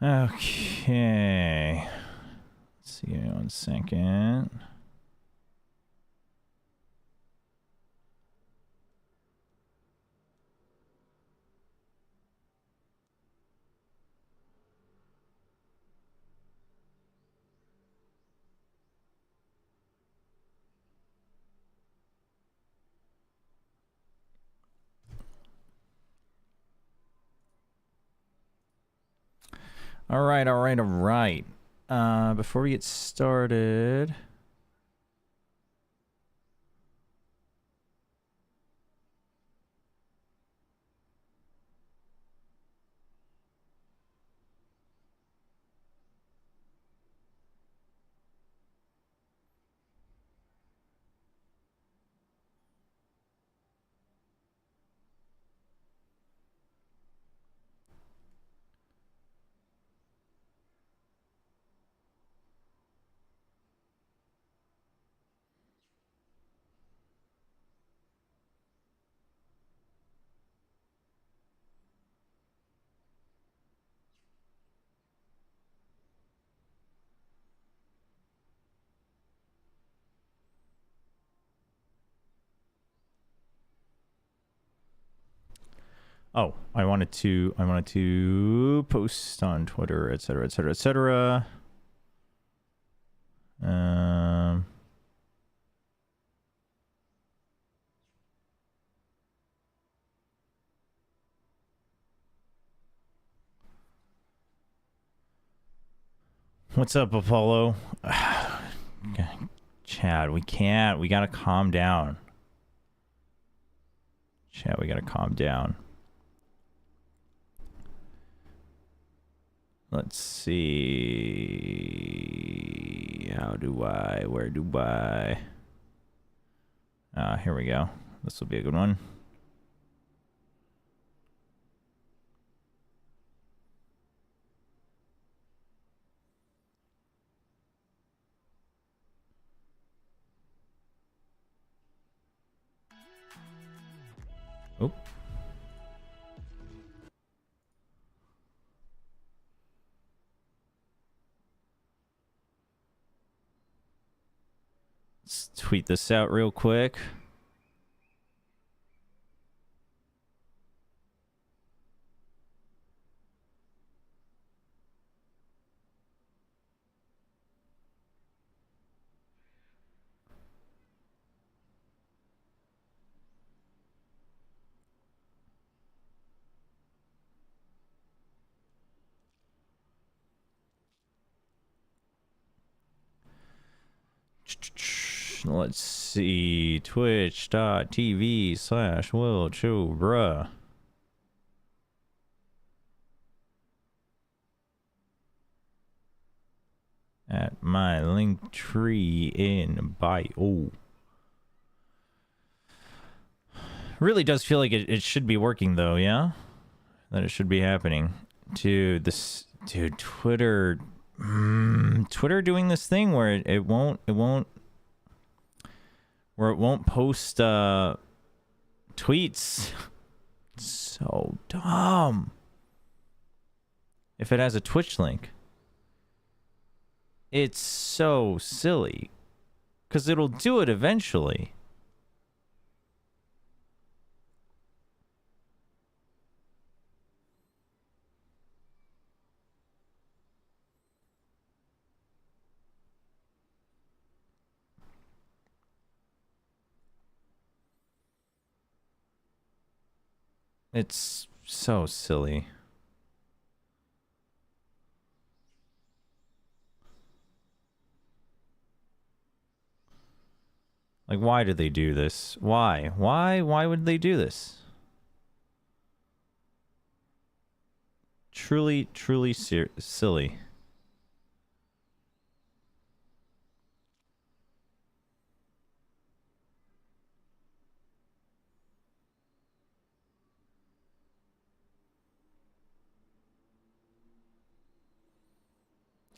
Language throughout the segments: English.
Okay. Let's see, 1 second. All right. Before we get started, oh, I wanted to post on Twitter, etc., etc., etc. What's up, Apollo? Chad, we gotta calm down. Chad, we gotta calm down. Let's see. Where do I? Here we go. This will be a good one. Oh. Let's tweet this out real quick. Let's see. Twitch.tv/WillChobra. At my link tree in bio. Really does feel like it should be working though, yeah? That it should be happening. Dude, Twitter doing this thing where it won't post tweets. So dumb. If it has a Twitch link. It's so silly. 'Cause it'll do it eventually. It's so silly. Like, why do they do this? Why? Why would they do this? Truly silly.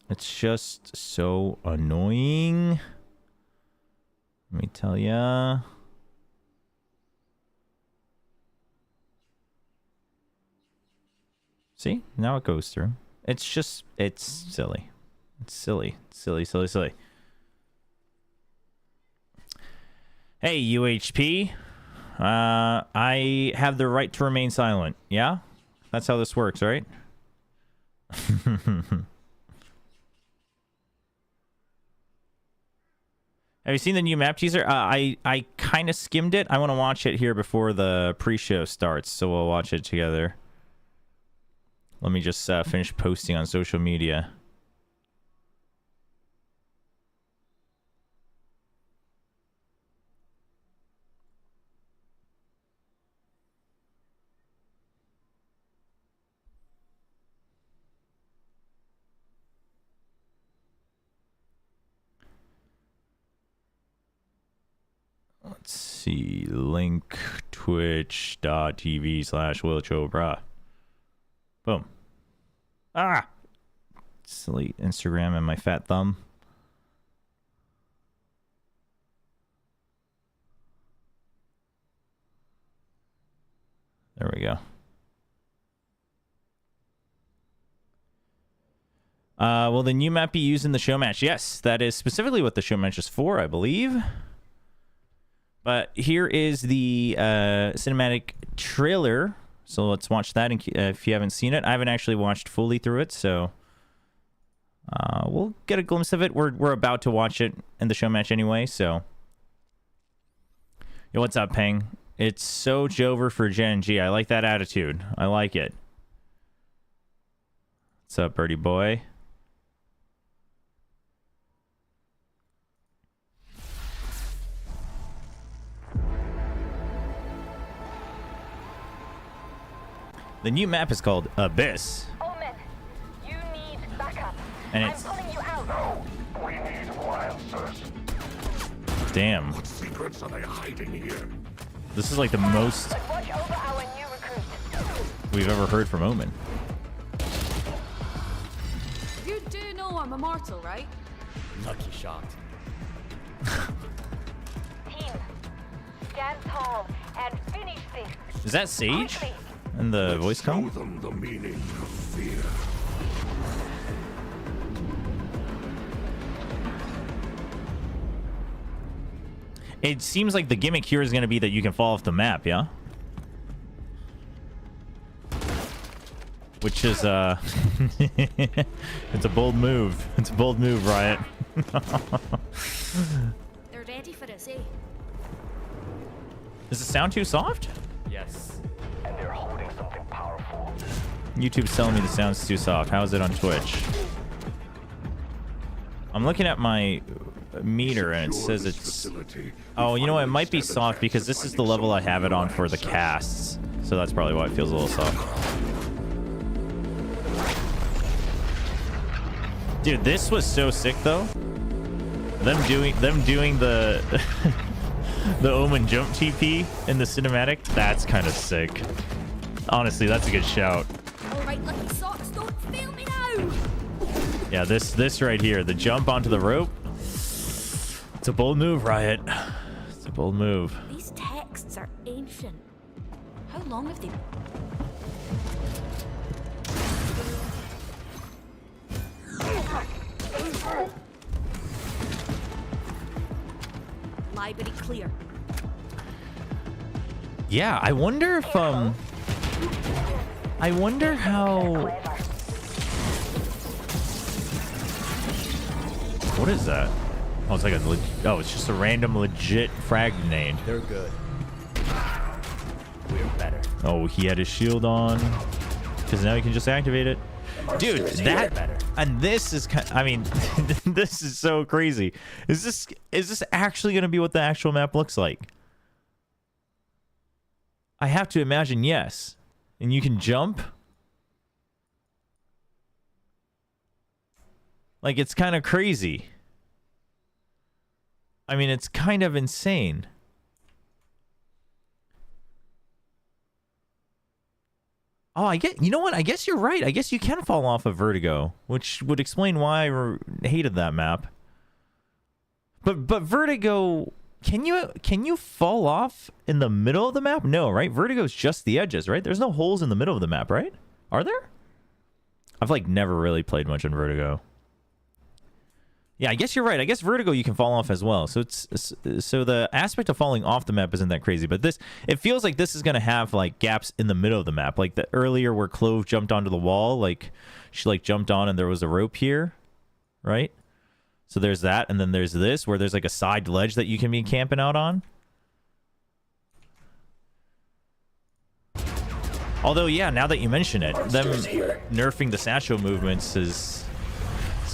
It's just so annoying. Let me tell ya. See? Now it goes through. It's just, it's silly. It's silly. Silly, silly, silly. Hey, UHP. I have the right to remain silent. Yeah? That's how this works, right? Have you seen the new map teaser? I kind of skimmed it. I want to watch it here before the pre-show starts, so we'll watch it together. Let me just finish posting on social media. Let's see. Link twitch.tv/WillChobra. Boom. Ah! Silly Instagram and my fat thumb. There we go. Will the new map be used in the show match? Yes, that is specifically what the show match is for, I believe. But here is the cinematic trailer. So let's watch that if you haven't seen it. I haven't actually watched fully through it, so we'll get a glimpse of it. We're about to watch it in the show match anyway, so. Yo, what's up, Peng? It's so Jover for GENG. I like that attitude. I like it. What's up, birdie boy? The new map is called Abyss. Omen, you need backup. And I'm it's... pulling you out. No, we need more answers. Damn. What secrets are they hiding here? This is like the most But watch over our new recruit. we've ever heard from Omen. You do know I'm immortal, right? Lucky shot. Team, stand tall and finish this. Is that Sage? Quickly. In the voice Show com? them the meaning of fear. It seems like the gimmick here is going to be that you can fall off the map, yeah? Which is, it's a bold move. It's a bold move, Riot. They're ready for us, eh? Does it sound too soft? Yes. And they're holding something powerful. YouTube's telling me the sound's too soft. How is it on Twitch? I'm looking at my meter and it says it's... Oh, you know what? It might be soft because this is the level I have it on for the casts. So that's probably why it feels a little soft. Dude, this was so sick though. Them doing the the Omen jump TP in the cinematic, that's kind of sick. Honestly, that's a good shout. All right, lucky socks, don't fail me now. Yeah, this right here, the jump onto the rope. It's a bold move, Riot. It's a bold move. These texts are ancient. How long have they? Library clear. Yeah, I wonder if I wonder how... What is that? Oh, it's like oh, it's just a random legit frag grenade. They're good. We're better. Oh, he had his shield on. Because now he can just activate it. Dude, that... And this is kind... I mean, this is so crazy. Is this actually going to be what the actual map looks like? I have to imagine yes. And you can jump. Like, it's kind of crazy. I mean, it's kind of insane. Oh, you know what? I guess you're right. I guess you can fall off of Vertigo, which would explain why I hated that map. But Vertigo, can you fall off in the middle of the map? No, right? Vertigo's just the edges, right? There's no holes in the middle of the map, right? Are there? I've like never really played much on Vertigo. Yeah, I guess you're right. I guess Vertigo you can fall off as well. So so the aspect of falling off the map isn't that crazy, but this, it feels like this is gonna have like gaps in the middle of the map, like the earlier where Clove jumped onto the wall, like she like jumped on and there was a rope here, right? So there's that, and then there's this where there's like a side ledge that you can be camping out on. Although, yeah, now that you mention it, them nerfing the Satchel movements is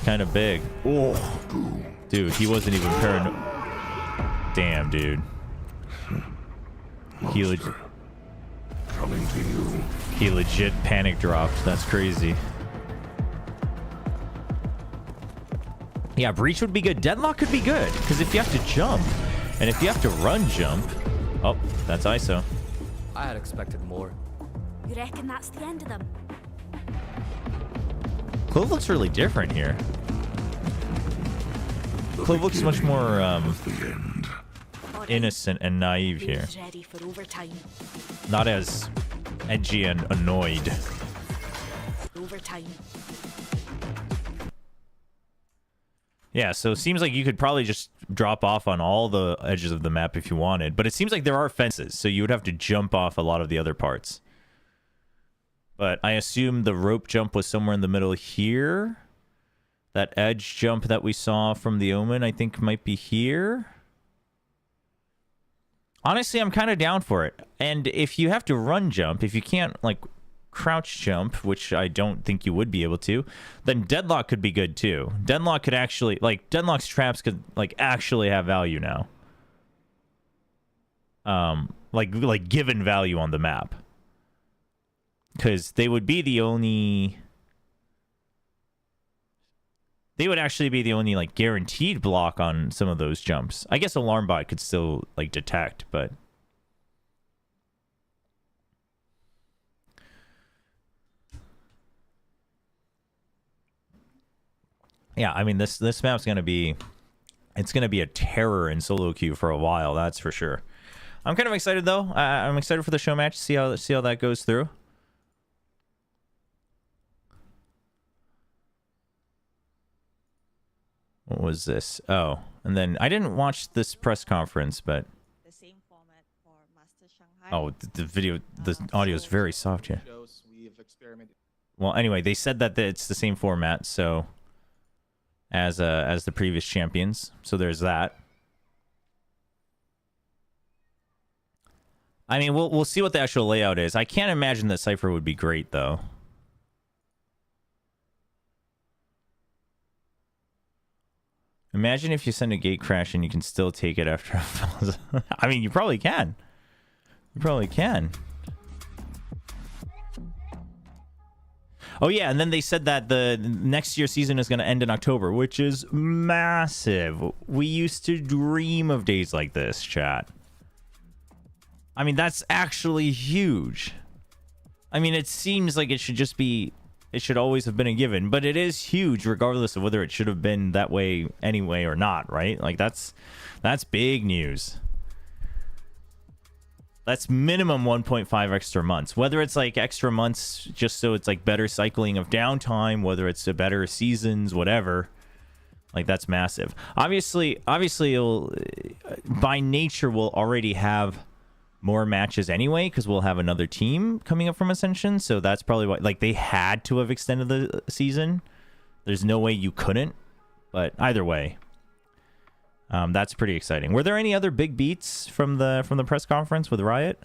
kind of big. Oh, dude, he wasn't even paranoid. Damn, dude. coming to you. He legit panic dropped. That's crazy. Yeah, Breach would be good. Deadlock could be good, because if you have to jump, and if you have to run jump... Oh, that's ISO. I had expected more. You reckon that's the end of them? Clove looks really different here. Clove looks much more The end. innocent and naive here. Waves ready for overtime. Not as edgy and annoyed. Overtime. Yeah, so it seems like you could probably just drop off on all the edges of the map if you wanted, but it seems like there are fences, so you would have to jump off a lot of the other parts. But I assume the rope jump was somewhere in the middle here. That edge jump that we saw from the Omen, I think, might be here. Honestly, I'm kind of down for it. And if you have to run jump, if you can't, like, crouch jump, which I don't think you would be able to, then Deadlock could be good, too. Deadlock could actually, like, Deadlock's traps could, like, actually have value now. Like given value on the map. Because they would be the only... They would actually be the only, like, guaranteed block on some of those jumps. I guess Alarm Bot could still, like, detect, but... Yeah, I mean, this map's going to be... It's going to be a terror in solo queue for a while, that's for sure. I'm kind of excited, though. I'm excited for the show match, see how that goes through. What was this? Oh, and then I didn't watch this press conference, but... The same format for Master Shanghai. Oh, the video, the audio is very soft here. Well, anyway, they said that it's the same format, so... As the previous champions, so there's that. I mean, we'll see what the actual layout is. I can't imagine that Cypher would be great, though. Imagine if you send a gate crash and you can still take it after it falls. I mean, you probably can. You probably can. Oh, yeah, and then they said that the next year's season is going to end in October, which is massive. We used to dream of days like this, chat. I mean, that's actually huge. I mean, it seems like it should just be... It should always have been a given, but it is huge regardless of whether it should have been that way anyway or not, right? Like, that's big news. That's minimum 1.5 extra months. Whether it's like extra months just so it's like better cycling of downtime, whether it's a better seasons, whatever. Like, that's massive. Obviously it'll, by nature, we'll already have more matches anyway because we'll have another team coming up from Ascension, so that's probably why, like, they had to have extended the season. There's no way you couldn't, but either way, that's pretty exciting. Were there any other big beats from the press conference with Riot?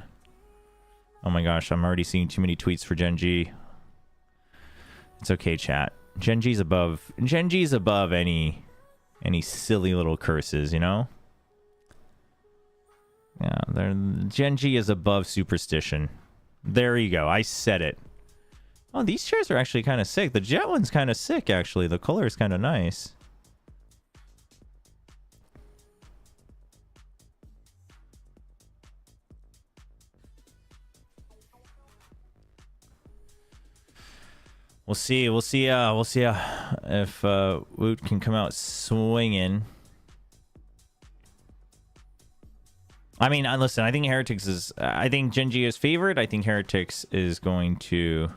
Oh my gosh, I'm already seeing too many tweets for GENG. It's okay, chat. GENG's above any silly little curses, you know? Yeah, GENG is above superstition. There you go. I said it. Oh, these chairs are actually kind of sick. The jet one's kind of sick, actually. The color is kind of nice. We'll see if Woot can come out swinging. I mean, listen, I think Heretics is... I think GENG is favored. I think Heretics is going to...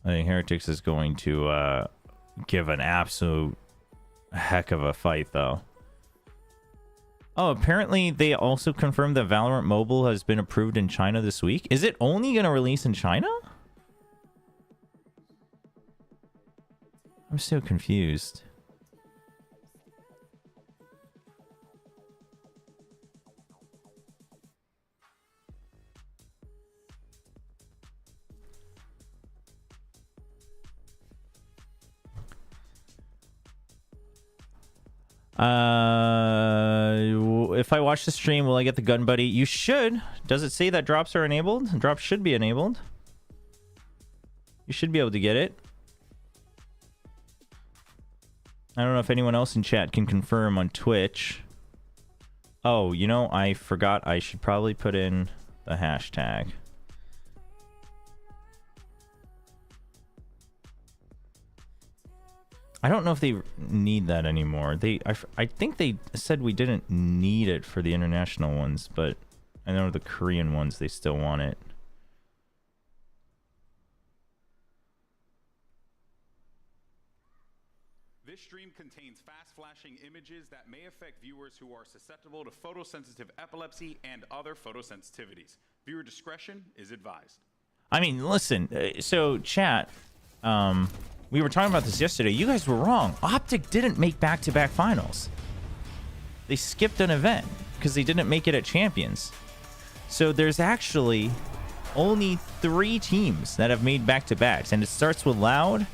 I think Heretics is going to give an absolute heck of a fight, though. Oh, apparently they also confirmed that Valorant Mobile has been approved in China this week. Is it only going to release in China? I'm so confused. If I watch the stream, will I get the gun buddy? You should. Does it say that drops are enabled? Drops should be enabled. You should be able to get it. I don't know if anyone else in chat can confirm on Twitch. Oh, you know, I forgot I should probably put in the hashtag. I don't know if they need that anymore. I think they said we didn't need it for the international ones, but I know the Korean ones, they still want it. This stream contains fast flashing images that may affect viewers who are susceptible to photosensitive epilepsy and other photosensitivities. Viewer discretion is advised. I mean, listen, so chat, we were talking about this yesterday. You guys were wrong. Optic didn't make back-to-back finals. They skipped an event because they didn't make it at Champions. So there's actually only 3 teams that have made back-to-backs, and it starts with Loud,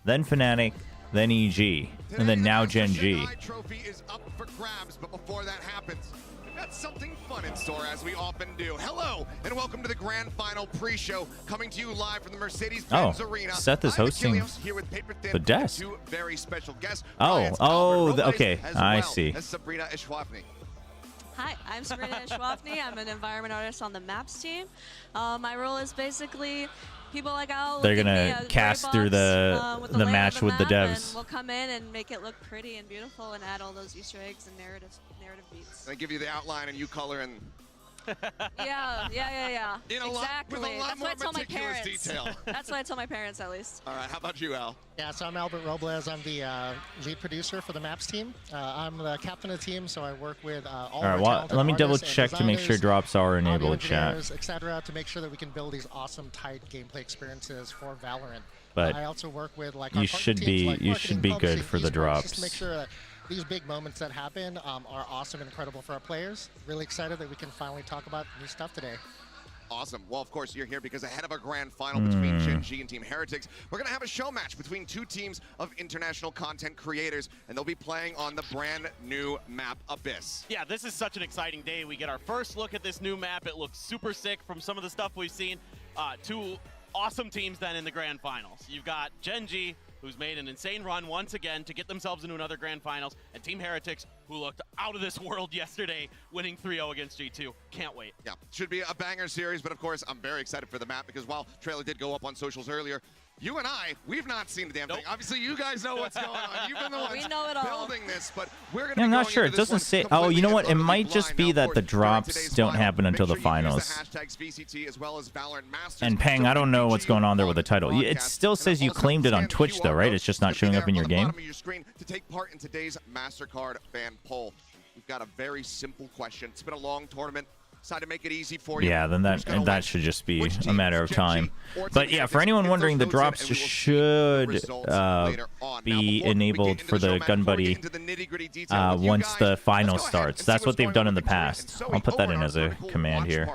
then Fnatic, then EG, and then now Gen G. The trophy is up for grabs, but before that happens, we've got something fun in store, as we often do. Hello, and welcome to the Grand Final pre-show, coming to you live from the Mercedes-Benz Arena. Seth is hosting here with Paper Thin, the desk. 2 very special guests. Okay, I see. As Sabrina Ishwafni. Hi, I'm Sabrina Ishwafni. I'm an environment artist on the Maps team. My role is basically people like Al. They're gonna cast through the match with the devs. And we'll come in and make it look pretty and beautiful and add all those Easter eggs and narrative beats. I give you the outline and you color and. Yeah. Exactly. That's what I tell my parents. Detail. That's what I tell my parents, at least. All right, how about you, Al? Yeah, so I'm Albert Robles. I'm the lead producer for the Maps team. I'm the captain of the team, so I work with all right, well, let me double check to make sure drops are enabled, chat. Etc. to make sure that we can build these awesome, tight gameplay experiences for Valorant. But I also work with like you should be good for the drops. Just to make sure that these big moments that happen are awesome and incredible for our players. Really excited that we can finally talk about new stuff today. Awesome. Well, of course, you're here because ahead of our grand final between Gen G and Team Heretics, we're going to have a show match between 2 teams of international content creators, and they'll be playing on the brand new map Abyss. Yeah, this is such an exciting day. We get our first look at this new map. It looks super sick from some of the stuff we've seen. 2 awesome teams then in the grand finals. You've got Gen G, who's made an insane run once again to get themselves into another grand finals, and Team Heretics, who looked out of this world yesterday, winning 3-0 against G2. Can't wait. Yeah, should be a banger series, but of course, I'm very excited for the map because while trailer did go up on socials earlier, you and we've not seen the damn thing. Obviously, you guys know what's going on. You've been the ones building this, but we're going to I'm not sure. It doesn't say. Oh, you know what? It might just be that the drops don't happen until the finals. And Peng, I don't know what's going on there with the title. It still says you claimed it on Twitch, though, right? It's just not showing up in your game. To take part in today's MasterCard fan poll, we've got a very simple question. It's been a long tournament. Decided to make it easy for you. Yeah, then that should just be a matter of time. But yeah, for anyone wondering, the drops should be enabled for the gun buddy once the final starts. That's what they've done in the past. I'll put that in as a command here.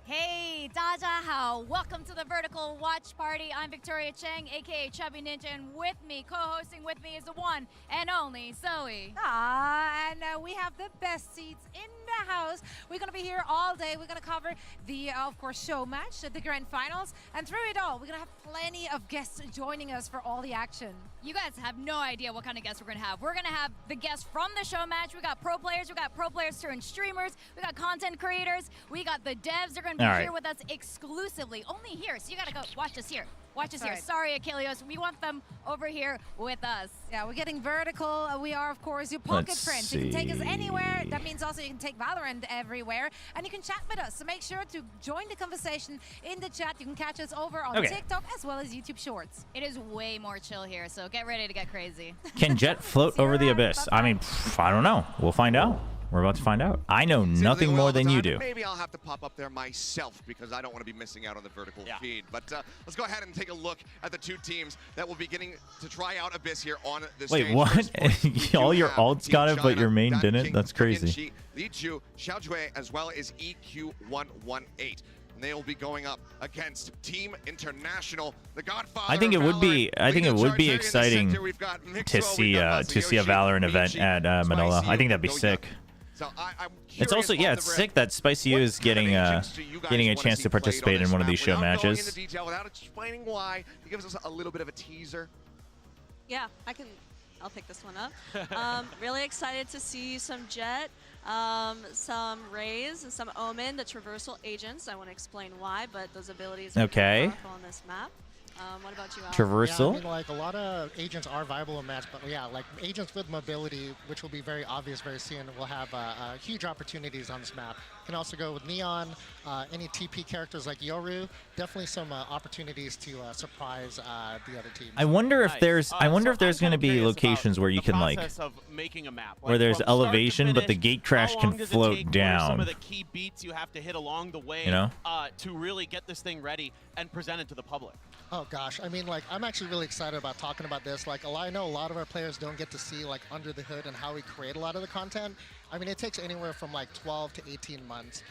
Hey, Dajahao. Welcome to the Vertical Watch Party. I'm Victoria Cheng, aka Chubby Ninja, and with me, co-hosting with me is the one and only Zoe. And we have the best seats in the house. We're going to be here all day. We're going to cover the, of course, show match, the grand finals, and through it all, we're going to have plenty of guests joining us for all the action. You guys have no idea what kind of guests we're going to have. We're going to have the guests from the show match. We got pro players turned streamers. We got content creators. We got the devs. They're going to be here with us exclusively, only here. So you got to go watch us here. Watch us That's here. right. Sorry, Achilles. We want them over here with us. Yeah, we're getting vertical. We are, of course, your pocket Let's friends. You can take us see. anywhere. That means also you can take Valorant everywhere. And you can chat with us. So make sure to join the conversation in the chat. You can catch us over on Okay. TikTok as well as YouTube Shorts. It is way more chill here, so get ready to get crazy. Can Jet float over the abyss? I mean, I don't know. We'll find out. We're about to find out. I know Seems nothing like more all the than you time. do. Maybe I'll have to pop up there myself because I don't want to be missing out on the vertical feed. But let's go ahead and take a look at the two teams that will be getting to try out Abyss here on this Wait, stage. what? First, All you your have alts Team got it, but China, your main Dan didn't? King, That's crazy. Shi, Li Ju, Xiao Jue, as well as EQ118. And they will be going up against Team International, the Godfather. I think it of would be. Valor. I think it Leading would be charge there in the exciting center, we've got to Mixwell, see we've got to see a Masayoshi, Valorant event Michi, at Manila. I think that'd be Spicy, sick. So I'm It's also curious it's off the sick that Spicy U is getting a chance to participate in one of these show Without going into matches. detail, without explaining why, he gives us a little bit of a teaser. Yeah, I'll pick this one up. Really excited to see some Jet, some Raze, and some Omen, the traversal agents. I want to explain why, but those abilities are Okay. powerful on this map. What about you, Al? Traversal? Yeah, I mean, like, a lot of agents are viable in match, but yeah, like, agents with mobility, which will be very obvious very soon, will have huge opportunities on this map. Can also go with Neon, any TP characters like Yoru, definitely some opportunities to surprise the other team. I wonder if there's going to be locations where you can like of making a map. where there's from start to elevation, but the finish, gate crash how can long does it float take? What are some down. of the key beats you have to hit along the way, You know? to really get this thing ready and present it to the public. Oh gosh, I mean, like, I'm actually really excited about talking about this. Like, I know a lot of our players don't get to see like under the hood and how we create a lot of the content. I mean, it takes anywhere from like 12 to 18 months.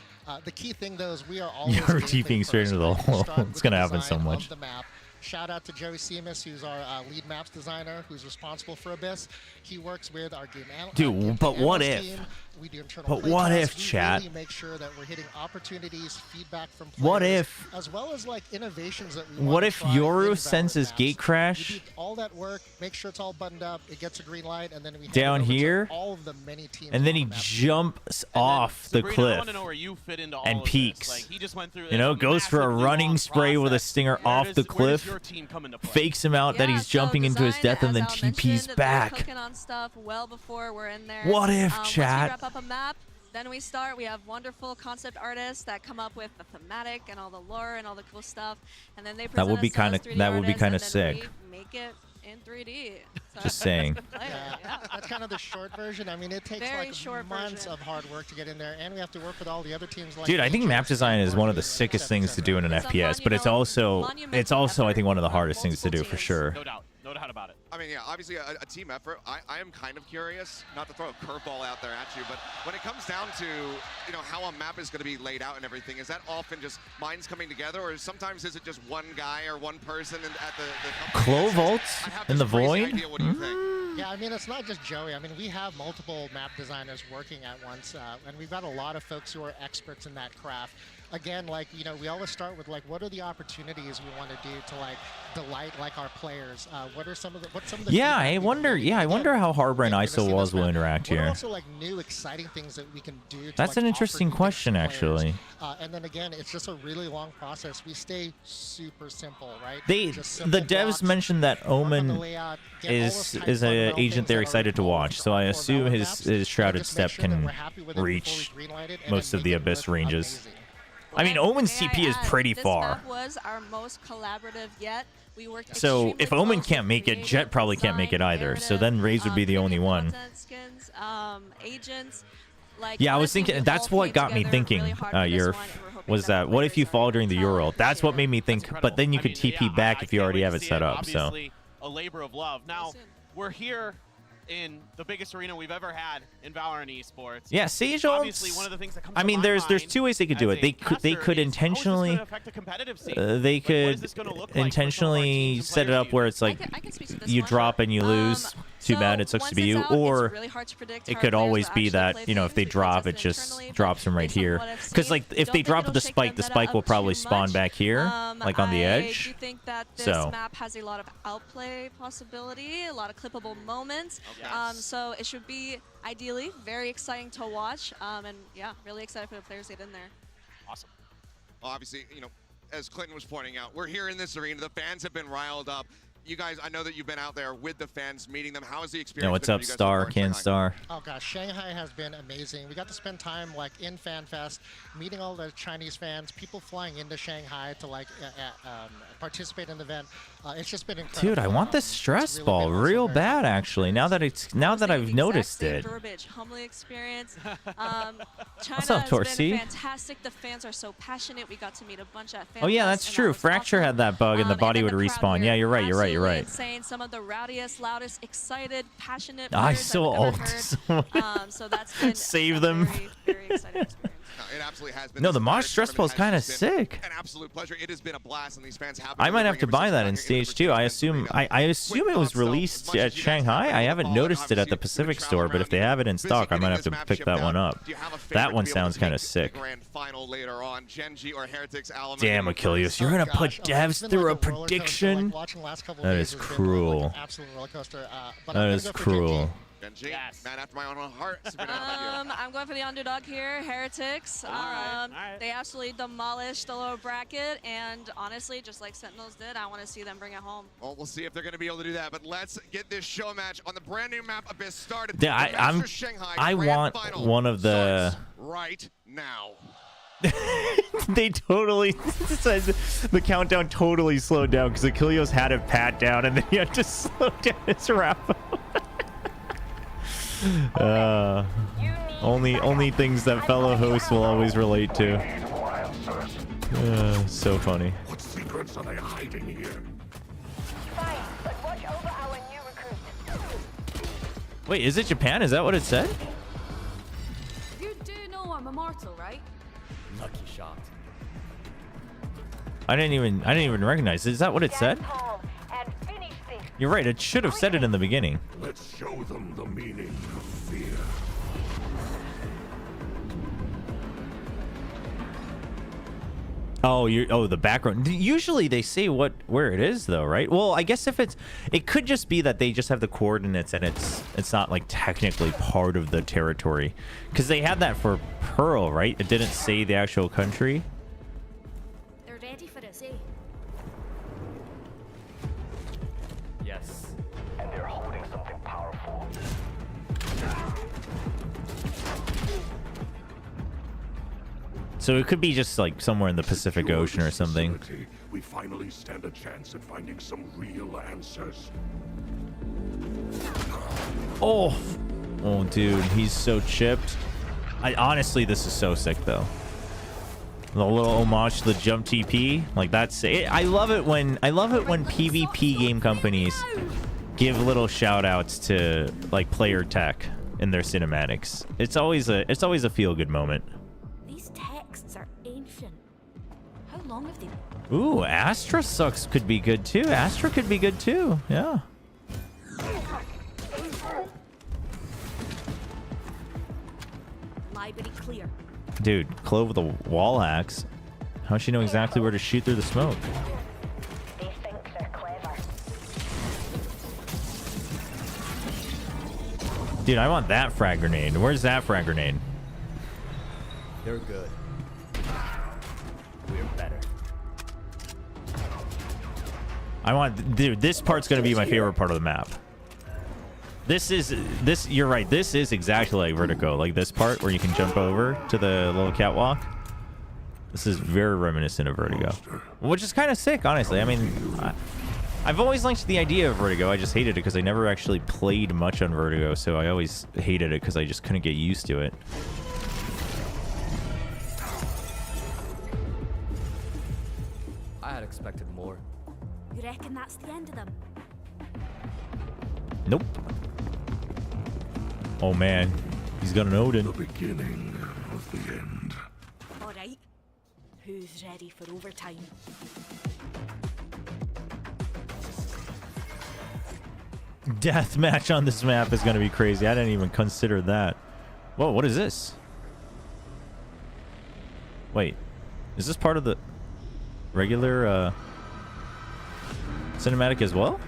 The key thing though is we are always You're gameplay TPing straight first, into the right? We hole. start It's with gonna the happen so design much. of the map. Shout out to Joey Seamus, who's our lead maps designer, who's responsible for Abyss. He works with our game Dude, but what if? team. We do internal But play what tests. if, we chat? really make sure that we're hitting opportunities, feedback from players, What if- as well as like innovations that we What want to if try in Yoru Valorant senses maps. gate crash? We do all that work, make sure it's all buttoned up, it gets a green light, and then we hand Down it over to here? all of the many teams And then on he the map. jumps off the Sabrina, I cliff want to know where you fit into all and of this. peaks. Like, he just went through You know, this goes for a massively running long spray with a process. stinger Where off does- the where does cliff, your team come into play? fakes him out that Yeah, he's so jumping into his design, death, and then as Al TP's mentioned, they're back. cooking on stuff well before we're in there. What if, Once chat? we wrap up a map, then we start. We have wonderful concept artists that come up with the thematic and all the lore and all the cool stuff, and then they present That would be us those kinda- 3D that would be artists, kinda and then sick. we make it in 3D. So Just saying. play it, Yeah, that's kind of the short version. I mean, it takes Very like short months version. of hard work to get in there, and we have to work with all the other teams. Like Dude, I think Aegis, map design is one of the Warriors, sickest things to do in an It's a FPS, but it's also I think one of the hardest things to do for sure. No doubt. No doubt about it. I mean, yeah, obviously a team effort. I am kind of curious, not to throw a curveball out there at you, but when it comes down to, you know, how a map is going to be laid out and everything, is that often just minds coming together, or sometimes is it just one guy or one person at the company Clo that says, vaults "I have in this the crazy void? idea, what do you think?" Yeah, I mean, it's not just Joey. I mean, we have multiple map designers working at once, and we've got a lot of folks who are experts in that craft. Again, like, you know, we always start with like, what are the opportunities we want to do to like delight like our players? What's some of the Yeah, feedback I we can wonder. do? Yeah, I Again, wonder how Harbor and we're gonna see ISO this Walls will map. interact What are here. also like new exciting things that we can do? To, That's like, an offer interesting new question, players? actually. And then again, it's just a really long process. We stay super simple, right? They, Just the simple devs blocks, mentioned that work on the Omen layout, get all those tight is an fundamental agent things they're that are excited to involved watch. So I for assume Valorant his maps, Shrouded and just Step make sure that can we're happy with it before we reach greenlight it and most then of the make it Abyss look ranges. amazing. I mean, Omen's May I TP is add, pretty this far. map was our most collaborative yet. We worked So extremely if Omen close can't with make it, creative, Jet probably can't make it design, either. So narrative, then Raze would be the only creative one. content skins, agents. Like, Yeah, I was honestly, thinking. we That's all what came got me together thinking. really hard for this Your one, and we're hoping was that that what if you players fall are during the talented Euro? and That's what share. made me think. But then you I could mean, TP yeah, back I if you can't already wait have to it see set up. So Obviously, a labor of love. Now, we're here in the biggest arena we've ever had in Valorant esports. yeah, Sage Obviously, ults. one of the things that comes I to mean, my there's mind two ways they could do as it. They a could caster is, how is this intentionally gonna affect the competitive scene? they Like, what is could this gonna look like for some of our intentionally teams and set it players up where it's like I can speak to this you one. drop and you lose. Too So bad it sucks once to be it's you. out, it's Or really hard to predict it how could players always will be actually that, play you know, if things. they We drop, test it just internally, but drops them right based on here. what I've Because seen, like if don't they think drop it'll the shake spike meta will up probably too spawn much. back here, like on the I edge. do think that this So map has a lot of outplay possibility, a lot of clippable moments. Yes. So it should be ideally very exciting to watch. And yeah, really excited for the players to get in there. Awesome. Obviously, you know, as Clinton was pointing out, we're here in this arena. The fans have been riled up. You guys, I know that you've been out there with the fans, meeting them. How is the experience? Yeah, what's been up, for you guys Star? so far in Can Shanghai? Star? Oh gosh, Shanghai has been amazing. We got to spend time like in Fan Fest, meeting all the Chinese fans, people flying into Shanghai to like participate in the event. It's just been incredible. Dude, I want this stress ball real bad, actually. Now that I've noticed it. Verbiage, humbly experience. China What's up, has Torsi? been fantastic. The fans are so passionate. We got to meet a bunch of fans. Oh yeah, that's true. Fracture had that bug, and the body would respawn. Yeah, you're right. You're right. You're right. Insane. Some of the rowdiest, loudest, excited, passionate. I players so I've ever old. heard. So that's been Save them. Very, very exciting experience. It absolutely has been. No, This the entire Mosh stress ball is tournament kind of has just been sick. An absolute pleasure. It has been a blast, and these fans have. I might have to buy that in stage 2. I assume it was released at Shanghai. I haven't noticed it at the Pacific store, but if they have it in stock, I might have to pick that one up. That one sounds kind of sick. Damn, Achilles, you're gonna put devs through a prediction? That is cruel. That is cruel. Yes. Man after my own heart. I'm going for the underdog here, Heretics. They absolutely demolished the lower bracket, and honestly, just like Sentinels did, I want to see them bring it home. Well, we'll see if they're going to be able to do that, but let's get this show match on the brand new map Abyss started. Yeah, I want one of the right now. They totally the countdown totally slowed down because Achilles had it pat down, and then he had to slow down his wrap up. Only things that fellow hosts will always relate to. So funny. What secrets are they hiding here? Fine, but watch over our new recruit. Wait, is it Japan? Is that what it said? You do know I'm immortal, right? Lucky shot. I didn't even recognize it. Is that what it said? And finish this. You're right. It should have said it in the beginning. Let's show them the meaning of fear. Oh, the background. Usually they say where it is though, right? Well, I guess if it could just be that they just have the coordinates and it's not like technically part of the territory, because they had that for Pearl, right? It didn't say the actual country. They're ready for us, eh? Yes. And they're holding something powerful. So it could be just like somewhere in the Pacific Ocean or something. We finally stand a chance at finding some real answers. Oh, dude, he's so chipped. Honestly, this is so sick though. The little homage to the jump TP, like that's it. I love it when PvP game companies give little shout outs to like player tech in their cinematics. It's always a feel good moment. These texts are ancient. How long have they been? Ooh, Astra sucks could be good too. Astra could be good too. Yeah. Library clear. Dude, Clove with a wall axe. How'd she know exactly where to shoot through the smoke? They think they're clever. Dude, I want that frag grenade. Where's that frag grenade? They're good. We're better. Dude, this part's gonna be my favorite part of the map. You're right, this is exactly like Vertigo, like this part where you can jump over to the little catwalk. This is very reminiscent of Vertigo, which is kind of sick, honestly. I mean, I've always liked the idea of Vertigo. I just hated it because I never actually played much on Vertigo, so I always hated it because I just couldn't get used to it. I had expected more. You reckon that's the end of them? Nope. Oh man, he's got an Odin. The beginning of the end. All right. Who's ready for overtime? Death match on this map is gonna be crazy. I didn't even consider that. Whoa, what is this? Wait, is this part of the regular cinematic as well?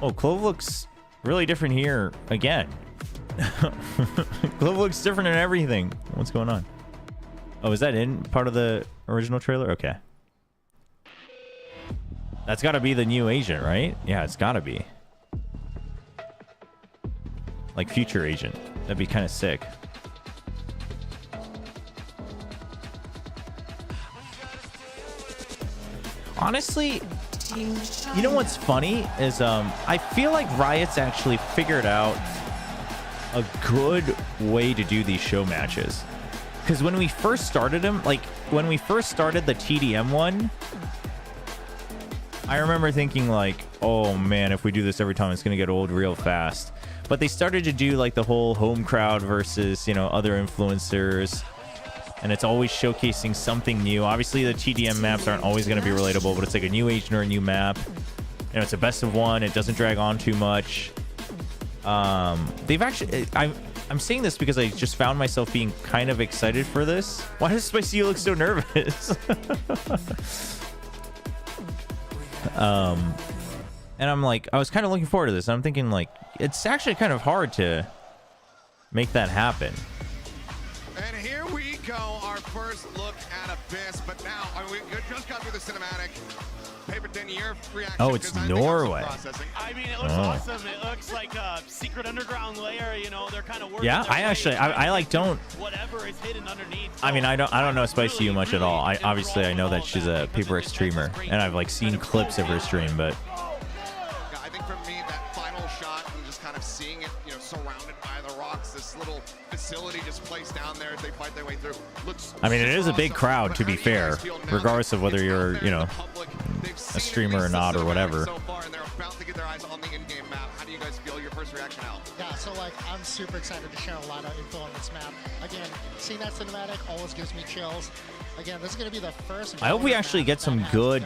Oh, Clove looks really different here again. Clove looks different in everything. What's going on? Oh, is that in part of the original trailer? Okay. That's got to be the new agent, right? Yeah, it's got to be. Like future agent. That'd be kind of sick. Honestly, you know what's funny is I feel like Riot's actually figured out a good way to do these show matches. Because when we first started them, like when we first started the TDM one, I remember thinking like, oh man, if we do this every time, it's gonna get old real fast. But they started to do like the whole home crowd versus, you know, other influencers. And it's always showcasing something new. Obviously, the TDM maps aren't always going to be relatable, but it's like a new agent or a new map. You know, it's a best of one. It doesn't drag on too much. They've actually... I'm saying this because I just found myself being kind of excited for this. Why does Spicy look so nervous? And I'm like, I was kind of looking forward to this. I'm thinking like, it's actually kind of hard to make that happen. And here we go, our first look at Abyss, but now we just got through the cinematic. Paper Den, your reaction? Oh, it's Norway. I mean, it looks awesome. It looks like a secret underground layer. You know, they're kind of working. Yeah, I like don't. Whatever is hidden underneath. I mean, I don't know Spicy much at all. I obviously I know that she's a Paper X streamer, and I've like seen clips of her stream, but. Yeah, I think for me, that final shot and just kind of seeing it, you know, surrounded by the rocks, this little facility just placed down there as they fight their way through. Looks. I mean, it is a big crowd, to be fair, regardless of whether you're, you know, a streamer or not or whatever. So far, and they're about to get their eyes on the in-game map. How do you guys feel? Your first reaction, Al? Yeah, so like I'm super excited to share a lot of info on this map. Again, seeing that cinematic always gives me chills. Again, this is going to be the first. I hope we actually get some good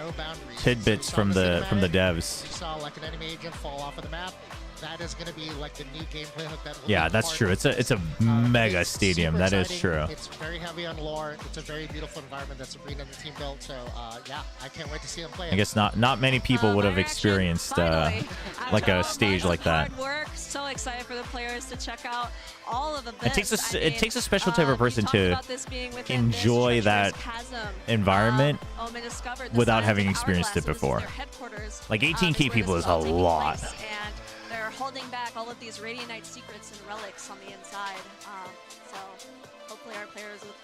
tidbits from the devs. You saw like an enemy agent fall off of the map. That is going to be like the new gameplay hook. Yeah, that's true. It's a mega stadium. That is true. It's very heavy on lore. It's a very beautiful environment that Sabrina and the team built. So yeah, I can't wait to see them play. I guess not many people would have experienced like a stage like that. Hard work. So excited for the players to check out all of the bits. It takes a special type of person to enjoy that environment without having experienced it before. Like 18K people is a lot. They're holding back all of these Radiant Knight secrets and relics on the inside. So hopefully our players will.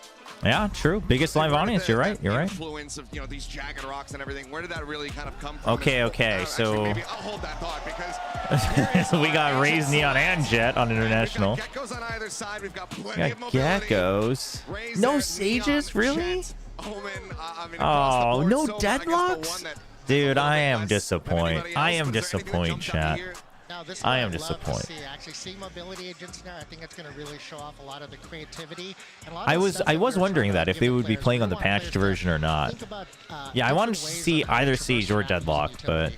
Yeah, true. Biggest live audience. You're right. You're right. Influence of, you know, these jagged rocks and everything. Where did that really kind of come from? Okay. So maybe I'll hold that thought because we got Raze, Neon, and Jet on international. Geckos on either side. We've got plenty We of got mobility. Geckos. No Sages, really? Omen, I mean, Oh, no so deadlocks? Dude, I am disappointed. I am disappointed, chat. I am disappointed. Actually, seeing mobility agents now, I think it's going to really show off a lot of the creativity. And I was wondering that if they would be playing on the patched version or not. Yeah, I wanted to see either Siege or Deadlocked, but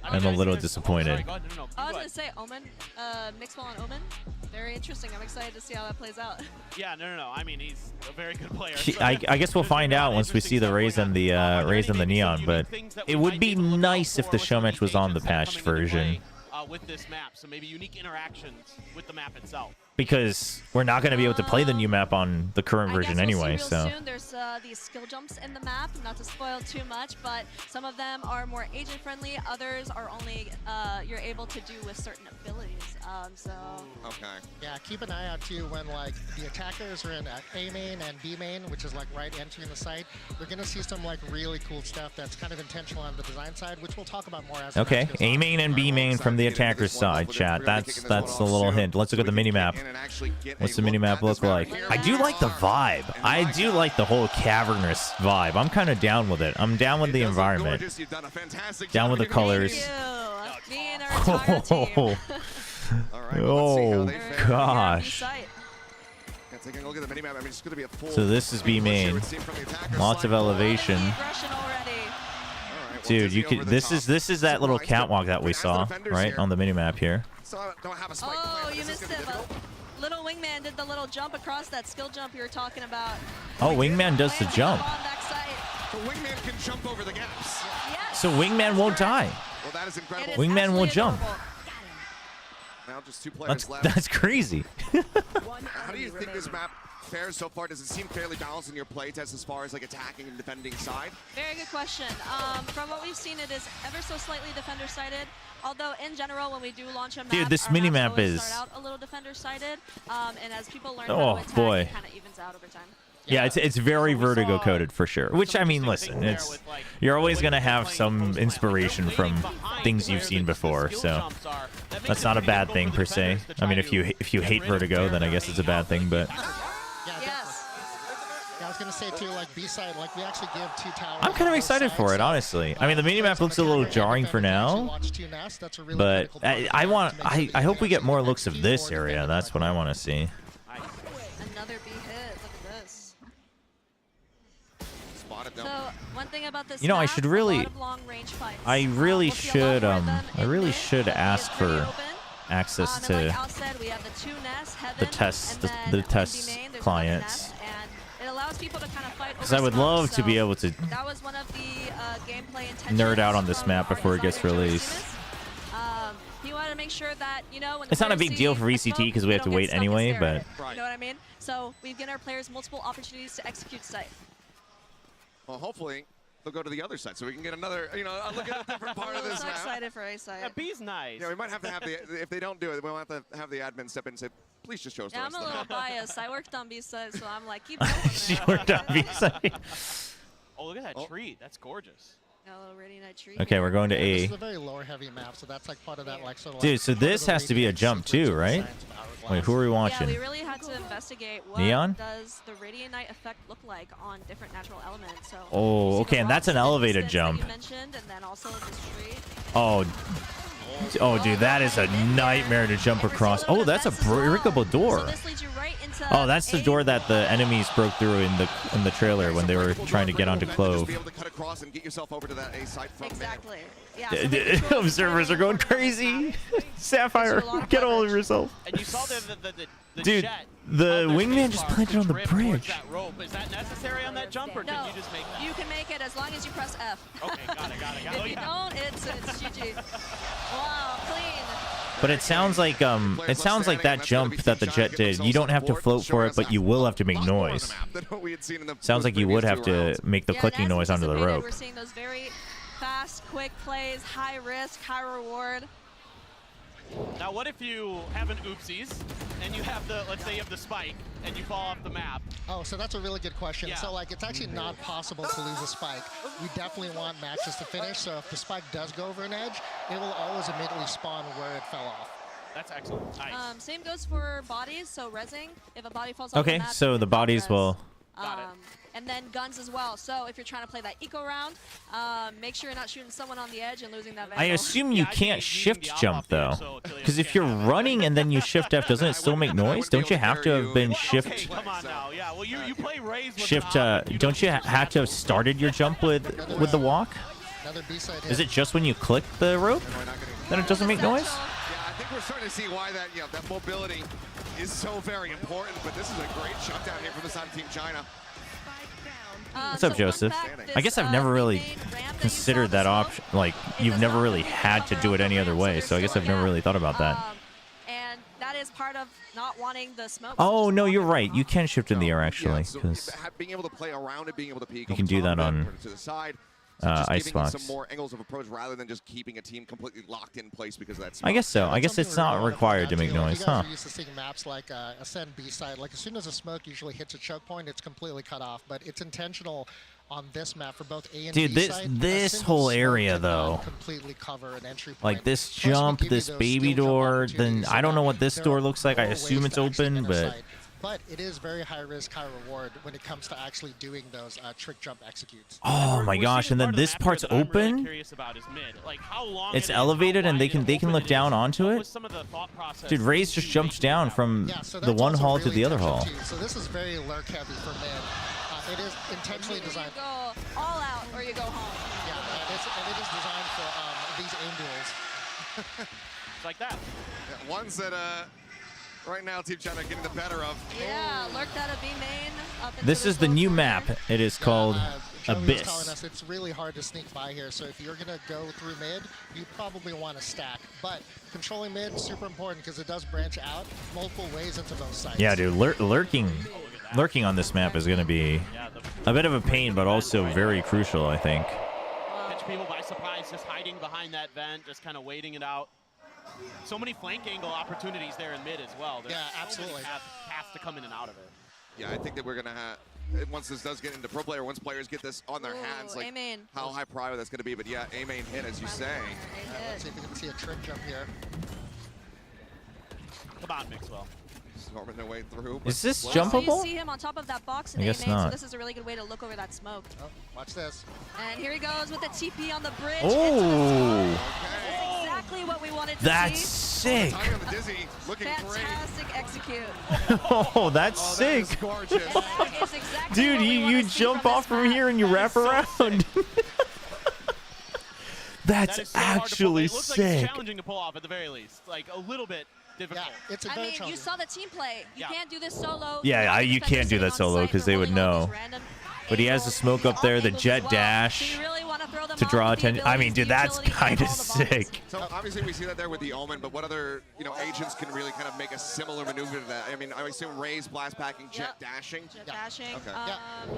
I'm a little disappointed. I was going to say Omen, Mixwell and Omen. Very interesting. I'm excited to see how that plays out. Yeah, no. I mean, he's a very good player. I guess we'll find out once we see the Raze and the Neon, but it would be nice if the show match was on the patched version. With this map, so maybe unique interactions with the map itself. Because we're not going to be able to play the new map on the current version anyway, so. Soon. There's these skill jumps in the map, not to spoil too much, but some of them are more agent friendly. Others are only you're able to do with certain abilities. So. Okay. Yeah, keep an eye out too when like the attackers are in A main and B main, which is like right entering the site. We're gonna see some like really cool stuff that's kind of intentional on the design side, which we'll talk about more as. Okay, A main and B main from the attacker's side, chat. That's a little hint. Let's look at the mini map. What's the minimap look like? I do like the vibe. I do like the whole cavernous vibe. I'm kind of down with it. I'm down with the environment. Down with the colors. Oh gosh. So this is B main. Lots of elevation. Dude, you could. This is that little catwalk that we saw, right, on the minimap here. Oh, you missed it. Little Wingman did the little jump across that skill jump you were talking about. Oh, Wingman does the jump. So Wingman can jump over the gaps. Yes. So Wingman won't die. Well, that is incredible. Wingman won't jump. Now just 2 players left. That's crazy. How do you think this map fares so far? Does it seem fairly balanced in your playtest as far as like attacking and defending side? Very good question. From what we've seen, it is ever so slightly defender-sided. Although in general, when we do launch a map, Dude, this our maps minimap always is- start out a little defender-sided, and as people learn Oh, how to attack, boy. it kind of evens out over time. Yeah, it's very vertigo coded for sure. Which I mean, listen, it's you're always gonna have some inspiration from things you've seen before, so that's not a bad thing per se. I mean, if you hate vertigo, then I guess it's a bad thing. But Yes. Yeah, I was gonna say too, like B-side, like we actually give 2 towers. I'm kind of excited for it, honestly. I mean, the minimap looks a little jarring for now, but I hope we get more looks of this area. That's what I want to see. Another B hit. Look at this. Spotted So one thing about this You know, I map, should a really, lot of long-range fights. I really We'll see a lot should, more of them I in really mid, should but we ask have pretty for open. access And to like Al said, we have the 2 nests, Heaven, the test, and the then test main, there's clients. another nest, and it allows people to kind of fight Because over I would smoke, love to be so able to that was one of the gameplay intentions nerd out on this from map our before it gets designer, Joe released. Simas. He wanted to make sure that, you know, when the It's not a players big deal see for a VCT smoke, because we they have to don't get wait stuck and anyway, stare at but it. You know what I mean? So we've given our players multiple opportunities to execute sight. Well, hopefully they'll go to the other side so we can get another, you know, look at a different part of I'm this so map. excited for A site. Yeah, B's nice. Yeah, we might have to have the, if they don't do it, we'll have to have the admin step in and say, please just show us Yeah, the I'm rest a of the little map. biased. I worked on B side, so I'm like, keep going. she worked on V-side. Oh, look at that tree. That's gorgeous. Got a little radiant tree. Okay, we're going to This A. is a very lore-heavy map, so that's like part of that, like sort of. Dude, like, so part of this the has to be a radiance jump sequence too, of the right? science of Hourglass. Wait, who are we Yeah, watching? we really had to investigate what Neon? does the radiant effect look like on different natural elements. So Oh, you see the okay, and that's an rocks in the elevated distance that jump. You mentioned, and then also this tree. Oh, dude, that is a nightmare to jump across. Oh, that's a breakable door. So this leads you right into Oh, that's the A. door that the enemies broke through in the trailer when they were trying to get onto Clove. Be able to cut across and get yourself over to that A site from Exactly. Yeah, so making sure Observers are going crazy. Sapphire, get all of yourself. And you saw the Dude, jet the of their wingman space just bar planted on the trip towards bridge. that rope. Is that necessary on that jump, or No, can you just make that? you can make it as long as you press F. Okay, got it. If you don't, it's GG. Wow, clean. But it sounds like that jump that the jet did. You don't have to float for it, but you will have to make noise. Sounds like you would have to make the Yeah, clicking as noise onto the anticipated, rope. We're seeing those very fast, quick plays, high risk, high reward. Now, what if you have an oopsies and you have the, let's say you have the spike and you fall off the map? Oh, so that's a really good question. Yeah. So, like, it's actually not possible to lose a spike. We definitely want matches to finish, so if the spike does go over an edge, it will always immediately spawn where it fell off. That's excellent. Nice. Same goes for bodies, so rezzing. If a body falls off Okay, the map, so the bodies will. and then guns as well. So if you're trying to play that eco round, make sure you're not shooting someone on the edge and losing that. I assume you can't shift jump though, because if you're running and then you shift F, doesn't it still make noise? Don't you have to have been shift? Come on now. Yeah, well, you play Raze with Shift. Don't you have to have started your jump with the walk? Another B-side hit. Is it just when you click the rope that it doesn't make noise? I think we're starting to see why that, you know, that mobility is so very important, but this is a great shutdown here from the side of Team China. What's up, Joseph? I guess I've never really considered that option. Like, you've never really had to do it any other way, so I guess I've never really thought about that. And that is part of not wanting the smoke. Oh, no, you're right. You can shift in the air, actually, So because being able to play around it, being able to peek you can do that on to the side, so just giving Icebox. some more angles of approach rather than just keeping a team completely locked in place because of that I guess so. I guess Something it's we're not gonna required to find make out, too. noise, Like, you guys huh? are used to seeing maps like Ascend B-side. Like, as soon as the smoke usually hits a choke point, it's completely cut off. But it's intentional on this map for both A and Dude, B side. this whole area, though, completely cover an entry point. like this Plus, we jump, give you this those baby steel jump door, then opportunities, I don't so know that what this there door are looks like. I more assume ways it's to actually open, enter but site. But it is very high risk, high reward when it comes to actually doing those trick jump executes. oh my gosh! And then this part's open. It's elevated, and they can look down onto it. Dude, Ray's just jumped down from Yeah, so the that's one also hall to really the other hall. intentional, too. So this is very lurk heavy for mid. It is intentionally designed. You go all out or you go home. Yeah, and it is designed for these aim duels. It's like that. Yeah, ones that right now Team China are getting the better of. Yeah, lurked out of B main. Up into This is the new map. It is called Joey was telling Abyss. us it's really hard to sneak by here, so if you're going to go through mid, you probably want to stack. But controlling mid is super important because it does branch out multiple ways into those sites. Yeah, dude, lurking Lurking on this map is going to be a bit of a pain, but also very crucial, I think. Catch people by surprise, just hiding behind that vent, just kind of waiting it out. So many flank angle opportunities there in mid as well. There's absolutely. So many paths to come in and out of it. Yeah, I think that we're going to have, once this does get into pro player, once players get this on their hands, like how high priority that's going to be. But yeah, A main hit, as you say. Let's see if we can see a trick jump here. Come on, Mixwell. Storming their way through. Is this So jumpable? you see him on top of that box in I A guess main, so not. this is a really good way to look over that smoke. Oh, watch this. And here he goes with the TP on the bridge. Oh. That's exactly what we wanted to That's see. sick. Fantastic execute. Oh, that's sick. Dude, you jump off from here and you wrap around. That's That is so hard to pull. actually It looks like sick. it's challenging to pull off at the very least. Like a little bit difficult. It's a I mean, you saw the team play. You can't do this solo. Yeah, you can't do that solo because they would know. But he has the smoke up there, the jet dash to draw attention. I mean, dude, that's kind of sick. So obviously we see that there with the Omen, but what other agents can really kind of make a similar maneuver to that? I mean, I assume Ray's blast packing, jet dashing. Jet dashing. Okay.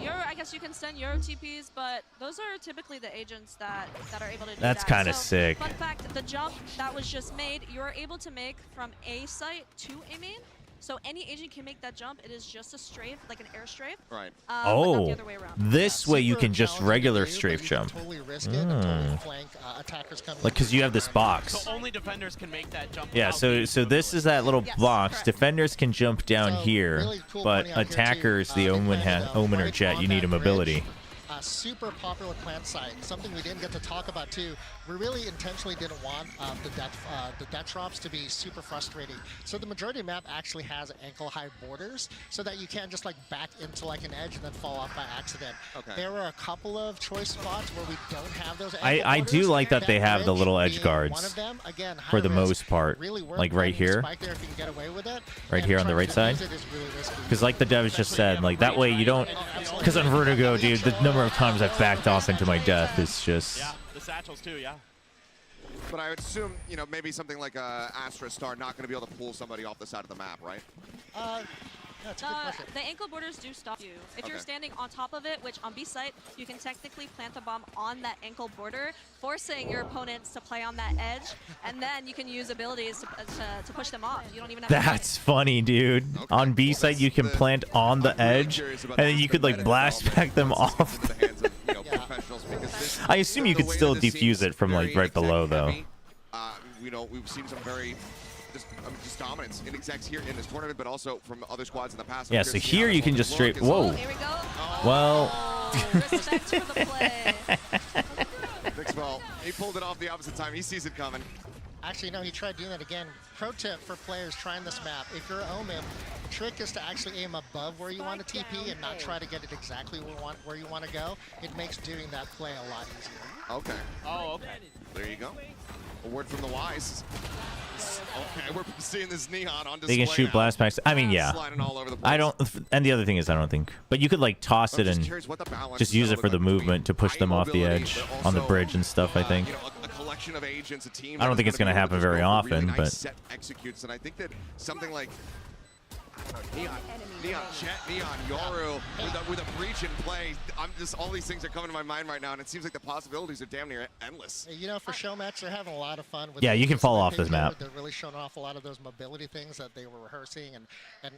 I guess you can send Euro TPs, but those are typically the agents that are able to do That's that. kind of So, sick. Fun fact, the jump that was just made, you're able to make from A site to A main. So any agent can make that jump. It is just a strafe, like an air strafe. Right. But not Oh, the other way around. this way you can just regular strafe jump. Totally risk it and totally flank attackers coming. Like, because you have this box. So only defenders can make that jump. Yeah, so this is that little box. Defenders can jump down here, but attackers, the Omen or Jet, you need a mobility. Super popular plant site. Something we didn't get to talk about too. We really intentionally didn't want the death drops to be super frustrating. So the majority of the map actually has ankle high borders, so that you can't just like back into like an edge and then fall off by accident. Okay. There were a couple of choice spots where we don't have those. I do like that they have the little edge one guards of them, again, for the high most risk, part, really worth like right planting a here, spike there if you can get away with it, right and here on the trying right to side. defuse it is really risky. Because like the devs just said, like that way you don't. Because on Vertigo, dude, the number of times I've backed off into my death is just. Yeah, the satchels too. Yeah. But I would assume, maybe something like a Astra Star not going to be able to pull somebody off the side of the map, right? That's a good question. The ankle borders do stop you. If you're Okay. standing on top of it, which on B site, you can technically plant the bomb on that ankle border, forcing your opponents to play on that edge, and then you can use abilities to push them off. You don't even have That's funny, dude. On B side, you can plant on the edge, and then you could like blast back them off. I assume you could still defuse it from like right below, though. We've seen some very just dominance in execs here in this tournament, but also from other squads in the past. Yeah, so here you can just straight. Whoa. Here we go. Well. Respect for the play. Mixwell, he pulled it off the opposite time. He sees it coming. Actually, no, he tried doing that again. Pro tip for players trying this map: if you're Omen, the trick is to actually aim above where you want to TP and not try to get it exactly where you want to go. It makes doing that play a lot easier. Okay. Oh, okay. There you go. A word from the wise. Okay, we're seeing this neon on display. They can shoot now. blast packs. I mean, yeah. Sliding all over the place. I don't. And the other thing is, I don't think. But you could like toss it and just use it for the movement to push them off the edge on the bridge and stuff. I think. A collection of agents, a team. I don't think it's going to happen very often, but. Set executes, and I think that something like Neon, Jet, Neon, Yoru, with a breach in play. All these things are coming to my mind right now, and it seems like the possibilities are damn near endless. For show match, they're having a lot of fun with. Yeah, you can fall off this map. They're really showing off a lot of those mobility things that they were rehearsing and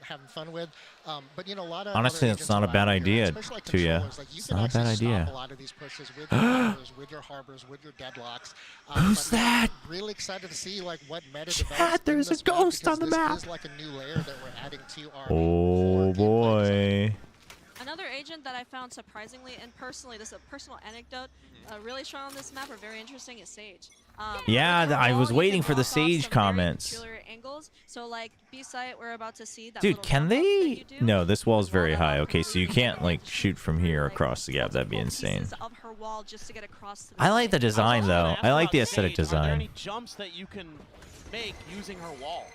having fun with. But a lot of honestly, that's not a bad idea to you. It's not a bad idea. A lot of these pushes with your harbors, with your harbors, with your deadlocks. Who's that? Really excited to see what meta Chat, develops. there's a ghost on the map. This is like a new layer that we're adding to our. Oh boy. Another agent that I found surprisingly, and personally, this is a personal anecdote, really strong on this map or very interesting is Sage. Yeah, I was waiting can for the walk off Sage some very comments. peculiar angles. So like B site, we're about to see that. Dude, little can jump up that they? you do. No, this wall's very high. Okay, so you can't like shoot from here across the gap. That'd be insane. Pieces of her wall just to get across to the I like the design though. Ask I like about the aesthetic Sage. Are there design. any jumps that you can make using her wall?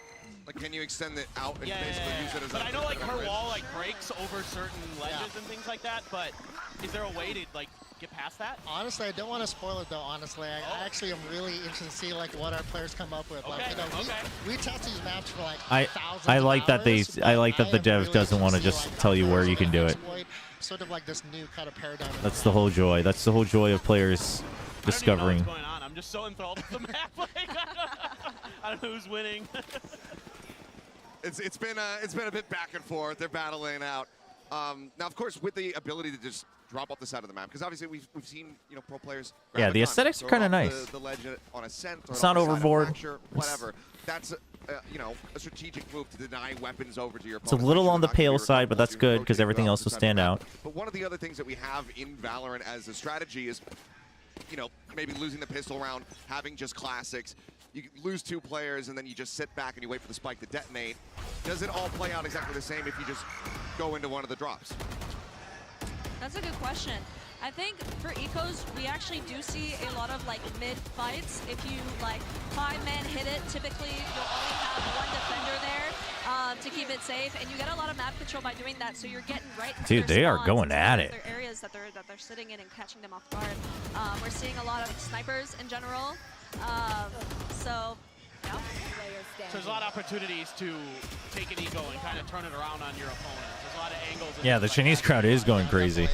Like, can you extend it out and Yeah, basically use it as but a I know like her bridge? wall like breaks over certain ledges and things like that. But is there a way to like get past that? Honestly, I don't want to spoil it though. Honestly, I actually am really interested to see like what our players come up with. Like, you know, we test these maps for like thousands I like of that hours, I like that the dev really doesn't want to interested just like, tell you how where players you can do it. exploit Sort of like this new kind of paradigm. That's the whole joy. That's the whole joy of players discovering. I don't even know what's going on. I'm just so enthralled with the map. Like, I don't know who's winning. It's been a bit back and forth. They're battling out. Now, of course, with the ability to just drop off the side of the map, because obviously we've seen pro players. Yeah, the aesthetics are kind of nice. The ledge on ascent. It's not overboard. Fracture, whatever. That's a strategic move to deny weapons over to your It's a opponent. little on the pale side, but that's good because everything else will stand out. But one of the other things that we have in Valorant as a strategy is, maybe losing the pistol round, having just classics. You lose 2 players and then you just sit back and you wait for the spike to detonate. Does it all play out exactly the same if you just go into one of the drops? That's a good question. I think for ecos, we actually do see a lot of like mid fights. If you like 5-man hit it, typically you'll only have 1 defender there to keep it safe, and you get a lot of map control by doing that. So you're getting right into Dude, their they are spawns, going into at their it. areas that they're sitting in and catching them off guard. We're seeing a lot of snipers in general. So yeah. So there's a lot of opportunities to take an eco and kind of turn it around on your opponent. There's a lot of angles. Yeah, the Chinese crowd is going crazy.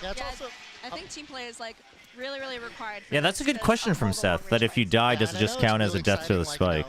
Yeah, it's also, I think team play is like really, really required. Yeah, that's a good question from Seth. That if you die, does it just count as a death to the spike?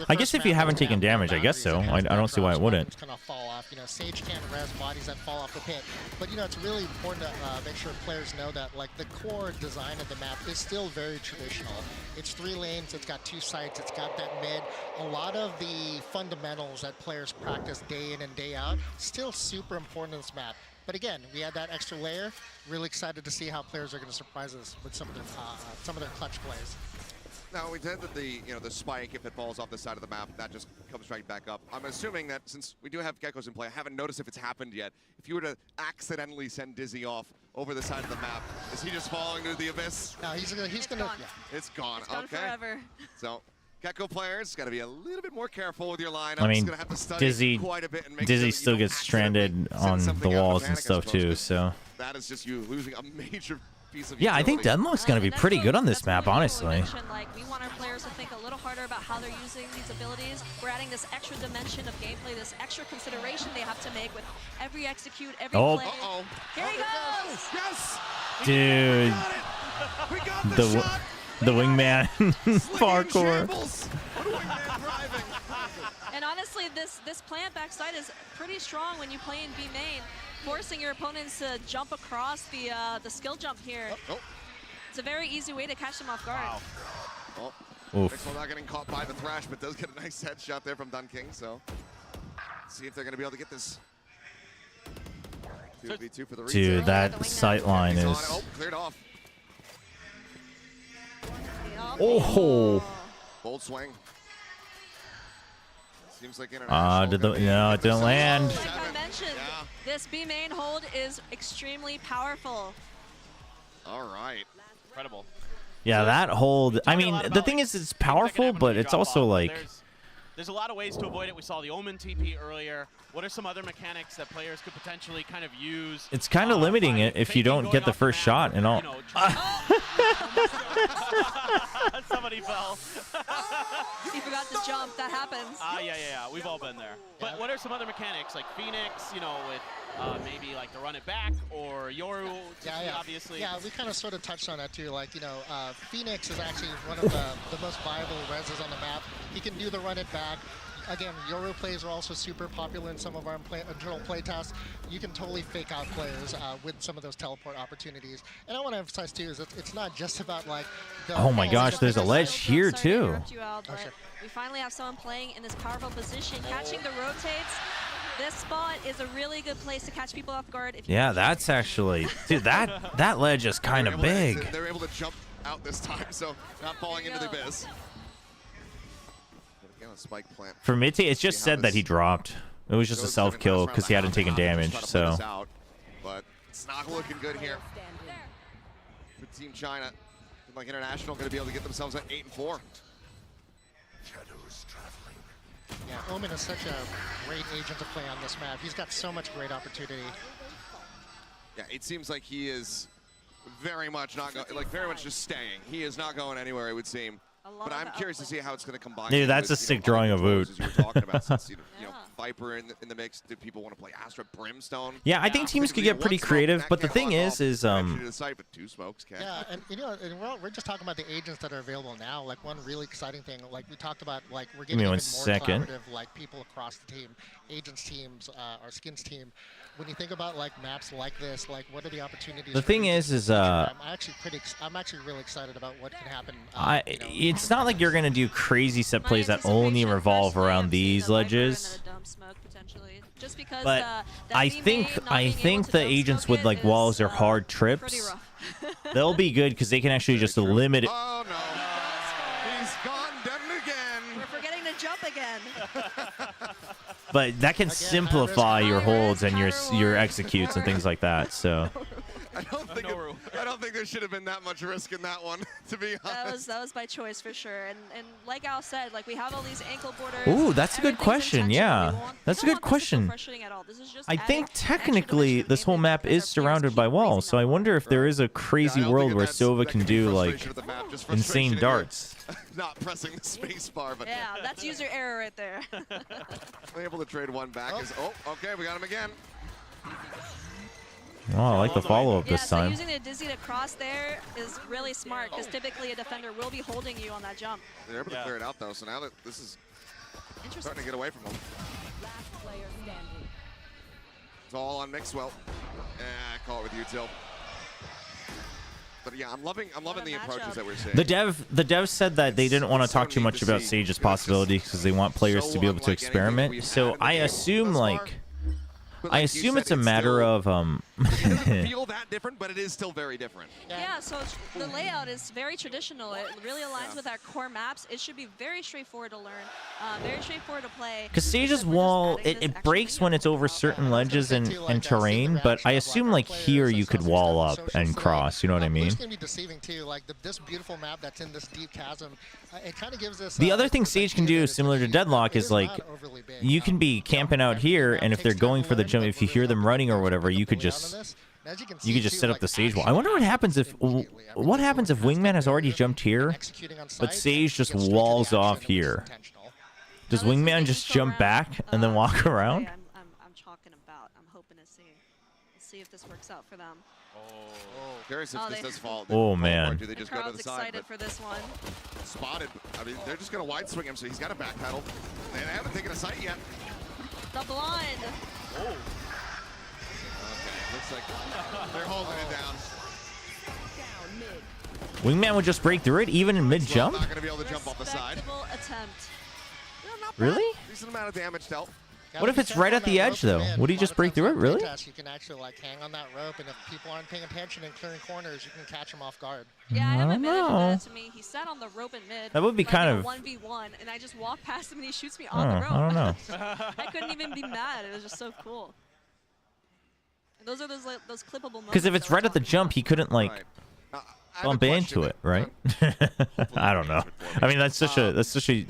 I guess if you haven't taken damage, I guess so. I don't see why it wouldn't. Kind of fall off. Sage can't res bodies that fall off the pit, but it's really important to make sure players know that like the core design of the map is still very traditional. It's 3 lanes. It's got 2 sites. It's got that mid. A lot of the fundamentals that players practice day in and day out still super important in this map. But again, we had that extra layer. Really excited to see how players are going to surprise us with some of their clutch plays. Now, we said that the spike, if it falls off the side of the map, that just comes right back up. I'm assuming that since we do have Geckos in play, I haven't noticed if it's happened yet. If you were to accidentally send Dizzy off over the side of the map, is he just falling into the abyss? No, he's gonna. Yeah. It's gone. It's gone okay. forever. So, Gecko players got to be a little bit more careful with your lineups. I mean, gonna have to study quite a bit and make Dizzy sure that still you gets don't stranded on the walls and stuff too. So that is just you losing a major piece of. yeah, I think utility. Denmark's gonna be pretty good on this map, honestly. Like we want our players to think a little harder about how they're using these abilities. We're adding this extra dimension of gameplay, this extra consideration they have to make with every execute, every play. Here he goes! Yes! Dude, the wingman parkour. And honestly, this plant backside is pretty strong when you play in B main, forcing your opponents to jump across the skill jump here. It's a very easy way to catch them off guard. Wow. Oof. Pixel not getting caught by the thrash, but does get a nice headshot there from Dun King. So, see if they're going to be able to get this. 2v2 for the Dude, that sight line is. Oh, cleared off. Oh. Bold swing. Seems like no, it didn't land. Like I mentioned, this B main hold is extremely powerful. All right. Incredible. Yeah, that hold. I mean, the thing is, it's powerful, but it's also like. There's a lot of ways to avoid it. We saw the Omen TP earlier. What are some other mechanics that players could potentially kind of use? It's kind of limiting it if you don't get the first shot and all. Somebody fell. He forgot to jump. That happens. Yeah. We've all been there. But what are some other mechanics like Phoenix? With maybe like the run it back or Yoru. Obviously. Yeah, we kind of sort of touched on that too. Like Phoenix is actually one of the most viable reses on the map. He can do the run it back. Again, Yoru plays are also super popular in some of our internal playtests. You can totally fake out players with some of those teleport opportunities. And I want to emphasize too is it's not just about like. Oh my gosh, there's a ledge here too. We finally have someone playing in this powerful position, catching the rotates. This spot is a really good place to catch people off guard. Yeah, that's actually, dude, that ledge is kind of big. They're able to jump out this time, so not falling into the abyss. Spike plant. For Mitte, it's just said that he dropped. It was just a self-kill because he hadn't taken damage, so. But it's not looking good here for Team China. Like International going to be able to get themselves at 8-4. Yeah, Omen is such a great agent to play on this map. He's got so much great opportunity. Yeah, it seems like he is very much not going, like very much just staying. He is not going anywhere, it would seem. But I'm curious to see how it's going to combine. Dude, that's a sick drawing of Woot. As you were talking about, since, you know, Viper in the mix. Do people want to play Astra Brimstone? Yeah, I think teams could get pretty creative, but the thing is but two smokes can. Yeah, and you know, and we're just talking about the agents that are available now. Like one really exciting thing, like we talked about, like we're getting even more collaborative, like people across the team, agents teams, our skins team. When you think about like maps like this, like what are the opportunities? The thing is I'm actually really excited about what can happen. It's not like you're gonna do crazy set plays that only revolve around these ledges. Just because, but I think the agents with like walls or hard trips, they'll be good because they can actually just limit it. Oh no, he's gone dead again. We're forgetting to jump again. But that can simplify your holds and your executes and things like that. So I don't think there should have been that much risk in that one, to be honest. That was by choice for sure. And like Al said, like we have all these ankle borders. Ooh, that's a good question. Yeah, that's a good question. I think technically this whole map is surrounded by walls, so I wonder if there is a crazy world where Sova can do like insane darts. Not pressing the space bar, but yeah, that's user error right there. We're able to trade one back. Okay, we got him again. Oh, I like the follow-up this time. Using the Dizzy to cross there is really smart because typically a defender will be holding you on that jump. They're able to clear it out though, so now that this is starting to get away from them. It's all on Mixwell. Call it with you, Till. But yeah, I'm loving the approaches that we're seeing. The dev said that they didn't want to talk too much about Sage's possibilities because they want players to be able to experiment. So I assume it's a matter of It doesn't feel that different, but it is still very different. Yeah, so the layout is very traditional. It really aligns with our core maps. It should be very straightforward to learn, very straightforward to play. Because Sage's wall, it breaks when it's over certain ledges and terrain, but I assume like here you could wall up and cross, you know what I mean? It's going to be deceiving too, like this beautiful map that's in this deep chasm, it kind of gives us... The other thing Sage can do, similar to Deadlock, is like, you can be camping out here, and if they're going for the jump, if you hear them running or whatever, you could just set up the Sage wall. I wonder what happens if Wingman has already jumped here, but Sage just walls off here. Does Wingman just jump back and then walk around? I'm talking about. I'm hoping to see. Let's see if this works out for them. Curious if this does fall. Oh man. Do they just go to the side? Excited for this one. Spotted. I mean, they're just gonna wide swing him, so he's got a back pedal. They haven't taken a sight yet. The blind. Oh. Okay, looks like they're holding it down. Wingman would just break through it, even in mid-jump? Not gonna be able to jump off the side. Attempt. Really? Decent amount of damage dealt. What if it's right at the edge, though? Would he just break through it, really? You can actually like hang on that rope, and if people aren't paying attention and clearing corners, you can catch them off guard. Yeah, I have I a don't minute for know. that to me. He sat on the rope in mid. That would be kind of... 1v1, and I just walk past him and he shoots me on the rope. I don't know. I couldn't even be mad. It was just so cool. And those are those clippable moments. Because if it's right at the jump, he couldn't, like, bump into it, right? I don't know. I mean, that's such a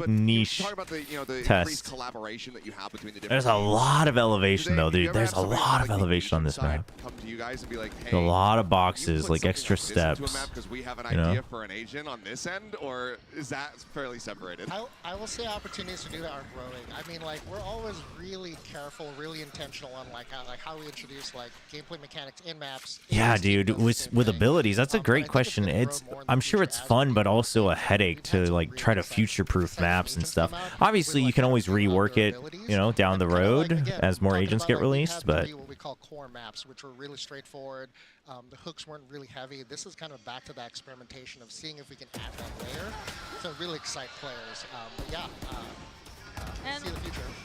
niche Talk about the increased test. collaboration that you have between the different There's a teams. lot of elevation, though, Do you dude. ever There's have a somebody lot from, of like, the elevation on this side map. Come to you guys and be like, hey, There's a lot of you boxes, put like something extra like this into a map steps. because we have an you know? idea for an agent on this end, or is that fairly separated? I will say opportunities to do that are growing. I mean, like we're always really careful, really intentional on like how we introduce like gameplay mechanics in maps. Yeah, dude, with abilities, that's a great question. I'm sure it's fun, but also a headache to like try to future-proof maps and stuff. Obviously, you can always rework it, you know, down the road as more agents get released. But what we call core maps, which were really straightforward. The hooks weren't really heavy. This is kind of back to that experimentation of seeing if we can add that layer to really excite players. But yeah. And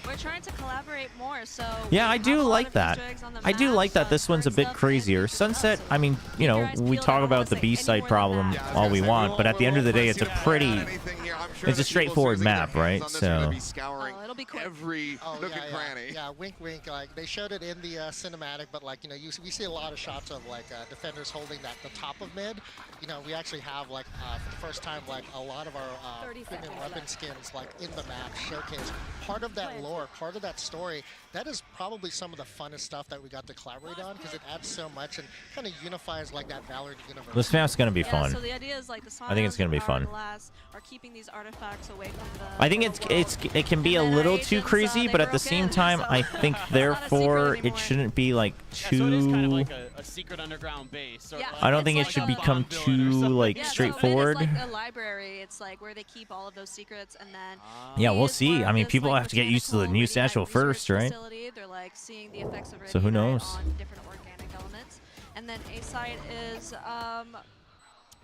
we're trying to collaborate more, so yeah, I do like that. I do like that this one's a bit crazier. Sunset, I mean, you know, we talk about the B-side problem all we want, but at the end of the day, it's a straightforward map, right? So it'll be quick. Every nook and cranny. Yeah, wink, wink. Like they showed it in the cinematic, but like you know, we see a lot of shots of like defenders holding the top of mid. You know, we actually have like for the first time like a lot of our premium weapon skins like in the map showcased part of that lore, part of that story, that is probably some of the funnest stuff that we got to collaborate on because it adds so much and kind of unifies like that Valorant universe. This map's gonna be fun. So the idea is like the I think it's gonna be fun. Glass are keeping these artifacts away from the. I think it can be a little too crazy, but at the same time, I think therefore it shouldn't be like too. So it is kind of like a secret underground base. Or I don't think it should become too like straightforward. It's like a library. It's like where they keep all of those secrets, and then. Yeah, we'll see. I mean, people have to get used to the new satchel first, right? They're like seeing the effects of So who knows? on different organic elements, and then A site is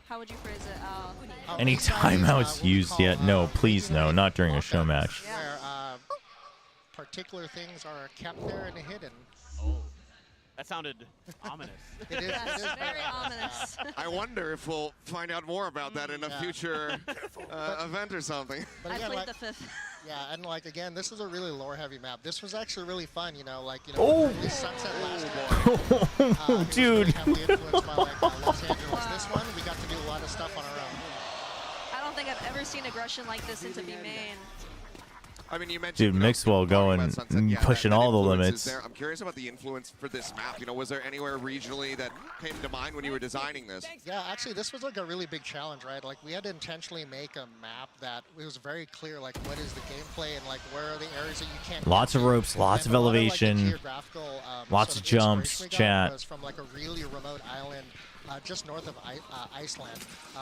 how would you phrase it? Any timeouts used yet? No, please no, not during a show match. Where particular things are kept there and hidden. Oh, that sounded ominous. It is very ominous. I wonder if we'll find out more about that in a future event or something. But I again, played like, the 5th. Yeah, and like again, this is a really lore-heavy map. This was actually really fun, you know, like Oh! at least Sunset last year. Oh, dude. Heavily influenced by like Los Angeles. This one, we got to do a lot of stuff on our own. I don't think I've ever seen aggression like this into B main. I mean, you mentioned Dude, Mixwell going, pushing all the limits. I'm curious about the influence for this map. You know, was there anywhere regionally that came to mind when you were designing this? Yeah, actually, this was like a really big challenge, right? Like, we had to intentionally make a map that it was very clear, like, what is the gameplay and, like, where are the areas that you can't Lots of ropes, lots of elevation, lots of jumps, chat. Was from, like, a really remote island just north of Iceland,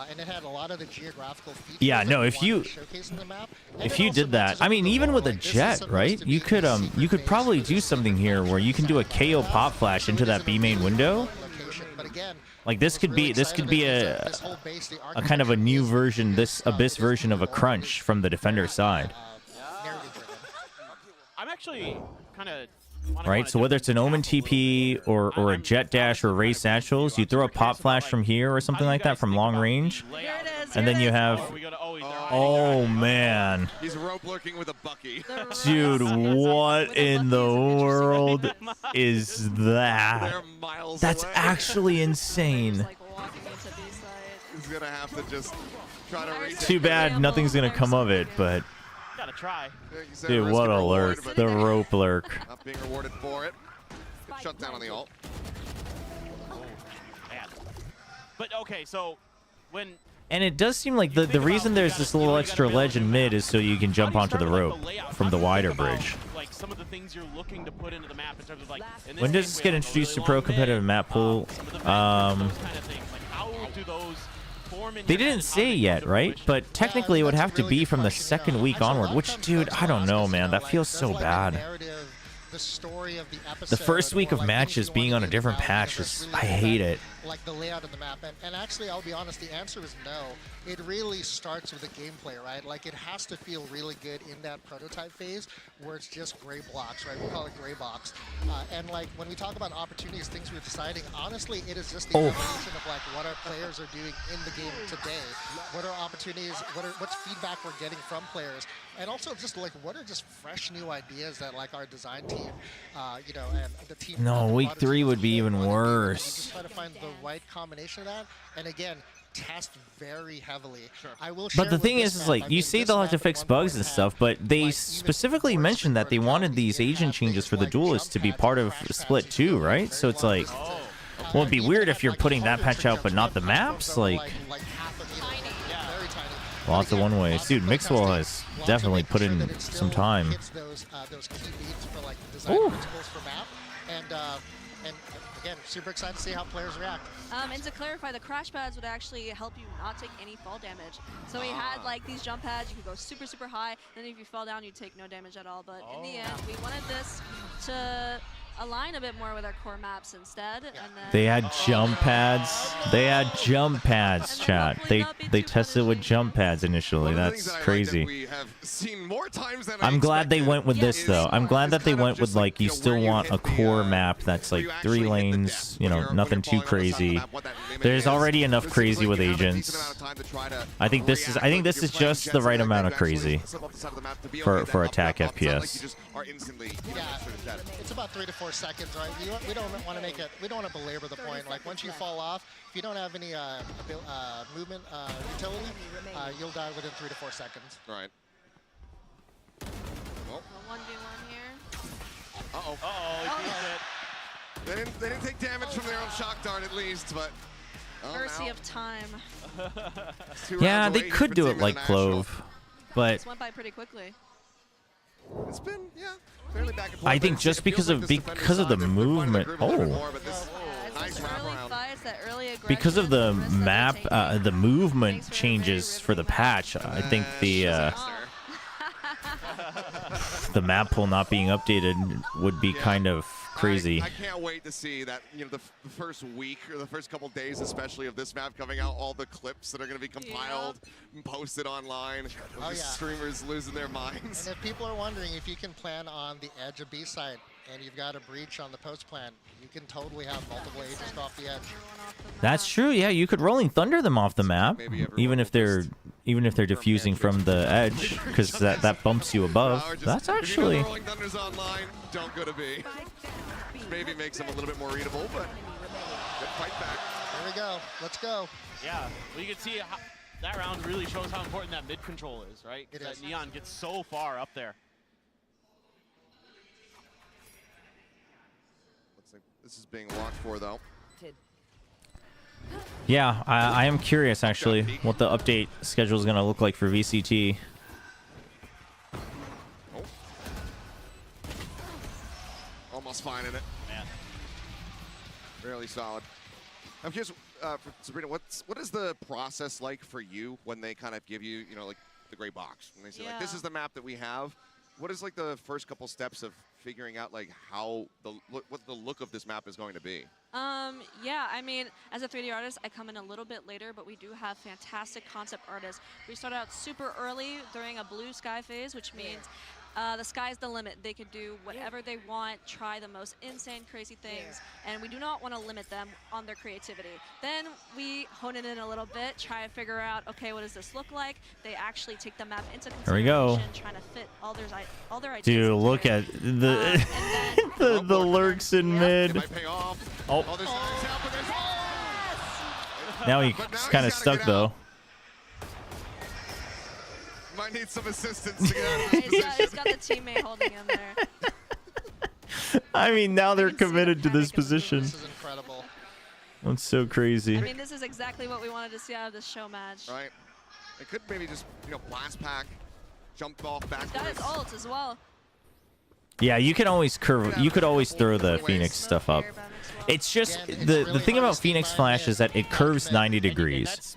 and it had a lot of the geographical features. Yeah, no, if you did that, I mean, even with a jet, right? You could probably do something here where you can do a KO pop flash into that B main window. Like this could be a kind of a new version, this Abyss version of a crunch from the defender side. I'm actually kind of. Right, so whether it's an Omen TP or a Jet Dash or Ray Satchels, you throw a pop flash from here or something like that from long range, and then you have, oh man, he's rope lurking with a Bucky. Dude, what in the world is that? That's actually insane. He's gonna have to just try to reach. Too bad nothing's gonna come of it, but. Gotta try. Dude, what a lurk. The rope lurk. Not being rewarded for it. Good shut down on the ult. Oh, man. But okay, so when. And it does seem like the reason there's this little extra ledge in mid is so you can jump onto the rope from the wider bridge. Like some of the things you're looking to put into the map in terms of like. When does this get introduced to pro competitive map pool? They didn't say yet, right? But technically it would have to be from the second week onward, which, dude, I don't know, man. That feels so bad. The first week of matches being on a different patch is, I hate it. Like the layout of the map, and actually, I'll be honest, the answer is no. It really starts with the gameplay, right? Like, it has to feel really good in that prototype phase where it's just gray blocks, right? We call it gray box. And like, when we talk about opportunities, things we're deciding, honestly, it is just the evolution of like what our players are doing in the game today. What are opportunities, what's feedback we're getting from players, and also just like what are just fresh new ideas that like our design team, you know, and the team. No, week 3 would be even worse. Just try to find the right combination of that, and again, test very heavily. I will. But the thing is like, you say they'll have to fix bugs and stuff, but they specifically mentioned that they wanted these agent changes for the duelists to be part of Split 2, right? So it's like, well, it'd be weird if you're putting that patch out but not the maps. Like, lots of one-ways. Dude, Mixwell has definitely put in some time. Ooh. And again, super excited to see how players react. And to clarify, the crash pads would actually help you not take any fall damage. So we had like these jump pads, you could go super, super high, then if you fell down, you'd take no damage at all. But in the end, we wanted this to align a bit more with our core maps instead. And then they had jump pads. They had jump pads, chat. They tested with jump pads initially. That's crazy. I'm glad they went with this though. I'm glad that they went with like, you still want a core map that's like 3 lanes, you know, nothing too crazy. There's already enough crazy with agents. I think this is just the right amount of crazy for attack FPS. Yeah, it's about 3 to 4 seconds, right? We don't want to make it. We don't want to belabor the point. Like once you fall off, if you don't have any movement utility, you'll die within 3 to 4 seconds. Right. Well, A 1v1 here. uh-oh. Uh-oh, he beat it. They didn't take damage from their own shock dart at least, but Mercy now, of time. 2 Yeah, rounds they away could for do Team it like International. Clove, but This went by pretty quickly. It's been, yeah, fairly back and forth. I but think it's- just it feels because like of this defender's because of the side, they're finding their movement. groove a little bit Oh. more, but this nice Those early wraparound. fights, that early aggression, Because of the risk that they're map, taking. the movement Makes for a very changes for the riveting patch. I think the map pool not being updated would be kind of crazy. I can't wait to see that, you know, the first week or the first couple days, especially of this map coming out, all the clips that are going to be compiled and posted online. Oh, The yeah. streamers losing their minds. And if people are wondering if you can plan on the edge of B side and you've got a breach on the post plan, you can totally have multiple agents go off the edge. That's true. Yeah, you could Rolling Thunder them off the map, even if they're diffusing from the edge, because that bumps you above. That's actually. If you know Rolling Thunder's online, don't go to B. Maybe makes them a little bit more readable, but good fight back. Here we go. Let's go. Yeah, well, you can see how, that round really shows how important that mid control is, right? It That is. Neon gets so far up there. Looks like this is being watched for, though. Yeah, I am curious actually what the update schedule is going to look like for VCT. Almost finding it. Man. Really solid. I'm curious, for Sabrina, what is the process like for you when they kind of give you, you know, like the gray box? When they say, like, this is the map that we have. What is, like, the first couple steps of figuring out, like, how what the look of this map is going to be? Yeah, I mean, as a 3D artist, I come in a little bit later, but we do have fantastic concept artists. We started out super early during a blue sky phase, which means the sky's the limit. They could do whatever they want, try the most insane, crazy things, and we do not want to limit them on their creativity. Then we hone it in a little bit, try to figure out, okay, what does this look like? They actually take the map into There we go. consideration, trying to fit all their ideas. Dude, look at the the lurks in mid. Oh, now he's kind of stuck though. Might need some assistance to get out of this position. He's got the teammate holding him there. I mean, now they're committed to this position. This is incredible. That's so crazy. I mean, this is exactly what we wanted to see out of this show match. Right. It could maybe just, you know, blast pack, jump off backwards. He's got his ult as well. Yeah, you can always curve. You could always throw the Phoenix stuff up. It's just the thing about Phoenix Flash is that it curves 90 degrees,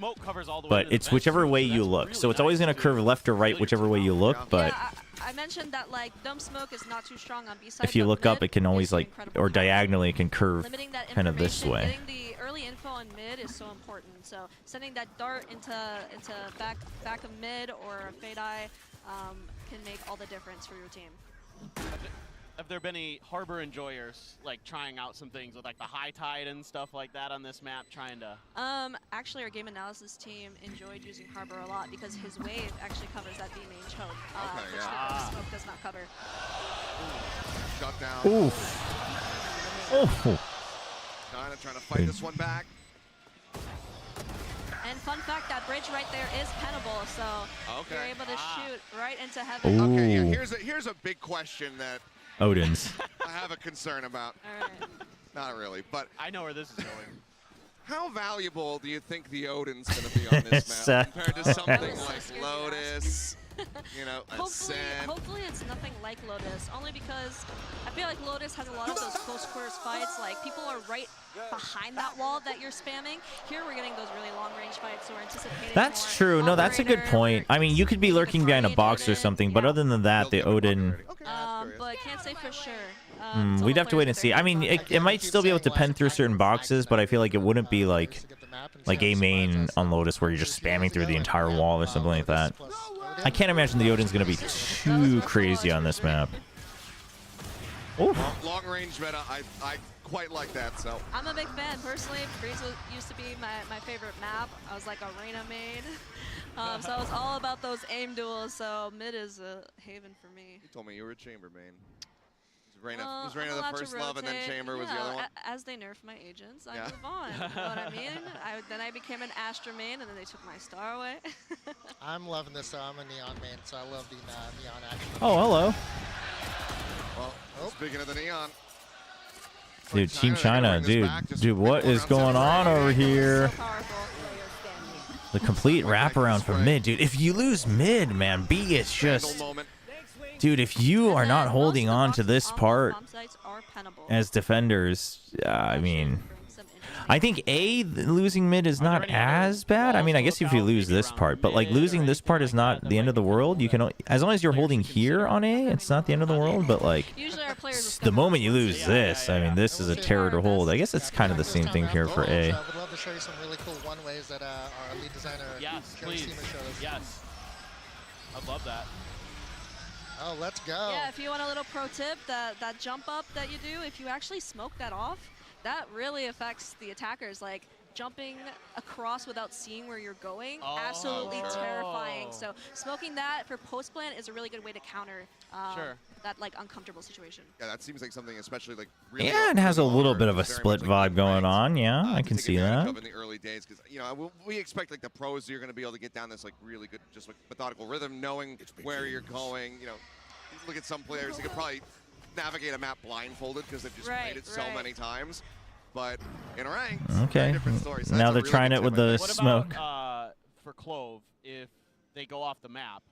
but it's whichever way you look. So it's always going to curve left or right, whichever way you look. But Yeah, I mentioned that like Dome Smoke is not too strong on B side. if you but look mid up, it can always like, or diagonally, it can curve limiting that kind of this information, way. Getting the early info on mid is so important. So sending that dart into back of mid or a fade eye can make all the difference for your team. Have there been any Harbor enjoyers, like trying out some things with like the high tide and stuff like that on this map, trying to? Actually, our game analysis team enjoyed using Harbor a lot because his wave actually covers that B main choke, which the smoke does not cover. Shut down. Oof. Oh. Trying to fight this one back. And fun fact, that bridge right there is pennable, so you're able to shoot right into Ooh. heaven. Okay, yeah, here's a big question that Odin's. I have a concern about. All right. Not really, but I know where this is going. How valuable do you think the Odin's going to be on this map compared to something like Lotus? You know, Hopefully it's nothing like Lotus, only because I feel like Lotus has a lot of those close quarters fights, like people are right behind that wall that you're spamming. Here we're getting those really long range fights, so we're anticipating That's true. No, that's a good point. I mean, you could be lurking behind a box or something, but other than that, the Odin. but can't say for sure. We'd have to wait and see. I mean, it might still be able to pen through certain boxes, but I feel like it wouldn't be like a main on Lotus where you're just spamming through the entire wall or something like that. I can't imagine the Odin's going to be too crazy on this map. Long range meta, I quite like that. So I'm a big fan personally. Breeze used to be my favorite map. I was like arena main, so I was all about those aim duels. So mid is a haven for me. You told me you were a chamber main. was Reina the first love, and then Chamber was the other one? As they nerfed my agents, I move on. You know what I mean? Then I became an Astra main, and then they took my star away. I'm loving this. I'm a Neon main, so I love the Neon action. Oh, hello. Well, speaking of the Neon. Dude, Team China, dude, what is going on over here? The complete wraparound from mid, dude. If you lose mid, man, B is just... Dude, if you are not holding on to this part as defenders, I mean... I think A, losing mid is not as bad. I mean, I guess if you lose this part, but like losing this part is not the end of the world. You can, as long as you're holding here on A, it's not the end of the world. But like, the moment you lose this, I mean, this is a terror to hold. I guess it's kind of the same thing here for A. I would love to show you some really cool one-ways that our lead designer, please. Yes. I'd love that. Oh, let's go. Yeah, if you want a little pro tip, that jump up that you do, if you actually smoke that off, that really affects the attackers. Like jumping across without seeing where you're going, absolutely terrifying. So smoking that for post plant is a really good way to counter that like uncomfortable situation. Yeah, that seems like something especially like really Yeah, it has a little bit of a split vibe going on. Yeah, I can see that. In the early days, because you know we expect like the pros, you're going to be able to get down this like really good, just like methodical rhythm, knowing where you're going. You know, look at some players, they could probably navigate a map blindfolded because they've just played it so many times. But in ranked, okay. different story. So now they're really trying it with the what smoke. About, for Clove, if they go off the map,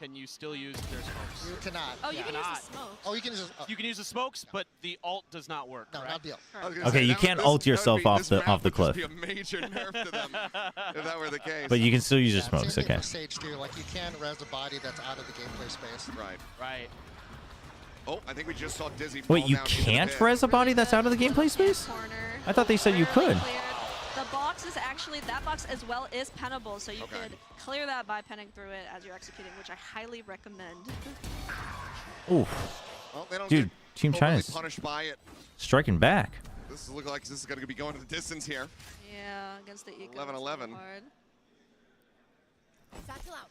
can you still use their smokes? You cannot. Oh, you can use the smokes. Oh, you can use. You can use the smokes, but the ult does not work. No, not the ult. Okay, you can't ult yourself off the cliff. That would be a major nerf to them if that were the case. But you can still use your smokes. Okay. Sage too. Like you can res a body that's out of the gameplay space. Right. Oh, I think we just saw Dizzy. Wait, you can't res a body that's out of the gameplay space? I thought they said you could. The box is actually, that box as well is pennable, so you could clear that by penning through it as you're executing, which I highly recommend. Ooh. Well, they don't dude, Team China's punished by it. Striking back. This looks like this is going to be going to the distance here. Yeah, against the Eco. 11-11. Satchel out.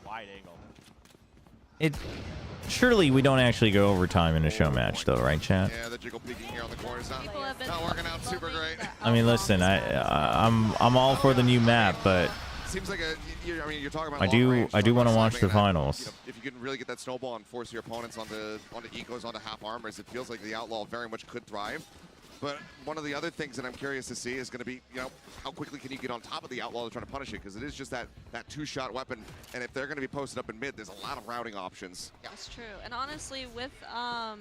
Wide angle. Surely we don't actually go overtime in a show match, though, right, chat? Yeah, the jiggle peeking here on the corner is not working out super great. I mean, listen, I'm all for the new map, but seems like I mean, you're talking about. I do want to watch the finals. You know, if you can really get that snowball and force your opponents onto ecos, onto half armors, it feels like the Outlaw very much could thrive. But one of the other things that I'm curious to see is going to be, you know, how quickly can you get on top of the Outlaw to try to punish it? Because it is just that two-shot weapon, and if they're going to be posted up in mid, there's a lot of routing options. That's true. And honestly, with so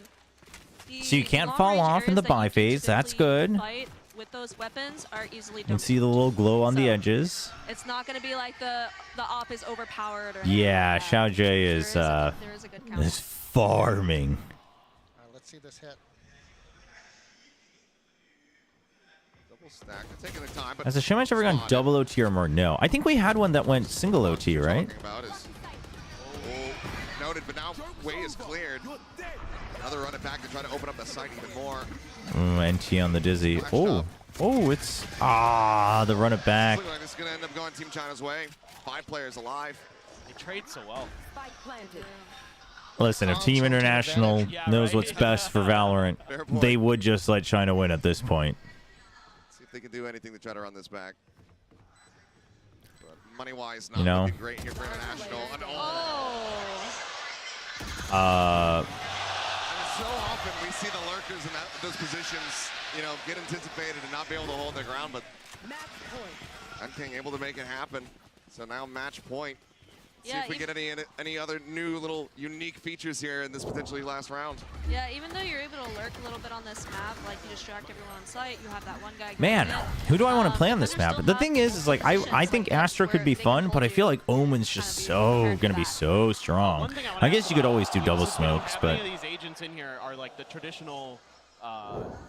you can't fall off in the buy phase. That's good. Fight with those weapons are easily. You can see the little glow on the edges. It's not going to be like the op is overpowered. Or Yeah, Xiao Jie is farming. All right, let's see this hit. Stack. They're taking their time, but Has the show match ever gone double OT or more? No. I think we had one that went single OT, right? Noted, but now way is cleared. Another run it back to try to open up the site even more. NT on the Dizzy. Oh, it's the run it back. Looks like this is going to end up going Team China's way. 5 players alive. They trade so well. Listen, if Team International knows what's best for Valorant, they would just let China win at this point. They can do anything to try to run this back. But money-wise, not looking great here for International. And so often we see the lurkers in those positions, you know, get anticipated and not be able to hold their ground, but King able to make it happen. So now match point. See if we get any other new little unique features here in this potentially last round. Yeah, even though you're able to lurk a little bit on this map, like you distract everyone on site, you have that one guy. Man, who do I want to play on this map? The thing is like I think Astra could be fun, but I feel like Omen's just gonna be so strong. I guess you could always do double smokes, but many of these agents in here are like the traditional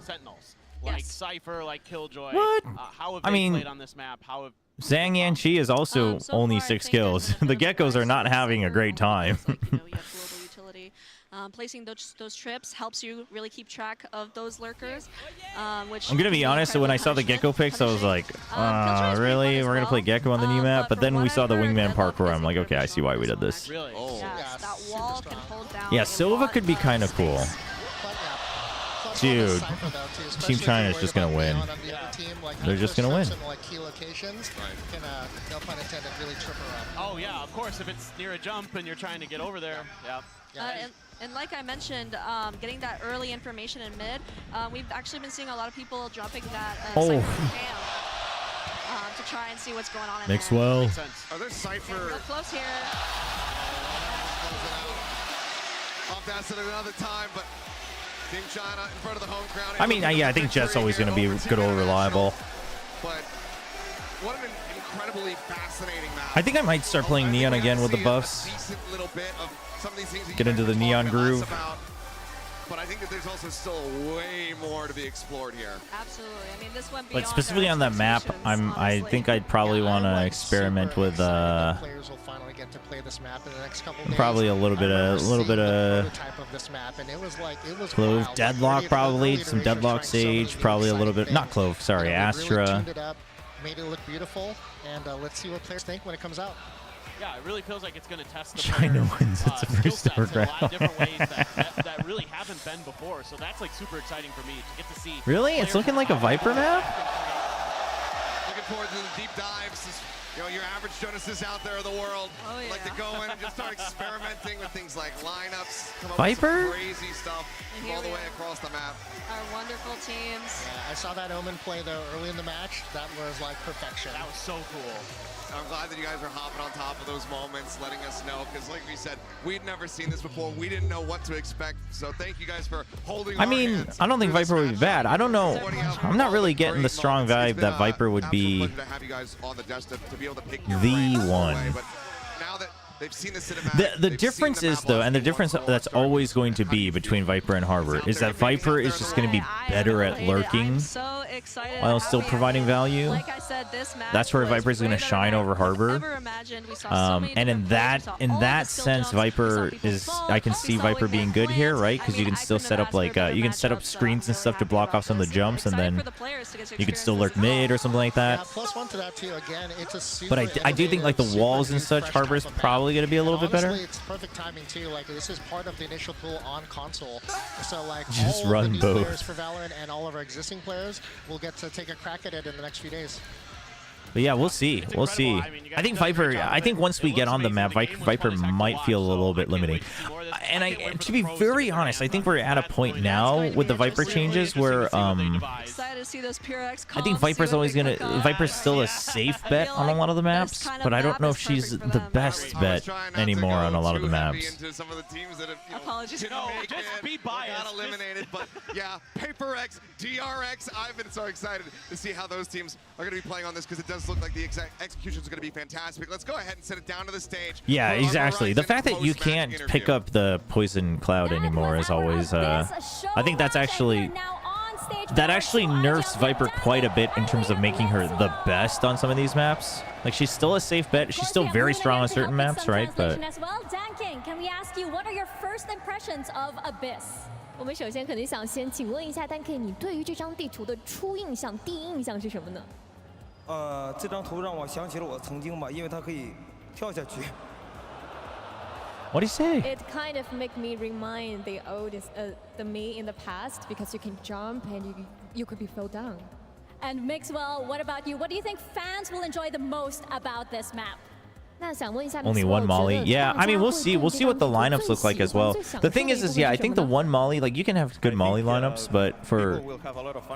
Sentinels, like Cypher, like Killjoy. What? How have they played on this map? How have Zhang Yanqi is also only 6 kills. The Geckos are not having a great time. Placing those trips helps you really keep track of those lurkers. Which I'm gonna be honest, so when I saw the Gecko picks, I was like, really? We're gonna play Gecko on the new map? But then we saw the Wingman parkour. I'm like, okay, I see why we did this. Really? Yeah, Yeah, Silva could be kind of cool. Dude, Team China is just going to win. They're just going to win. Oh, yeah, of course. If it's near a jump and you're trying to get over there. Yeah. And like I mentioned, getting that early information in mid, we've actually been seeing a lot of people dropping that Cypher cam to try and see what's going on in Mix there. well. Are there Cypher? Real close here. Off that at another time, but Team China in front of the home crowd. I mean, yeah, I think Jet's always going to be good or reliable. But what an incredibly fascinating match. I think I might start playing Neon again with the buffs. Get into the Neon groove. But I think that there's also still way more to be explored here. Absolutely. I mean, this one But specifically on that map, I think I'd probably want to experiment with players will finally get to play this map in the next couple days. probably a little bit of prototype of this map, and it was Clove, wild. Deadlock probably, some Deadlock Sage, probably a little bit, not Clove, sorry, Astra. Tuned it up, made it look beautiful, and let's see what players think when it comes out. Yeah, it really feels like it's going to test the China wins its first ever in a lot of round. different ways that really haven't been before. So that's like super exciting for me to get to see. Really? It's looking like a Viper map? Looking forward to the deep dives. You know, your average Jonases out there of the world like to go in and just start experimenting with things like lineups, come up Viper? with some crazy stuff all the way across the map. Our wonderful teams. Yeah, I saw that Omen play though early in the match. That was like perfection. That was so cool. I'm glad that you guys are hopping on top of those moments, letting us know, because like we said, we'd never seen this before. We didn't know what to expect. So thank you guys for holding I mean, I don't think Viper would be bad. I don't know. I'm not really getting the strong vibe that Viper would be the one. They've seen the cinematic. The difference is, though, and the difference that's always going to be between Viper and Harbor is that Viper is just going to be better at lurking while still providing value. Like I said, this match That's where Viper is going to shine over Harbor. And in that sense, Viper is. I can see Viper being good here, right? Because you can still set up like you can set up screens and stuff to block off some of the jumps, and then you could still lurk mid or something like that. +1 to that too. Again, it's a super But I do think like the walls and such, Harbor's probably going to be a little bit better. It's perfect timing too. Like this is part of the initial pool on console, so like Just all run the new both. players for Valorant and all of our existing players will get to take a crack at it in the next few days. But yeah, we'll see. We'll see. I think Viper. I think once we get on the map, Viper might feel a little bit limiting. And to be very honest, I think we're at a point now with the Viper changes where Excited to see those PureX I think Viper's always gonna. Viper's still a safe bet on a lot of the maps, but I don't know if she's the best bet anymore on a lot of the maps. Apologies. No, just be biased. Got eliminated, but yeah, PaperX, DRX. I've been so excited to see how those teams are going to be playing on this because it does look like the execution is going to be fantastic. Let's go ahead and send it down to the stage. Yeah, exactly. The fact that you can't pick up the poison cloud anymore is always. I think that's actually. That actually nerfs Viper quite a bit in terms of making her the best on some of these maps. Like, she's still a safe bet. She's still very strong on certain maps, right? But as well, Danking, can we ask you what are your first impressions of Abyss? 我们首先肯定想先请问一下 Danking， 你对于这张地图的初印象、第一印象是什么呢？这张图让我想起了我曾经吧，因为它可以跳下去。 What do you say? It kind of make me remind the me in the past because you can jump and you could be fell down. And Mixwell, what about you? What do you think fans will enjoy the most about this map? Only one Molly. Yeah, I mean, we'll see. We'll see what the lineups look like as well. The thing is yeah, I think the one Molly, like, you can have good Molly lineups, but for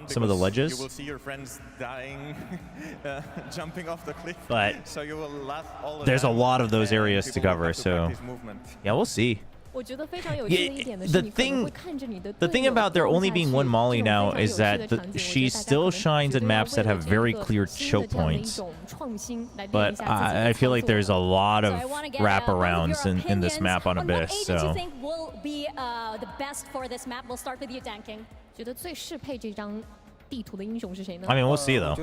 some of the ledges. You will see your friends dying, jumping off the cliff. But so you will laugh all there's a lot of those areas to cover, so yeah, we'll see. The thing about there only being one Molly now is that she still shines in maps that have very clear choke points. But I feel like there's a lot of wraparounds in this map on Abyss. What agent do you think will be the best for this map? We'll start with you, Danking. I mean, we'll see, though.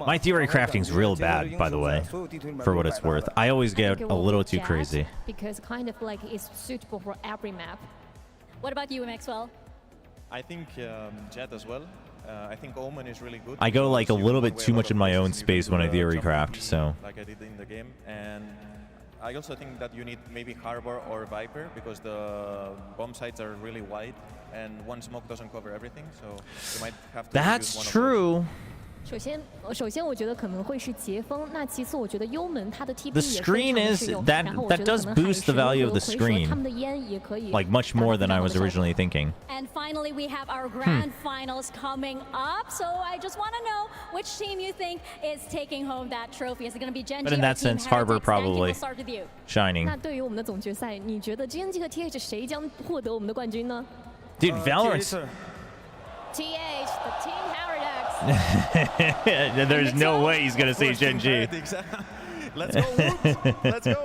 My theory crafting's real bad, by the way, for what it's worth. I always get a little too crazy. Because kind of like it's suitable for every map. What about you, Maxwell? I think Jet as well. I think Omen is really good. I go like a little bit too much in my own space when I theory craft, so. Like I did in the game, and I also think that you need maybe Harbor or Viper because the bomb sites are really wide and one smoke doesn't cover everything, so you might have to That's use one true. 首先我觉得可能会是截锋，那其次我觉得幽门它的 TP The 也非 screen 常的 is 适用， that 然后我觉 that 得 does 可能海 boost the 神 value 和 of the 回说他们的 screen 烟也可以 like much more than I was originally thinking. And finally, we have our grand finals coming up. So I just want to know which team you think is taking home that trophy. Is it going to be GENG But in or that Team sense, Harbor Heretics? Danke, probably we'll start with you. shining. 那对于我们的总决赛，你觉得 GNG 和 TH 谁将获得我们的冠军呢？ Dude, Valorant. TH, the Team Heretics. There's no way he's gonna say GENG. Let's go, Woot. Let's go.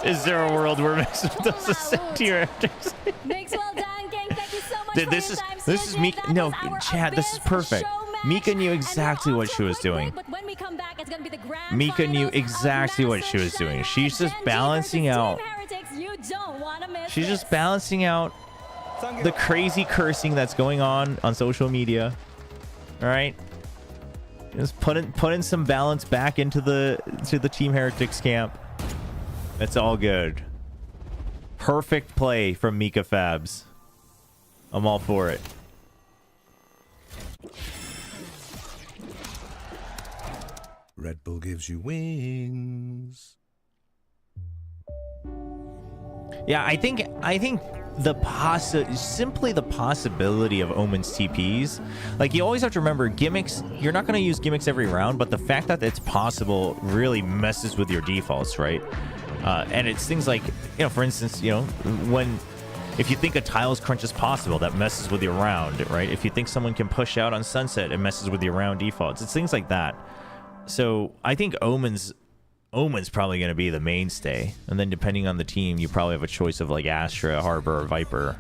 Is there a world where Mix does the same to your actors? Mix, well done, gang. Thank you so much Dude, for this your is time. Mika. No, Chad, this is perfect. Mika knew exactly what she was doing. But when we come back, it's going to be the grand Mika knew finals exactly of what she was doing. She's just GENG balancing versus out. Team Heretics. You don't want to miss She's this. just balancing out the crazy cursing that's going on social media. All right, just putting some balance back into the Team Heretics camp. It's all good. Perfect play from Mika Fabs. I'm all for it. Red Bull gives you wings. Yeah, I think simply the possibility of Omen's TPs, like you always have to remember gimmicks. You're not going to use gimmicks every round, but the fact that it's possible really messes with your defaults, right? And it's things like, for instance, if you think a tiles crunch is possible, that messes with your round, right? If you think someone can push out on Sunset, it messes with your round defaults. It's things like that. So I think Omen's probably going to be the mainstay, and then depending on the team, you probably have a choice of like Astra, Harbor, or Viper.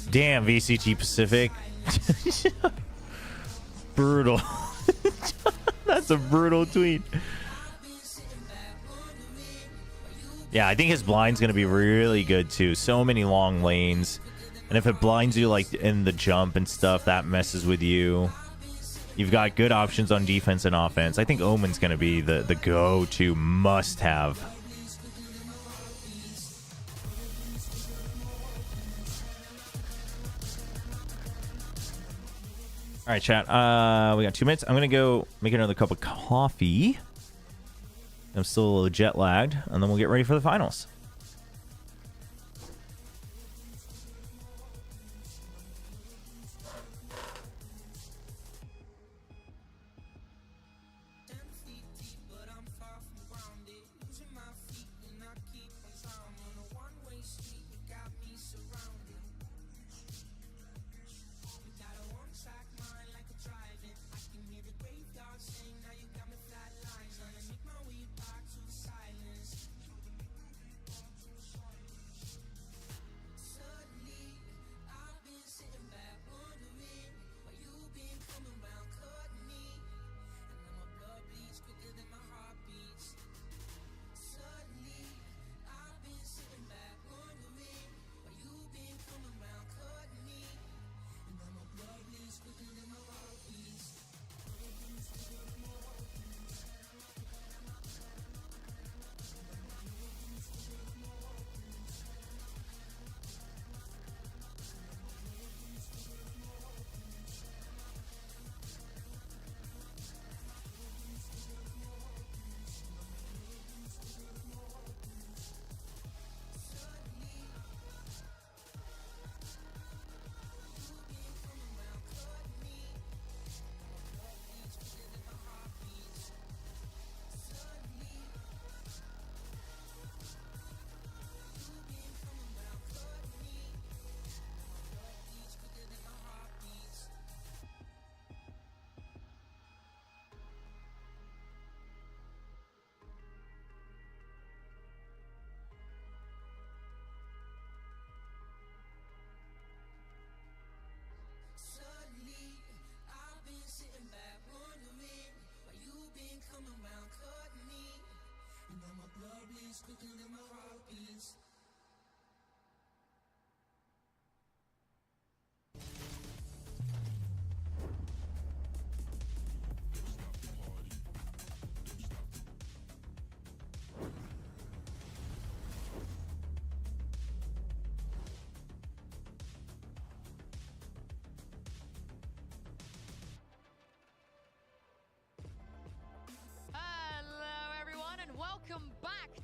Damn, VCT Pacific. Brutal. That's a brutal tweet. Yeah, I think his blind's going to be really good too. So many long lanes. And if it blinds you like in the jump and stuff, that messes with you. You've got good options on defense and offense. I think Omen's going to be the go-to must-have. All right, chat. We got 2 minutes. I'm going to go make another cup of coffee. I'm still a little jet lagged, and then we'll get ready for the finals.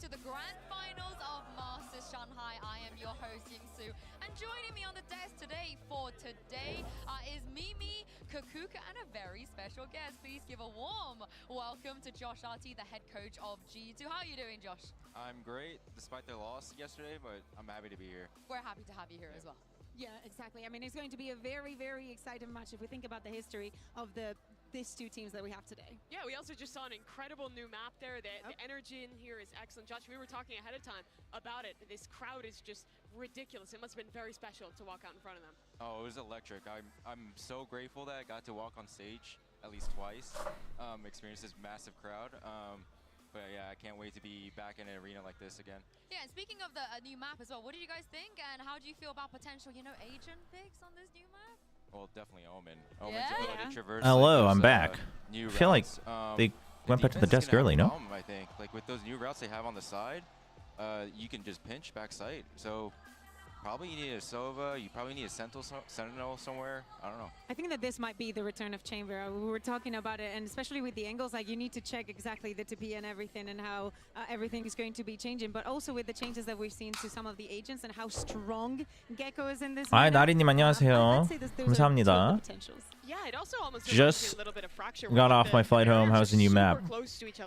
to the grand finals of Masters Shanghai. I am your host, Yingsu, and joining me on the desk today is Mimi, Kakuka, and a very special guest. Please give a warm welcome to Josh RT, the head coach of G2. How are you doing, Josh? I'm great, despite their loss yesterday, but I'm happy to be here. We're happy to have you here as well. Yeah, exactly. I mean, it's going to be a very, very exciting match if we think about the history of these two teams that we have today. Yeah, we also just saw an incredible new map there. The energy in here is excellent. Josh, we were talking ahead of time about it. This crowd is just ridiculous. It must have been very special to walk out in front of them. Oh, it was electric. I'm so grateful that I got to walk on stage at least twice, experience this massive crowd. But yeah, I can't wait to be back in an arena like this again. Yeah, and speaking of the new map as well, what do you guys think, and how do you feel about potential, agent picks on this new map? Well, definitely Omen. Omen's ability to traverse. Hello, like, I'm back. New I feel like routes. they went back to the desk early, no? I think, like with those new routes they have on the side, you can just pinch backside. So probably you need a Sova, you probably need a Sentinel somewhere. I don't know. I think that this might be the return of Chamber. We were talking about it, and especially with the angles, like you need to check exactly the TP and everything and how everything is going to be changing. But also with the changes that we've seen to some of the agents and how strong Gecko is in this. 아, 나리님 안녕하세요. 감사합니다. Yeah, it also almost Just a little bit of fracture. got off my flight home. How's the new map?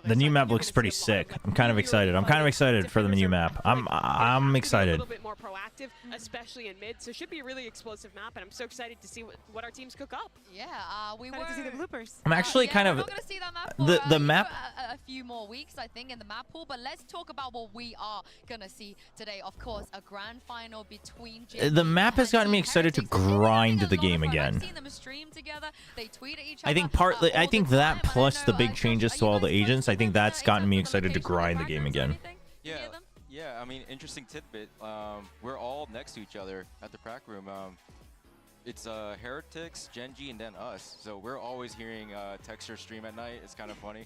The new map looks pretty sick. I'm kind of excited. I'm kind of excited for the new map. I'm excited. A little bit more proactive, especially in mid. So it should be a really explosive map, and I'm so excited to see what our teams cook up. Yeah, we were to see the bloopers. I'm actually kind of we're not gonna see that map for, the map. A few more weeks, I think, in the map pool. But let's talk about what we are gonna see today. Of course, a grand final between. The map has gotten me excited to grind the game again. I've seen them stream together. They tweet at each other. I think partly, I think that plus the big changes to all the agents, I think that's gotten me excited to grind the game again. Yeah, I mean, interesting tidbit. We're all next to each other at the prac room. It's Heretics, GENG, and then us. So we're always hearing Texture stream at night. It's kind of funny.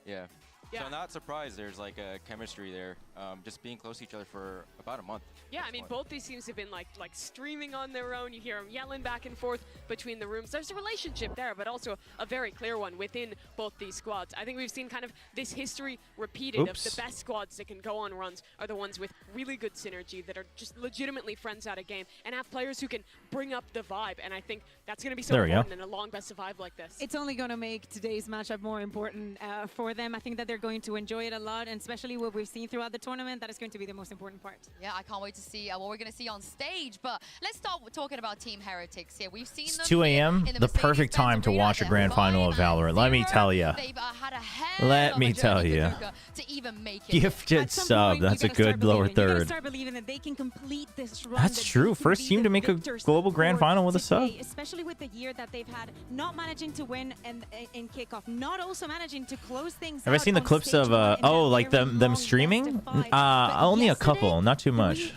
Yeah. So I'm not surprised there's like a chemistry there, just being close to each other for about a month. Yeah, I mean, both these teams have been like streaming on their own. You hear them yelling back and forth between the rooms. There's a relationship there, but also a very clear one within both these squads. I think we've seen kind of this history repeated of the best squads that can go on runs are the ones with really good synergy that are just legitimately friends out of game and have players who can bring up the vibe. And I think that's going to be so important in a long best of 5 like this. It's only going to make today's matchup more important for them. I think that they're going to enjoy it a lot, and especially what we've seen throughout the tournament, that is going to be the most important part. Yeah, I can't wait to see what we're going to see on stage. But let's start talking about Team Heretics here. We've seen them 2 a.m. the perfect time to watch a grand final of Valorant. Let me tell you. Let me tell you. Gifted sub. That's a good lower third. Start believing that they can complete this run. That's true. First team to make a global grand final with a sub. Especially with the year that they've had, not managing to win in kickoff, not also managing to close things. Have I seen the clips of like them streaming? Only a couple, not too much.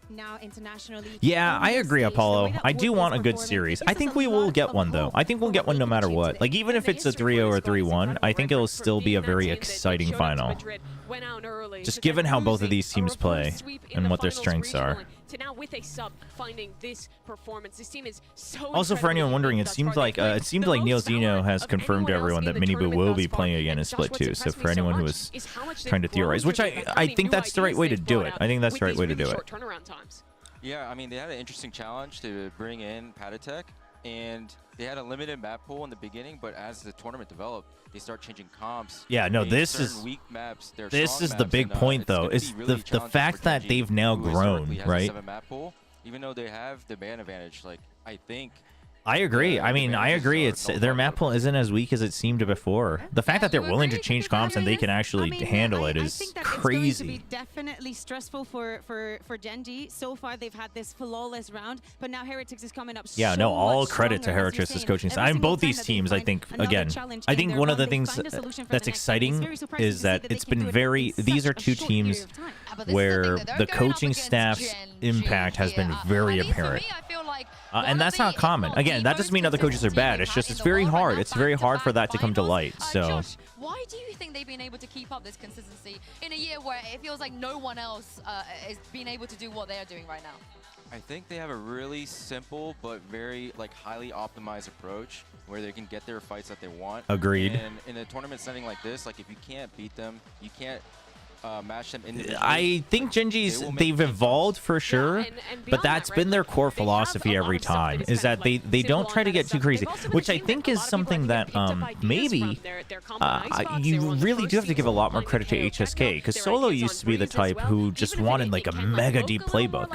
Now internationally. Yeah, I agree, Apollo. I do want a good series. I think we will get one though. I think we'll get one no matter what. Like even if it's a 3-0 or 3-1, I think it'll still be a very exciting final. Just given how both of these teams play and what their strengths are. To now with a sub finding this performance, this team is so. Also, for anyone wondering, it seemed like NeoZeno has confirmed to everyone that Minibu will be playing again in Split 2. So for anyone who was trying to theorize, which I think that's the right way to do it. I think that's the right way to do it. Yeah, I mean they had an interesting challenge to bring in Patatek, and they had a limited map pool in the beginning, but as the tournament developed, they start changing comps. Yeah, no, this is weak maps, this is the big point though, is the fact that they've now grown, right? Map pool, even though they have the ban advantage, like I think. I agree. I mean, I agree. It's their map pool isn't as weak as it seemed before. The fact that they're willing to change comps and they can actually handle it is crazy. It's going to be definitely stressful for GENG. So far, they've had this flawless round, but now Heretics is coming up. Yeah, no, all credit to Heretics' coaching staff. I mean, both these teams, I think, again, I think one of the things that's exciting is that it's been very. These are two teams where the coaching staff's impact has been very apparent. And that's not common. Again, that doesn't mean other coaches are bad. It's just, it's very hard. It's very hard for that to come to light. So, Josh, why do you think they've been able to keep up this consistency in a year where it feels like no one else is being able to do what they're doing right now? I think they have a really simple but very highly optimized approach where they can get their fights that they want. Agreed. And in a tournament setting like this, like if you can't beat them, you can't match them individually. I think Genji's, they've evolved for sure, but that's been their core philosophy every time, is that they don't try to get too crazy, which I think is something that maybe you really do have to give a lot more credit to HSK, because Solo used to be the type who just wanted like a mega deep playbook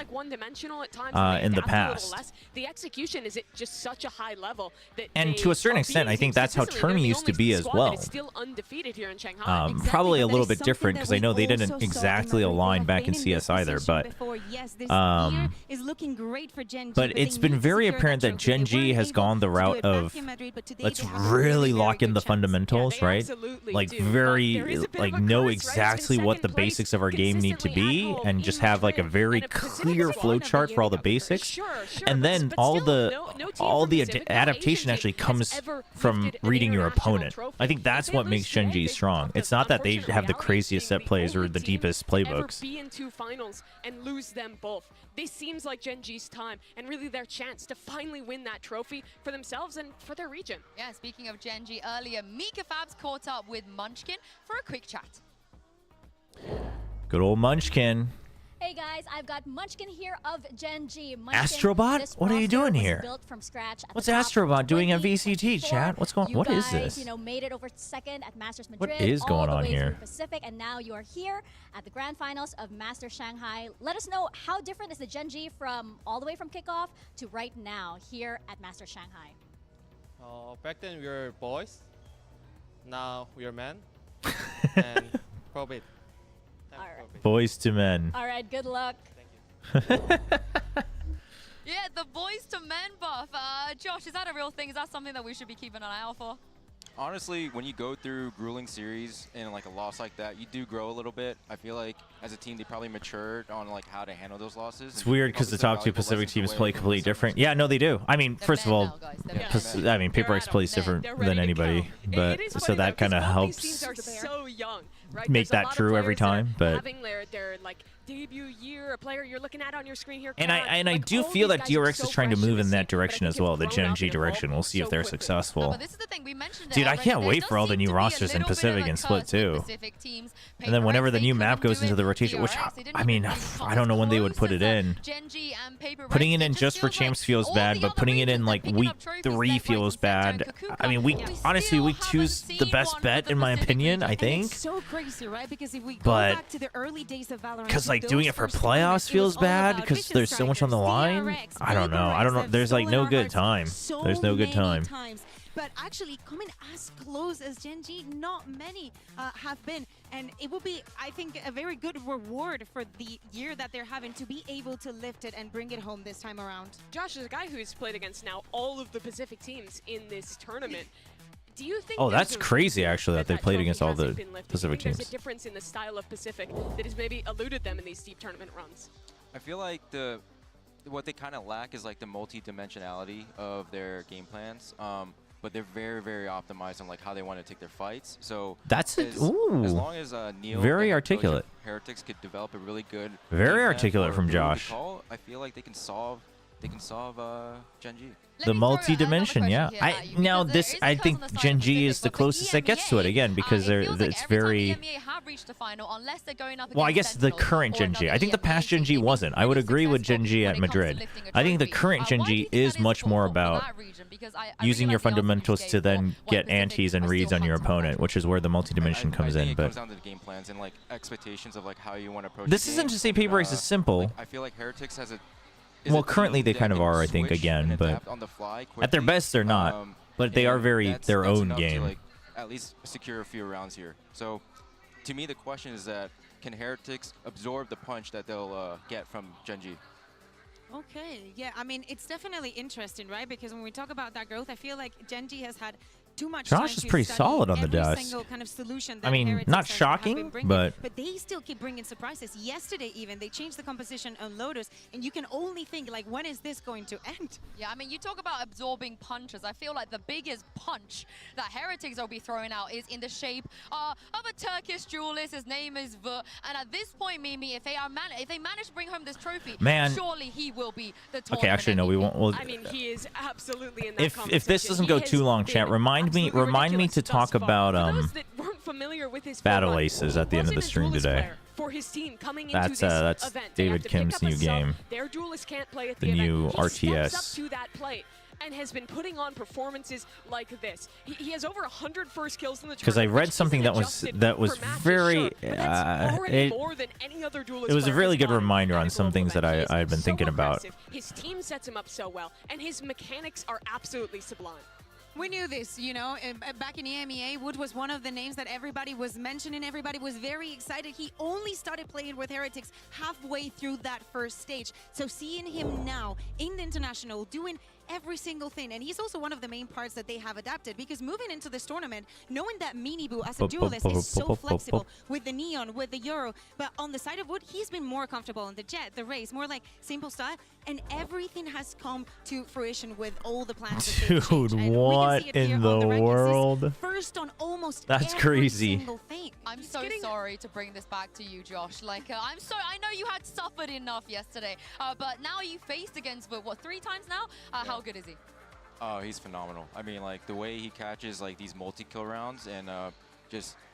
in the past. The execution is at just such a high level that And to a certain extent, I think that's how Tournament used to be as well. Still undefeated here in Shanghai. Probably a little bit different, because I know they didn't exactly align back in CS either, but it's been very apparent that GENG has gone the route of let's really lock in the fundamentals, right? Like very like know exactly what the basics of our game need to be, and just have like a very clear flow chart for all the basics, and then all the adaptation actually comes from reading your opponent. I think that's what makes GENG strong. It's not that they have the craziest set plays or the deepest playbooks. Be in 2 finals and lose them both. This seems like GENG's time and really their chance to finally win that trophy for themselves and for their region. Yeah, speaking of GENG, earlier Mika Fabs caught up with Munchkin for a quick chat. Good old Munchkin. Hey guys, I've got Munchkin here of GENG. Astrobot? What are you doing here? What's Astrobot doing at VCT, chat? What's going? What is this? You know, made it over second at Masters Madrid. What is going on here? Pacific, and now you are here at the grand finals of Masters Shanghai. Let us know, how different is the GENG from all the way from kickoff to right now here at Masters Shanghai? Back then we were boys. Now we are men. And probably. All right. Boys to men. All right, good luck. Yeah, the boys to men buff. Josh, is that a real thing? Is that something that we should be keeping an eye out for? Honestly, when you go through grueling series and like a loss like that, you do grow a little bit. I feel like as a team, they probably matured on like how to handle those losses. It's weird because the top 2 Pacific teams play completely different. Yeah, no, they do. I mean, first of all, I mean, Paper X plays different than anybody, but so that kind of helps make that true every time. But having their like debut year, a player you're looking at on your screen here. And I do feel that DRX is trying to move in that direction as well, the GENG direction. We'll see if they're successful. Dude, I can't wait for all the new rosters in Pacific and Split too. And then whenever the new map goes into the rotation, which I mean, I don't know when they would put it in. Putting it in just for champs feels bad, but putting it in like week 3 feels bad. I mean, honestly, week 2's the best bet in my opinion, I think. So crazy, right? Because if we go but back to the early days of Valorant, because like doing it for playoffs feels bad because there's so much on the line. I don't know. There's like no good time. There's no good time. But actually, coming as close as GENG, not many have been. And it will be, I think, a very good reward for the year that they're having to be able to lift it and bring it home this time around. Josh is a guy who's played against now all of the Pacific teams in this tournament. Do you think that's crazy, actually, that they played against all the Pacific teams. There's a difference in the style of Pacific that has maybe eluded them in these deep tournament runs? I feel like what they kind of lack is like the multi-dimensionality of their game plans. But they're very, very optimized on like how they want to take their fights. So that's as long as Neil very articulate. Heretics could develop a really good very articulate from Josh. I feel like they can solve GENG. The multi-dimension, yeah. I think GENG is the closest that gets to it again because it's very. Well, I guess the current GENG. I think the past GENG wasn't. I would agree with GENG at Madrid. I think the current GENG is much more about using your fundamentals to then get antis and reads on your opponent, which is where the multi-dimension comes in. But it comes down to the game plans and like expectations of like how you want to approach. This isn't to say Paper X is simple. I feel like Heretics has a. Well, currently they kind of are, I think, again, but at their best they're not. But they are very their own game. To, like, at least secure a few rounds here. So, to me, the question is that can Heretics absorb the punch that they'll get from GENG? Okay, yeah, I mean, it's definitely interesting, right? Because when we talk about that growth, I feel like GENG has had too much Josh is pretty solid on the desk. Kind of solution I mean, not shocking, but they still keep bringing surprises. Yesterday, even they changed the composition on Lotus, and you can only think like, when is this going to end? Yeah, I mean, you talk about absorbing punches. I feel like the biggest punch that Heretics will be throwing out is in the shape of a Turkish duelist. His name is V. And at this point, Mimi, if they manage to bring home this trophy, surely he will be the tournament. Okay, actually, no, we won't. Well, I mean, he is absolutely in that if this doesn't go too long, chat, remind me to talk about familiar with his Battle form. Aces at the end of the Wasn't a stream duelist today. player for his team coming into That's this event. They David have to pick Kim's up a new sub. game. Their duelist can't play at The the event. new He RTS. steps up to that plate and has been putting on performances like this. He has over 100 first kills in the tournament. Because I read which something isn't that was adjusted for matches, very sure, but that's already it more than any other duelist was a player really has good done reminder at on a some global things that event. I had been So thinking about. aggressive. His team sets him up so well, and his mechanics are absolutely sublime. We knew this, you know, back in EMEA, Wood was one of the names that everybody was mentioning. Everybody was very excited. He only started playing with Heretics halfway through that first stage. So seeing him now in the international doing every single thing, and he's also one of the main parts that they have adapted, because moving into this tournament, knowing that Minibu as a duelist is so flexible with the Neon, with the Euro, but on the side of Wood, he's been more comfortable on the Jet, the Race, more like simple style, and everything has come to fruition with all the plans that they've changed. Dude, And what we can see it here in on the rankings. This world? First on almost That's every crazy. single thing. I'm so sorry to bring this back to you, Josh. Like, I'm sorry. I know you had suffered enough yesterday, but now you faced against what 3 times now? How good is he? Oh, he's phenomenal. I mean, like the way he catches like these multi-kill rounds and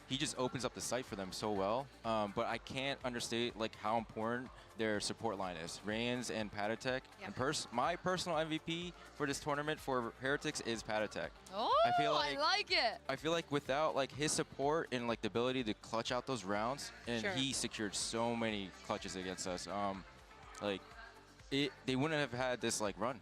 he just opens up the site for them so well. But I can't understate like how important their support line is. Reigns and Patatek. And my personal MVP for this tournament for Heretics is Patatek. Oh, I like it. I feel like without like his support and like the ability to clutch out those rounds, and he secured so many clutches against us. They wouldn't have had this like run.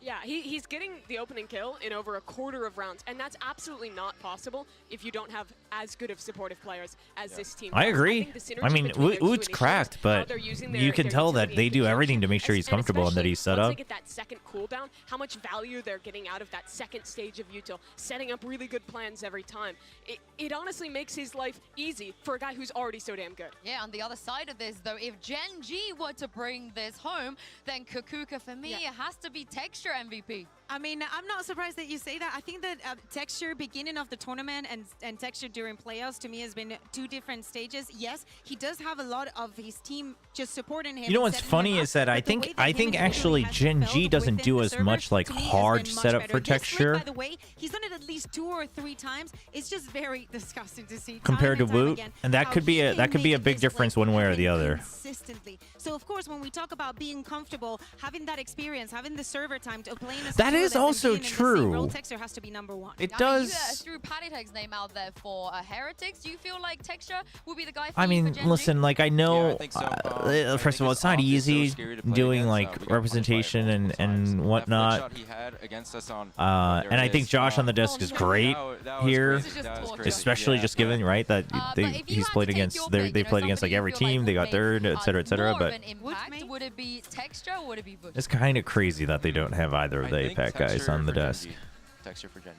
Yeah, he's getting the opening kill in over a quarter of rounds, and that's absolutely not possible if you don't have as good of supportive players as this team. I does. agree. think the I synergy mean, between their two Wood's initiatives, cracked, how but they're using you can their tell utility that they in do everything conjunction, to make sure he's and comfortable and that especially he's set once up. they get that second cooldown, how much value they're getting out of that second stage of util, setting up really good plans every time. It honestly makes his life easy for a guy who's already so damn good. Yeah, on the other side of this, though, if GENG were to bring this home, then Kakuka, for me, it has to be Texture MVP. I mean, I'm not surprised that you say that. I think that Texture beginning of the tournament and Texture during playoffs to me has been 2 different stages. Yes, he does have a lot of his team just supporting him. You know what's funny is that I think actually GENG doesn't do as much like hard setup for Texture By the way, he's done it at least 2 or 3 times. It's just very disgusting to see compared to time and time Woot, again and that how could be he a can make big this difference play one way or happen the other. consistently. So of course, when we talk about being comfortable, having that experience, having the server time to playing as That is also true. Texture has to be number 1. It I does. mean, you threw Patatek's name out there for Heretics. Do you feel like Texture will be the guy for I you mean, for GENG? listen, like I know, I think so. first of all, it's not easy doing like representation and whatnot. He had against us on, and I think Josh on the desk is great here, especially just given right that he's played against they played against like every team, they got third, etc., etc. But would it be Texture or would it be Bush? it's kind of crazy that they don't have either of the APAC guys on the desk. Texture for GENG.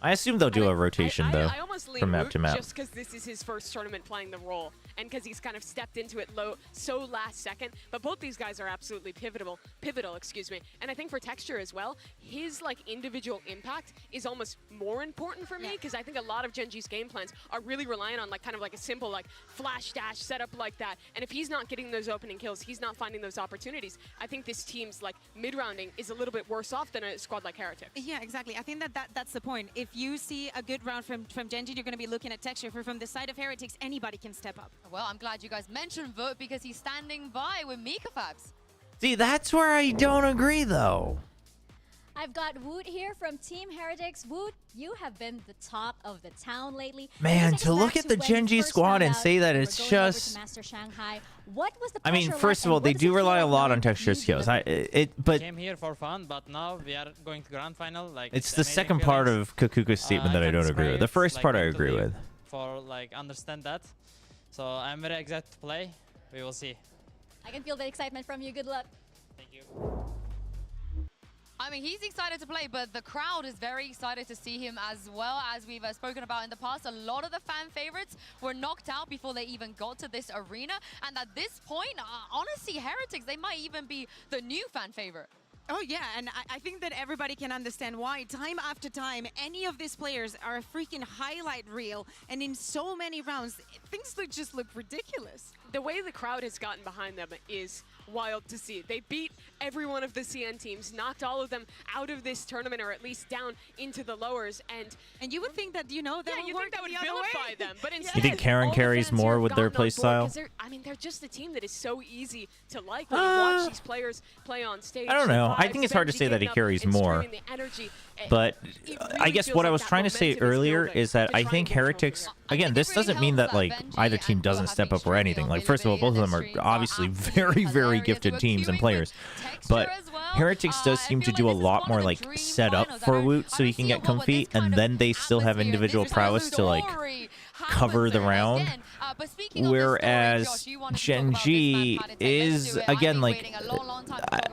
I assume they'll do a rotation though, I almost lean from map Woot to map. just because this is his first tournament playing the role, and because he's kind of stepped into it so last second. But both these guys are absolutely pivotal, excuse me. And I think for Texture as well, his like individual impact is almost more important for me, because I think a lot of GENG's game plans are really reliant on like kind of like a simple like flash dash setup like that. And if he's not getting those opening kills, he's not finding those opportunities. I think this team's like mid-rounding is a little bit worse off than a squad like Heretics. Yeah, exactly. I think that's the point. If you see a good round from GENG, you're going to be looking at Texture. From the side of Heretics, anybody can step up. Well, I'm glad you guys mentioned Vote because he's standing by with Mika Fabs. See, that's where I don't agree though. I've got Woot here from Team Heretics. Woot, you have been the top of the town lately. Man, Take to us look back at the when you GENG first squad found and out say that you were it's going over to just. Master Shanghai. What was the I mean, pressure first like, of all, and they what does do it rely a feel lot like on Texture skills. Came here for fun, but now we are going to grand final. Like It's the second part of Kakuka's statement that I don't agree with. The first part I agree with. For like understand that, so I'm very excited to play. We will see. I can feel the excitement from you. Good luck. Thank you. I mean, he's excited to play, but the crowd is very excited to see him as well. As we've spoken about in the past, a lot of the fan favorites were knocked out before they even got to this arena. And at this point, honestly, Heretics, they might even be the new fan favorite. Oh yeah, and I think that everybody can understand why. Time after time, any of these players are a freaking highlight reel, and in so many rounds, things just look ridiculous. the way the crowd has gotten behind them is wild to see. They beat every one of the CN teams, knocked all of them out of this tournament, or at least down into the lowers. And you would think that, you know, that yeah, would you work think that would the other vilify way. them, but instead, You think Karen all the carries fans more here with have their gotten on play board style? 'cause I mean, they're just a team that is so easy to like when you watch these players play on stage. I don't know. The I vibes, think it's hard to Benji say that he getting up carries and more. screaming, the energy. But It I really guess feels what I like was that trying to say momentum is earlier building is that to I try think and get Heretics, again, this doesn't mean that like either team doesn't step up or anything. Like, first of all, both of them are obviously very, very gifted teams and players. But Heretics does seem to do a lot more like set up for Woot so he can get comfy, and then they still have individual prowess to like cover the round. Whereas GENG is, again, like,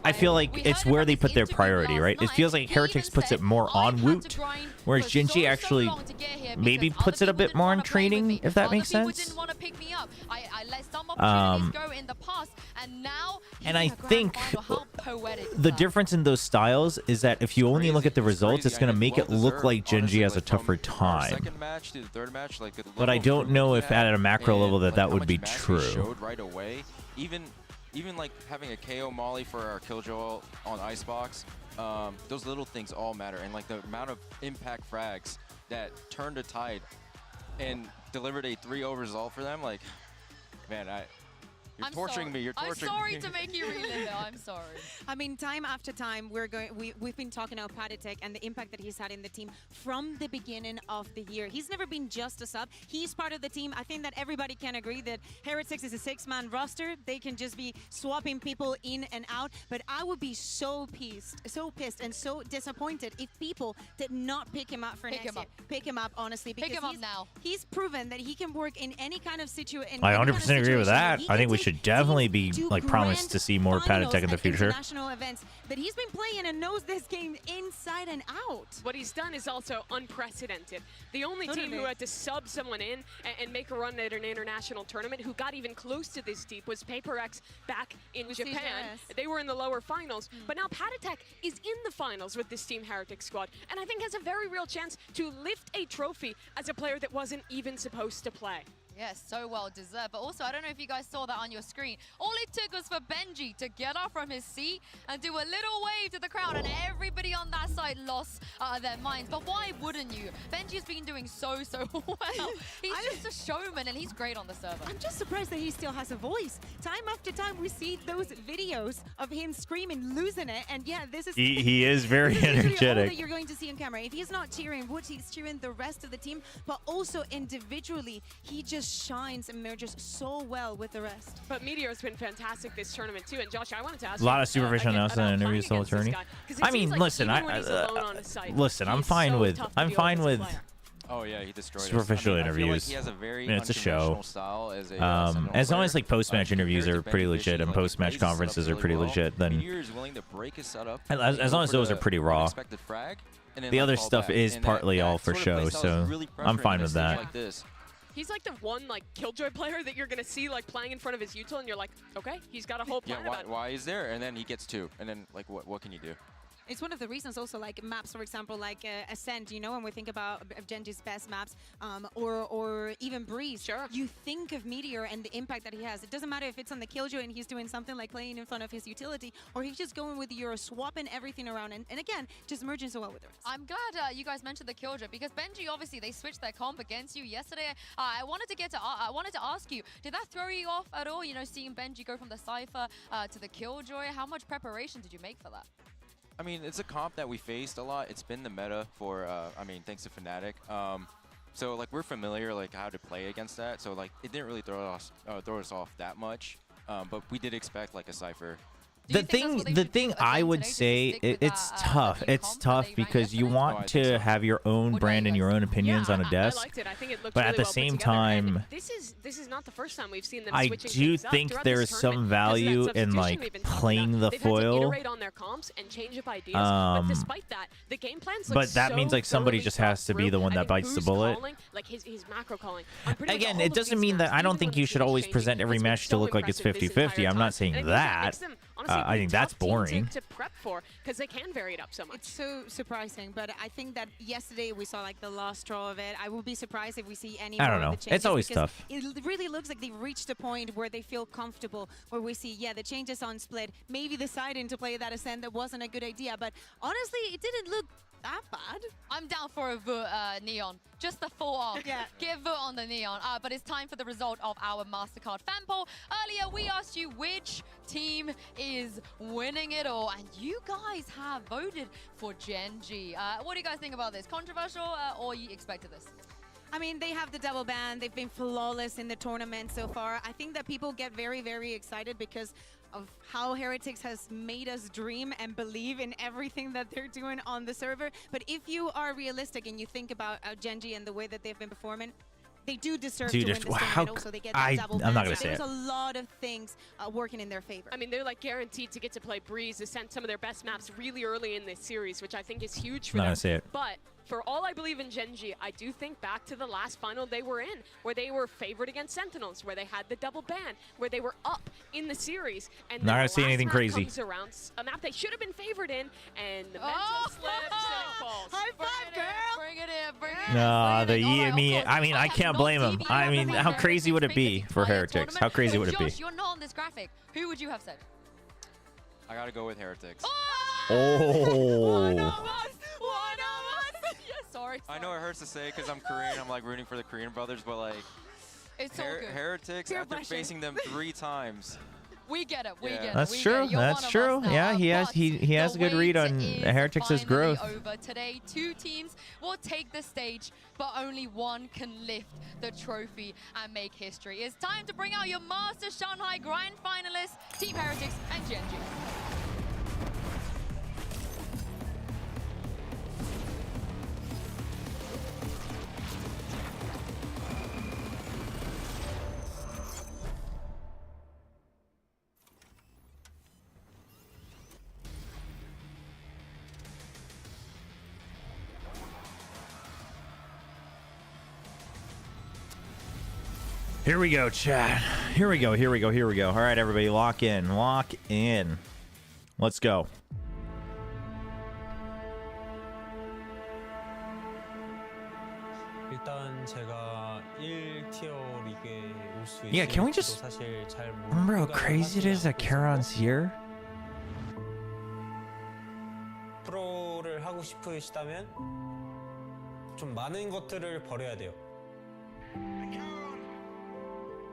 I feel like it's where they put their priority, right? It feels like Heretics puts it more on Woot, whereas GENG actually maybe puts it a bit more on training, if that makes sense. And I think the difference in those styles is that if you only look at the results, it's going to make it look like GENG has a tougher time. But I don't know if at a macro level that would be true. Showed right away. Even like having a KO molly for our Killjoy on Icebox, those little things all matter. And like the amount of impact frags that turned a tide and delivered a 3-0 result for them, like, man, you're torturing me. You're torturing me. I'm sorry to make you relive it. I'm sorry. I mean, time after time, we've been talking about Patatek and the impact that he's had in the team from the beginning of the year. He's never been just a sub. He's part of the team. I think that everybody can agree that Heretics is a 6-man roster. They can just be swapping people in and out. But I would be so pissed and so disappointed if people did not pick him up for next year. Pick him up, honestly. Because Pick him up now. He's proven that he can work in any kind of situation. I 100% agree with that. I think we should definitely be like promised to see more Patatek in the future. International events that he's been playing and knows this game inside and out. What he's done is also unprecedented. The only team who had to sub someone in and make a run at an international tournament who got even close to this deep was PaperX back in Japan. CJS. They were in the lower finals, but now Patatek is in the finals with this Team Heretic squad, and I think has a very real chance to lift a trophy as a player that wasn't even supposed to play. Yes, so well deserved. But also, I don't know if you guys saw that on your screen. All it took was for Benji to get up from his seat and do a little wave to the crowd, and everybody on that side lost their minds. But why wouldn't you? Benji's been doing so well. He's just a showman, and he's great on the server. I'm just surprised that he still has a voice. Time after time, we see those videos of him screaming, losing it, and yeah, this is... He is very this is all energetic. that you're going to see on camera. If he's not cheering Wood, he's cheering the rest of the team, but also individually, he just shines and merges so well with the rest. But Meteor's been fantastic this tournament too. And Josh, I wanted to ask A lot of supervision announced in the interview sole attorney. I mean, listen, I'm fine with Oh yeah, he destroyed us. superficial I mean, I feel like interviews. he has a very It's a show. unconventional style as a As long as like player. post-match interviews are pretty legit and post-match conferences are pretty legit, then Meteor is willing to break his setup, as long as those are pretty raw. unexpected frag, and then, The like, other fall stuff back. is And partly that all for sort of show, playstyle is so really I'm pressuring fine in a with stage that. like this. He's like the one like Killjoy player that you're gonna see like playing in front of his util, and you're like, okay, he's got a whole plan about it. Why is there? And then he gets 2, and then like what can you do? It's one of the reasons also like maps, for example, like Ascent, you know, when we think about Genji's best maps, or even Breeze, you think of Meteor and the impact that he has. It doesn't matter if it's on the Killjoy and he's doing something like playing in front of his utility, or he's just going with Euro, swapping everything around, and again, just merging so well with the rest. I'm glad you guys mentioned the Killjoy, because Benji, obviously, they switched their comp against you yesterday. I wanted to ask you, did that throw you off at all? You know, seeing Benji go from the Cypher to the Killjoy. How much preparation did you make for that? I mean, it's a comp that we faced a lot. It's been the meta for, I mean, thanks to Fnatic. So like we're familiar like how to play against that. So like it didn't really throw us off that much. But we did expect like a Cypher. The thing I would say, it's tough. It's tough because you want to have your own brand and your own opinions on a desk. I liked it. I think it looked But really at the well put same together. And time, this is not the first time we've seen them I switching do things up think throughout there's this some tournament value because of that in substitution like we've been talking playing about. the They've had to foil. iterate on their comps and change up ideas, but despite that, the game plans look But that so means like somebody thoroughly just has to be the one that bites the who's bullet. calling, like his macro calling. On pretty much Again, all it of doesn't these mean that maps, I don't even think when you the should team's always changing, present every it's been match to so look like it's impressive this 50-50. entire I'm not time. saying And I think that. makes them honestly I think that's tough team boring. to prep for because they can vary it up so much. It's so surprising, but I think that yesterday we saw like the last straw of it. I would be surprised if we see any I more don't know. of the changes. It's always because tough. It really looks like they've reached a point where they feel comfortable, where we see, yeah, the changes on split, maybe deciding to play that ascent that wasn't a good idea, but honestly, it didn't look that bad. I'm down for a vote, Neon. Just the full arc. Yeah. Get a vote on the Neon. But it's time for the result of our MasterCard fan poll. Earlier, we asked you which team is winning it all, and you guys have voted for GENG. What do you guys think about this? Controversial, or you expected this? I mean, they have the double ban. They've been flawless in the tournament so far. I think that people get very, very excited because of how Heretics has made us dream and believe in everything that they're doing on the server. But if you are realistic and you think about GENG and the way that they've been performing, they do deserve to win this tournament. Also, they get that double ban. I'm not gonna so say there's it. a lot of things working in their favor. I mean, they're like guaranteed to get to play Breeze, ascend some of their best maps really early in this series, which I think is huge for Not them. gonna say it. But for all I believe in GENG, I do think back to the last final they were in, where they were favored against Sentinels, where they had the double ban, where they were up in the series. And Not then gonna the say last anything map crazy. comes around, a map they should have been favored in, and the mental slips and it falls. High five, girl! Bring it in, bring it in. No, I mean, I can't blame him. I mean, how crazy would it be for Heretics? How crazy would it be? Josh, you're not on this graphic. Who would you have said? I gotta go with Heretics. Oh. Sorry. I know it hurts to say because I'm Korean. I'm like rooting for the Korean brothers, but like it's all good. Heretics Peer after pressure. facing them 3 times. We get it. We get it. That's we true. Get it. You're That's one of true. us now. Yeah, he has a good read on Heretics' Finally growth. over today. 2 teams will take the stage, but only one can lift the trophy and make history. It's time to bring out your Master Shanghai Grand finalists, Team Heretics and GENG. Here we go, chat. Here we go. All right, everybody, lock in. Let's go. 일단 제가 1티어 리그에 올 수 Yeah, can we just 사실 잘 remember how crazy it is that Charon's here? 프로를 하고 싶으시다면 좀 많은 것들을 버려야 돼요.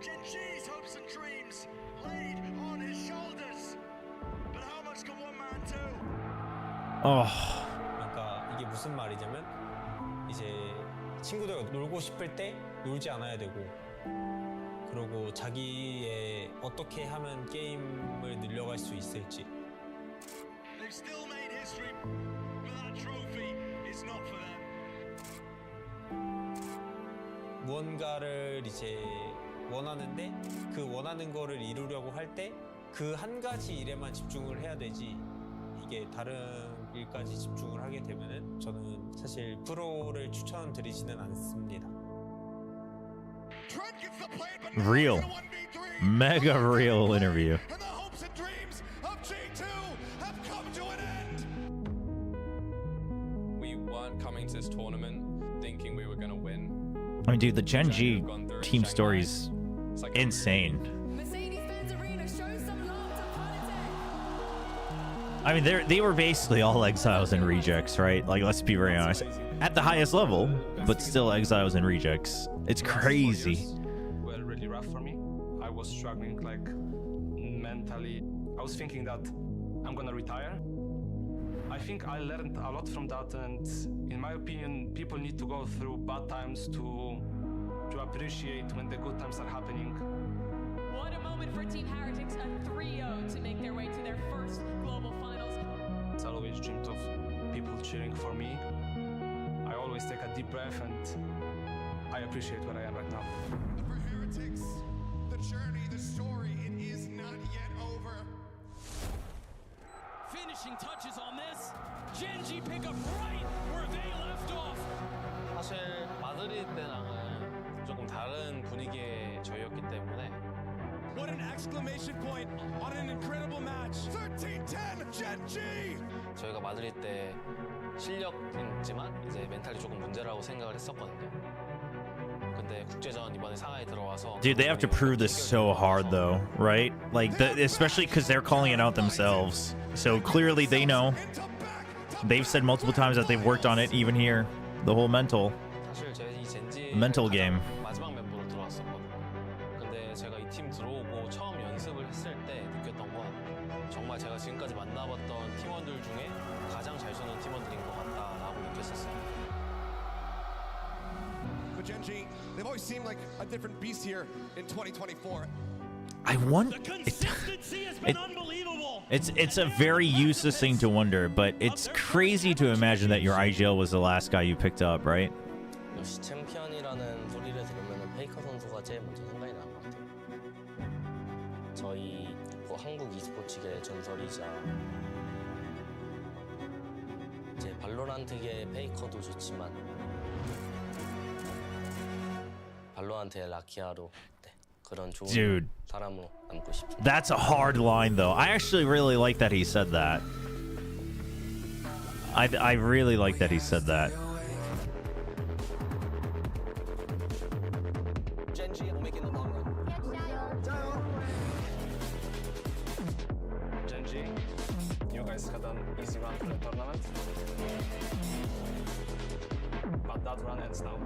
GENG's hopes and dreams laid on his shoulders. But how much can one man do? 그러니까 이게 무슨 말이냐면 이제 친구들과 놀고 싶을 때 놀지 않아야 되고 그리고 자기의 어떻게 하면 게임을 늘려갈 수 있을지. They've still made history, but that trophy is not for them. 무언가를 이제 원하는데 그 원하는 거를 이루려고 할 때 그 한 가지 일에만 집중을 해야 되지 이게 다른 일까지 집중을 하게 되면은 저는 사실 프로를 추천드리지는 않습니다. Real. Mega real interview. And the hopes and dreams of G2 have come to an end. We weren't coming to this tournament thinking we were going to win. I mean, dude, the GENG team story's insane. I mean, they were basically all exiles and rejects, right? Like, let's be very honest. At the highest level, but still exiles and rejects. It's crazy. Well, really rough for me. I was struggling, like, mentally. I was thinking that I'm gonna retire. I think I learned a lot from that, and in my opinion, people need to go through bad times to appreciate when the good times are happening. What a moment for Team Heretics, a 3-0 to make their way to their first global finals. I always dreamed of people cheering for me. I always take a deep breath, and I appreciate where I am right now. For Heretics, the journey, the story, it is not yet over. Finishing touches on this. GENG pick up right where they left off. 사실 마드리드 때랑은 조금 다른 분위기의 저희였기 때문에 What an exclamation point on an incredible match. 저희가 마드리드 때 실력은 있지만 이제 멘탈이 조금 문제라고 생각을 했었거든요. 근데 국제전 이번에 상하이 들어와서 Dude, they have to prove this so hard though, right? Like, especially because they're calling it out themselves. So clearly they know. They've said multiple times that they've worked on it, even here. The whole mental game. 마지막 멤버로 들어왔었거든요. 근데 제가 이 팀 들어오고 처음 연습을 했을 때 느꼈던 건 정말 제가 지금까지 만나봤던 팀원들 중에 가장 잘 쏘는 팀원들인 것 같다라고 느꼈었어요. But GENG, they've always seemed like a different beast here in 2024. I wonder. It's a very useless thing to wonder, but it's crazy to imagine that your IGL was the last guy you picked up, right? 역시 챔피언이라는 소리를 들으면 페이커 선수가 제일 먼저 생각이 나는 것 같아요. 저희 한국 e스포츠계의 전설이자 이제 발로란트계의 페이커도 좋지만 발로란트의 라키아로 그런 좋은 Dude. 사람으로 남고 싶습니다. That's a hard line, though. I actually really like that he said that. I really like that he said that. GENG will make it in the long run. GENG, you guys had an easy run for the tournament, but that run ends now.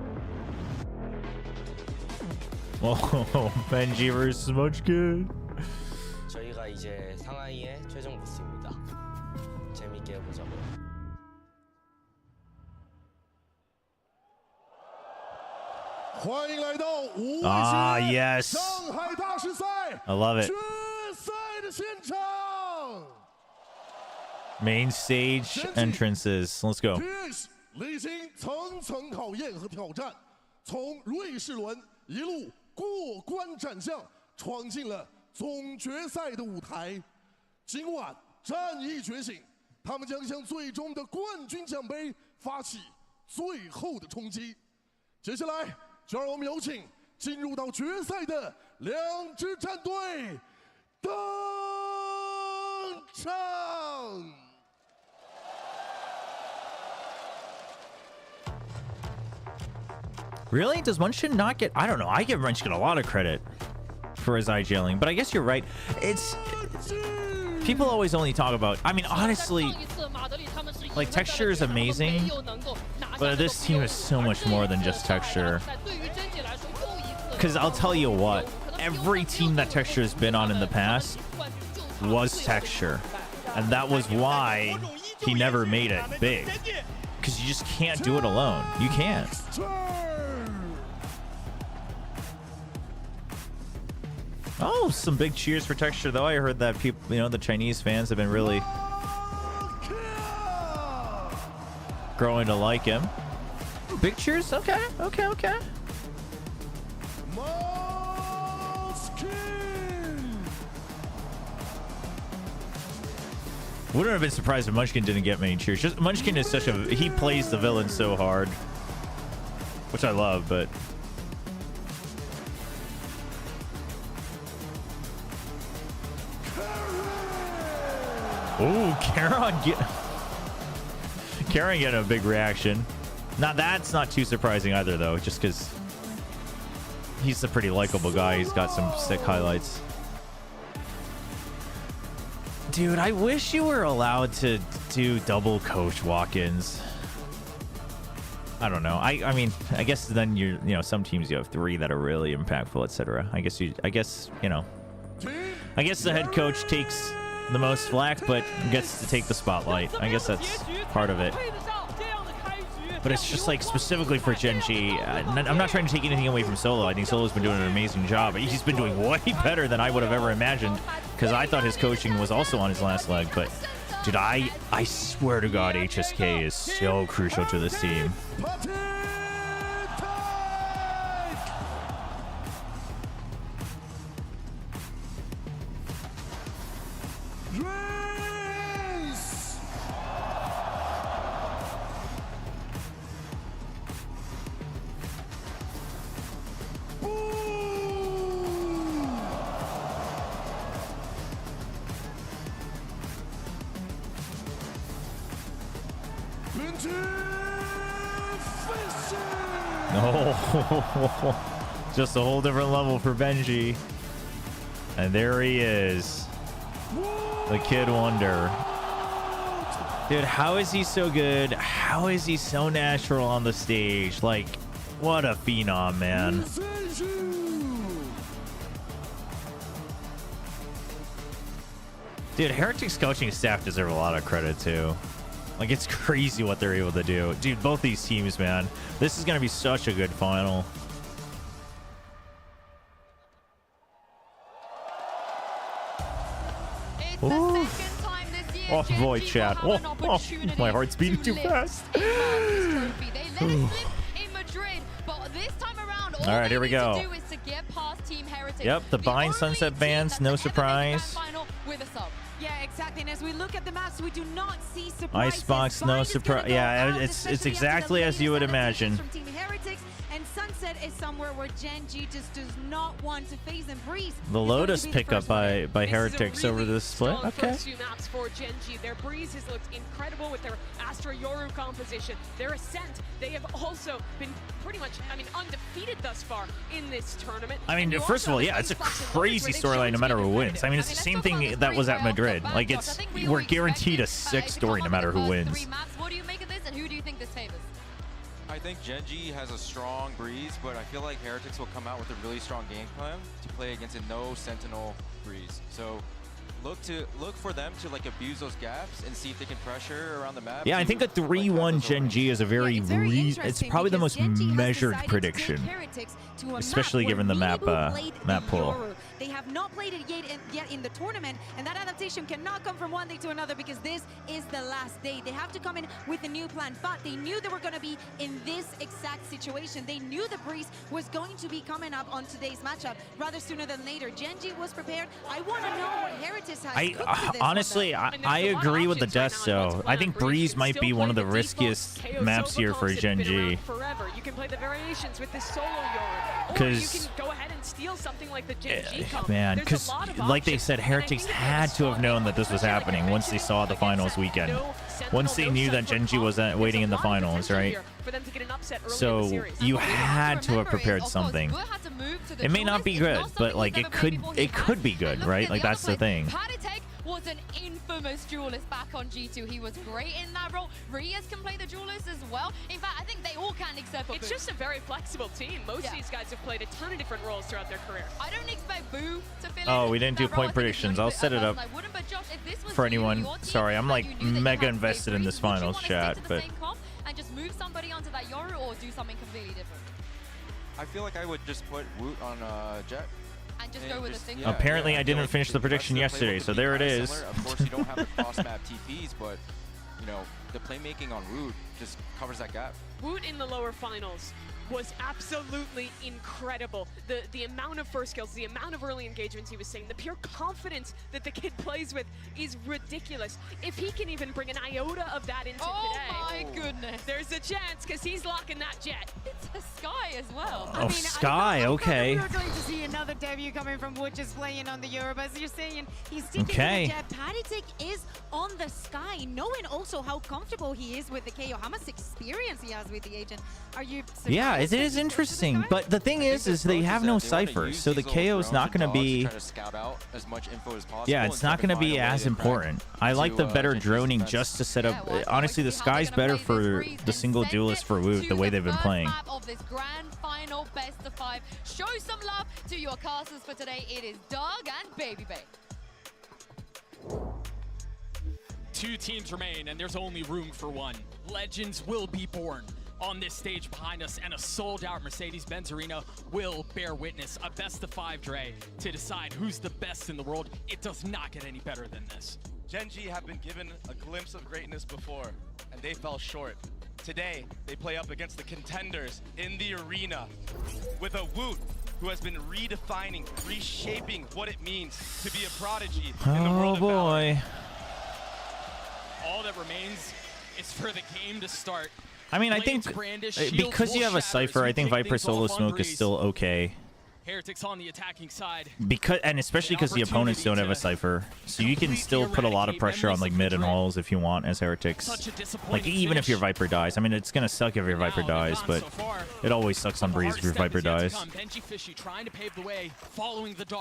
Oh, Benji versus Munchkin. 저희가 이제 상하이의 최종 보스입니다. 재밌게 해보자고요. Ah, yes. I love it. Main stage entrances. Let's go. 历经层层考验和挑战，从瑞士轮一路过关斩将，闯进了总决赛的舞台。今晚战意觉醒，他们将向最终的冠军奖杯发起最后的冲击。接下来，就让我们有请进入到决赛的两支战队登场。 Really? Does Munchkin not get... I don't know. I give Munchkin a lot of credit for his IGLing, but I guess you're right. It's... People always only talk about... I mean, honestly, like, texture is amazing, but this team is so much more than just texture. Because I'll tell you what, every team that texture has been on in the past was texture. And that was why he never made it big. Because you just can't do it alone. You can't. Oh, some big cheers for texture, though. I heard that people, you know, the Chinese fans have been really growing to like him. Big cheers? Okay, okay, okay. Wouldn't have been surprised if Munchkin didn't get many cheers. Just Munchkin is such a... He plays the villain so hard. Which I love, but... Ooh, Karen getting a big reaction. Now that's not too surprising either, though, just because he's a pretty likable guy. He's got some sick highlights. Dude, I wish you were allowed to do double coach walk-ins. I don't know. I mean, I guess then you know, some teams you have 3 that are really impactful, etc. I guess you know, I guess the head coach takes the most flack, but gets to take the spotlight. I guess that's part of it. But it's just like specifically for GENG. I'm not trying to take anything away from Solo. I think Solo's been doing an amazing job. He's been doing way better than I would have ever imagined, because I thought his coaching was also on his last leg. But dude, I swear to God, HSK is so crucial to this team. No, just a whole different level for Benji. And there he is, the Kid Wonder. Dude, how is he so good? How is he so natural on the stage? Like, what a phenom, man. Dude, Heretic's coaching staff deserve a lot of credit too. Like, it's crazy what they're able to do. Dude, both these teams, man. This is going to be such a good final. Ooh. Oh boy, chat. Oh, my heart's beating too fast. All right, here we go. Yep, the bind sunset bans, no surprise. Yeah, exactly. And as we look at the maps, we do not see surprises. Icebox, no surprise. Yeah, it's exactly as you would imagine. From Team Heretics, and Sunset is somewhere where GENG just does not want to face them. Breeze. The Lotus pickup by Heretics over the split. Okay. First few maps for GENG. Their Breeze has looked incredible with their Astra Yoru composition. Their Ascent, they have also been pretty much, I mean, undefeated thus far in this tournament. I mean, first of all, yeah, it's a crazy storyline no matter who wins. I mean, it's the same thing that was at Madrid. Like, we're guaranteed a sick story no matter who wins. What do you make of this, and who do you think this favors? I think GENG has a strong Breeze, but I feel like Heretics will come out with a really strong game plan to play against a no Sentinel Breeze. So look for them to like abuse those gaps and see if they can pressure around the map. Yeah, I think a 3-1 GENG is a it's probably the most measured prediction, especially given the map pool. They have not played it yet in the tournament, and that adaptation cannot come from one day to another because this is the last day. They have to come in with a new plan, but they knew they were going to be in this exact situation. They knew the Breeze was going to be coming up on today's matchup rather sooner than later. GENG was prepared. I want to know what Heretics has honestly, I agree with the death so. I think Breeze might be one of the riskiest maps here for GENG. Forever. You can play the variations with this solo Yoru, or you can go ahead and steal something like the GENG comp. Man, because like they said, Heretics had to have known that this was happening once they saw the finals weekend. Once they knew that GENG was waiting in the finals, right? So you had to have prepared something. It may not be good, but like it could be good, right? Like that's the thing. Was an infamous duelist back on G2. He was great in that role. Reyes can play the duelist as well. In fact, I think they all can except for Boo. It's just a very flexible team. Most of these guys have played a ton of different roles throughout their career. I don't expect Boo to fill in. Oh, we didn't do point predictions. I'll set it up for anyone. Sorry, I'm like mega invested in this finals chat, but and just move somebody onto that Yoru or do something completely different. I feel like I would just put Woot on Jet. And just go with a single. Apparently, I didn't finish the prediction yesterday, so there it is. Of course, you don't have the cross-map TPs, but you know the playmaking on Woot just covers that gap. Woot in the lower finals was absolutely incredible. The amount of first kills, the amount of early engagements he was seeing, the pure confidence that the kid plays with is ridiculous. If he can even bring an iota of that into today, my goodness, there's a chance because he's locking that Jet. It's a Sky as well. Oh, Sky, okay. We're going to see another debut coming from Woot just playing on the Yoru. As you're saying, he's sticking to the Jet. Patitek is on the Sky, knowing also how comfortable he is with the KO, how much experience he has with the agent. Are you surprised? Yeah, it is interesting, but the thing is they have no Cypher, so the KO is not going to be. Yeah, it's not going to be as important. I like the better droning just to set up. Honestly, the Sky's better for the single duelist for Woot, the way they've been playing. Of this grand final best of 5. Show some love to your casters for today. It is Doug and Baby Bay. 2 teams remain, and there's only room for one. Legends will be born on this stage behind us, and a sold-out Mercedes-Benz Arena will bear witness. A best of 5, Dre, to decide who's the best in the world. It does not get any better than this. GENG have been given a glimpse of greatness before, and they fell short. Today, they play up against the contenders in the arena with a Woot who has been redefining, reshaping what it means to be a prodigy in the world of Valorant. All that remains is for the game to start. I mean, I think because you have a Cypher, I think Viper Solo Smoke is still okay. Heretics on the attacking side. Especially because the opponents don't have a Cypher, so you can still put a lot of pressure on like mid and halls if you want as Heretics. Like even if your Viper dies, I mean it's gonna suck if your Viper dies, but it always sucks on Breeze if your Viper dies.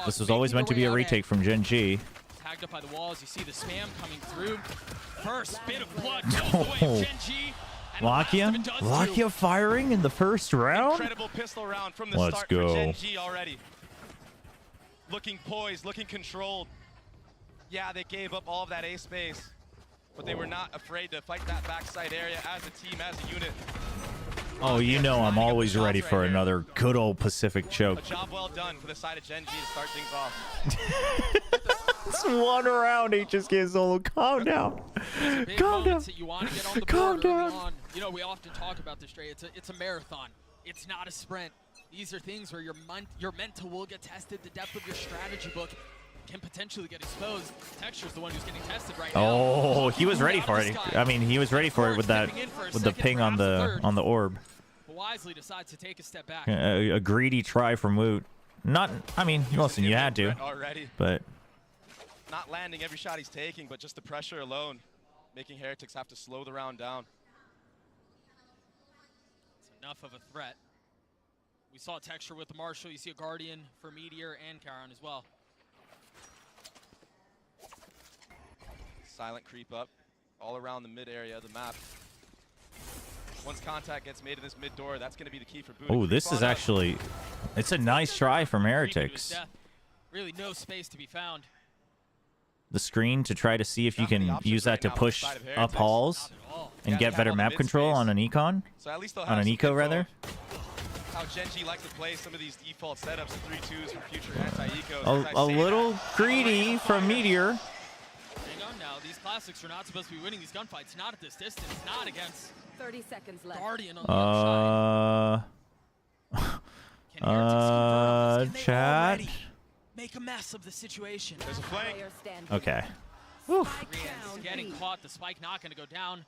This was always meant to be a retake from Gen G. Tagged up by the walls, you see the spam coming through. First bit of blood goes away Gen G. Lakia firing in the first round? Incredible pistol round from the Let's start go. for Gen G already. Looking poised, looking controlled. Yeah, they gave up all of that A space, but they were not afraid to fight that backside area as a team, as a unit. Oh, you know I'm always ready for another good old Pacific choke. A job well done for the side of Gen G to start things off. It's one round, HSK Solo. Calm down. Calm down. Calm down. You know, we often talk about this, Trey. It's a marathon. It's not a sprint. These are things where your mental will get tested. The depth of your strategy book can potentially get exposed. Texture's the one who's getting tested right now. Oh, he was ready for it. I mean, he was ready for it with the ping on the orb. But wisely decides to take a step back. A greedy try from Woot. Not, I mean, listen, you had to, but not landing every shot he's taking, but just the pressure alone, making Heretics have to slow the round down. It's enough of a threat. We saw Texture with the Marshall. You see a Guardian for Meteor and Charon as well. Silent creep up all around the mid area of the map. Once contact gets made in this mid door, that's going to be the key for Boot. oh, this is actually, it's a nice try from Heretics. Really no space to be found. The screen to try to see if you can use that to push up halls and get better map control on an econ, on an eco rather. How Gen G likes to play some of these default setups of 3-2s for future anti-ecos. A little greedy from Meteor. Hang on now, these classics are not supposed to be winning these gunfights, not at this distance, not against 30 seconds left. Guardian on the other side. Chat. Make a mess of the situation. There's a flank. Okay. Rian's getting caught, the spike not going to go down.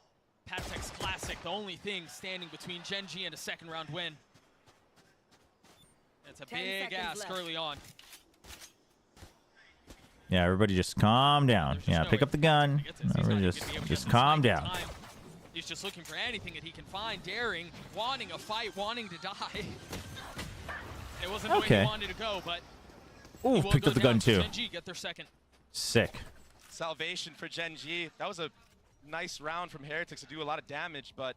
Patek's classic, the only thing standing between Gen G and a second round win. It's a big ask early on. Yeah, everybody just calm down. Yeah, pick up the gun. Everybody just calm down. He's just looking for anything that he can find, daring, wanting a fight, wanting to die. It wasn't the way he wanted to go, but ooh, picked up the gun too. Gen G get their second. Sick. Salvation for Gen G. That was a nice round from Heretics to do a lot of damage, but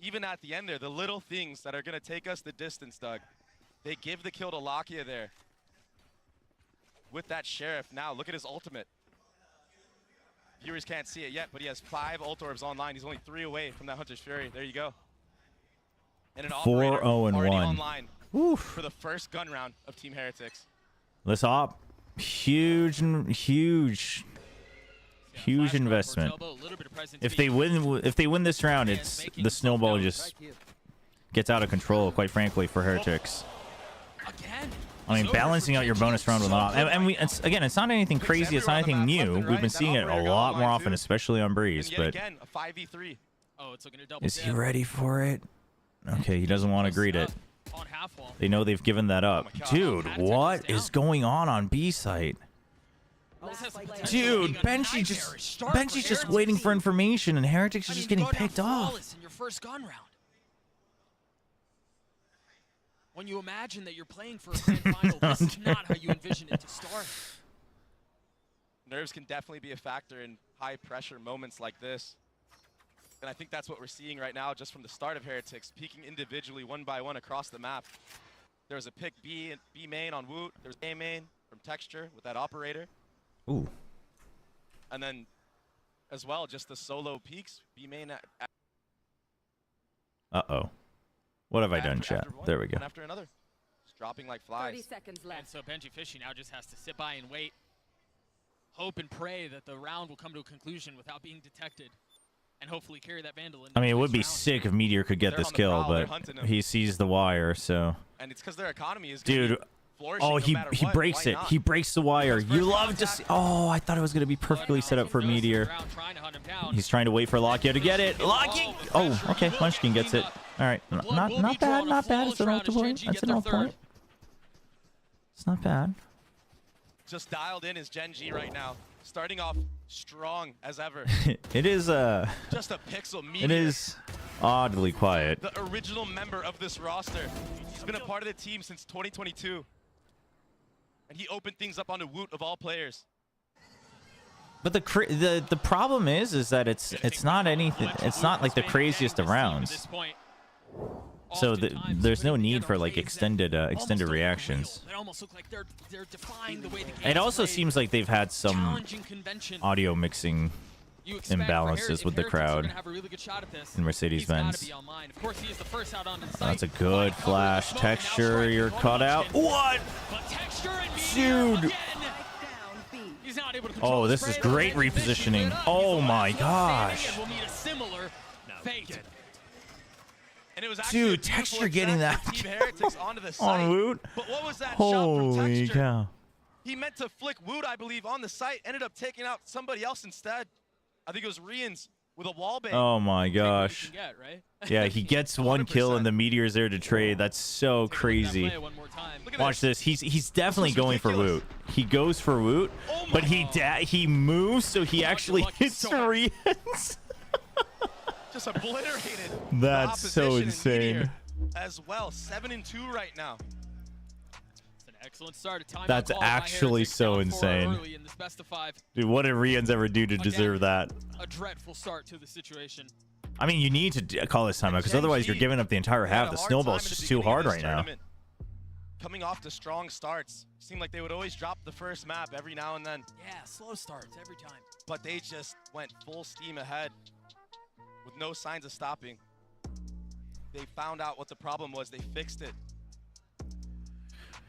even at the end there, the little things that are going to take us the distance, Doug. They give the kill to Lakia there. With that Sheriff now, look at his ultimate. Viewers can't see it yet, but he has 5 ult orbs online. He's only 3 away from that Hunter's Fury. There you go. And an 4-0-1 already online for the first gun round of Team Heretics. This op, huge investment. If they win this round, it's the snowball just gets out of control, quite frankly, for Heretics. I mean, balancing out your bonus round with an op. And it's not anything crazy. It's not anything new. We've been seeing it a lot more often, especially on Breeze. But is he ready for it? Okay, he doesn't want to greet it. They know they've given that up. Dude, what is going on B site? Dude, Benchy's just waiting for information, and Heretics is just getting picked off. In your first gun round. When you imagine that you're playing for a grand final, this is not how you envision it to start. Nerves can definitely be a factor in high-pressure moments like this. And I think that's what we're seeing right now just from the start of Heretics, peeking individually one by one across the map. There was a pick B main on Woot. There was A main from Texture with that operator. Ooh. And then, as well, just the solo peaks. B main at Uh-oh. What have I done, chat? There we go. One after another. Just dropping like flies. 30 seconds left. And so Benji Fishy now just has to sit by and wait. Hope and pray that the round will come to a conclusion without being detected. And hopefully carry that Vandal in. I mean, it would be sick if Meteor could get this kill, but he sees the wire, so. And it's because their economy is dude. Oh, he breaks it. He breaks the wire. You love to see. Oh, I thought it was going to be perfectly set up for Meteor. He's trying to wait for Lakia to get it. Lakia! Oh, okay. Munchkin gets it. All right. Not bad. Not bad. It's an ult point. That's an ult point. It's not bad. Just dialed in is GENG right now, starting off strong as ever. It is Just a pixel meteor. it is oddly quiet. The original member of this roster. He's been a part of the team since 2022. And he opened things up on the Woot of all players. But the problem is that it's not anything. It's not like the craziest of rounds. So there's no need for like extended reactions. They almost look like they're defying the way the game It also is played. seems like they've had some Challenging convention. audio mixing You expect for imbalances with the Heretics are crowd gonna have a really good shot at this. in He's gotta Mercedes-Benz. be online. Of course, he is the first out onto the Oh, that's a site. good flash texture. You're caught out. What? But Texture and Meteor Dude. again. He's not able to control Oh, the this is spray. great repositioning. Oh my gosh. And we'll meet a similar fate. And it was actually Dude, a beautiful Texture getting attack that with Team Heretics onto the on site. Woot. But what was that shot Holy from Texture? cow. He meant to flick Woot, I believe, on the site. Ended up taking out somebody else instead. I think it was Rians with a wall bang. Oh my gosh. Yeah, he gets one kill and the Meteor's there to trade. That's so crazy. Watch this. He's definitely going for Woot. He goes for Woot, but he moves so he actually hits Rians. Just obliterated. That's the so opposition and insane. Meteor as well. 7-2 right now. Excellent start. A timeout That's call by actually Heretics so down 4 insane. early in this best of 5. Dude, what did Rians ever do to deserve that? A dreadful start to the situation. I mean, you need to call this timeout because otherwise you're giving up the entire half. The snowball's just too hard right now. Coming off to strong starts. Seemed like they would always drop the first map every now and then. Yeah, slow starts every time. But they just went full steam ahead with no signs of stopping. They found out what the problem was. They fixed it.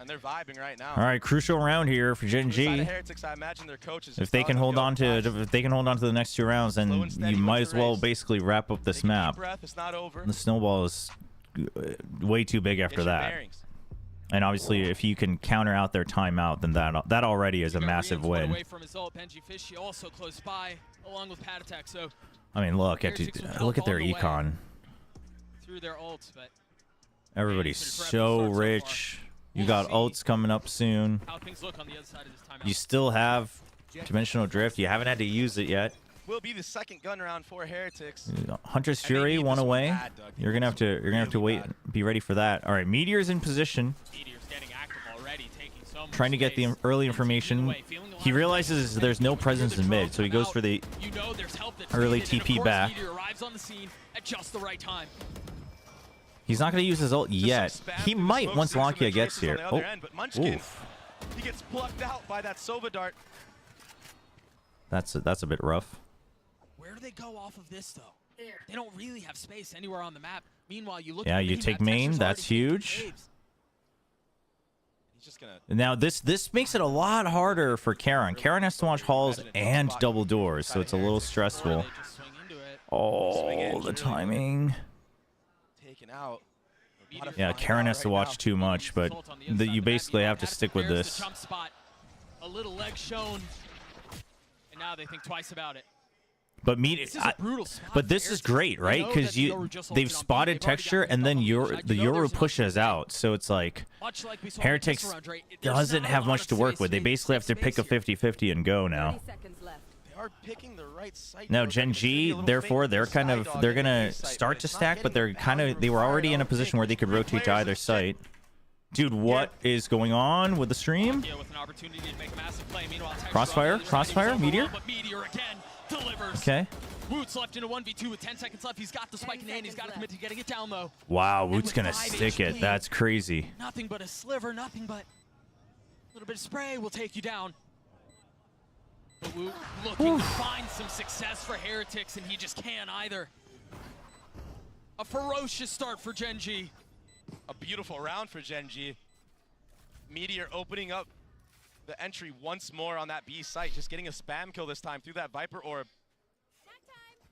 And they're vibing right now. All right, crucial round here for Gen G. Heretics, I imagine their coaches If they can hold on to the next 2 rounds, then you might as well basically wrap up this map. It's not over. The snowball is way too big after that. And obviously, if you can counter out their timeout, then that already is a massive win. Away from his ult. Benji Fishy also close by, along with Pad Attack. So I mean, look at their econ. through their ults, but Everybody's so rich. You got ults coming up soon. how things look on the other side of this timeout. You still have Dimensional Drift. You haven't had to use it yet. Will be the second gun round for Heretics. Hunter's Fury one away. You're gonna have to wait. Be ready for that. All right, Meteor's in position. Meteor's getting active already, taking so much Trying to get the early information. He realizes there's no presence in mid, so he goes for the early TP back. Meteor arrives on the scene at just the right time. He's not going to use his ult yet. He might once Lakia gets here. Oh, oof. He gets plucked out by that Sova dart. That's a bit rough. Where do they go off of this, though? They don't really have space anywhere on the map. Meanwhile, you look Yeah, at you take main. That's huge. Now this makes it a lot harder for Karen. Karen has to watch halls and double doors, so it's a little stressful. Oh, the timing. Taken out. Yeah, Karen has to watch too much, but you basically have to stick with There's this. the jump spot. A little leg shown. And now they think twice about it. But spot this is great, right? Because they've spotted texture, and then the Yoru pushes out, so it's like Heretics doesn't have much to work with. They basically have to pick a 50-50 and go now. They are picking the right site. Now Gen G, therefore, they're gonna start to stack, but they were already in a position where they could rotate to either site. Dude, what is going on with the stream? Crossfire, Meteor. Okay. Woot's left in a 1v2 with 10 seconds left. He's got the spike in hand. He's got to commit to getting it down, though. Wow, Woot's gonna stick it. That's crazy. Nothing but a sliver, nothing but a little bit of spray will take you down. But Woot looking to find some success for Heretics, and he just can't either. A ferocious start for Gen G. A beautiful round for Gen G. Meteor opening up the entry once more on that B site, just getting a spam kill this time through that Viper orb.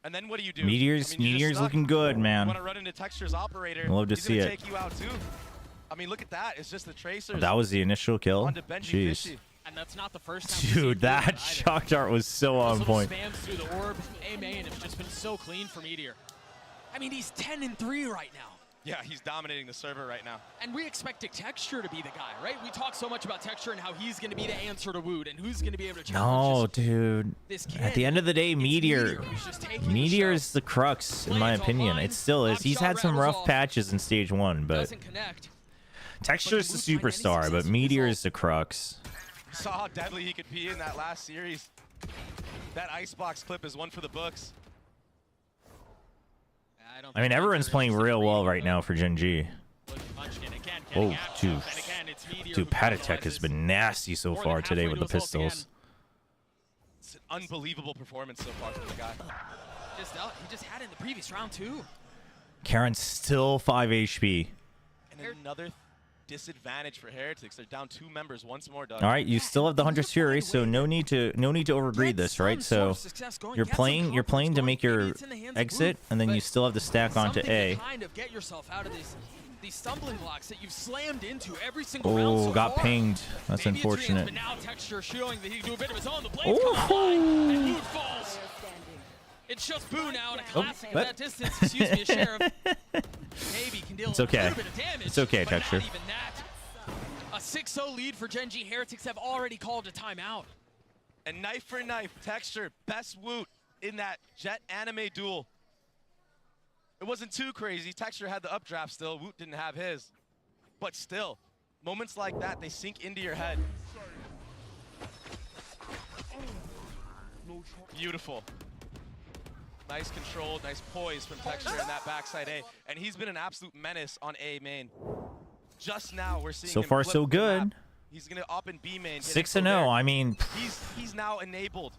And then what do you do? Meteor's looking good, man. You want to run into Texture's operator. Love to He's see gonna it. take you out too. I mean, look at that. It's just the tracers. That was the initial kill. onto Benji Jeez. Fishy. And that's not the first time. Dude, that shock dart was so on point. Spams through the orb. A main has just been so clean for Meteor. I mean, he's 10-3 right now. Yeah, he's dominating the server right now. And we expected Texture to be the guy, right? We talk so much about Texture and how he's going to be the answer to Wood and who's going to be able to challenge No, dude. this kid. At the end of the day, Meteor. Meteor is the crux, in my opinion. It still is. He's had some rough patches in stage 1, but Texture's the superstar, but Meteor is the crux. You saw how deadly he could be in that last series. That icebox clip is one for the books. I mean, everyone's playing real well right now for GENG. Oh, dude. Dude, Patatek has been nasty so far today with the pistols. It's an unbelievable performance so far from the guy. He just had it in the previous round, too. Karen's still 5 HP. And another disadvantage for Heretics. They're down 2 members once more, Doug. All right, you still have the Hunter's Fury, so no need to overbreed this, right? So you're playing to make your exit, and then you still have to stack onto A. Kind of get yourself out of these stumbling blocks that you've slammed into every single round so got far. pinged. That's Maybe unfortunate. But now Texture showing that he can do a bit of his own. The blades come online, and Wood falls. It's just Boo now, and a classic at that distance. Excuse me, a Sheriff. Maybe can deal It's okay. a little bit of damage. It's okay, but Texture. Not even that. A 6-0 lead for GENG. Heretics have already called a timeout. And knife for knife, Texture, best Woot in that Jet anime duel. It wasn't too crazy. Texture had the updraft still. Woot didn't have his. But still, moments like that, they sink into your head. Beautiful. Nice control, nice poise from Texture in that backside A. And he's been an absolute menace on A main. Just now, we're seeing So him far, flip so the good. map. He's going to up in B main. 6-0. I mean, He's now enabled.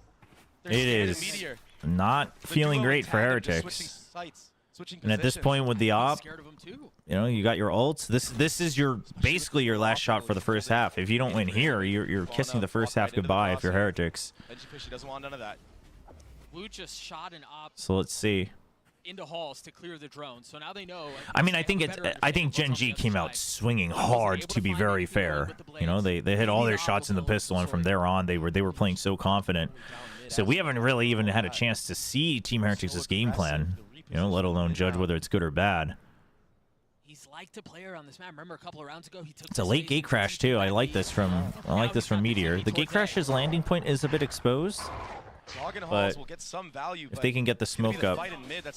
They're it scared of is Meteor. not The feeling duo great for attack, they're switching Heretics. sights, switching And at this positions. point with the op, Scared of him too. you know, you got your ults. This is your basically your last shot for the first half. If you don't win here, you're kissing the first half goodbye if you're Heretics. Benji Fishy doesn't want none of that. Wood just shot an op So let's see. into halls to clear the drone. So now they know. I mean, I think GENG came out swinging hard, to be very fair. You know, they hit all their shots in the pistol, and from there on, they were playing so confident. So we haven't really even had a chance to see Team Heretics' game plan, you know, let alone judge whether it's good or bad. He's liked to play around this map. Remember a couple of rounds ago, he took It's a late gate crash too. I like this from Meteor. The gate crash's landing point is a bit exposed. Dog and But Halls will get some value, if they can get the smoke up,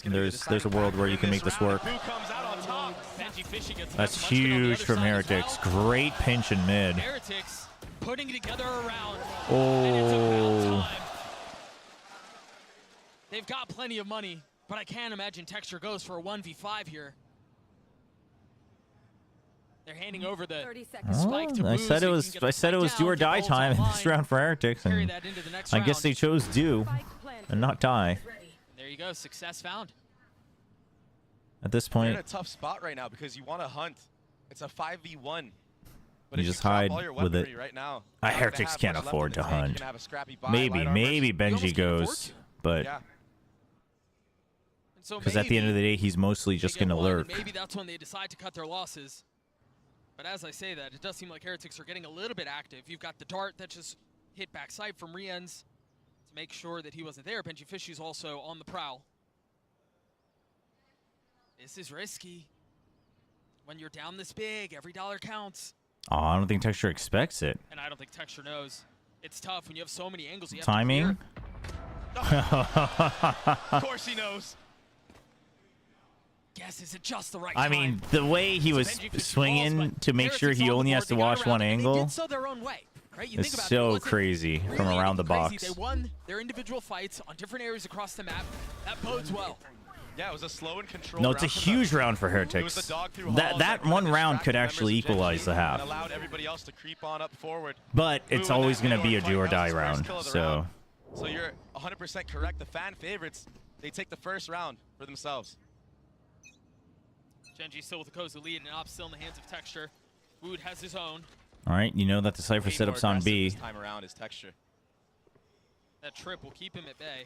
there's a world where you can make this work. That's huge from Heretics. Great pinch in mid. Heretics putting together a round. Oh. They've got plenty of money, but I can't imagine Texture goes for a 1v5 here. They're handing over the spike to I Boo said so it he was can get the do spike or down, die get time in bolts this online. round for Heretics, Carry and that into the next I guess round. they chose do and not die. There you go, success found. At this You're in point, a tough spot right now because you want to hunt. It's a 5v1. But you if just drop hide all your with it. weaponry right now, you're not gonna Heretics have can't much left afford in to the tank. You hunt. can have a scrappy buy, Maybe light armors. Benji goes, but Yeah. So because at the end of the day, he's mostly just they get gonna one, lurk. Maybe that's when they decide to cut their losses. But as I say that, it does seem like Heretics are getting a little bit active. You've got the dart that just hit backside from Rien's to make sure that he wasn't there. Benji Fishy's also on the prowl. This is risky. When you're down this big, every dollar counts. Oh, I don't think Texture expects it. And I don't think Texture knows. It's tough when you have so many angles. You have Timing. To clear. Of course he knows. Guess is it just the right I time? mean, the way he was swinging to make sure he only has to watch one angle So their own way, right? You is think about it, so it wasn't crazy from really around the crazy. box. They won their individual fights on different areas across the map. That bodes well. Yeah, it was a slow and controlled No, it's a round from huge round for It was Heretics. the dog through That halls that really one round distracted could members actually of GENG equalize the half. and allowed everybody else to creep on up forward. But Boo it's in always that going to be a fight. do or That was die his first round. kill of the So round. So you're 100% correct. The fan favorites, they take the first round for themselves. GENG still with the Kozu lead, and Op still in the hands of Texture. Wood has his own. all right, you know that the Cypher Way setup's more on aggressive B. This time around is Texture. That trip will keep him at bay.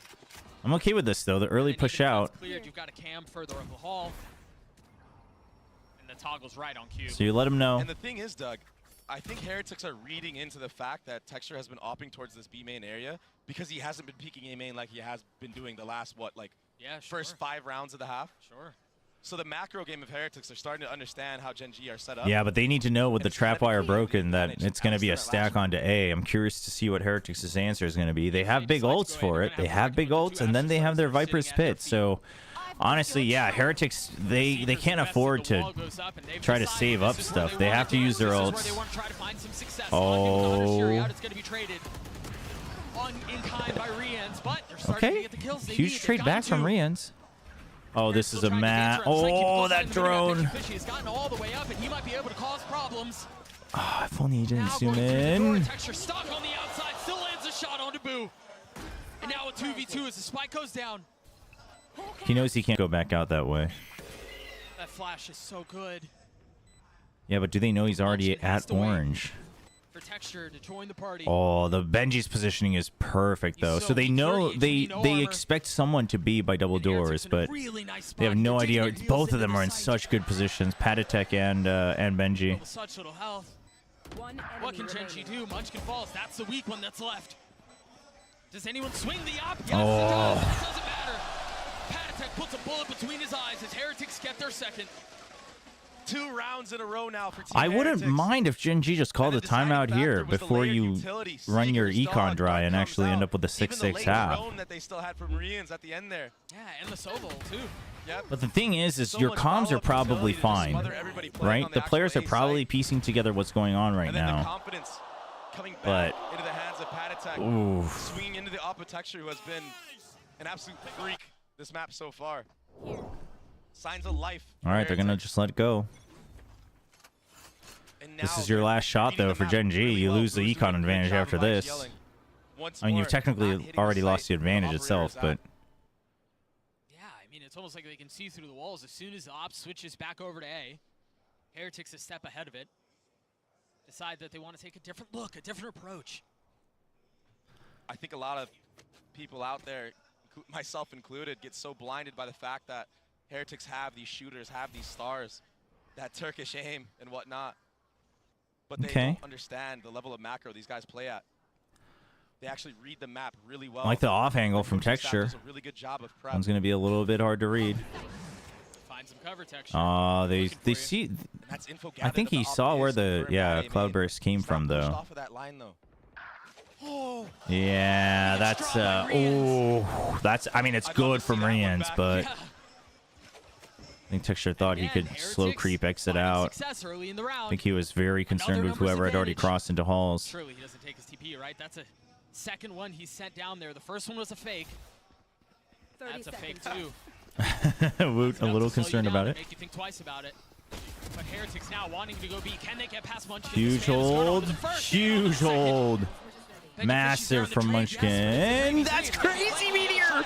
I'm okay with this though. The early And push even if out. it's cleared, you've got a cam further up the hall. And the toggle's right on cue. So you let him know. And the thing is, Doug, I think Heretics are reading into the fact that Texture has been opting towards this B main area because he hasn't been peeking A main like he has been doing the last, first 5 rounds of the half. Sure. So the macro game of Heretics are starting to understand how GENG are set up. Yeah, but they need to know with the trap wire broken that it's going to be a stack onto A. I'm curious to see what Heretics' answer is going to be. They have big ults for it. They have big ults, and then they have their Viper's Pit. So, honestly, yeah, Heretics, they can't afford to try to save up stuff. They have to use their ults. Oh. Okay. Huge trade back from Rians. Oh, this is a mat. Oh, that drone. Oh, if only he didn't zoom in. Stock on the outside, still lands a shot onto Boo. And now a 2v2 as the spike goes down. He knows he can't go back out that way. That flash is so good. Yeah, but do they know he's already at orange? For Texture to join the party. Oh, the Benji's positioning is perfect though. So they know they expect someone to be by double doors, but they have no idea. Both of them are in such good positions, Patatek and Benji. Such little health. What can GENG do? Munchkin falls. That's the weak one that's left. Does anyone swing the op? Yes, oh. it does. It doesn't matter. Patatek puts a bullet between his eyes as Heretics get their second. 2 rounds in a row now for Team I wouldn't Heretics. mind if GENG just called a timeout here before you run your econ dry and actually end up with a 6-6 half. That they still had from Rians at the end there. Yeah, and the solo too. Yep. But the thing is your comms are probably fine, right? The players are probably piecing together what's going on right now. Coming but back into the hands of Patatek, swinging into the Oppa Texture, who has been an absolute freak this map so far. Signs of life. All right, they're gonna just let it go. This is your last shot though for GENG. You lose the econ advantage after this. I mean, you've technically already lost the advantage itself, but yeah, I mean, it's almost like they can see through the walls. As soon as the op switches back over to A, Heretics a step ahead of it. Decide that they want to take a different look, a different approach. I think a lot of people out there, myself included, get so blinded by the fact that Heretics have these shooters, have these stars, that Turkish aim and whatnot. But they don't understand the level of macro these guys play at. They actually read the map really well. I like the off angle from Texture. Does a really good job of prep. One's gonna be a little bit hard to read. Find some cover, Texture. They see. I think he saw where the cloudburst came from though. Yeah, that's that's. I mean, it's good from Rians, but I think Texture thought he could slow creep exit out. I think he was very concerned with whoever had already crossed into halls. Surely he doesn't take his TP, right? That's a second one he sent down there. The first one was a fake. That's a fake too. Woot, a little concerned about it. Make you think twice about it. But Heretics now wanting to go B. Can they get past Munchkin? Huge hold. Huge hold. Massive from Munchkin. That's crazy, Meteor!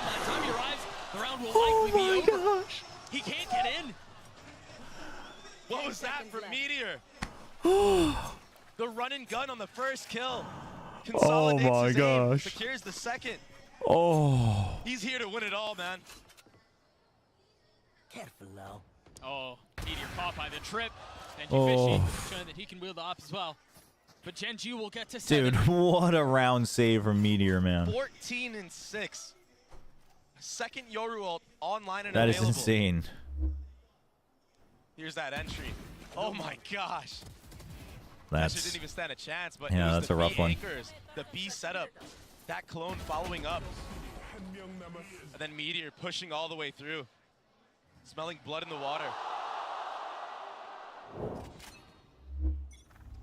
Oh my gosh. He can't get in. What was that from Meteor? The run and gun on the first kill. Oh my gosh. Secures the second. Oh. He's here to win it all, man. Careful now. Oh, Meteor caught by the trip. Benji Fishy showing that he can wield the op as well. But GENG will get to 7. Dude, what a round save from Meteor, man. 14 and 6. Second Yoru ult online and that available. Is insane. Here's that entry. Oh my gosh. That's didn't even stand a chance, but yeah, that's a rough one. Anchors, the B setup, that clone following up, and then Meteor pushing all the way through, smelling blood in the water.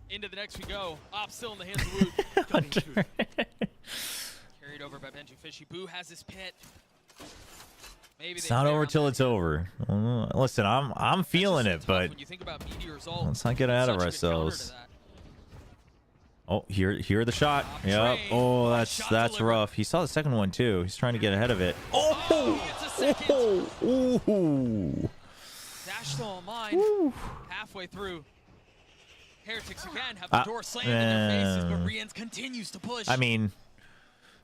Into the next we go. Op still in the hands of Woot. Carried over by Benji Fishy. Boo has his pit. Maybe it's not over till it's over. Listen, I'm feeling it, but let's not get ahead of ourselves. Oh, here the shot. Yep. Oh, that's rough. He saw the second one too. He's trying to get ahead of it. Oh! Dash still on mine. Halfway through. Heretics again have the door slammed in their faces, but Rians continues to push. I mean,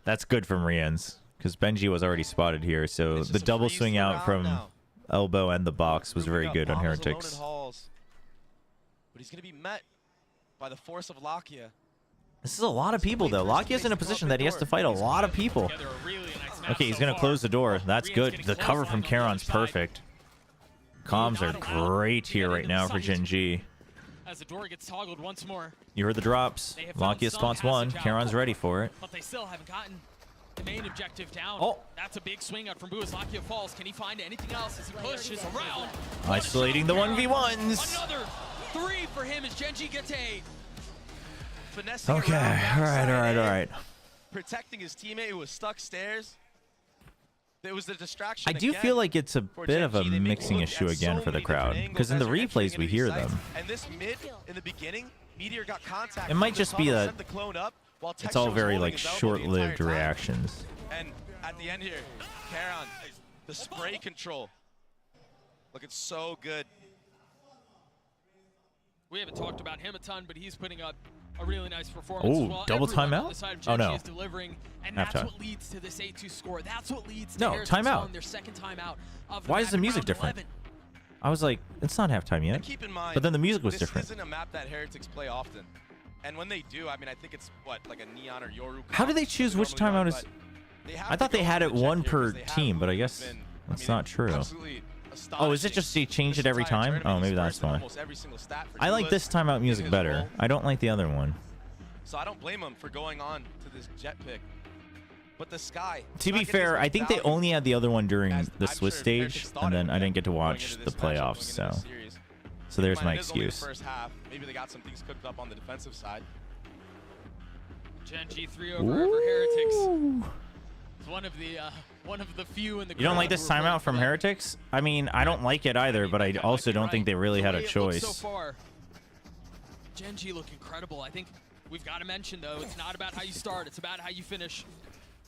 that's good from Rians because Benji was already spotted here, so the double swing out from elbow and the box was very good on Heretics. But he's going to be met by the force of Lakia. This is a lot of people, though. Lakia's in a position that he has to fight a lot of people. Okay, he's going to close the door. That's good. The cover from Charon's perfect. Comms are great here right now for GENG. As the door gets toggled once more. You heard the drops. Lakia spots one. Charon's ready for it. But they still haven't gotten the main objective down. Oh. That's a big swing out from Boo as Lakia falls. Can he find anything else as he pushes around? Isolating the 1v1s. Another 3 for him as GENG gets a... Finessing Okay, around all right, all right, all backside right. A, protecting his teammate who was stuck stairs. It was the distraction. I do feel like it's a bit of a mixing issue again for the crowd, because in the replays we hear them. And this mid in the beginning, Meteor got contact. It might just be that it's it's all very like short-lived reactions. And at the end here, Charon, the spray control, looking so good. We haven't talked about him a ton, but he's putting up a really nice performance as Oh, well. double Everyone on timeout? the side of Oh, GENG no. is delivering, and Half that's time. what leads to this 8-2 score. That's what leads to No, Heretics timeout. on their second timeout of Why the is the map in music round different? 11. I was like, it's not halftime yet. Keep in mind, But then the music was this different. isn't a map that Heretics play often. And when they do, I mean, I think it's, what, like a Neon or Yoru. How do they choose which timeout is... I thought they had it one per team, but I guess that's not true. Oh, is it just they change it every time? Oh, maybe that's why. I like this timeout music better. I don't like the other one. So I don't blame them for going on to this jet pick. But the Sky. To be fair, I think they only had the other one during the Swiss stage, and then I didn't get to watch the playoffs, so there's my excuse. First half, maybe they got some things cooked up on the defensive side. GENG 3 over Heretics. It's one of the few in the. You don't like this timeout from Heretics? I mean, I don't like it either, but I also don't think they really had a choice. So far, GENG look incredible. I think we've got to mention though, it's not about how you start; it's about how you finish.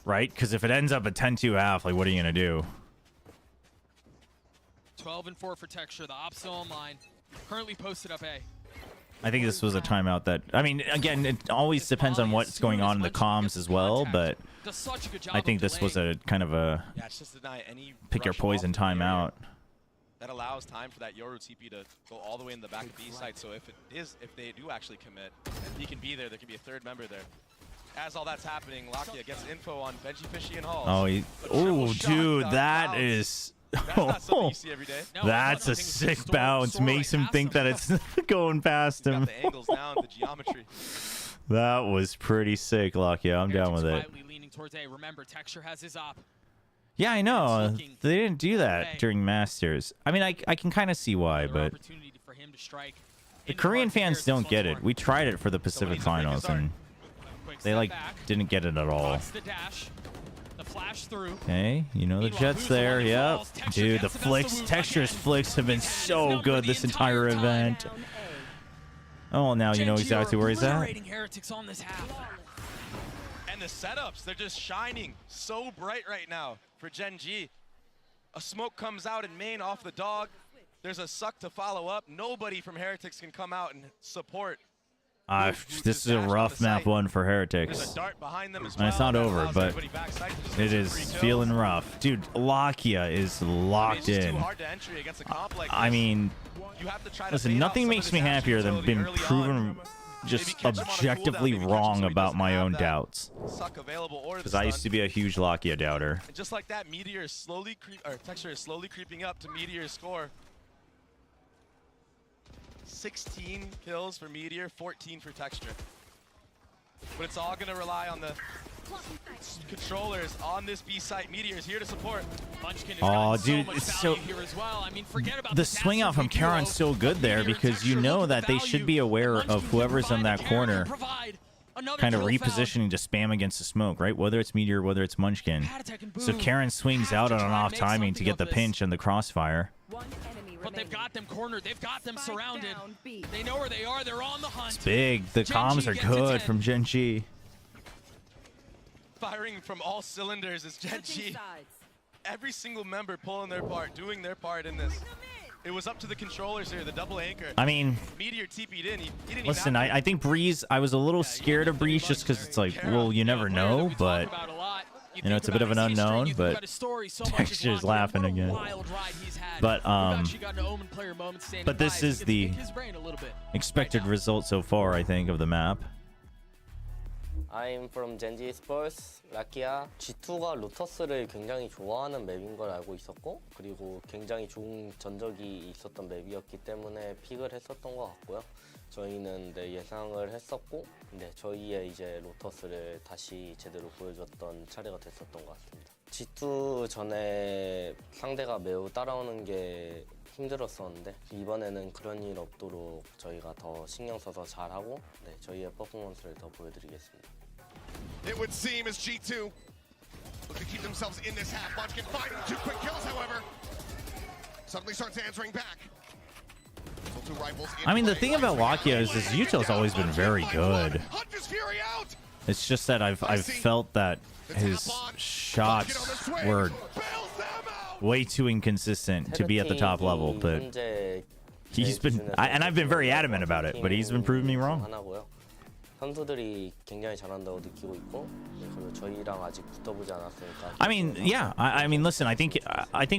Right? Because if it ends up a 10-2 half, like, what are you gonna do? 12-4 for Texture. The ops still online. Currently posted up A. I think this was a timeout that, I mean, again, it always depends on what's going on in the comms as well, but I think this was a kind of a pick your poison timeout. That allows time for that Yoru TP to go all the way in the back of B side. So if they do actually commit, and he can be there, there can be a third member there. As all that's happening, Lakia gets info on Benji Fishy and Halls. Oh, dude, that is. That's not something you see every day. That's a sick bounce. Makes him think that it's going past him. The angles down, the geometry. That was pretty sick, Lakia. I'm down with it. Leaning towards A. Remember, Texture has his op. Yeah, I know. They didn't do that during Masters. I mean, I can kind of see why, but the Korean fans don't get it. We tried it for the Pacific Finals, and they like didn't get it at all. The flash through. Okay, you know the Jet's there. Yep. Dude, the flicks, Texture's flicks have been so good this entire event. Oh, now you know exactly where he's at. Heretics on this half. And the setups, they're just shining so bright right now for GENG. A smoke comes out in main off the dog. There's a suck to follow up. Nobody from Heretics can come out and support. This is a rough map one for Heretics. There's a dart behind them as And well. it's not That over, allows but everybody backside to just it go is free kill. feeling rough. Dude, Lakia is locked It's just in. too hard to entry against a comp like I this. mean, You have to try to listen, bait out nothing some makes of me this happier action than so being early proven on. just catch him on a objectively cooldown, maybe catch him wrong so he about doesn't my have own that doubts. suck available or the Because I used stun. to be a huge Lakia doubter. And just like that, Meteor is slowly Texture is slowly creeping up to Meteor's score. 16 kills for Meteor, 14 for Texture. But it's all gonna rely on the controllers on this B site. Meteor is here to support. Oh, dude, it's so. The swing out from Charon's so good there because you know that they should be aware of whoever's in that corner, kind of repositioning to spam against the smoke, right? Whether it's Meteor, whether it's Munchkin. So Charon swings out on an off timing to get the pinch and the crossfire. But they've got them cornered. They've got them surrounded. They know where they are. They're on the hunt. It's big. The comms are good from GENG. Firing from all cylinders is GENG. Every single member pulling their part, doing their part in this. It was up to the controllers here, the double anchor. I mean, Meteor TP'd in. He didn't listen, even have I think Breeze, I was a little scared of Breeze just because it's like, well, you never know, but, you know, it's a bit of an unknown, but Texture's laughing again. But this is the expected result so far, I think, of the map. I'm from GENG esports, 라키야. G2가 로터스를 굉장히 좋아하는 맵인 걸 알고 있었고, 그리고 굉장히 좋은 전적이 있었던 맵이었기 때문에 픽을 했었던 것 같고요. 저희는 네, 예상을 했었고, 네, 저희의 이제 로터스를 다시 제대로 보여줬던 차례가 됐었던 것 같습니다. G2 전에 상대가 매우 따라오는 게 힘들었었는데 이번에는 그런 일 없도록 저희가 더 신경 써서 잘하고 네, 저희의 퍼포먼스를 더 보여드리겠습니다. It would seem as G2 look to keep themselves in this half. Munchkin finding 2 quick kills, however. Suddenly starts answering back. Two rifles in I mean, the play. thing about Lakia is his util's always been very good. Hunter's Fury out. It's just that I've felt that his shots were way too inconsistent to be at the top level, but he's been, and I've been very adamant about it, but he's been proving me wrong. 선수들이 굉장히 잘한다고 느끼고 있고 그리고 저희랑 아직 붙어보지 않았으니까. I mean, yeah. I mean, listen. I think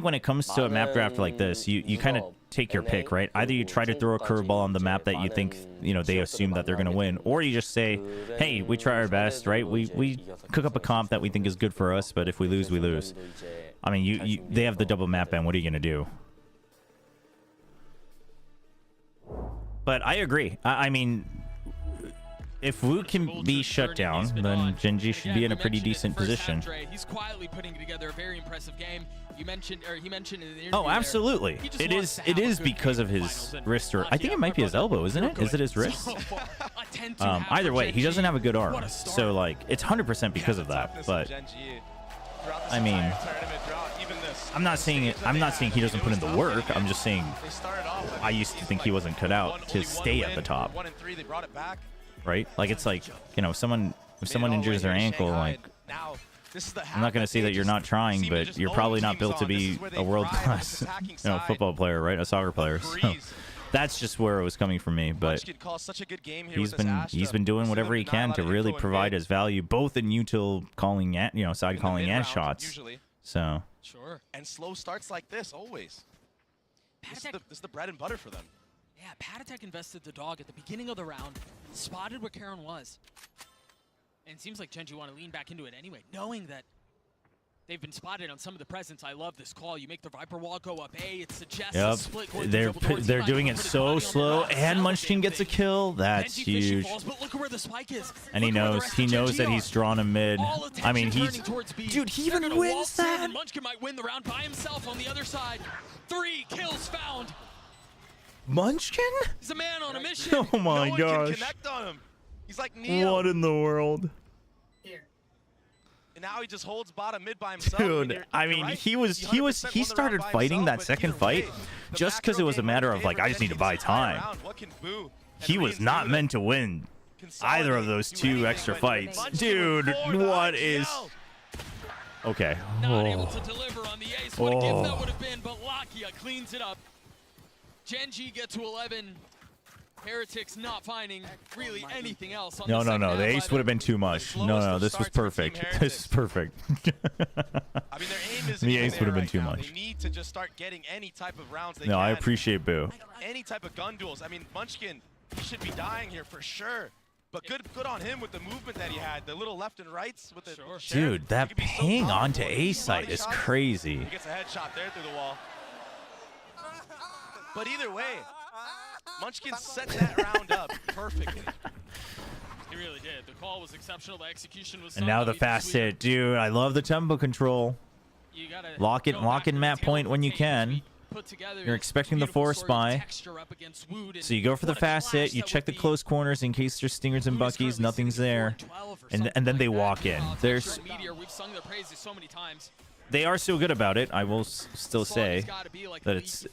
when it comes to a map draft like this, you kind of take your pick, right? Either you try to throw a curveball on the map that you think they assume that they're gonna win, or you just say, hey, we try our best, right? We cook up a comp that we think is good for us, but if we lose, we lose. I mean, they have the double map ban. What are you gonna do? But I agree. I mean, if Wu can be shut down, then GENG should be in a pretty decent position. He's quietly putting together a very impressive game. He mentioned in the interview. Oh, absolutely. It is because of his wrist, or I think it might be his elbow, isn't it? Is it his wrist? Either way, he doesn't have a good arm, so like it's 100% because of that. But I mean, I'm not saying he doesn't put in the work. I'm just saying I used to think he wasn't cut out to stay at the top. Right? Like it's like, if someone injures their ankle, like I'm not gonna say that you're not trying, but you're probably not built to be a world-class football player, right? A soccer player. So that's just where it was coming from me. But he's been doing whatever he can to really provide his value, both in util calling and side calling and shots. So sure. And slow starts like this always. This is the bread and butter for them. Yeah, Patatek invested the dog at the beginning of the round, spotted where Karen was. And it seems like GENG want to lean back into it anyway, knowing that they've been spotted on some of the presence. I love this call. You make the Viper wall go up A. It suggests a split. They're doing it so slow, and Munchkin gets a kill. That's huge. But look at where the spike is. And he knows that he's drawn a mid. I mean, he even wins that. Munchkin might win the round by himself on the other side. 3 kills found. Munchkin? He's a man on a mission. Oh my gosh. gosh. Can connect on him. He's like Neo. What in the world? And now he just holds bottom mid by himself. Dude, I mean, he started fighting that second fight just because it was a matter of like, I just need to buy time. He was not meant to win either of those 2 extra fights. Dude, what is... Okay. Not able to deliver on the ace. What a gift that would have been, but Lakia cleans it up. GENG get to 11. Heretics not finding really anything else on No. The ace would have been too much. No. This was perfect. This is perfect. I mean, their aim is the ace would have been too now. much. They need to just start getting any type of rounds they No, can. I appreciate Boo. Any type of gun duels. I mean, Munchkin, he should be dying here for sure. But good on him with the movement that he had. The little left and rights with the Dude, that ping onto A site is crazy. He gets a headshot there through the wall. But either way, Munchkin set that round up perfectly. He really did. The call was exceptional. The execution was. And now the fast hit, dude. I love the tempo control. Lock in map point when you can. You're expecting the forest buy, so you go for the fast hit. You check the close corners in case there's stingers and buckies. Nothing's there, and then they walk in. There's. We've sung their praises so many times. They are so good about it. I will still say that it's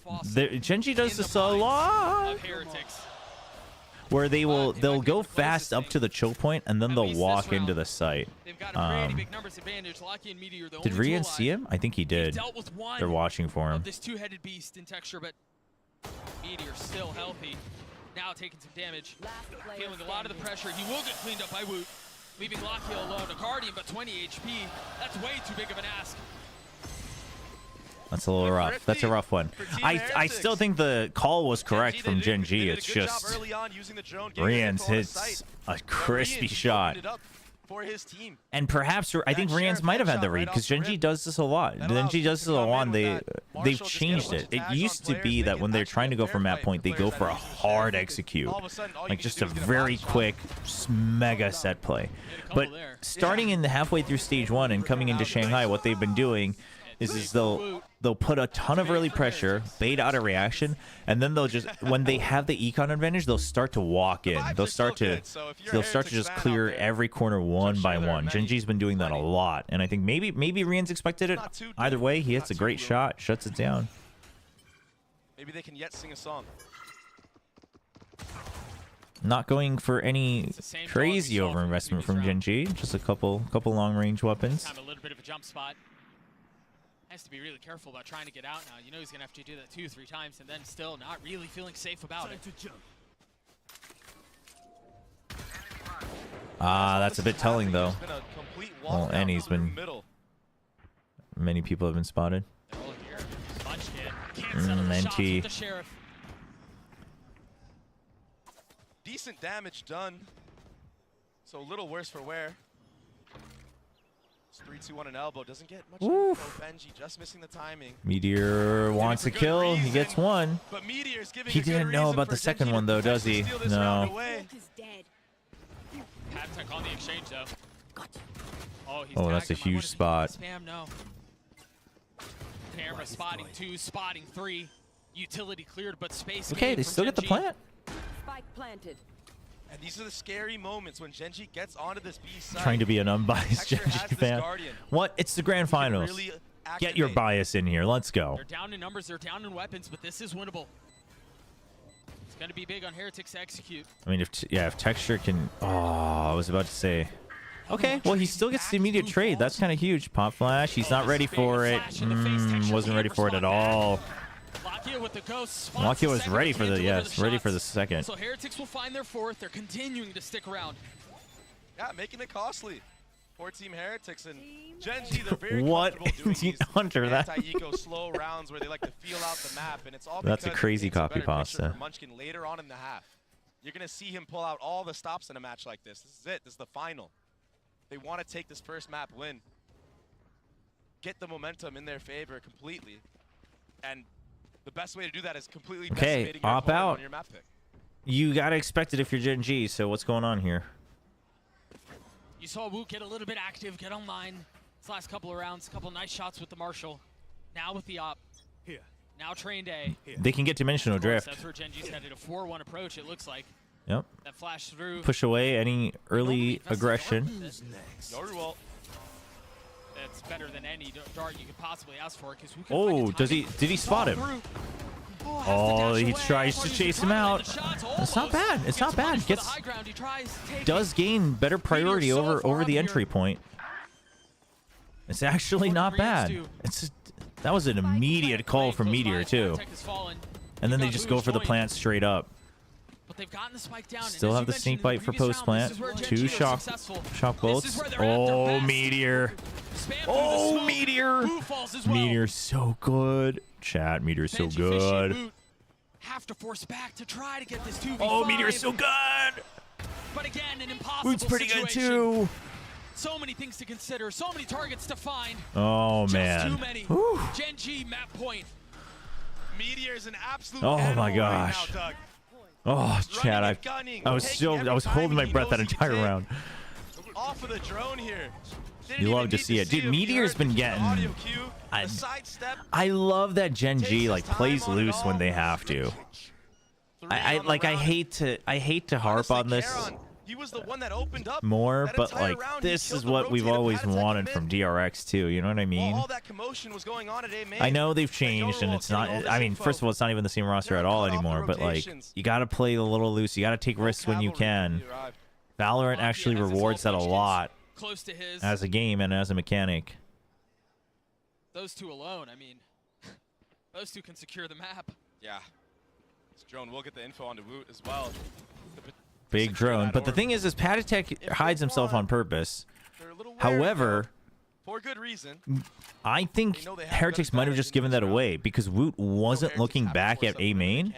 GENG does this a lot, where they'll go fast up to the choke point and then they'll walk into the site. Did Rian see him? I think he did. They're watching for him. This two-headed beast in texture, but Meteor still healthy. Now taking some damage, feeling a lot of the pressure. He will get cleaned up by Woot, leaving Lakia alone. A Guardian, but 20 HP. That's way too big of an ask. That's a little rough. That's a rough one. I still think the call was correct from GENG. It's just Rian's hits a crispy shot. for his team. And perhaps I think Rian's might have had the read because GENG does this a lot. GENG does this a lot. They've changed it. It used to be that when they're trying to go for map point, they go for a hard execute, like just a very quick mega set play. But starting in the halfway through stage 1 and coming into Shanghai, what they've been doing is they'll put a ton of early pressure, bait out a reaction, and then they'll just, when they have the econ advantage, they'll start to walk in. They'll start to just clear every corner one by one. GENG's been doing that a lot, and I think maybe Rian's expected it. Either way, he hits a great shot, shuts it down. Maybe they can yet sing a song. Not going for any crazy overinvestment from GENG, just a couple long range weapons. Kind of a little bit of a jump spot. Has to be really careful about trying to get out now. You know he's gonna have to do that 2-3 times, and then still not really feeling safe about it. That's a bit telling though. Well, and he's been. Many people have been spotted. NT. Decent damage done. So a little worse for wear. 3-2-1 an elbow doesn't get much info. Benji just missing the timing. Meteor wants a kill. He gets one. But Meteor's giving he didn't know about the second one though, does he? No. Tech on the exchange though. Oh, that's a huge spot. Spam, no. Camera spotting 2, spotting 3. Utility cleared, but space. Okay, they still get the plant. Spike planted. And these are the scary moments when GENG gets onto this B side. Trying to be an unbiased GENG fan. What? It's the grand finals. Really get your bias in here. Let's go. They're down in numbers, they're down in weapons, but this is winnable. It's going to be big on Heretics to execute. I mean, if Texture can... Oh, I was about to say... Okay, well, he still gets the immediate trade. That's kind of huge. Pop flash. He's not ready for it. Wasn't ready for it at all. Lakia was ready for ready for the second. So Heretics will find their fourth. They're continuing to stick around. Yeah, making it costly for Team Heretics and GENG. They're very what comfortable doing these under that? anti-eco slow rounds where they like to feel out the map, and it's all That's a because crazy it's a copy better pasta. picture for Munchkin later on in the half. You're gonna see him pull out all the stops in a match like this. This is it. This is the final. They want to take this first map win, get the momentum in their favor completely, and the best way to do that is completely decimating your opt opponent out. on your map pick. You gotta expect it if you're GENG. So what's going on here? You saw Woot get a little bit active, get online. This last couple of rounds, a couple of nice shots with the Marshall. Now with the op. Here. Now trained A. They can get dimensional drift. That's where GENG's headed. A 4-1 approach, it looks like. Yep. That flash through. Push away any early aggression. Yoruwalt. That's better than any dart you could possibly ask for. Oh, did he spot him? Oh, he tries to chase him out. It's not bad. It's not bad. Does gain better priority over the entry point. It's actually not bad. That was an immediate call from Meteor too. And then they just go for the plant straight up. But they've gotten the spike down. Still have the sneak bite for post plant. 2 shock bolts. Oh, Meteor. Oh, Meteor. Meteor's so good. Chat, Meteor's so good. Have to force back to try to get this 2v5. Oh, Meteor's so good. But again, an impossible Woot's pretty situation. good too. So many things to consider, so many targets to find. Oh, Just man. too many. GENG map point. Meteor's an absolute Oh my gosh. right now, Doug. Oh, Chad, I was holding my breath that entire round. Off of the drone here. You love to see it, dude. Meteor's been getting. I love that GENG like plays loose when they have to. I hate to harp on this He was the one that opened up more, that but entire like round. this He is killed what the we've rotator always pad wanted attack from DRX too. You know what I mean? All that commotion was going on at A main. I know they've changed, and it's not. I mean, first of all, it's not even the same roster at all anymore. But like, you got to play a little loose. You got to take risks when you can. Valorant actually rewards that a lot Close to his. as a game and as a mechanic. Those two alone, I mean, those two can secure the map. Yeah. This drone will get the info onto Woot as well. Big drone. But the thing is Patatek hides himself on purpose. However, for good reason. I think Heretics might have just given that away because Woot wasn't looking back at A main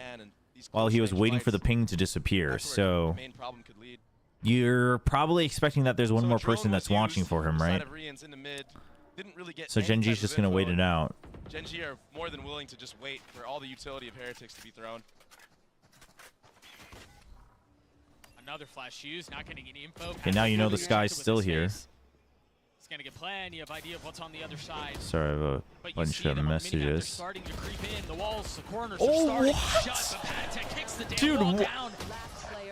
while he was waiting for the ping to disappear. So you're probably expecting that there's one more person that's watching for him, right? So Genji's just gonna wait it out. GENG are more than willing to just wait for all the utility of Heretics to be thrown. Another flash used, not getting any info. Okay, now you know this guy's still here. He's gonna get plenty of idea of what's on the other side. Sorry, I have a bunch of messages. Starting to creep in. The walls, the corners Oh, are starting what? to shut. But Patek kicks the damn Dude, wall down.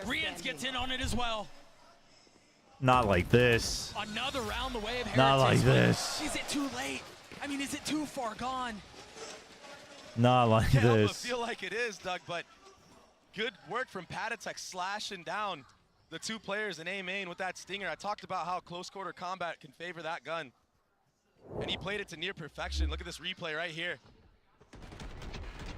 Rians gets in on it as well. Not like this. Another round the way of Heretics. Not like this. Is it too late? I mean, is it too far gone? Not like Can't help but this. feel like it is, Doug, but good work from Patek slashing down the two players in A main with that stinger. I talked about how close quarter combat can favor that gun. And he played it to near perfection. Look at this replay right here.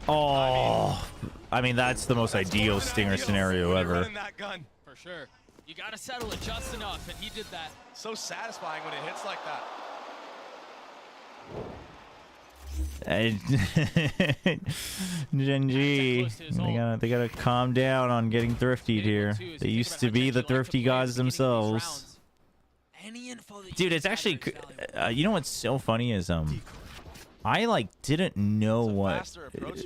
Oh, I mean, that's the most ideal stinger scenario ever. That gun. For sure. You got to settle it just enough, and he did that. So satisfying when it hits like that. GENG, they gotta calm down on getting thriftied here. They used to be the thrifty gods themselves. Dude, it's actually, you know what's so funny is I like didn't know what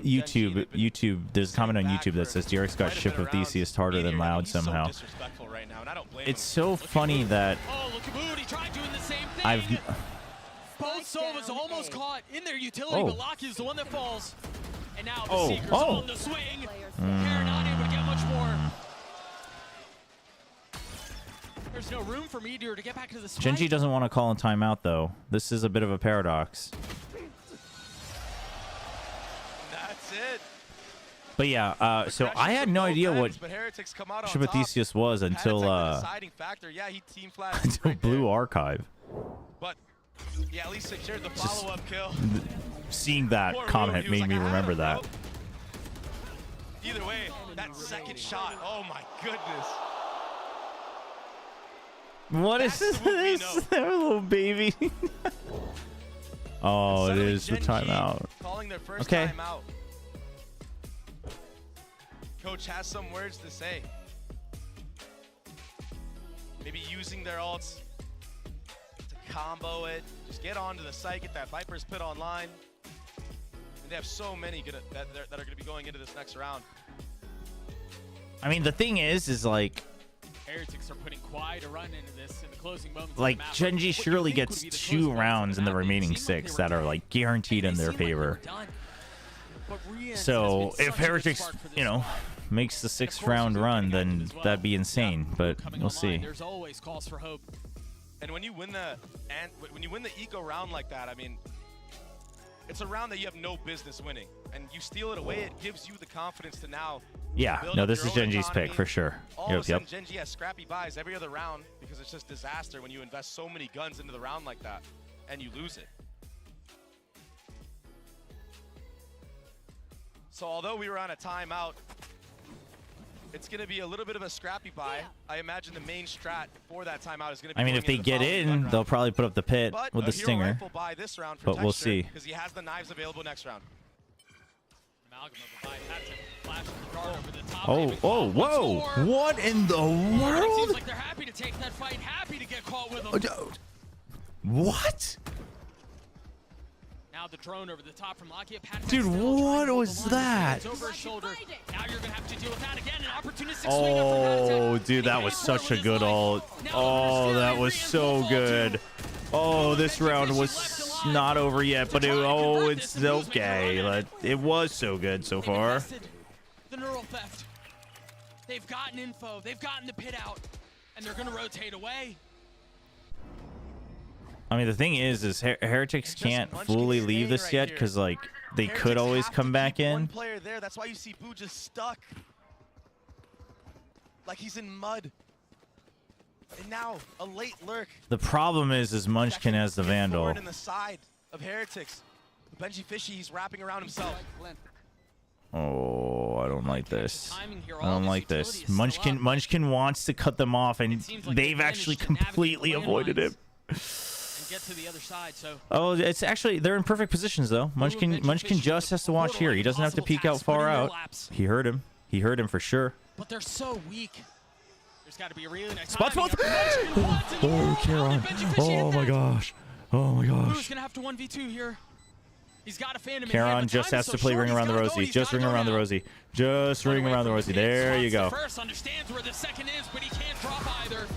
YouTube. There's a comment on YouTube that says DRX got shipped with Theseus harder than Loud somehow. It's so funny that I've. Both Sovas almost caught in their utility, but Locky is the one that falls. And now the Seeker's on the swing. They're not able to get much more. There's no room for Meteor to get back to the spike. GENG doesn't want to call a timeout, though. This is a bit of a paradox. That's it. But yeah, so I had no idea what Ship Theseus was until until Blue Archive. But yeah, at least secured the follow-up kill. Seeing that comment made me remember that. Either way, that second shot, oh my goodness. What is this? Their little baby. Oh, it is the timeout. Calling their first Okay. timeout. Coach has some words to say. Maybe using their ults to combo it. Just get onto the site, get that Viper's Pit online. And they have so many that are going to be going into this next round. I mean, the thing is like, Heretics are putting quite a run into this in the closing moments. like GENG surely gets 2 rounds in the remaining 6 that are like guaranteed in their favor. So if Heretics, you know, makes the 6th round run, then that'd be insane. But we'll see. There's always calls for hope. And when you win the eco round like that, I mean, it's a round that you have no business winning, and you steal it away. It gives you the confidence to now. Yeah, no, this is GENG's pick for sure. All of a sudden, GENG has scrappy buys every other round because it's just disaster when you invest so many guns into the round like that, and you lose it. So although we were on a timeout, it's going to be a little bit of a scrappy buy. I imagine the main strat for that timeout is going to be. I mean, if they get in, they'll probably put up the pit with the stinger. But we'll see. Because he has the knives available next round. Oh, oh, whoa! What in the It world? seems like they're happy to take that fight, happy to get caught with them. What? Now the drone over the top from Lakia. Dude, what was that? Over his shoulder. Now you're gonna have to deal with that again. An opportunistic swing up from Oh, dude, that was such a good ult. Oh, that was so good. Oh, this round was not over yet, but it's okay. It was so good so far. The neural theft. They've gotten info. They've gotten the pit out, and they're gonna rotate away. I mean, the thing is Heretics can't fully leave this yet because, like, they could always come back in. One player there. That's why you see Boo just stuck, like he's in mud. And now a late lurk. The problem is Munchkin has the Vandal. Forward in the side of Heretics. Benji Fishy, he's wrapping around himself. Oh, I don't like this. I don't like this. Munchkin wants to cut them off, and they've actually completely avoided him. Get to the other side, so. Oh, it's actually, they're in perfect positions though. Munchkin just has to watch here. He doesn't have to peek out far out. He heard him. He heard him for sure. But they're so weak. There's got to be a really nice Spots timing both. here. Oh, Kieran. Oh my gosh. Oh my Who's gosh. gonna have to 1v2 here? He's got to fan him. Kieran just has to play Ring Around the Rosie. Just Ring Around the Rosie. Just Ring Around the Rosie. There you go. First understands where the second is, but he can't drop either.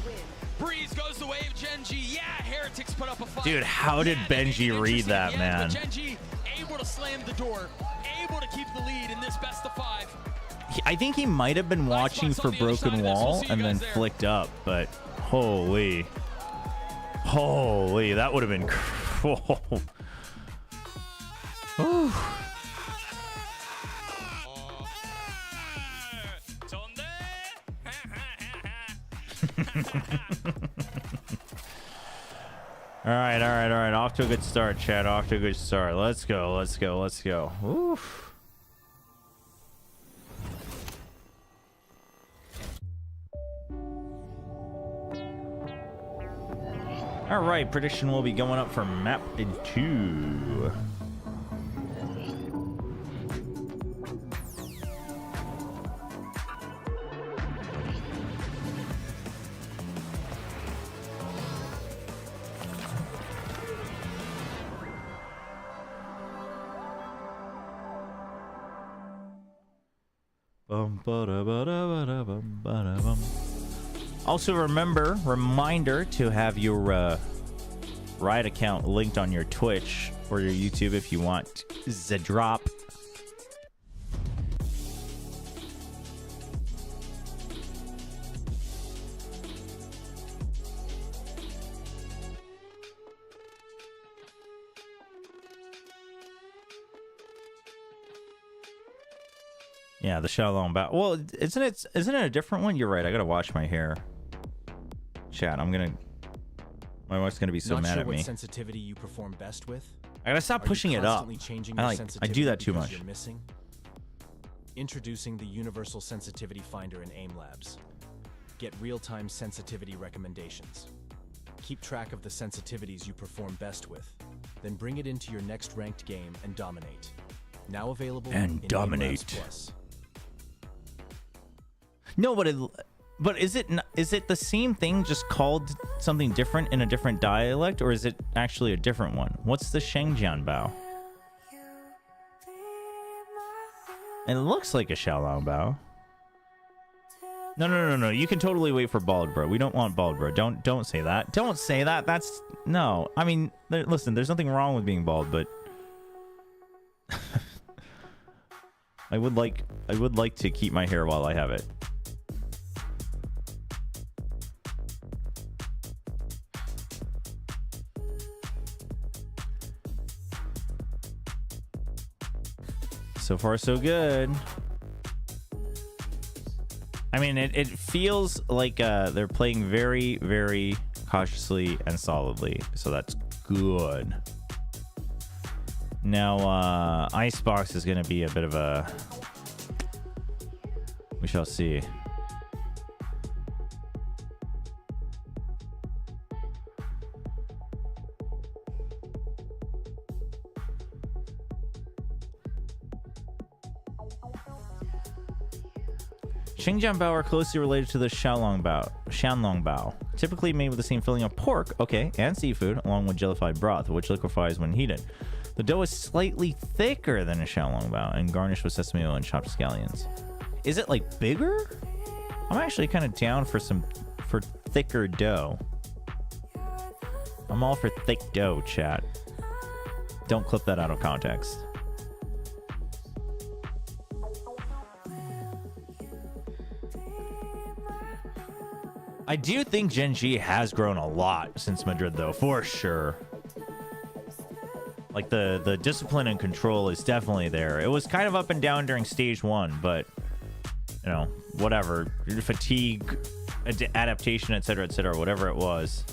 Breeze goes the way of GENG. Yeah, Heretics put up a fight. Dude, how did Benji read that, man? GENG able to slam the door, able to keep the lead in this best of 5. I think he might have been watching for Broken Wall and then flicked up, but holy, that would have been cool. All right. Off to a good start, Chad. Off to a good start. Let's go. Oof. All right, prediction will be going up for map 2. Also reminder to have your Riot account linked on your Twitch or your YouTube if you want the drop. Yeah, the Shalom Bao. Well, isn't it a different one? You're right. I gotta wash my hair. Chat. My wife's gonna be so mad at me. What sensitivity you perform best with? I gotta stop pushing it up. I do that too much. You're missing? Introducing the Universal Sensitivity Finder in AIM Labs. Get real-time sensitivity recommendations. Keep track of the sensitivities you perform best with. Then bring it into your next ranked game and dominate. Now available in AIM Labs Plus. No, but is it the same thing, just called something different in a different dialect, or is it actually a different one? What's the Shangjian Bao? It looks like a Xiaolong Bao. No. You can totally wait for Bald Bro. We don't want Bald Bro. Don't say that. Don't say that. That's no. I mean, listen. There's nothing wrong with being bald, but I would like to keep my hair while I have it. So far, so good. I mean, it feels like they're playing very, very cautiously and solidly. So that's good. Now, Icebox is going to be a bit of a... We shall see. Xingjiang Bao are closely related to the Shanlong Bao, typically made with the same filling of pork, and seafood, along with jellified broth, which liquefies when heated. The dough is slightly thicker than a Shanlong Bao and garnished with sesame oil and chopped scallions. Is it like bigger? I'm actually kind of down for thicker dough. I'm all for thick dough, chat. Don't clip that out of context. I do think GENG has grown a lot since Madrid, though, for sure. Like, the discipline and control is definitely there. It was kind of up and down during stage 1, but, you know, whatever. Fatigue, adaptation, etc., whatever it was.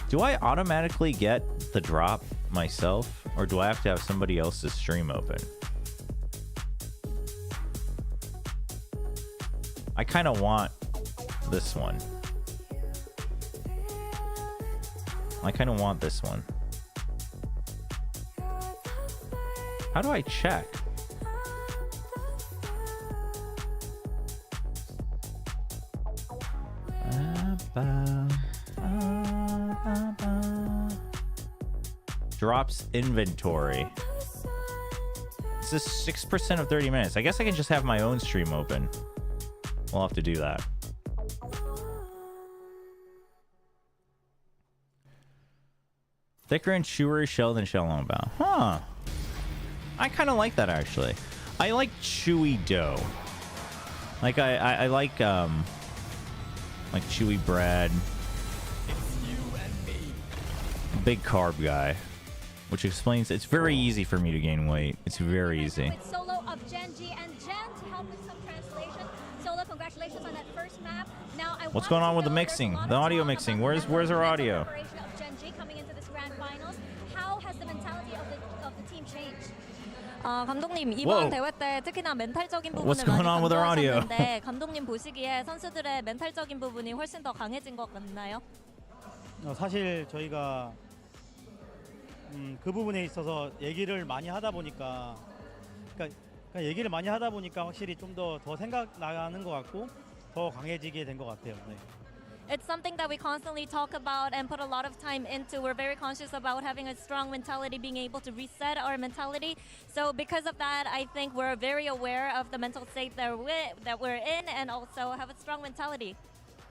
Do I automatically get the drop myself, or do I have to have somebody else's stream open? I kind of want this one. I kind of want this one. How do I check? Drops inventory. This is 6% of 30 minutes. I guess I can just have my own stream open. We'll have to do that. Thicker and chewier shell than shell on bow. Huh. I kind of like that, actually. I like chewy dough. Like, I like chewy bread. Big carb guy. Which explains it's very easy for me to gain weight. It's very easy. With solo of GENG and Jen to help with some translation. Solo, congratulations on that first map. Now, What's going on with the mixing? The audio mixing. Where's our audio? Coming into this grand finals. How has the mentality of the team changed? 감독님 이번 대회 때 특히나 멘탈적인 부분을 What's going on with our audio? 강조하셨는데 감독님 보시기에 선수들의 멘탈적인 부분이 훨씬 더 강해진 것 같나요? 사실 저희가 그 부분에 있어서 얘기를 많이 하다 보니까 얘기를 많이 하다 보니까 확실히 좀 더 생각나는 것 같고 더 강해지게 된 것 같아요. 네. It's something that we constantly talk about and put a lot of time into. We're very conscious about having a strong mentality, being able to reset our mentality. So because of that, I think we're very aware of the mental state that we're in and also have a strong mentality.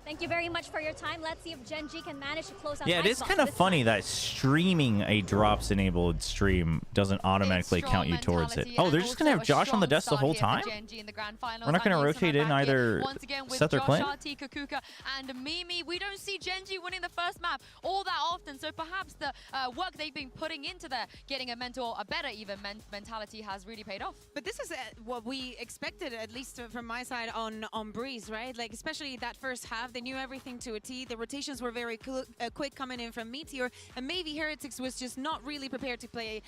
Thank you very much for your time. Let's see if GENG can manage to close out. Yeah, it is kind of funny that streaming a drops enabled stream doesn't automatically count you towards it. Oh, they're just going to have Josh on the desk the whole time? We're not going to rotate in either Seth or Clint? Kakuka and Mimi. We don't see GENG winning the first map all that often, so perhaps the work they've been putting into their getting a better even mentality has really paid off. But this is what we expected, at least from my side on Breeze, right? Like, especially that first half. They knew everything to a T. The rotations were very quick coming in from Meteor, and maybe Heretics was just not really prepared to play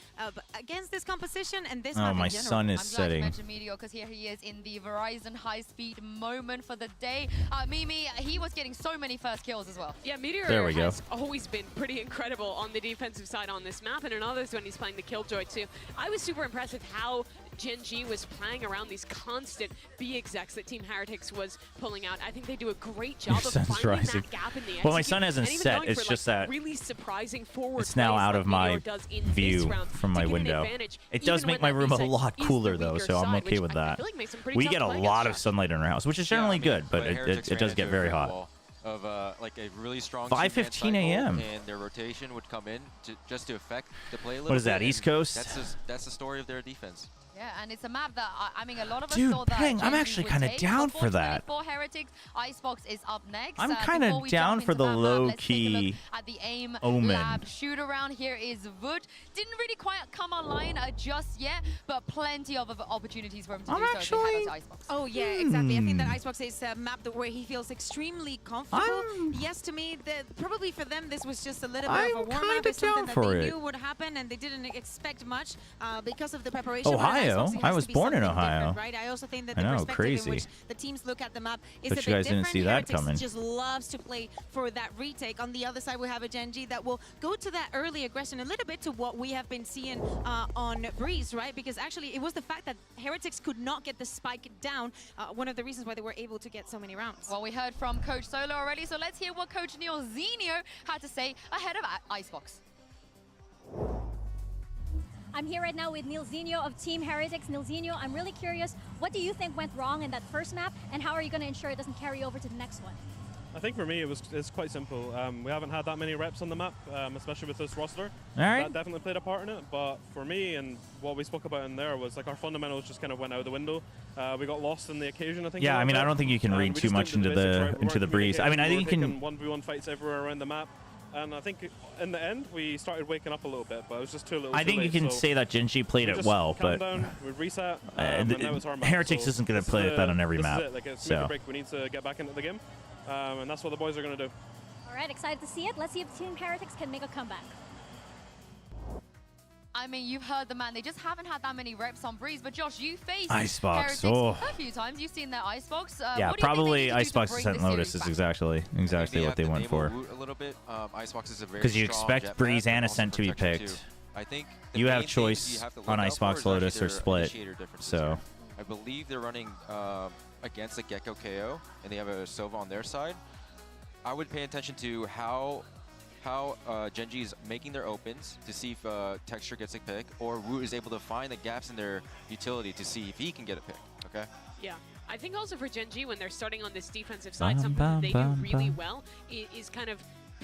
against this composition and this map in my general. son is I'm glad setting. you mentioned Meteor because here he is in the Verizon high-speed moment for the day. Mimi, he was getting so many first kills as well. Yeah, Meteor has always been pretty incredible on the defensive side on this map, and in others when he's playing the Killjoy too. I was super impressed with how GENG was playing around these constant B execs that Team Heretics was pulling out. I think they do a great job of finding that gap in the Well, my son hasn't set. It's just that really surprising forward it's now out of my view from my window. It does make my room a lot cooler though, so I'm okay with that. We get a lot of sunlight in our house, which is generally good, but it does get very hot. Of like a really strong 5:15 a.m. and their rotation would come in just to affect the play a little What is bit, that, East Coast? That's the story of their defense. Yeah, and it's a map that, I mean, a lot of us Dude, saw that. dang, I'm GENG actually would kind of take. down Before for that. 24 Heretics, Icebox is up next. I'm kind Before of we down jump for into the that map, let's take a low-key look at the aim Omen. lab shoot around. Here is Wood. Didn't really quite come online just yet, but plenty of opportunities for him to do so if he had those Icebox. Oh yeah, exactly. I think that Icebox is a map where he feels extremely comfortable. Yes, to me, probably for them this was just a little bit of a warm up. It's something that they knew would happen, and they didn't expect much because of the preparation. Ohio? I was born in Ohio. Right? I also think that the I know, perspective crazy. in which the teams look at the map is Bet a you bit guys didn't different. see that Heretics coming. just loves to play for that retake. On the other side, we have a GENG that will go to that early aggression, a little bit to what we have been seeing on Breeze, right? Because actually, it was the fact that Heretics could not get the spike down, one of the reasons why they were able to get so many rounds. Well, we heard from Coach Solo already, so let's hear what Coach Neil Zenio had to say ahead of Icebox. I'm here right now with Neil Zenio of Team Heretics. Neil Zenio, I'm really curious, what do you think went wrong in that first map, and how are you going to ensure it doesn't carry over to the next one? I think for me it's quite simple. We haven't had that many reps on the map, especially with this roster. All right. That definitely played a part in it. But for me, and what we spoke about in there was like our fundamentals just kind of went out the window. We got lost in the occasion, I think. Yeah, I mean, I don't think you can read too much into the Breeze. I mean, I think you can 1v1 fights everywhere around the map. And I think in the end, we started waking up a little bit, but it was just too little. I think you can say that GENG played it well, but we reset, and now it's our map. Heretics isn't going to play that on every map. Like it's make or break. We need to get back into the game, and that's what the boys are going to do. All right, excited to see it. Let's see if Team Heretics can make a comeback. I mean, you've heard the man. They just haven't had that many reps on Breeze. But Josh, you faced Icebox, Heretics a few times. You've seen their Icebox. Yeah, what do you think they probably need to do to Icebox bring Ascent this Lotus series is back? exactly what they went for. A little bit. Icebox is a very Because you strong expect jet Breeze pack, and but also Ascent to be protection picked. too. I think the You have main things choice you have to look on out for Icebox is actually Lotus or their Split. initiator differences So here. I believe they're running against the Gecko KO, and they have a Sova on their side. I would pay attention to how GENG is making their opens to see if Texture gets a pick, or Wu is able to find the gaps in their utility to see if he can get a pick. Okay. Yeah. I think also for GENG, when they're starting on this defensive side, something that they do really well is kind of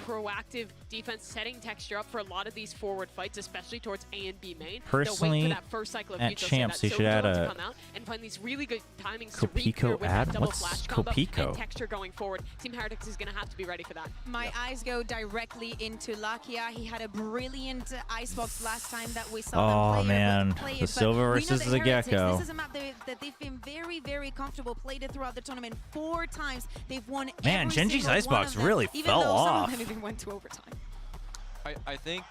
proactive defense, setting Texture up for a lot of these forward fights, especially towards A and B main. Personally, they'll wait for that first cycle of at Vito, Champs, so they should add to a come out and find these really good timings to reclear Copico with that ad. double What's flash combo Copico? and Texture going forward. Team Heretics is going to have to be ready for that. My eyes go directly into Lakia. He had a brilliant Icebox last time that we saw them play it, the Silver versus the Gecko. This is a map that they've been very, very comfortable. Played it throughout the tournament 4 times. They've won. Man, every GENG's single one Icebox of them, really even fell though off. Some of them even went to overtime. I think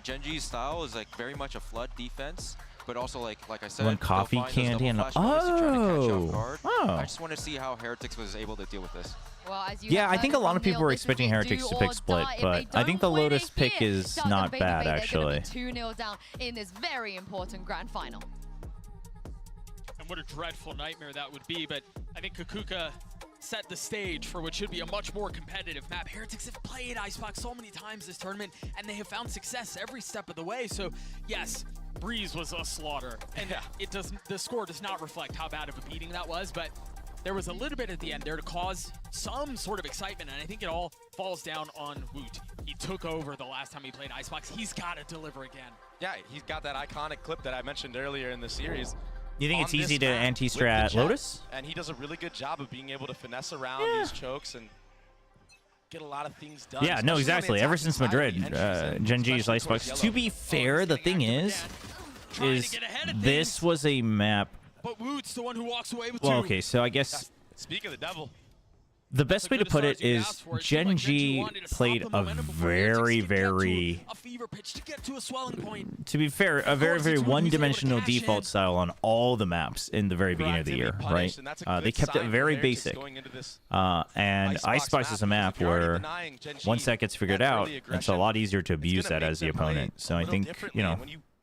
GENG's style is like very much a flood defense, but also like I said, One they'll coffee find those candy double and flash moments to try to catch oh. off guard. Oh. I just want to see how Heretics was able to deal with this. Well, as you Yeah, have I think a heard lot of from people Neil, were this is expecting a Heretics do to pick or Split, die. If but they I think the don't win Lotus it pick here, is start not the bad, They're actually. gonna be 2-0 down in this very important grand final. And what a dreadful nightmare that would be, but I think Kukuka set the stage for what should be a much more competitive map. Heretics have played Icebox so many times this tournament, and they have found success every step of the way. So yes, Breeze was a slaughter, and the score does not reflect how bad of a beating that was, but there was a little bit at the end there to cause some sort of excitement, and I think it all falls down on Woot. He took over the last time he played Icebox. He's got to deliver again. Yeah, he's got that iconic clip that I mentioned earlier in the series. You think on it's easy this to map with the anti-strat jet, Lotus? And he does a really good job of being able to finesse around these chokes and get a lot of things done. Yeah, no, especially on the exactly. Ever attacking since side of Madrid, the entries and GENG's especially Icebox. towards To yellow. be fair, the thing is this was a map. But Woot's the one who walks away with Well, two. okay, so I guess Speak of the devil. the best way to put it is GENG played a very, to be fair, a very one-dimensional default style on all the maps in the very beginning of the year, right? They kept it very basic. And Icebox is a map where once that gets figured out, it's a lot easier to abuse that as the opponent. So I think, you know,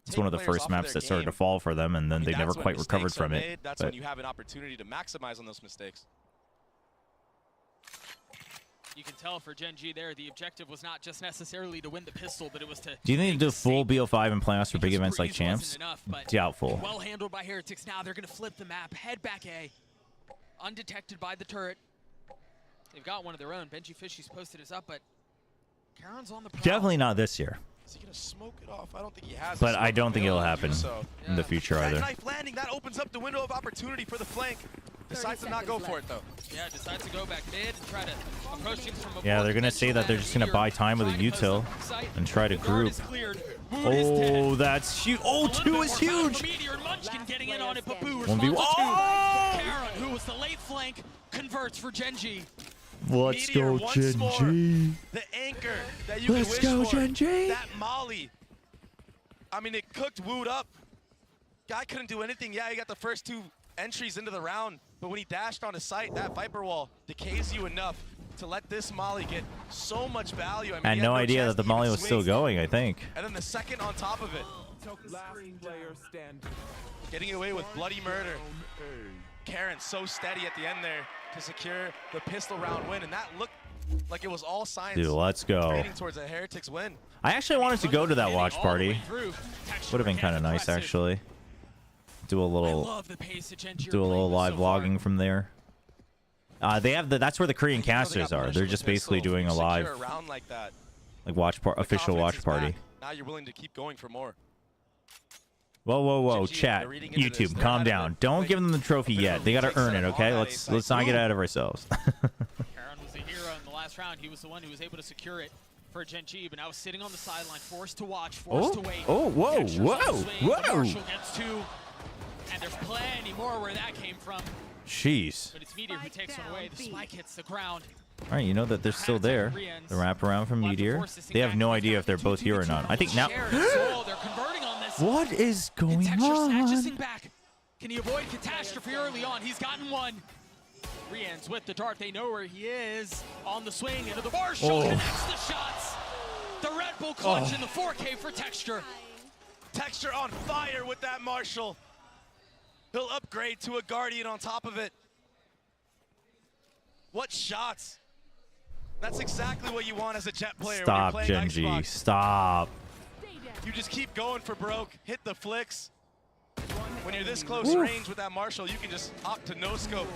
it's one of the first maps that started to fall for them, and then they never quite recovered from it. That's when you have an opportunity to maximize on those mistakes. You can tell for GENG there, the objective was not just necessarily to win the pistol, but it was to. Do you think they do full BO5 in playoffs for big events like Champs? Doubtful. Well handled by Heretics. Now they're going to flip the map, head back A, undetected by the turret. They've got one of their own. Benji Fishy's posted his up, but Karen's on the prowl. Definitely not this year. Is he going to smoke it off? I don't think he has. But I don't think it'll happen in the future That either. knife landing, that opens up the window of opportunity for the flank. Decides to not go for it, though. Yeah, decides to go back mid and try to approach things from a Yeah, they're going to say that they're just going to buy time with a util and try to group. Oh, that's huge. Oh, 2 is huge. 1v1. Oh! Karen, who was the late flank, converts for GENG. Let's go, GENG. The anchor that you Let's can go, wish for. GENG. That molly. I mean, it cooked Woot up. Guy couldn't do anything. Yeah, he got the first 2 entries into the round, but when he dashed on his site, that Viper wall decays you enough to let this molly get so much value. I mean, I had he no idea chance that the to even molly was still swing. going, I think. And then the second on top of it. Getting away with bloody murder. Karen so steady at the end there to secure the pistol round win, and that looked like it was all science. Dude, let's go. Trading towards a Heretics win. I actually wanted to go to that watch party. Would have been kind of nice, actually. Do a little live vlogging from there. They have that's where the Korean casters are. They're just basically doing a live, like official watch party. Now you're willing to keep going for more. Whoa, chat, YouTube, calm down. Don't give them the trophy yet. They gotta earn it, okay? Let's not get ahead of ourselves. Karen was the hero in the last round. He was the one who was able to secure it for GENG, but now sitting on the sideline, forced to watch, forced to wait. Oh, whoa. Marshall gets 2, and there's plenty more where that came from. Jeez. But it's Meteor who takes one away. The spike hits the ground. All right, you know that they're still there. The wraparound from Meteor. They have no idea if they're both here or not. I think now. They're converting on this. this. What is going Texture snatches on? him back. Can he avoid catastrophe early on? He's gotten one. Rian's with the dart. They know where he is. On the swing into the Marshall. Connects the shots. The Red Bull clutch in the 4K for Texture. Texture on fire with that Marshall. He'll upgrade to a Guardian on top of it. What shots. That's exactly what you want as a Jet player. Stop, when you're playing GENG. Icebox. Stop. You just keep going for broke, hit the flicks. When you're this close range with that Marshall, you can just opt to no scope.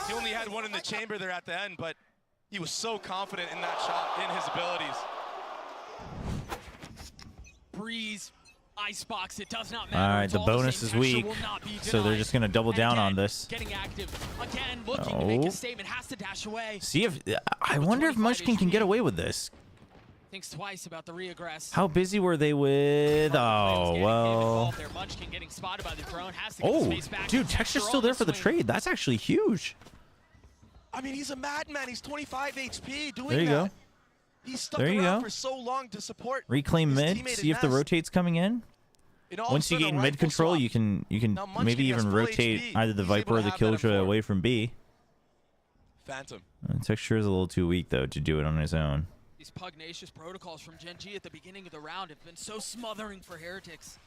He only had one in the chamber there at the end, but he was so confident in that shot, in his abilities. Breeze, Icebox, it does not All matter. right, It's the all bonus same. is Texture weak, will not be so they're denied. just going to double down on Again, this. Getting active. Again, looking to make a statement. Has to dash away. See if I wonder if Munchkin can get away with this. Thinks twice about the reaggress. How busy were they with? Oh, well. Munchkin getting spotted by the drone. Has to get the Oh, space back. dude, Texture's still there for the trade. That's actually huge. I mean, he's a madman. He's 25 HP doing There you that. go. He's stuck There you around go. for so long to support Reclaim his mid. teammate See if the Ness. rotate's coming in. And all of a Once you sudden, gain a mid rifle control, swap. you can Now Munchkin maybe has even full rotate HP. either the He's Viper able or to the have that Killjoy M4. away from B. Phantom. Texture is a little too weak though to do it on his own. These pugnacious protocols from GENG at the beginning of the round have been so smothering for Heretics.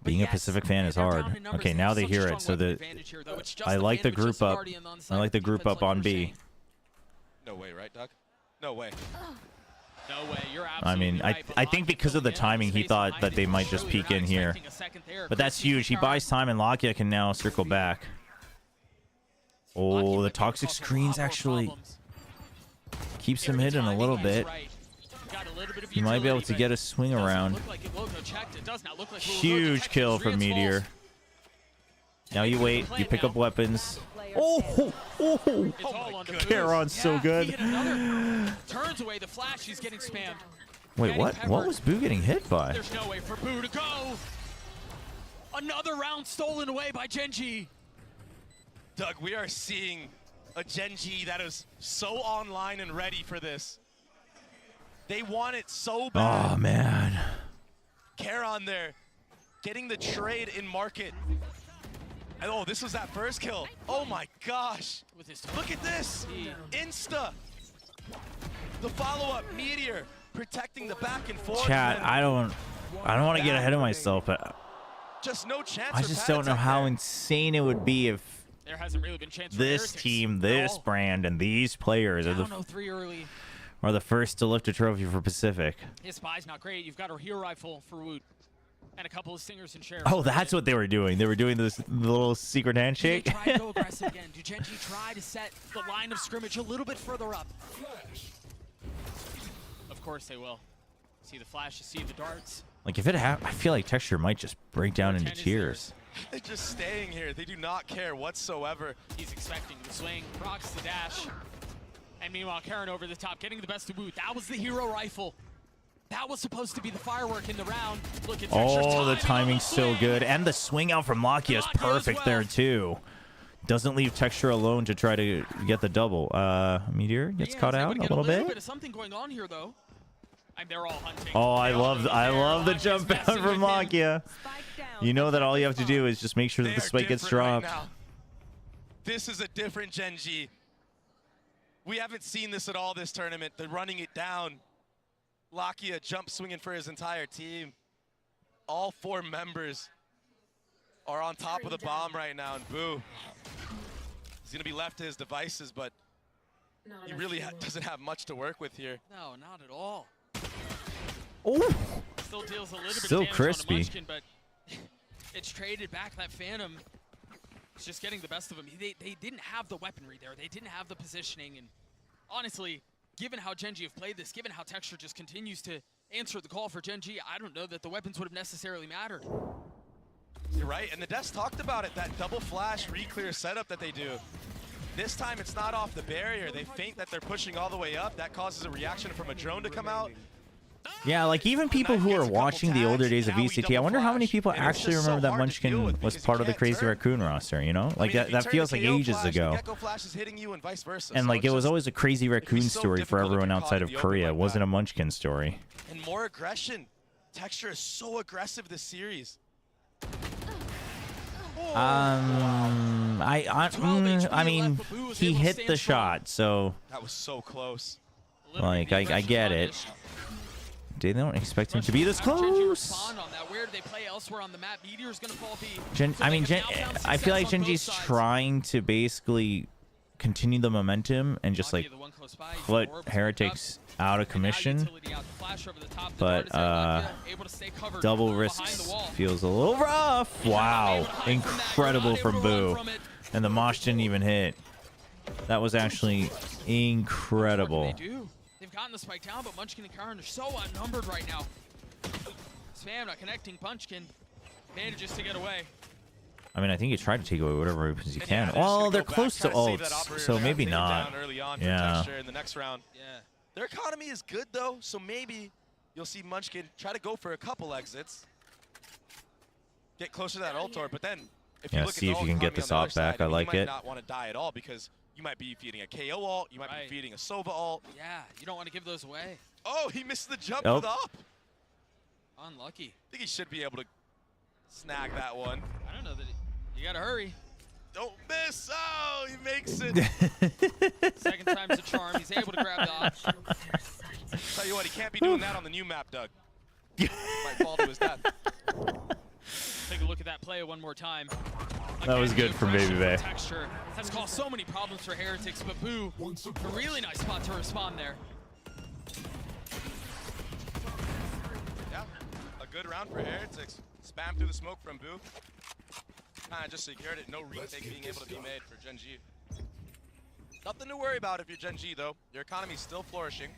Being a Pacific fan is hard. Okay, now they hear it, so I like the group up. I like the group up on B. No way, right, Doug? No way. No way, you're I mean, I think because of the timing, he thought that they might just peek in here. But that's huge. He buys time, and Lakia can now circle back. Oh, the toxic screens actually keeps him hidden a little bit. He might be able to get a swing around. Huge kill from Meteor. Now you wait. You pick up weapons. Oh, Charon's so good. Turns away the flash. He's getting spammed. Wait, what? What was Boo getting hit by? There's no way for Boo to go. Another round stolen away by GENG. Doug, we are seeing a GENG that is so online and ready for this. They want it so bad. Oh, man. Charon there, getting the trade in market. And oh, this was that first kill. Oh my gosh. Look at this. Insta. The follow-up, Meteor, protecting the back and forth. Chat, I don't want to get ahead of myself, but just no chance. I just don't know how insane it would be if There hasn't really been chance for this Heretics team, at this all. brand, and these players are Down 0-3 early. the first to lift a trophy for Pacific. His spy's not great. You've got a hero rifle for Woot. And a couple of stingers and shares. Oh, that's what they were doing. They were doing this little secret handshake. Do they try to go aggressive again? Do GENG try to set the line of scrimmage a little bit further up? Of course they will. See the flashes, see the darts. Like if it I feel like Texture might just break down into tears. They're just staying here. They do not care whatsoever. He's expecting the swing, procs the dash. And meanwhile, Charon over the top, getting the best of Woot. That was the hero rifle. That was supposed to be the firework in the round. Look at Oh, the timing's so good. And the swing out from Lakia is perfect there, too. Doesn't leave Texture alone to try to get the double. Meteor gets caught out a little bit. bit of something going on here, though. And they're all hunting. Oh, I love the jump out from Lakia. You know that all you have to do is just make sure that the spike gets dropped. This is a different GENG. We haven't seen this at all this tournament. They're running it down. Lakia jump swinging for his entire team. All 4 members are on top of the bomb right now, and Boo. He's gonna be left to his devices, but he really doesn't have much to work with here. No, not at all. Oh! Still deals a little bit Still of damage crispy. on the Munchkin, but it's traded back. That Phantom is just getting the best of him. They didn't have the weaponry there. They didn't have the positioning, and honestly, given how GENG have played this, given how Texture just continues to answer the call for GENG, I don't know that the weapons would have necessarily mattered. You're right, and the devs talked about it, that double flash re-clear setup that they do. This time it's not off the barrier. They feint that they're pushing all the way up. That causes a reaction from a drone to come out. Yeah, like even people who are watching the older days of VCT, I wonder how many people actually remember that Munchkin was part of the Crazy Raccoon roster, you know? Like that feels like ages ago. And like it was always a Crazy Raccoon story for everyone outside of Korea. It wasn't a Munchkin story. And more aggression Texture is so aggressive this series. I mean, he hit the shot, so That was so close. like I get it. They don't expect him to be this close. I feel like GENG's trying to basically continue the momentum and just like put Heretics out of commission, but double risks feels a little rough. Wow, incredible from Boo, and the mosh didn't even hit. That was actually incredible. They've gotten the spike down, but Munchkin and Karn are so outnumbered right now. Spam not connecting. Munchkin manages to get away. I mean, I think he tried to take away whatever weapons he can. Well, they're close to ults, so maybe not. Yeah. In the next round. Yeah. Their economy is good though, so maybe you'll see Munchkin try to go for a couple exits, get closer to that ult torrent, but then if you look see at if the you can get this op back. I like you it. might not want to die at all because you might be feeding a KO ult, you might be feeding a Sova ult. Yeah, you don't want to give those away. Oh, he missed the jump Nope. for the op. Unlucky. I think he should be able to snag that one. I don't know that you gotta hurry. Don't miss. Oh, he makes it. Second time's a charm. He's able to grab the op. Tell you what, he can't be doing that on the new map, Doug. Might fall to his death. Take a look at that play one more time. That was good from Baby Bay. Texture has caused so many problems for Heretics, but Boo, a really nice spot to respond there. Yeah, a good round for Heretics. Spam through the smoke from Boo. Kind of just secured it. No retake being able to be made for GENG. Nothing to worry about if you're GENG, though. Your economy's still flourishing.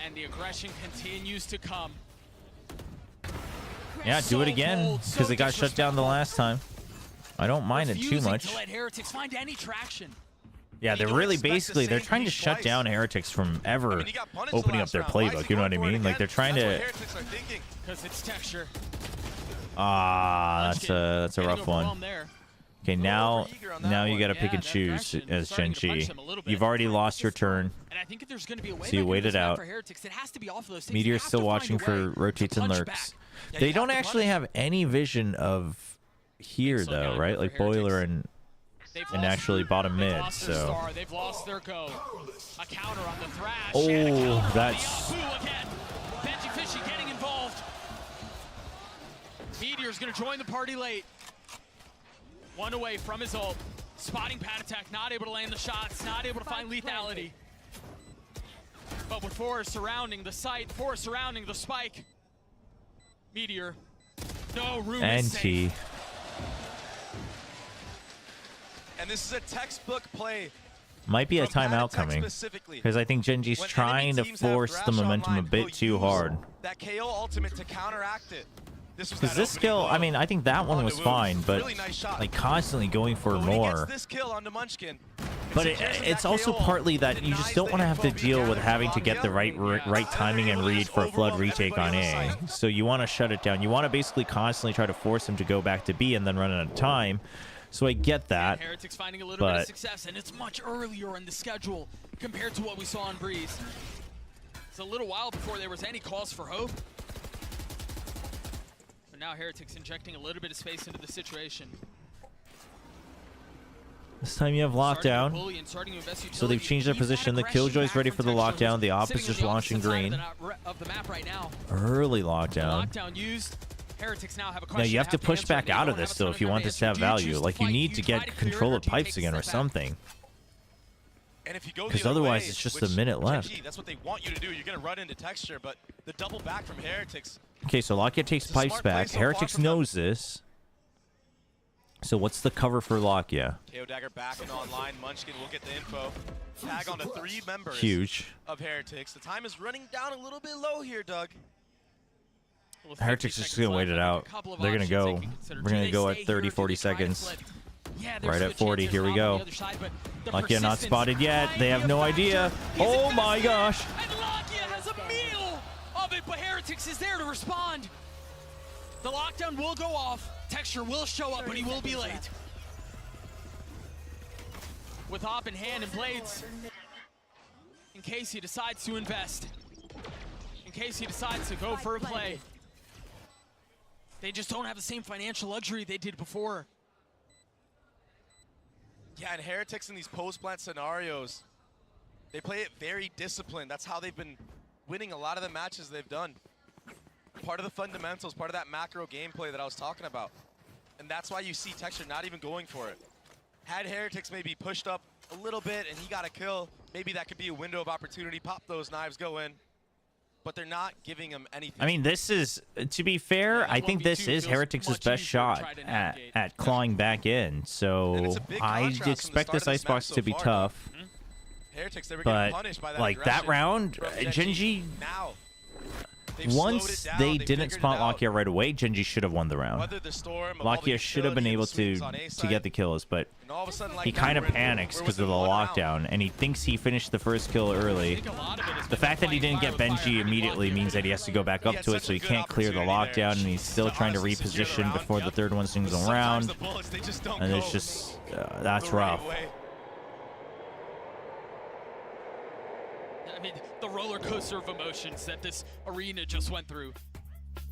And the aggression continues to come. Yeah, do it again, because they got shut down the last time. I don't mind it too much. To let Heretics find any traction. Yeah, they're really basically, they're trying to shut down Heretics from ever opening up their playbook, you know what I mean? Like, they're trying to... Because it's Texture. Ah, that's a rough one. Okay, now you got to pick and choose as GENG. You've already lost your turn, so you wait it out. Meteor's still watching for rotates and lurks. They don't actually have any vision of here, though, right? Like Boiler and actually bottom mid, so... They've lost their go. A counter on the thrash. Oh, that's... Benji Fishy getting involved. Meteor's gonna join the party late. One away from his ult. Spotting pad attack, not able to land the shots, not able to find lethality. But with Forest surrounding the site, Forest surrounding the spike. Meteor, no room is safe. And this is a textbook play. Might be a timeout coming, because I think GENG's trying to force the momentum a bit too hard. That KO ultimate to counteract it. Because this skill, I mean, I think that one was fine, but like constantly going for more. But it's also partly that you just don't want to have to deal with having to get the right timing and read for a flood retake on A. So you want to shut it down. You want to basically constantly try to force him to go back to B and then run out of time. So I get that. Heretics finding a little bit of success, and it's much earlier in the schedule compared to what we saw on Breeze. It's a little while before there was any cause for hope. But now Heretics injecting a little bit of space into the situation. This time you have lockdown. So they've changed their position. The Killjoy's ready for the lockdown. The op is just launching green. Early lockdown. Now you have to push back out of this though if you want this to have value. Like you need to get control of pipes again or something. Because otherwise it's just a minute left. That's what they want you to do. You're going to run into Texture, but the double back from Heretics. Okay, so Lakia takes pipes back. Heretics knows this. So what's the cover for Lakia? KO Dagger back and online. Munchkin will get the info. Tag on to 3 members of Heretics. The time is running down a little bit low here, Doug. Heretics are just going to wait it out. They're going to go. We're going to go at 30, 40 seconds. Right at 40. Here we go. Lakia not spotted yet. They have no idea. Oh my gosh. And Lakia has a meal of it, but Heretics is there to respond. The lockdown will go off. Texture will show up, but he will be late. With op in hand and blades, in case he decides to invest, in case he decides to go for a play. They just don't have the same financial luxury they did before. Yeah, and Heretics in these post-plant scenarios, they play it very disciplined. That's how they've been winning a lot of the matches they've done. Part of the fundamentals, part of that macro gameplay that I was talking about. And that's why you see Texture not even going for it. Had Heretics maybe pushed up a little bit and he got a kill, maybe that could be a window of opportunity. Pop those knives, go in. But they're not giving him anything. I mean, this is, to be fair, I think this is Heretics' best shot at clawing back in. So I expect this icebox to be tough. Heretics, they were getting punished by But like that round, GENG, now, once they didn't spot Lakia right away, GENG should have won the round. Lakia should have been able to get the kills, but he kind of panics because of the lockdown, and he thinks he finished the first kill early. The fact that he didn't get Benji immediately means that he has to go back up to it, so he can't clear the lockdown, and he's still trying to reposition before the third one swings around. And it's just, that's rough. I mean, the roller coaster of emotions that this arena just went through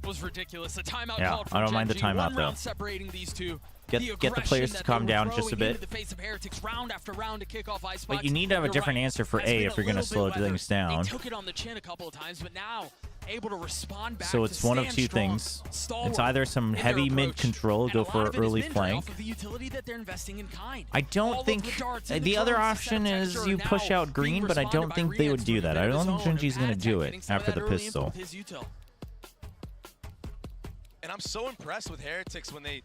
was ridiculous. A timeout Yeah, called from I don't mind the GENG. timeout, One though. round separating these two. Get the players to calm down just a bit. Into the face of Heretics round after round to kick off Icebox. But you need to have a different answer for A if you're going to slow things down. They took it on the chin a couple of times, but now able to respond back. So it's one of two things. It's either some heavy mid control, go for an early flank. I don't think the other option is you push out green, but I don't think they would do that. I don't think GENG's going to do it after the pistol. And I'm so impressed with Heretics when they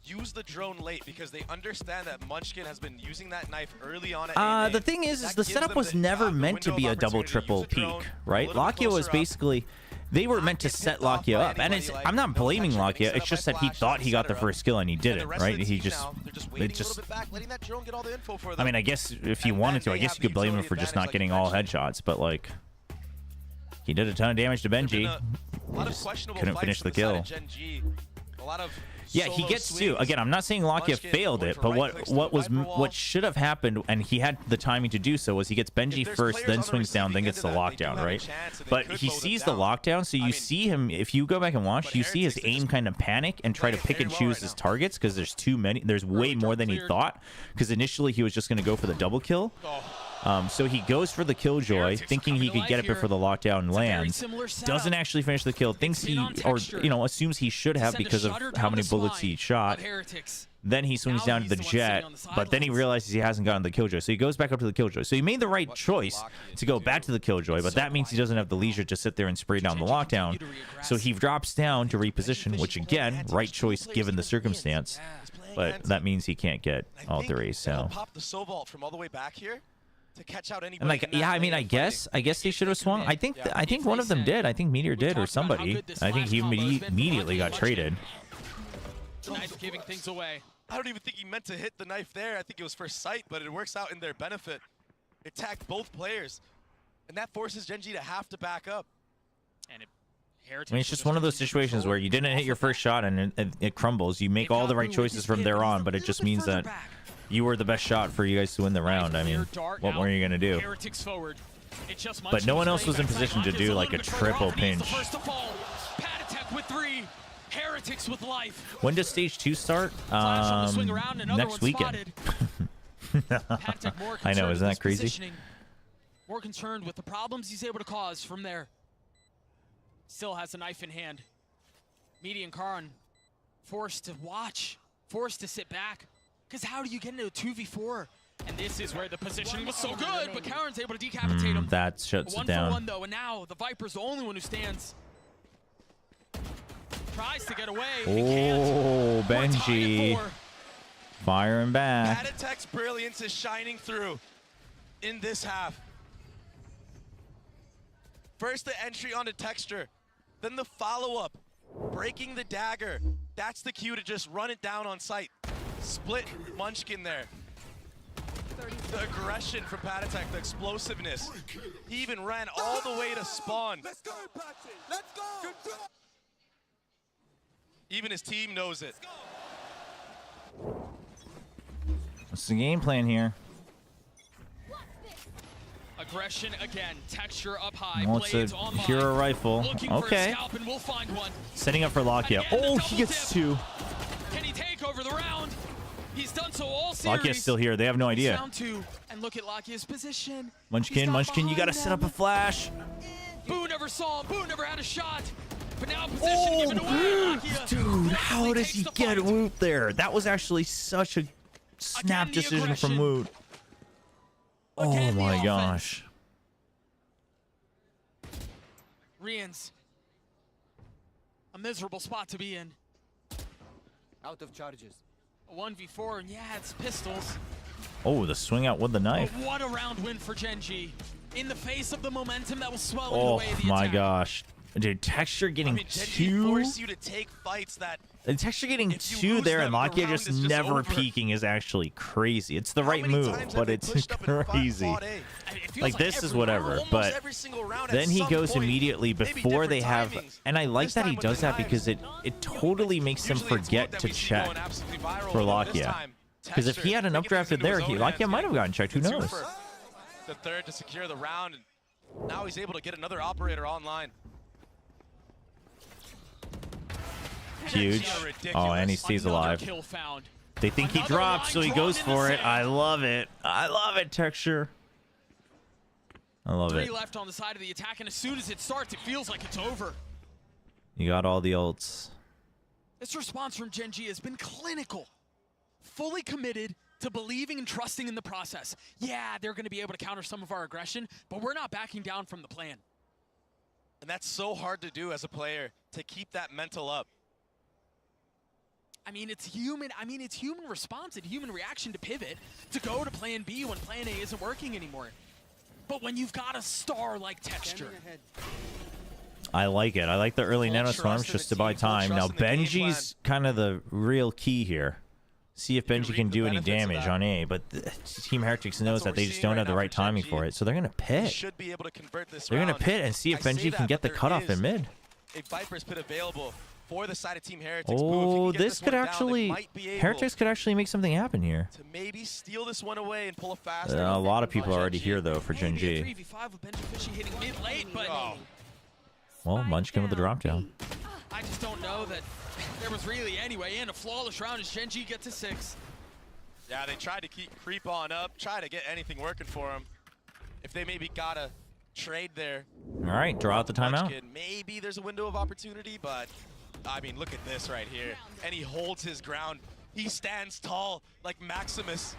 use the drone late, because they understand that Munchkin has been using that knife early on at the thing is the setup was never meant to be a double triple peek, right? Lakia was basically, they were meant to set Lakia up, and I'm not blaming Lakia, it's just that he thought he got the first kill and he didn't, right? He just, I mean, I guess if you wanted to, I guess you could blame him for just not getting all headshots, but like, he did a ton of damage to Benji. He just couldn't finish the kill. Yeah, he gets to. Again, I'm not saying Lakia failed it, but what should have happened, and he had the timing to do so, was he gets Benji first, then swings down, then gets the lockdown, right? But he sees the lockdown, so you see him. If you go back and watch, you see his aim kind of panic and try to pick and choose his targets because there's too many. There's way more than he thought. Because initially he was just going to go for the double kill. So he goes for the Killjoy, thinking he could get it before the lockdown lands. Doesn't actually finish the kill. Thinks he, or assumes he should have because of how many bullets he shot. Then he swings down to the jet, but then he realizes he hasn't gotten the Killjoy, so he goes back up to the Killjoy. So he made the right choice to go back to the Killjoy, but that means he doesn't have the leisure to sit there and spray down the lockdown. So he drops down to reposition, which again, right choice given the circumstance, but that means he can't get all three. So. Pop the Sobalt from all the way back here to catch out anybody. And like, yeah, I mean, I guess they should have swung. I think one of them did. I think Meteor did, or somebody. I think he immediately got traded. Knife giving things away. I don't even think he meant to hit the knife there. I think it was for sight, but it works out in their benefit. It tagged both players, and that forces GENG to have to back up. And I mean, it's just one of those situations where you didn't hit your first shot and it crumbles. You make all the right choices from there on, but it just means that you were the best shot for you guys to win the round. I mean, what more are you going to do? But no one else was in position to do like a triple pinch. With 3, Heretics with life. When does stage 2 start? Next weekend. I know, isn't that crazy? More concerned with the problems he's able to cause from there. Still has a knife in hand. Meaty and Karan forced to watch, forced to sit back. Because how do you get into a 2v4? And this is where the positioning was so good, but Karan's able to decapitate him. That shuts it down. 1 for 1 though, and now the Viper's the only one who stands. Tries to get away. Oh, Benji. Firing back. Patatech's brilliance is shining through in this half. First the entry onto Texture, then the follow-up, breaking the dagger. That's the cue to just run it down on sight. Split Munchkin there. The aggression from Patatech, the explosiveness. He even ran all the way to spawn. Let's go, Patsy. Let's go. Even his team knows it. What's the game plan here? aggression again. Texture up high. Oh, it's Blades a online. hero rifle. Looking for a Okay. scalp, and we'll find one. Setting up for Lakia. Oh, he gets 2. Can he take over the round? He's done so all series. Lakia's still here. They have no idea. Down 2, and look at Lakia's position. Munchkin, you gotta set up a flash. Boo never saw him. Boo never had a shot. But now position given away. Lakia Dude, how does he get Woot there? That was actually such a snap decision from Woot. Oh my gosh. Rians. A miserable spot to be in. Out of charges. A 1v4, and yeah, it's pistols. Oh, the swing out with the knife. But what a round win for GENG. In the face of the momentum that was swelling Oh away the my attack. gosh. Dude, Texture getting GENG 2. force you to take fights that The Texture getting 2 there and Lakia just never peeking is actually crazy. It's the right move, but it's crazy. Like, this is whatever, but then he goes immediately before they have... And I like that he does that because it totally makes them forget to check for Lakia. Because if he had an updrafted there, Lakia might have gotten checked. Who knows? The third to secure the round, and now he's able to get another operator online. Huge. Oh, and he stays alive. They think he dropped, so he goes for it. I love it. I love it, Texture. I love it. 3 left on the side of the attack, and as soon as it starts, it feels like it's over. You got all the ults. This response from GENG has been clinical. Fully committed to believing and trusting in the process. Yeah, they're going to be able to counter some of our aggression, but we're not backing down from the plan. And that's so hard to do as a player, to keep that mental up. I mean, it's human. It's human response and human reaction to pivot, to go to plan B when plan A isn't working anymore. But when you've got a star like Texture. I like it. I like the early nanostorms just to buy time. Now, Benji's kind of the real key here. See if Benji can do any damage on A, but Team Heretics knows that they just don't have the right timing for it, so they're going to pit. Should be able to convert this They're going to pit and see if Benji can get the cutoff in mid. A Viper's pit available for the side of Team Heretics. Oh, this could actually... Heretics could actually make something happen here. To maybe steal this one away and pull a fast. A lot of people are already here, though, for GENG. 3v5 with Benji Fishy hitting mid late, but... Well, Munchkin with the drop down. I just don't know that there was really any way in. A flawless round as GENG gets to 6. Yeah, they tried to creep on up, try to get anything working for them. If they maybe got a trade there. All right, draw out the timeout. Maybe there's a window of opportunity, but I mean, look at this right here. And he holds his ground. He stands tall like Maximus.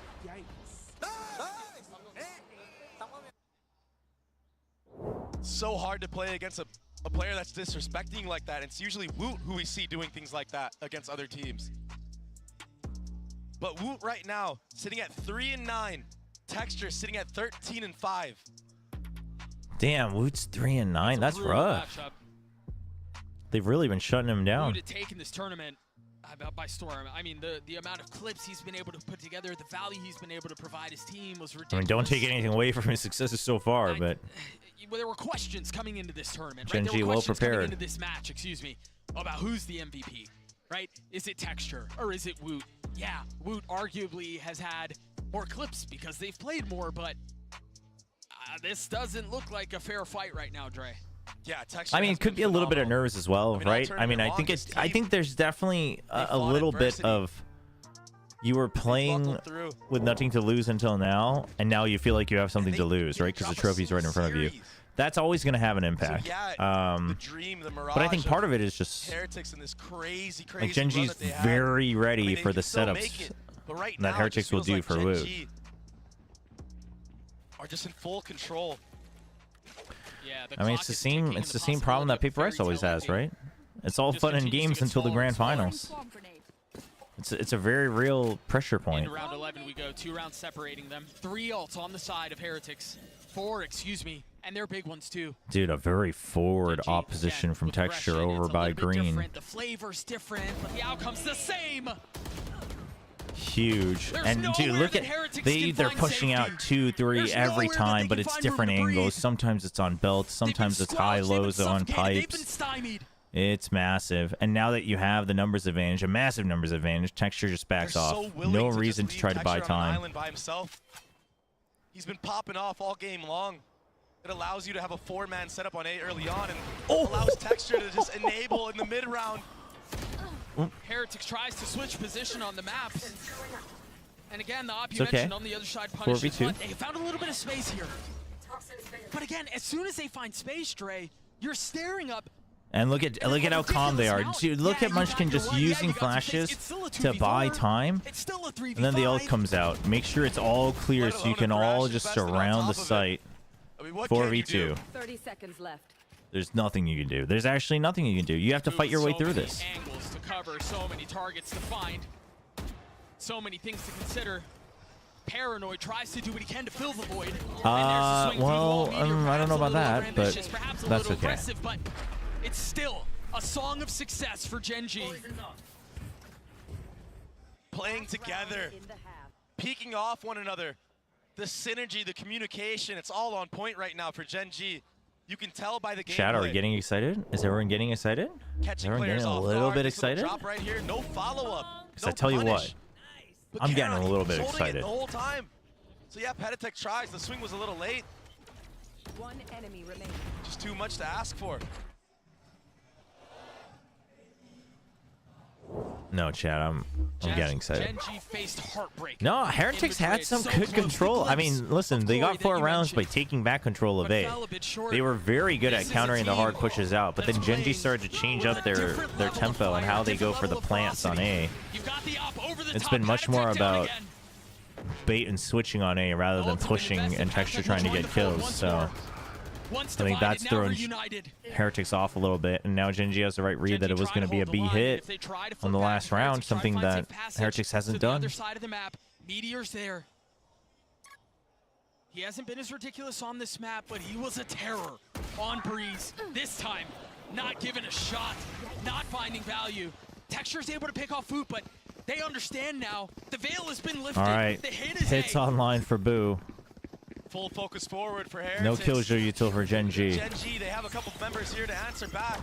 So hard to play against a player that's disrespecting like that. It's usually Woot who we see doing things like that against other teams. But Woot right now, sitting at 3-9. Texture sitting at 13-5. Damn, Woot's 3-9. That's rough. They've really been shutting him down. Woot had taken this tournament by storm. I mean, the amount of clips he's been able to put together, the value he's been able to provide his team was ridiculous. I mean, don't take anything away from his successes so far, but... Well, there were questions coming into this tournament, right? GENG There were well questions prepared. coming into this match, excuse me, about who's the MVP, right? Is it Texture or is it Woot? Yeah, Woot arguably has had more clips because they've played more, but this doesn't look like a fair fight right now, Dre. Yeah, Texture. I mean, it could be a little bit of nerves as well, right? I mean, I think there's definitely a little bit of you were playing with nothing to lose until now, and now you feel like you have something to lose, right? Because the trophy's right in front of you. That's always going to have an impact. But I think part of it is just like GENG's very ready for the setups that Heretics will do for Woot. Are just in full control. I mean, it's the same problem that Paper Ice always has, right? It's all fun and games until the grand finals. It's a very real pressure point. In round 11 we go, 2 rounds separating them. 3 ults on the side of Heretics. 4, excuse me, and they're big ones too. Dude, a very forward opposition from Texture over by Green. The flavor's different, but the outcome's the same. Huge. And dude, look at they're pushing out 2, 3 every time, but it's different angles. Sometimes it's on belts, sometimes it's high lows on pipes. It's massive. And now that you have the numbers advantage, a massive numbers advantage, Texture just backs off. No reason to try to buy time. By himself. He's been popping off all game long. It allows you to have a 4-man setup on A early on and allows Texture to just enable in the mid-round. Heretics tries to switch position on the map. And again, the op you It's okay. mentioned on the other side punishes, 4v2. but they found a little bit of space here. But again, as soon as they find space, Dre, you're staring up. And look at how calm they are. Dude, look at Munchkin just using flashes to buy time. And then the ult comes out. Make sure it's all clear so you can all just surround the site. 4v2. 30 seconds left. There's nothing you can do. There's actually nothing you can do. You have to fight your way through this. Angles to cover, so many targets to find, so many things to consider. Paranoid tries to do what he can to fill the void. Well, I don't know about that, but that's okay. But it's still a song of success for GENG. Playing together, peeking off one another. The synergy, the communication, it's all on point right now for GENG. You can tell by the gameplay. Chat, are we getting excited? Is everyone getting excited? Is everyone getting a little bit excited? Drop right here, no follow-up. Because I tell you what, I'm getting a little bit Holding it excited. the whole time. So yeah, Petatek tries. The swing was a little late. One enemy remaining. Just too much to ask for. No, chat, I'm getting excited. GENG faced heartbreak. No, Heretics had some good control. I mean, listen, they got 4 rounds by taking back control of A. They were very good at countering the hard pushes out, but then GENG started to change up their tempo and how they go for the plants on A. It's been much more about bait and switching on A rather than pushing and Texture trying to get kills, so I think that's throwing Heretics off a little bit, and now GENG has the right read that it was going to be a B hit on the last round, something that Heretics hasn't done. Other side of the map, Meteor's there. He hasn't been as ridiculous on this map, but he was a terror on Breeze. This time, not given a shot, not finding value. Texture's able to pick off Foot, but they understand now. The veil has been lifted. All right, The hit is hits A. online for Boo. Full focus forward for Heretics. No killjoy util for GENG. GENG, they have a couple members here to answer back.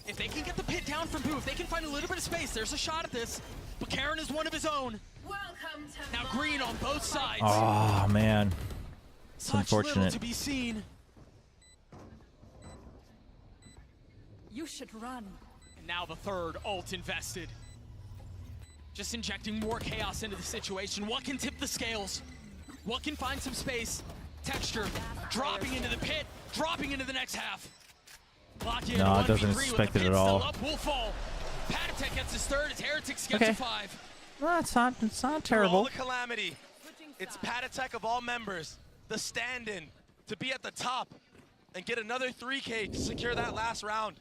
If they can get the pit down from Boo, if they can find a little bit of space, there's a shot at this. But Karen is one of his own. Now green on both sides. Oh, man. It's Such unfortunate. little to be seen. You should run. And now the third ult invested. Just injecting more chaos into the situation. What can tip the scales? What can find some space? Texture dropping into the pit, dropping into the next half. Lock in. No, it doesn't expect it at all. Up will fall. Patatek gets his third as Heretics gets Okay. a 5. No, it's not For all terrible. the calamity, it's Patatek of all members, the stand-in, to be at the top and get another 3K to secure that last round.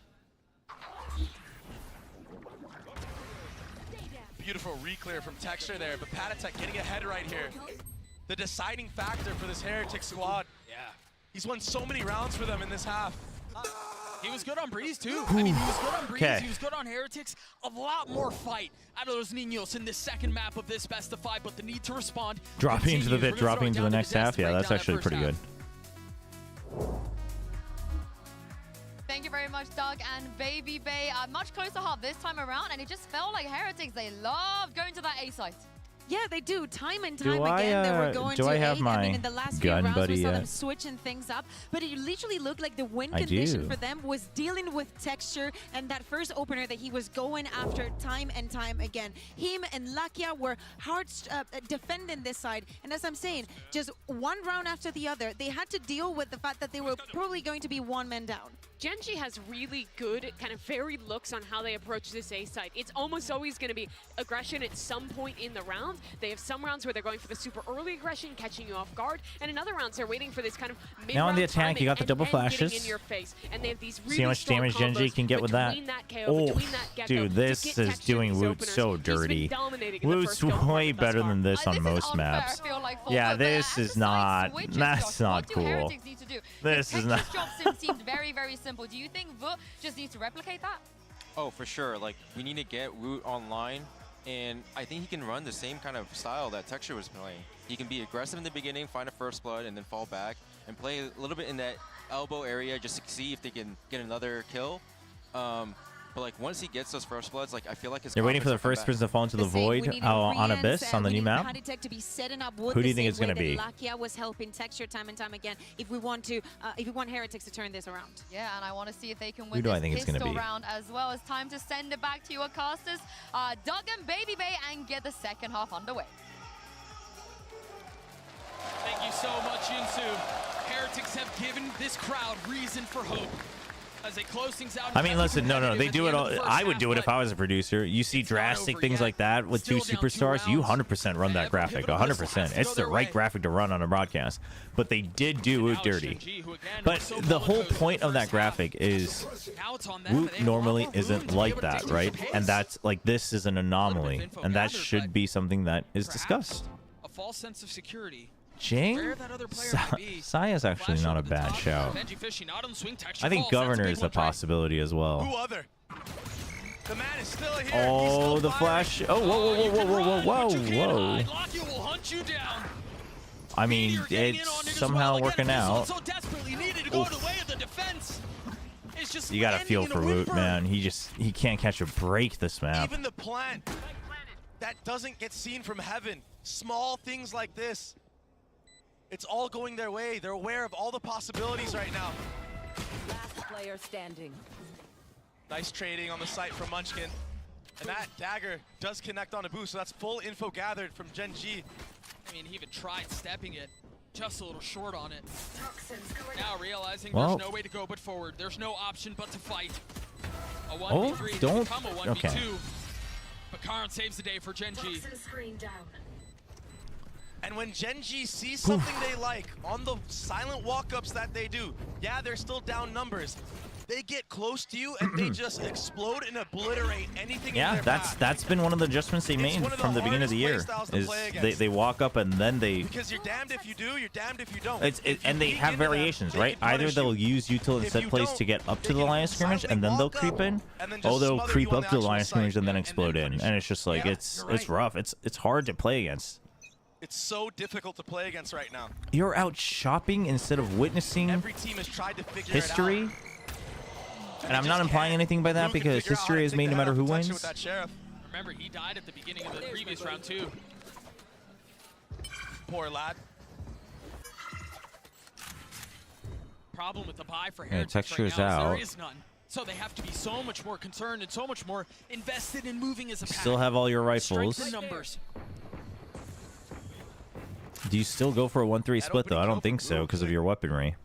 Beautiful re-clear from Texture there, but Patatek getting ahead right here. The deciding factor for this Heretic squad. Yeah. He's won so many rounds for them in this half. He was good on Breeze too. I mean, he was good on Breeze. Okay. He was good on Heretics. A lot more fight out of those Niños in this second map of this best of 5, but the need to respond. Dropping into the continues. We're pit, gonna dropping throw into it the down next to Des half. to Yeah, break that's down that actually first pretty half. good. Thank you very much, Doug and Baby Bay. Much closer half this time around, and it just felt like Heretics, they loved going to that A site. Yeah, they do. Time and Do time I, again, they were going do to I have A. my I mean, in the last few gun rounds, buddy we saw yet? them switching things up. But it literally looked like the win I condition do. for them was dealing with Texture and that first opener that he was going after time and time again. Him and Lakia were hard defending this side. And as I'm saying, just one round after the other, they had to deal with the fact that they were probably going to be one man down. GENG has really good, kind of varied looks on how they approach this A site. It's almost always going to be aggression at some point in the round. They have some rounds where they're going for the super early aggression, catching you off guard, and in other rounds they're waiting for this kind of mid-round Now on the attack, timing you got the and double getting flashes. in your face. And they have these really See how much strong damage GENG combos can get with that. between KO, Oh, between that gecko, dude, to this get is Texture doing these Woot openers. so He's been dirty. dominating in the Woot's first go way thus better far. than this on This is most unfair, maps. I feel like, for Yeah, Vote, but this as is the side not. switches, That's Josh, not what do cool. Heretics need to do? This is not. Texture's job seemed very, very simple. Do you think Vote just needs to replicate that? Oh, for sure. Like, we need to get Woot online, and I think he can run the same kind of style that Texture was playing. He can be aggressive in the beginning, find a first blood, and then fall back, and play a little bit in that elbow area just to see if they can get another kill. But like once he gets those first bloods, like I feel like his They're waiting for the confidence first person to fall into the void on Abyss on the new map. Who do you think it's going to be? Lakia was helping Texture time and time again. If we want Heretics to turn this around. Yeah, and I want to see if they can Who win do I this think it's gonna pistol be? round as well. It's time to send it back to your casters, Doug and Baby Bay, and get the second half underway. Thank you so much, Yunsu. Heretics have given this crowd reason for hope. As they close things out. I mean, listen, no, they do it all. I would do it if I was a producer. You see drastic things like that with two superstars, you 100% run that graphic. 100%. It's the right graphic to run on a broadcast. But they did do Woot dirty. But the whole point of that graphic is Woot normally isn't like that, right? And that's like, this is an anomaly. And that should be something that is discussed. A false sense of security. Jing? Saya's actually not a bad shout. I think Governor is a possibility as well. Who other? The man is still here. Oh, the flash. Oh, whoa. will hunt you down. I mean, it's somehow working out. So desperately needed to go the way of the defense. It's just You gotta feel for Woot, man. He can't catch a break this map. Even the plant that doesn't get seen from heaven. Small things like this. It's all going their way. They're aware of all the possibilities right now. Last player standing. Nice trading on the site from Munchkin. And that dagger does connect on a boost, so that's full info gathered from GENG. I mean, he even tried stepping it. Just a little short on it. Now realizing Well, there's no way to go but forward. There's no option but to fight. A 1v3 Oh, don't. become a 1v2. Okay. But Karin saves the day for GENG. And when GENG sees something they like on the silent walk-ups that they do, yeah, they're still down numbers. They get close to you and they just explode and obliterate anything in Yeah, their that's been one of the adjustments they made from the beginning of the year. Is they walk up and then they Because you're damned if you do, you're damned if you don't. and they have variations, right? Either they'll use util and set plays to get up to the line of scrimmage and then they'll creep in, or they'll creep up to the line of scrimmage and then explode in. And it's just like it's rough. It's hard to play against. It's so difficult to play against right now. You're out shopping instead of witnessing Every team has tried to figure history. it out. And I'm not implying anything by that because history is made no matter who wins. Remember, he died at the beginning of the previous round too. Poor lad. Problem with the buy for Yeah, Heretics texture right is now is out. there is none. So they have to be so much more concerned and so much more invested in moving as a pack. Still have all your rifles. Strength in numbers. Do you still go for a 1-3 split though? I don't think so because of your weaponry.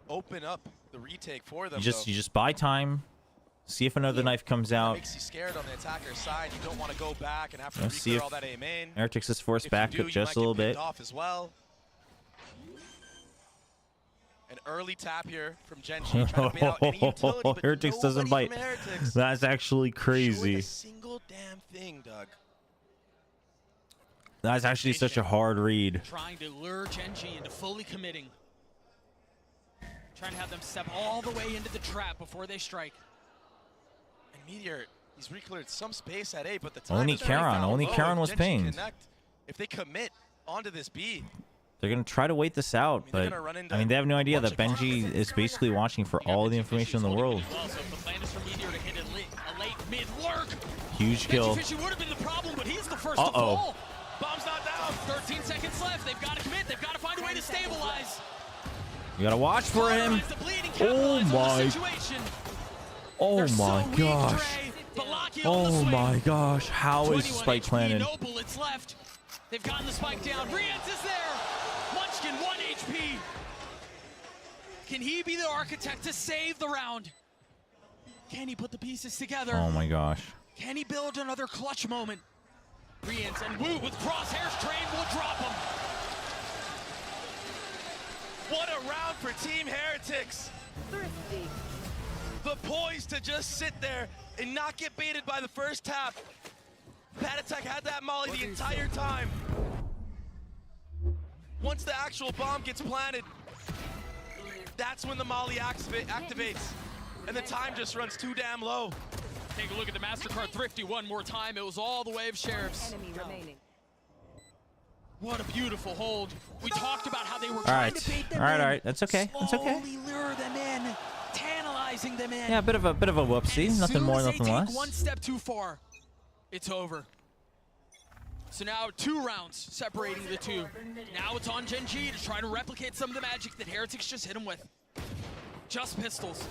Open up the retake for them. You just buy time, see if another knife comes out. Makes you scared on the attacker's side. You don't want to go back and have to See reclear if all that A main. Heretics is forced If back you do, just you a might little get picked bit. off as well. An early tap here from GENG. trying to bait out any utility, but Heretics doesn't nobody bite. from Heretics That's actually showing crazy. a single damn thing, Doug. That's actually such a hard read. Trying to lure GENG into fully committing. Trying to have them step all the way into the trap before they strike. And Meteor, he's recleared some space at A, but the time Only is running Karon. down Only low. Karon If was GENG pinged. connect, if they commit onto this B, They're gonna try to wait this out, they're but gonna run into I mean they have no idea that Benji is basically watching for all the information in the world. Well, so the plan is for Meteor to hit a late mid lurk. Huge kill. Fishy would have been the problem, but he's the first Uh-oh. to fall. Bomb's not down. 13 seconds left. They've got to commit. They've got to find a way to stabilize. You gotta watch for him. Oh my. Oh my gosh. Oh my gosh. How is Spike planted? No bullets left. They've gotten the spike down. Rians is there. Munchkin 1 HP. Can he be the architect to save the round? Can he put the pieces together? Oh my gosh. Can he build another clutch moment? Rians and Wu with crosshairs trained will drop him. what a round for Team Heretics. The poise to just sit there and not get baited by the first tap. Patatek had that molly the entire time. Once the actual bomb gets planted, that's when the molly activates. And the time just runs too damn low. Take a look at the MasterCard Thrifty one more time. It was all the way of Sheriffs. Enemy remaining. What a beautiful hold. We talked about how they were All trying right. to bait them All in. right. That's okay. That's okay. Slowly lure them in. Tantalize phasing them in. Yeah, a bit of a whoopsie. Nothing more, nothing Take less. one step too far, it's over. So now 2 rounds separating the two. Now it's on GENG to try to replicate some of the magic that Heretics just hit him with. Just pistols.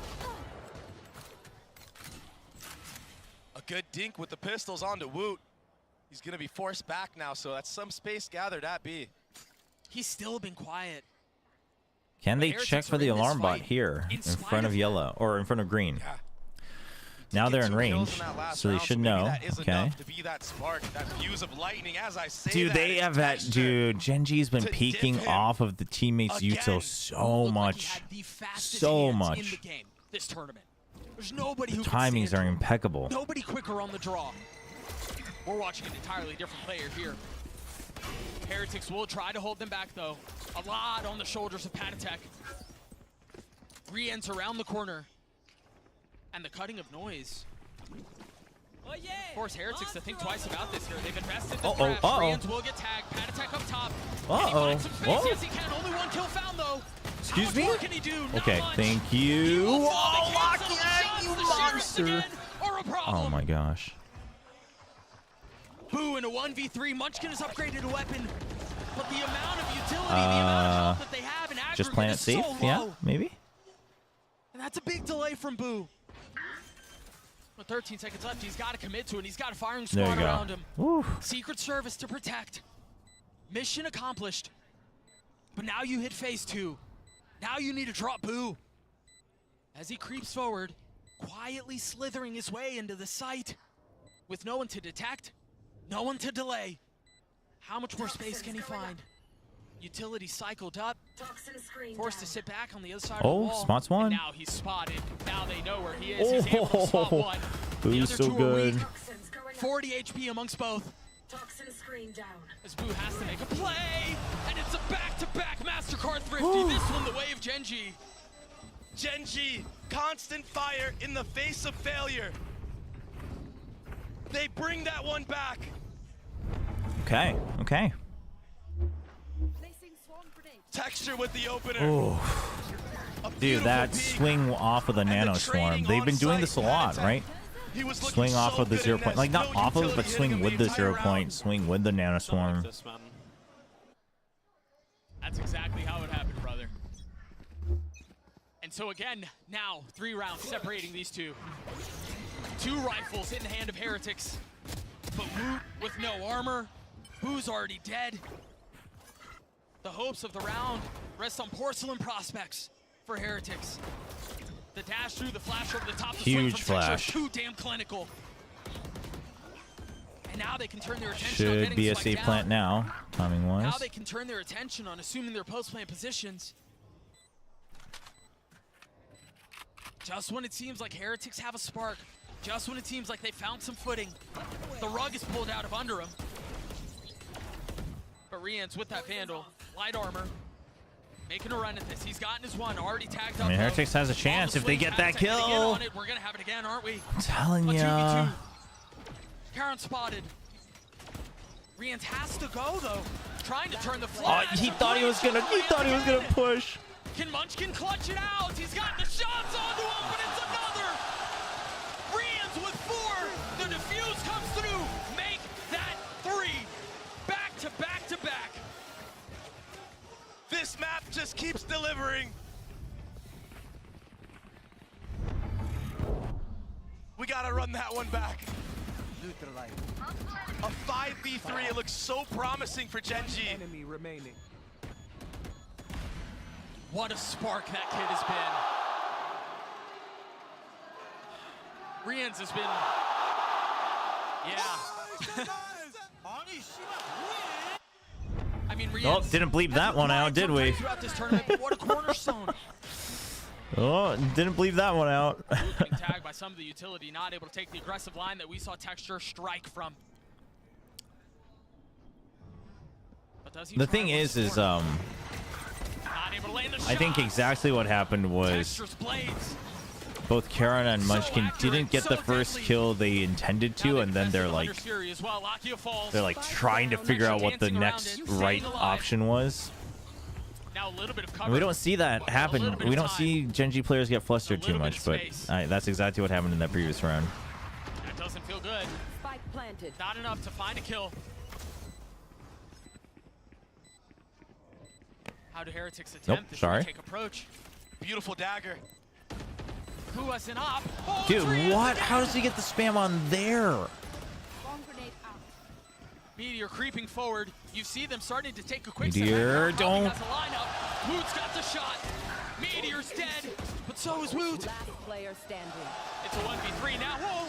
A good dink with the pistols onto Woot. He's gonna be forced back now, so that's some space gathered at B. He's still been quiet. Can they check for the alarm bot here in front of yellow or in front of green? Now they're in range, so they should know. Okay. To be that spark, that fuse of lightning, as I say. Dude, they have that. Dude, GENG's been peeking off of the teammates' util so much. So much. This tournament. There's nobody The who timings are impeccable. Nobody quicker on the draw. We're watching an entirely different player here. Heretics will try to hold them back, though. A lot on the shoulders of Patatek. Re-ents around the corner. And the cutting of noise. Force Heretics to think twice about this here. They've invested the crash. Re-ents will get tagged. Patatek up top. Yes, he can. Only 1 kill found, though. Excuse me? What can he do? Okay, thank you. Oh, Lockheed, you monster. Oh my gosh. Boo in a 1v3. Munchkin has upgraded a weapon. But the amount of utility, the amount of health that they have in aggregate Just playing it is safe? so low. Yeah, maybe? And that's a big delay from Boo. With 13 seconds left, he's got to commit to it. He's got a firing There you squad go. around him. Woo. Secret Service to protect. Mission accomplished. But now you hit phase 2. Now you need to drop Boo. As he creeps forward, quietly slithering his way into the site. With no one to detect, no one to delay. How much more space can he find? Utility cycled up. Forced to sit back on the other side of the wall. spots one. And now he's spotted. Now they know where he is. He's able to spot one. The Boo's other so two are good. weak. 40 HP amongst both. As Boo has to make a play. And it's a back-to-back MasterCard Thrifty. This one the way of GENG. GENG, constant fire in the face of failure. They bring that one back. Okay, okay. Texture with the opener. Oh. Dude, that swing off of the Nano Swarm. They've been doing this a lot, right? Swing off of the 0 point. Like, not off of it, but swing with the 0 point. Swing with the Nano Swarm. That's exactly how it happened, brother. And so again, now 3 rounds separating these two. 2 rifles in the hand of Heretics. But Woot with no armor. Boo's already dead. The hopes of the round rest on porcelain prospects for Heretics. The dash through, the flash over the top. The swing Huge from Texture flash. is too damn clinical. And now they can turn their attention on Should getting be a spiked safe down. plant now, timing Now wise. they can turn their attention on assuming their post-plant positions. Just when it seems like Heretics have a spark, just when it seems like they found some footing, the rug is pulled out of under them. But Rian's with that Vandal, light armor, making a run at this. He's gotten his one, already tagged up. I mean, Heretics has a chance if they get that kill. We're gonna have it again, aren't we? I'm telling A ya. 2v2. Karen spotted. Rian's has to go though, trying to turn the Oh, flash. he thought he was gonna push. Can Munchkin clutch it out? He's got the shots onto him, but it's another. Rian's with 4. The defuse comes through. Make that 3. Back to back to back. This map just keeps delivering. We gotta run that one back. A 5v3, it looks so promising for GENG. Enemy remaining. What a spark that kid has been. Rian's has been, yeah. I mean, Oh, Rian's didn't bleep that one out, did we? throughout this tournament, but what a cornerstone. Oh, didn't bleep that one out. Getting tagged by some of the utility, not able to take the aggressive line that we saw Texture strike from. But does he The try thing once is, more? Not able to land the I think shot. exactly what happened was Texture's blades. both Karen and Munchkin didn't get the first kill they intended to, and then they're like, Fury as well. Lakia falls. trying to figure out what the next right option was. Now a little bit of cover. And we don't see that happen. We don't see GENG players get flustered too much, but that's exactly what happened in that previous round. That doesn't feel good. Spike planted. Not enough to find a kill. How do Heretics attempt this take approach? Beautiful dagger. Who was an op? Oh, Dude, what? How does he get the spam on there? Meteor creeping forward. You see them starting to take a quick Meteor, don't. Has a lineup. Woot's got the shot. Meteor's dead, but so is Woot. Last player standing. It's a 1v3 now. Whoa!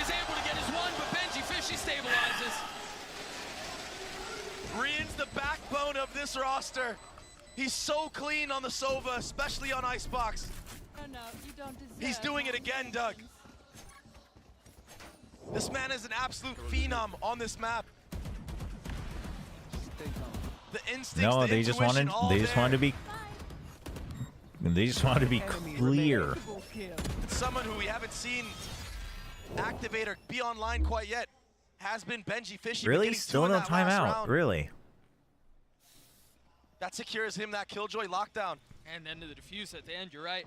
Is able to get his one, but Benji Fishy stabilizes. Rian's the backbone of this roster. He's so clean on the Sova, especially on Icebox. No, you don't deserve. He's doing it again, Doug. This man is an absolute phenom on this map. The instincts, No, the they just wanted. intuition, They just wanted to be. They just wanted to be clear. Someone who we haven't seen activate or be online quite yet has been Benji Fishy. Really? Still no timeout. Really? That secures him that Killjoy lockdown. And then to the defuse at the end, you're right.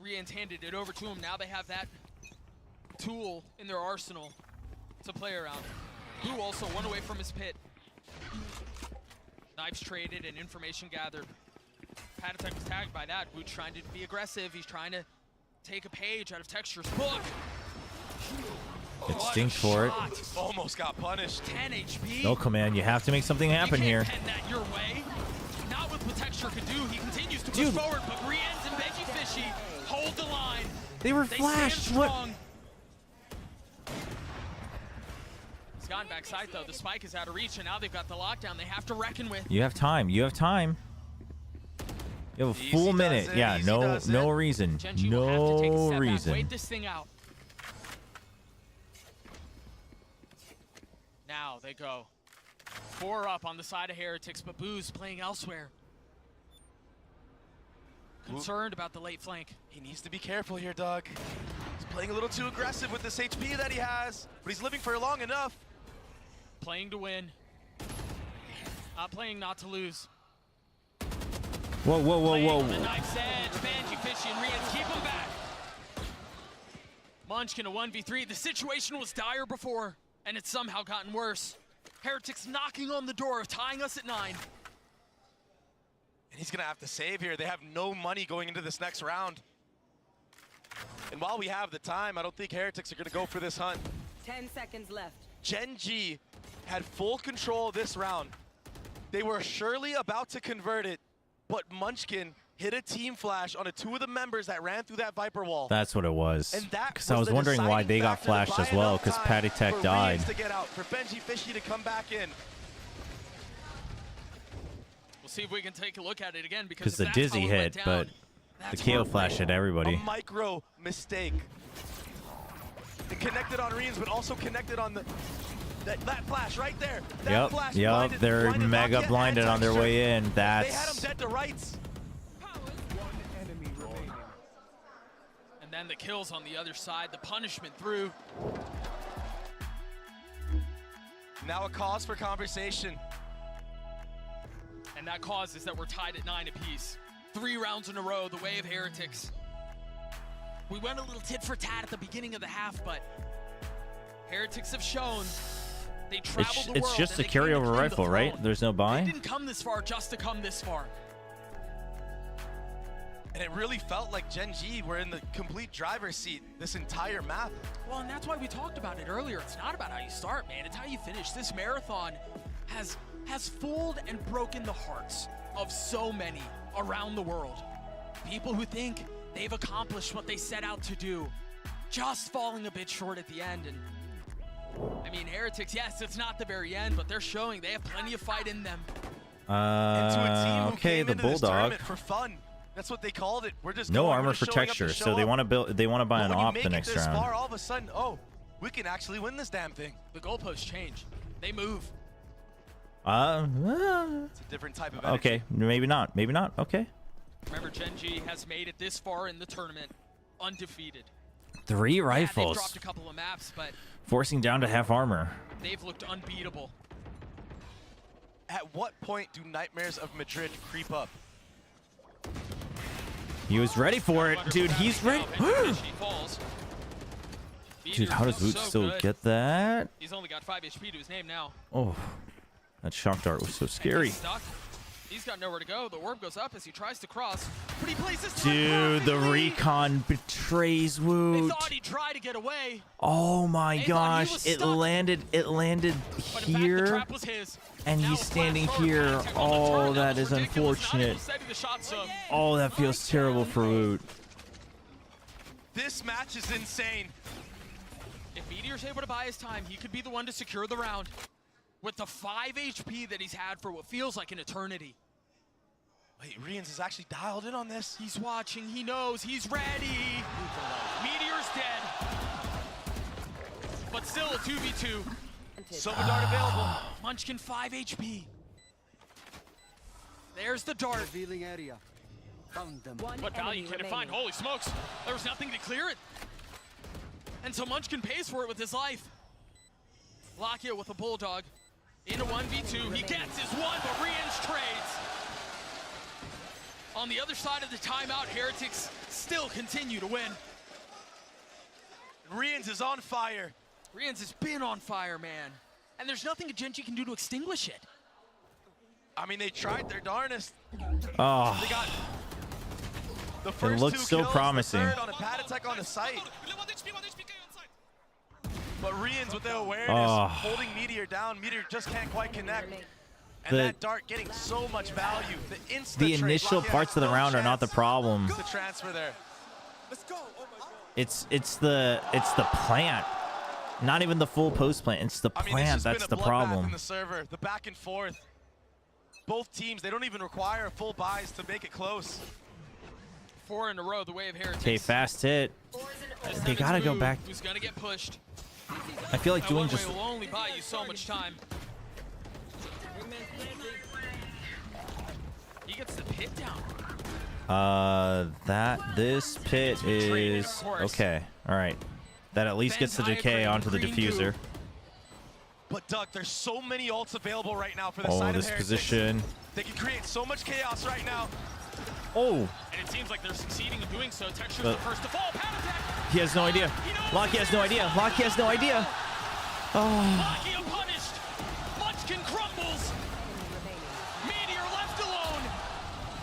Rian's handed it over to him. Now they have that tool in their arsenal to play around. Who also one away from his pit. Knives traded and information gathered. Patatek was tagged by that. Woot's trying to be aggressive. He's trying to take a page out of Texture's book. Instinct for it. Almost got punished. 10 HP. No, Command, you have to make something happen here. Pen that your way. Not with what Texture could do. He continues to push Dude. forward, but Rian's and Benji Fishy hold the line. They were flashed. What? He's gone backside though. The spike is out of reach, and now they've got the lockdown they have to reckon with. You have time. You have time. You have a full minute. Yeah, no reason. Genji will have to take a No step back, reason. wait this thing out. Now they go. 4 up on the side of Heretics, but Boo's playing elsewhere. Concerned about the late flank. He needs to be careful here, Doug. He's playing a little too aggressive with this HP that he has, but he's living for long enough. Playing to win. Not playing not to lose. Whoa, whoa, whoa, whoa. On the knife's edge, Benji, Fishy, and Rian keep him back. Munchkin a 1v3. The situation was dire before, and it's somehow gotten worse. Heretics knocking on the door, tying us at 9. And he's gonna have to save here. They have no money going into this next round. And while we have the time, I don't think Heretics are gonna go for this hunt. 10 seconds left. GENG had full control this round. They were surely about to convert it, but Munchkin hit a team flash on 2 of the members that ran through that Viper wall. That's what it was. And that Because I was the wondering why deciding they got factor to flashed buy as well, enough because time Patty for Tech died. Rians to get out, for Benji Fishy to come back in. We'll see if we can take a look at it again, because Because the Dizzy hit, but the KO flash hit everybody. A micro mistake. It connected on Rians, but also connected on that flash right there. That flash blinded, They're blinded mega Lakia blinded and on their Texture. way in. They had him dead to rights. And then the kills on the other side, the punishment through. Now a cause for conversation. And that cause is that we're tied at 9 apiece. 3 rounds in a row, the way of Heretics. We went a little tit for tat at the beginning of the half, but Heretics have shown they traveled the world. It's just and a they came to carryover claim the rifle, right? throne. There's no They buy? didn't come this far just to come this far. And it really felt like GENG were in the complete driver's seat this entire map. Well, and that's why we talked about it earlier. It's not about how you start, man. It's how you finish. This marathon has fooled and broken the hearts of so many around the world. People who think they've accomplished what they set out to do, just falling a bit short at the end. And I mean, Heretics, yes, it's not the very end, but they're showing they have plenty of fight in them. Okay, the Bulldog. For fun. That's what they called it. We're just No going, we're armor just for showing up texture, to show so they up. want to build. They want to buy But an when you op make the it next this round. far, all of a sudden, oh, we can actually win this damn thing. The goalposts change. They move. It's a different type of energy. Okay, maybe not. Maybe not. Okay. Remember, GENG has made it this far in the tournament undefeated. 3 Yeah, rifles. they've dropped a couple of maps, but Forcing down to half armor. they've looked unbeatable. At what point do nightmares of Madrid creep up? He was ready for it, dude. He's ready. Dude, how does Woot still get that? He's only got 5 HP to his name now. Oh, that shock dart was so scary. He's got nowhere to go. The orb goes up as he tries to cross, but he places. Dude, the recon betrays Woot. They thought he tried to get away. Oh my gosh, it landed here, and he's standing here. Oh, that is unfortunate. Oh, that feels terrible for Woot. This match is insane. If Meteor's able to buy his time, he could be the one to secure the round. With the 5 HP that he's had for what feels like an eternity. Wait, Rians is actually dialed in on this. He's watching, he knows, he's ready. Meteor's dead. But still a 2v2. Silver dart available. Munchkin 5 HP. There's the dart. Revealing area. Found them. What value can it find? Holy smokes. There was nothing to clear it. And so Munchkin pays for it with his life. Lakia with a bulldog. In a 1v2, he gets his one, but Rians trades. On the other side of the timeout, Heretics still continue to win. Rians is on fire. Rians has been on fire, man. And there's nothing GENG can do to extinguish it. I mean, they tried their darnest. Oh, they got the first it looks two so kills, promising. The third on a pad attack on the site. But Rians with the awareness, holding Meteor down. Meteor just can't quite connect. And that dart getting so much value. The initial parts of the round are not the problem. The transfer there. Let's go. Oh my God. It's the plant. Not even the full post plant. It's the plant that's the problem. In the server, the back and forth. Both teams, they don't even require full buys to make it close. 4 in a row, the way of Heretics. Okay, fast hit. They gotta go back. Who's gonna get pushed? I feel like doing just. Will only buy you so much time. He gets the pit down. This pit is okay. All right, that at least gets the decay onto the diffuser. But Doug, there's so many ults available right now for the Oh, side of this Heretics. position. They can create so much chaos right now. Oh. And it seems like they're succeeding in doing so. Texture's the first to fall. Pad attack. He has no idea. Locky has no idea. Locky has no idea. Oh. Locky unpunished. Munchkin crumbles. Meteor left alone.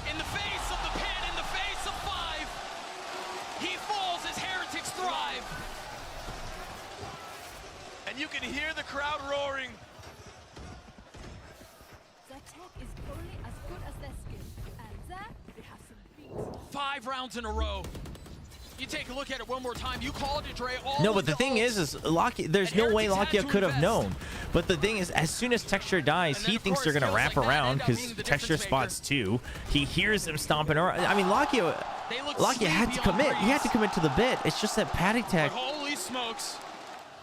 In the face of the pin, in the face of 5. He falls as Heretics thrive. And you can hear the crowd roaring. The tech is only as good as their skill. And that they have some beats. 5 rounds in a row. You take a look at it one more time. You called it, Dre. No, but the thing is Locky, there's no way Lakia could have known. But the thing is, as soon as Texture dies, he thinks they're gonna wrap around because Texture spots 2. He hears them stomping around. I mean, Lakia had to commit. He had to commit to the bit. It's just that Paddock Tech Holy smokes.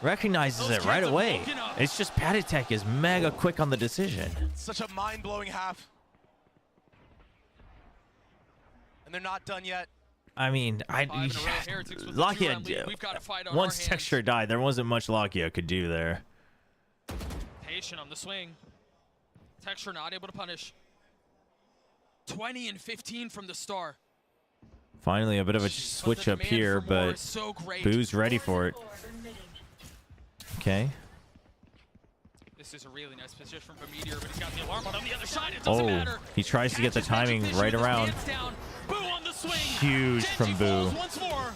recognizes it right away. It's just Paddock Tech is mega quick on the decision. Such a mind-blowing half. And they're not done yet. I mean, Lakia, once Texture died, there wasn't much Lakia could do there. Patient on the swing. Texture not able to punish. 20 and 15 from the star. Finally, a bit of a switch up here, but Boo's ready for it. Okay. This is a really nice position from Meteor, but he's got the alarm on the other side. It doesn't matter. He tries to get the timing right around. Huge from Boo. Once more.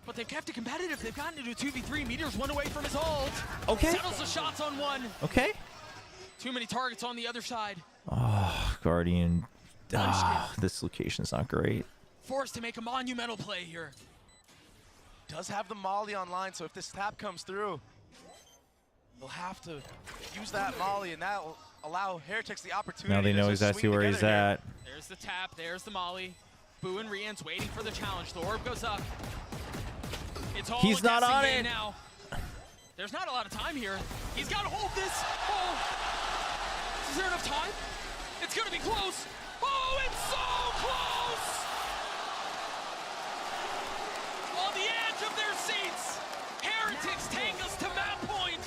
But they've kept it competitive. They've gotten into a 2v3. Meteor's 1 away from his ult. Okay. Settles the shots on 1. Okay. Too many targets on the other side. Oh, Guardian. This location's not great. Forced to make a monumental play here. Does have the Molly online, so if this tap comes through, they'll have to use that Molly, and that will allow Heretics the opportunity. Now they know exactly where he's at. There's the tap, there's the Molly. Boo and Rian's waiting for the challenge. The orb goes up. It's all He's not on it now. There's not a lot of time here. He's got to hold this. Oh, is there enough time? It's gonna be close. Oh, it's so close! On the edge of their seats, Heretics take us to map point.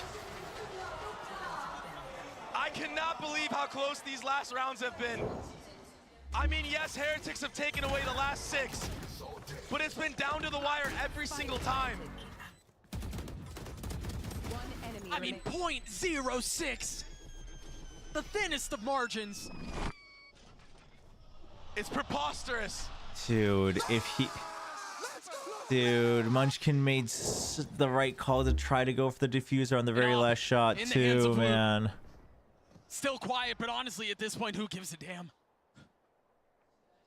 I I cannot believe how close these last rounds have been. I mean, yes, Heretics have taken away the last 6, but it's been down to the wire every single time. I mean, 0.06. The thinnest of margins. It's preposterous. Dude, Dude, Munchkin made the right call to try to go for the diffuser on the very last shot, too, man. Still quiet, but honestly, at this point, who gives a damn?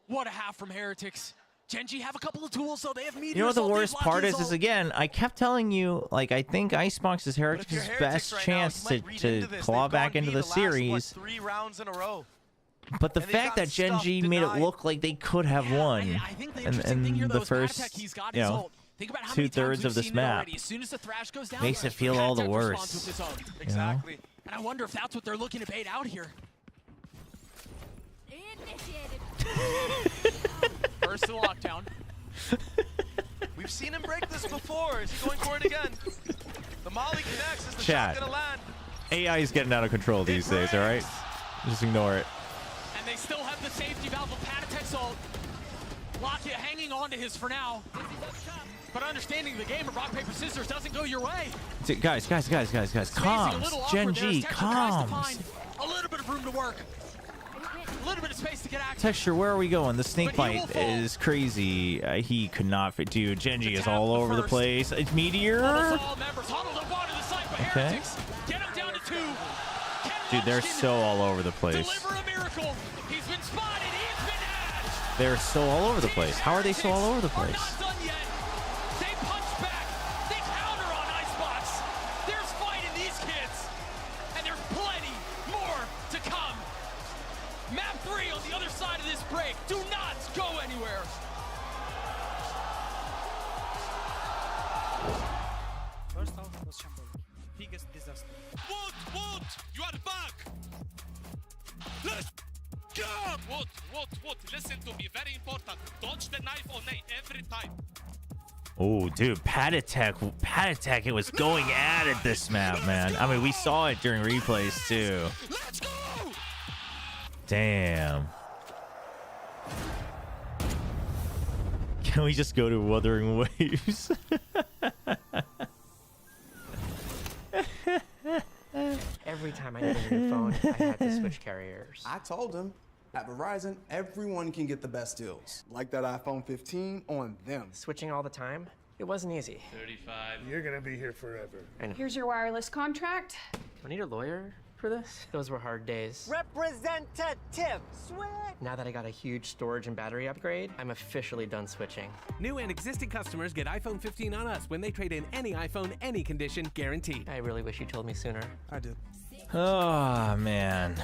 What a half from Heretics. GENG have a couple of tools, so they have meteors. You know what the worst part is again, I kept telling you, like, I think Icebox is Heretics' best chance to claw back into the series. 3 rounds in a row. But the fact that GENG made it look like they could have won in the first, you know, 2/3 of this map makes it feel all the worse. Exactly. And I wonder if that's what they're looking to bait out here. First to the lockdown. We've seen him break this before. Is he going for it again? The Molly connects. Is the Chat. shot gonna land? AI is getting out of control these days, all right? Just ignore it. And they still have the safety valve of Patatek's ult. Lockett hanging on to his for now. But understanding the game of rock, paper, scissors doesn't go your way. Guys, comms. GENG, comms. A little bit of room to work. A little bit of space to get access. Texture, where are we going? The snake bite is crazy. He could not fit. Dude, GENG is all over the place. It's Meteor. Okay. Get him down to 2. Dude, they're so all over the place. Deliver a miracle. He's been spotted. He's been edged. They're so all over the place. How are they so all over the place? Not done yet. They punch back. They counter on Icebox. There's fight in these kids. And there's plenty more to come. Map 3 on the other side of this break. Do not go anywhere. First half was shambolic. Biggest disaster. Wood, you are back. Let's go. Wood, listen to me. Very important. Dodge the knife on A every time. Oh, dude, Patatek, it was going at it this map, man. I mean, we saw it during replays, too. Let's go. Damn. Can we just go to Wuthering Waves? Every time I needed a new phone, I had to switch carriers. I told him, at Verizon, everyone can get the best deals. Like that iPhone 15 on them. Switching all the time, it wasn't easy. 35. You're gonna be here forever. I know. Here's your wireless contract. Do I need a lawyer for this? Those were hard days. Representative, switch! Now that I got a huge storage and battery upgrade, I'm officially done switching. New and existing customers get iPhone 15 on us when they trade in any iPhone, any condition, guaranteed. I really wish you told me sooner. I did. Oh, man.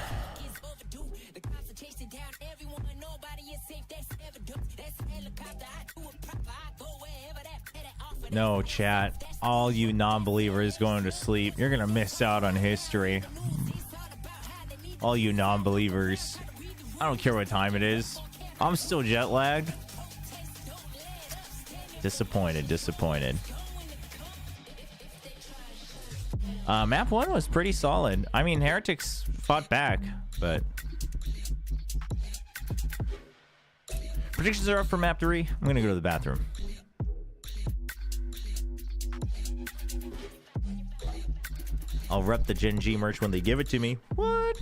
No, chat. All you non-believers going to sleep. You're going to miss out on history. All you non-believers. I don't care what time it is. I'm still jet lagged. Disappointed. Map 1 was pretty solid. I mean, Heretics fought back, but... Predictions are up for map 3. I'm going to go to the bathroom. I'll rep the GENG merch when they give it to me. What?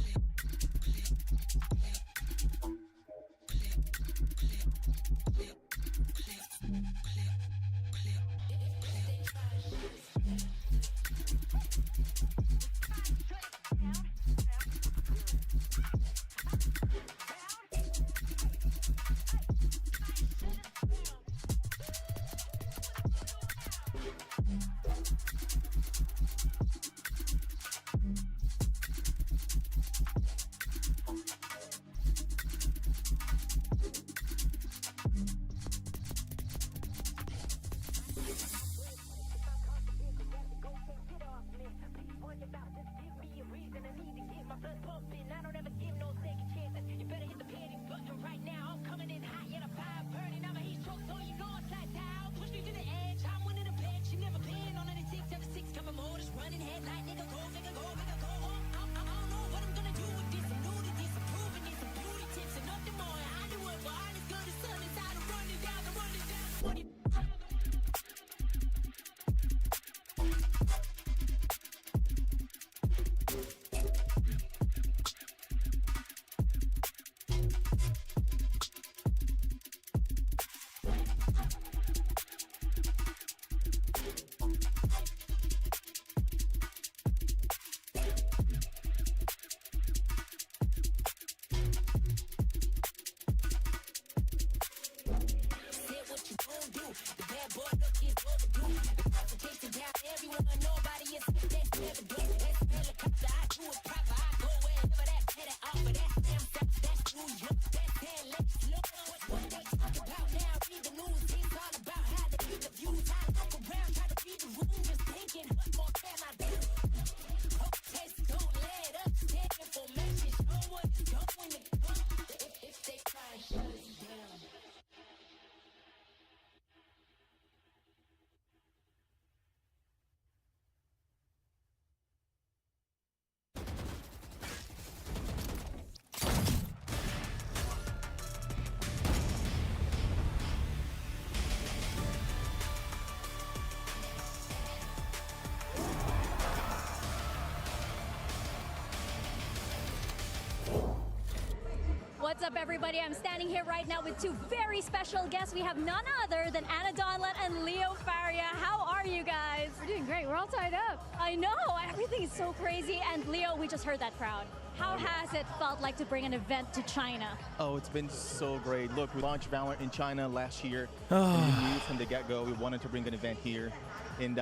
What's up, everybody? I'm standing here right now with two very special guests. We have none other than Anna Donlet and Leo Faria. How are you guys? We're doing great. We're all tied up. I know. Everything is so crazy. And Leo, we just heard that crowd. How has it felt like to bring an event to China? Oh, it's been so great. Look, we launched Valorant in China last year. And we knew from the get-go we wanted to bring an event here. And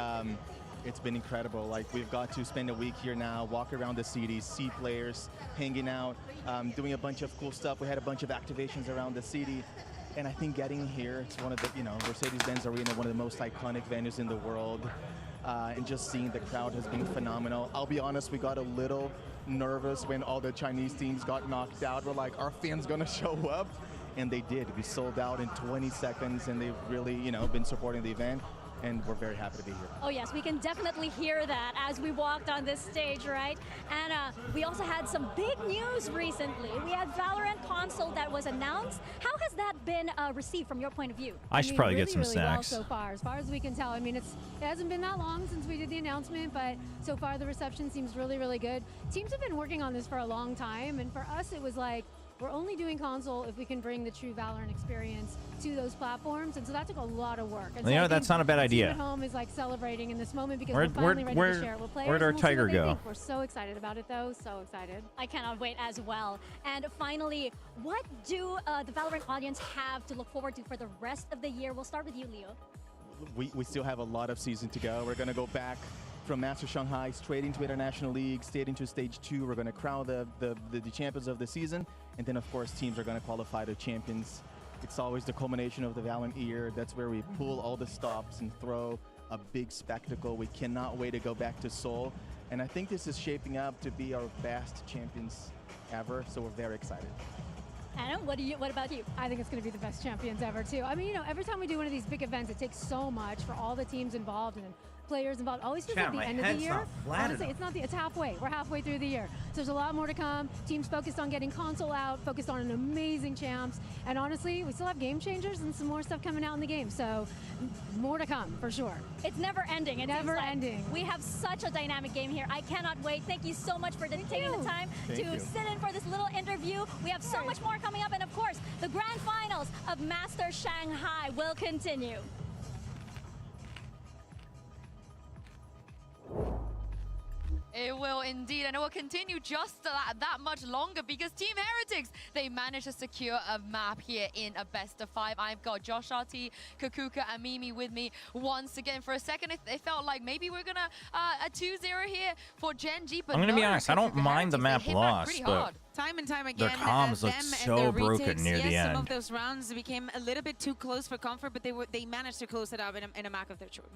it's been incredible. Like, we've got to spend a week here now, walk around the city, see players, hanging out, doing a bunch of cool stuff. We had a bunch of activations around the city. And I think getting here, it's one of the, Mercedes-Benz Arena, one of the most iconic venues in the world. And just seeing the crowd has been phenomenal. I'll be honest, we got a little nervous when all the Chinese teams got knocked out. We're like, are fans gonna show up? And they did. We sold out in 20 seconds, and they've really, been supporting the event. And we're very happy to be here. Oh yes, we can definitely hear that as we walked on this stage, right? And we also had some big news recently. We had Valorant console that was announced. How has that been received from your point of view? I should probably get some really snacks. Well so far as we can tell. I mean, it hasn't been that long since we did the announcement, but so far the reception seems really, really good. Teams have been working on this for a long time, and for us it was like, we're only doing console if we can bring the true Valorant experience to those platforms, and so that took a lot of work. And so that's not a bad idea. Team at home is like celebrating in this moment because we're finally ready to share it with players. Where'd our and we'll see tiger what they go? think. We're so excited about it, though. So excited. I cannot wait as well. And finally, what do the Valorant audience have to look forward to for the rest of the year? We'll start with you, Leo. We still have a lot of season to go. We're going to go back from Master Shanghai straight into International League, straight into Stage 2. We're going to crown the champions of the season. And then, of course, teams are going to qualify to champions. It's always the culmination of the Valorant year. That's where we pull all the stops and throw a big spectacle. We cannot wait to go back to Seoul. And I think this is shaping up to be our best champions ever. So we're very excited. Anna, what about you? I think it's going to be the best champions ever, too. I mean, every time we do one of these big events, it takes so much for all the teams involved and players involved. Always feels at the end of the year. Honestly, it's halfway. We're halfway through the year. So there's a lot more to come. Teams focused on getting console out, focused on an amazing champs. And honestly, we still have game changers and some more stuff coming out in the game. So more to come, for sure. It's never ending. It never seems like ending. We have such a dynamic game here. I cannot wait. Thank you so much for taking the time to sit in for this little interview. We have so much more coming up. And of course, the grand finals of Master Shanghai will continue. It will indeed, and it will continue just that much longer because Team Heretics, they managed to secure a map here in a best-of-5. I've got Josh RT, Kakuka, and Mimi with me once again. For a second, it felt like maybe we're gonna a 2-0 here for GENG, but I'm gonna be honest, I don't mind the map loss, but time and time again, their comms looked so broken near the end. Some of those rounds became a little bit too close for comfort, but they managed to close it up in a map of their choice.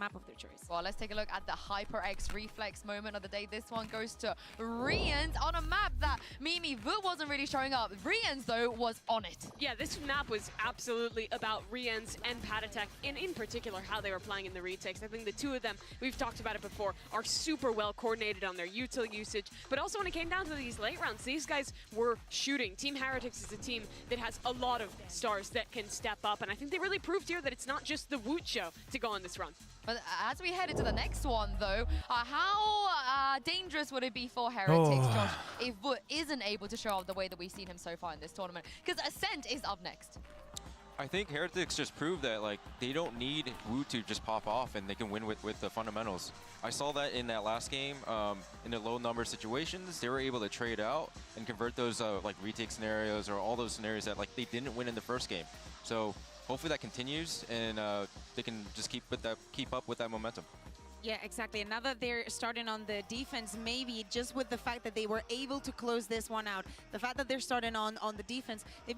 Well, let's take a look at the HyperX reflex moment of the day. This one goes to Rians on a map that Mimi Vu wasn't really showing up. Rians, though, was on it. Yeah, this map was absolutely about Rians and Patatek, and in particular how they were playing in the retakes. I think the two of them, we've talked about it before, are super well coordinated on their util usage, but also when it came down to these late rounds, these guys were shooting. Team Heretics is a team that has a lot of stars that can step up, and I think they really proved here that it's not just the Woot show to go on this run. But as we head into the next one, though, how dangerous would it be for Heretics, Josh, if Woot isn't able to show up the way that we've seen him so far in this tournament? Because Ascent is up next. I think Heretics just proved that they don't need Wu to just pop off and they can win with the fundamentals. I saw that in that last game, in the low number situations, they were able to trade out and convert those retake scenarios or all those scenarios that they didn't win in the first game. So hopefully that continues and they can just keep up with that momentum. Yeah, exactly. And now that they're starting on the defense, maybe just with the fact that they were able to close this one out, the fact that they're starting on the defense, it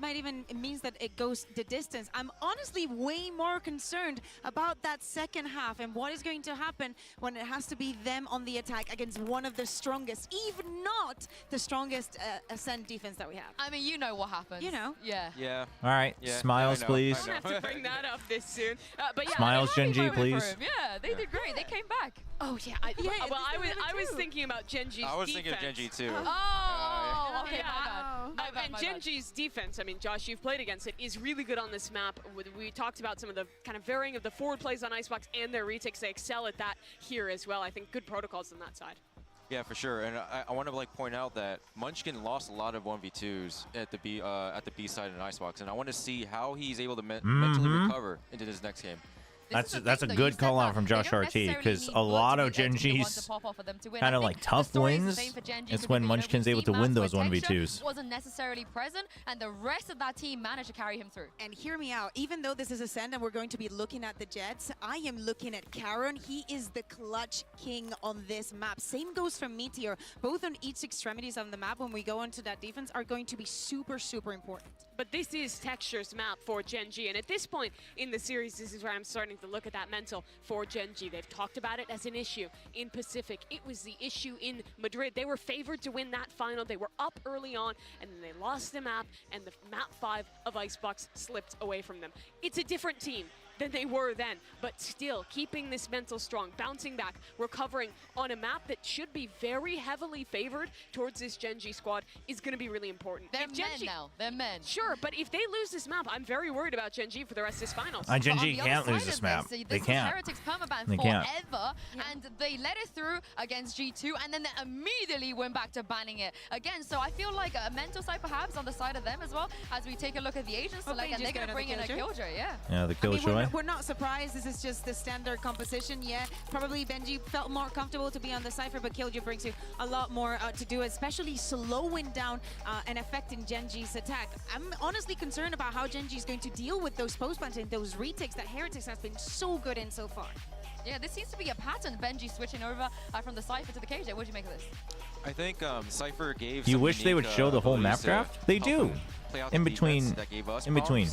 means that it goes the distance. I'm honestly way more concerned about that second half and what is going to happen when it has to be them on the attack against one of the strongest, even not the strongest Ascent defense that we have. I mean, you know what happens. You know. Yeah. Yeah. All right, smiles, please. I don't have to bring that up this soon. But yeah, Smiles, GENG, please. Yeah, they did great. They came back. Oh yeah, well, I was thinking about GENG's defense. I was thinking of GENG too. Oh, okay, my bad. And GENG's defense, I mean, Josh, you've played against it, is really good on this map. We talked about some of the kind of varying of the forward plays on Icebox and their retakes. They excel at that here as well. I think good protocols on that side. Yeah, for sure. And I want to point out that Munchkin lost a lot of 1v2s at the B side in Icebox, and I want to see how he's able to mentally recover into this next game. That's a good call out from Josh RT, because a lot of GENG's kind of like tough wins. It's when Munchkin's able to win those 1v2s. Wasn't necessarily present, and the rest of that team managed to carry him through. And hear me out. Even though this is Ascend and we're going to be looking at the Jets, I am looking at Karen. He is the clutch king on this map. Same goes for Meteor. Both on each extremities of the map when we go into that defense are going to be super, super important. But this is Texture's map for GENG, and at this point in the series, this is where I'm starting to look at that mental for GENG. They've talked about it as an issue in Pacific. It was the issue in Madrid. They were favored to win that final. They were up early on, and then they lost the map, and the map 5 of Icebox slipped away from them. It's a different team than they were then, but still keeping this mental strong, bouncing back, recovering on a map that should be very heavily favored towards this GENG squad is going to be really important. They're men now. They're men. Sure, but if they lose this map, I'm very worried about GENG for the rest of this finals. GENG can't lose this map. They can't. Heretics permaban They can't. forever, and they let it through against G2, and then they immediately went back to banning it again. So I feel like a mental side perhaps on the side of them as well, as we take a look at the Asian select, and they're going to bring in a Killjoy. Yeah, the Killjoy. We're not surprised. This is just the standard composition. Yeah, probably Benji felt more comfortable to be on the Cypher, but Killjoy brings you a lot more to do, especially slowing down and affecting GENG's attack. I'm honestly concerned about how GENG is going to deal with those post-plants and those retakes that Heretics has been so good in so far. Yeah, this seems to be a pattern. Benji switching over from the Cypher to the KJ. What do you make of this? I think Cypher gave. Do you wish they would show the whole map draft? They do. In between,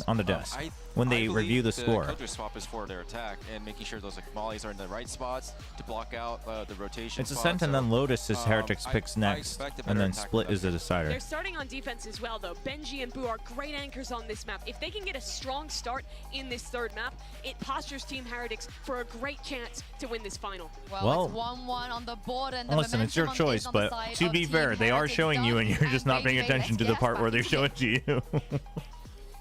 on the desk, when they review the score. Killjoy swap is for their attack and making sure those mollies are in the right spots to block out the rotation. It's Ascent and then Lotus is Heretics picks next, and then Split is the decider. They're starting on defense as well, though. Benji and Boo are great anchors on this map. If they can get a strong start in this third map, it postures Team Heretics for a great chance to win this final. Well, it's 1-1 on the board, and the listen, it's your choice, but to be fair, they are showing you, and you're just not paying attention to the part where they show it to you.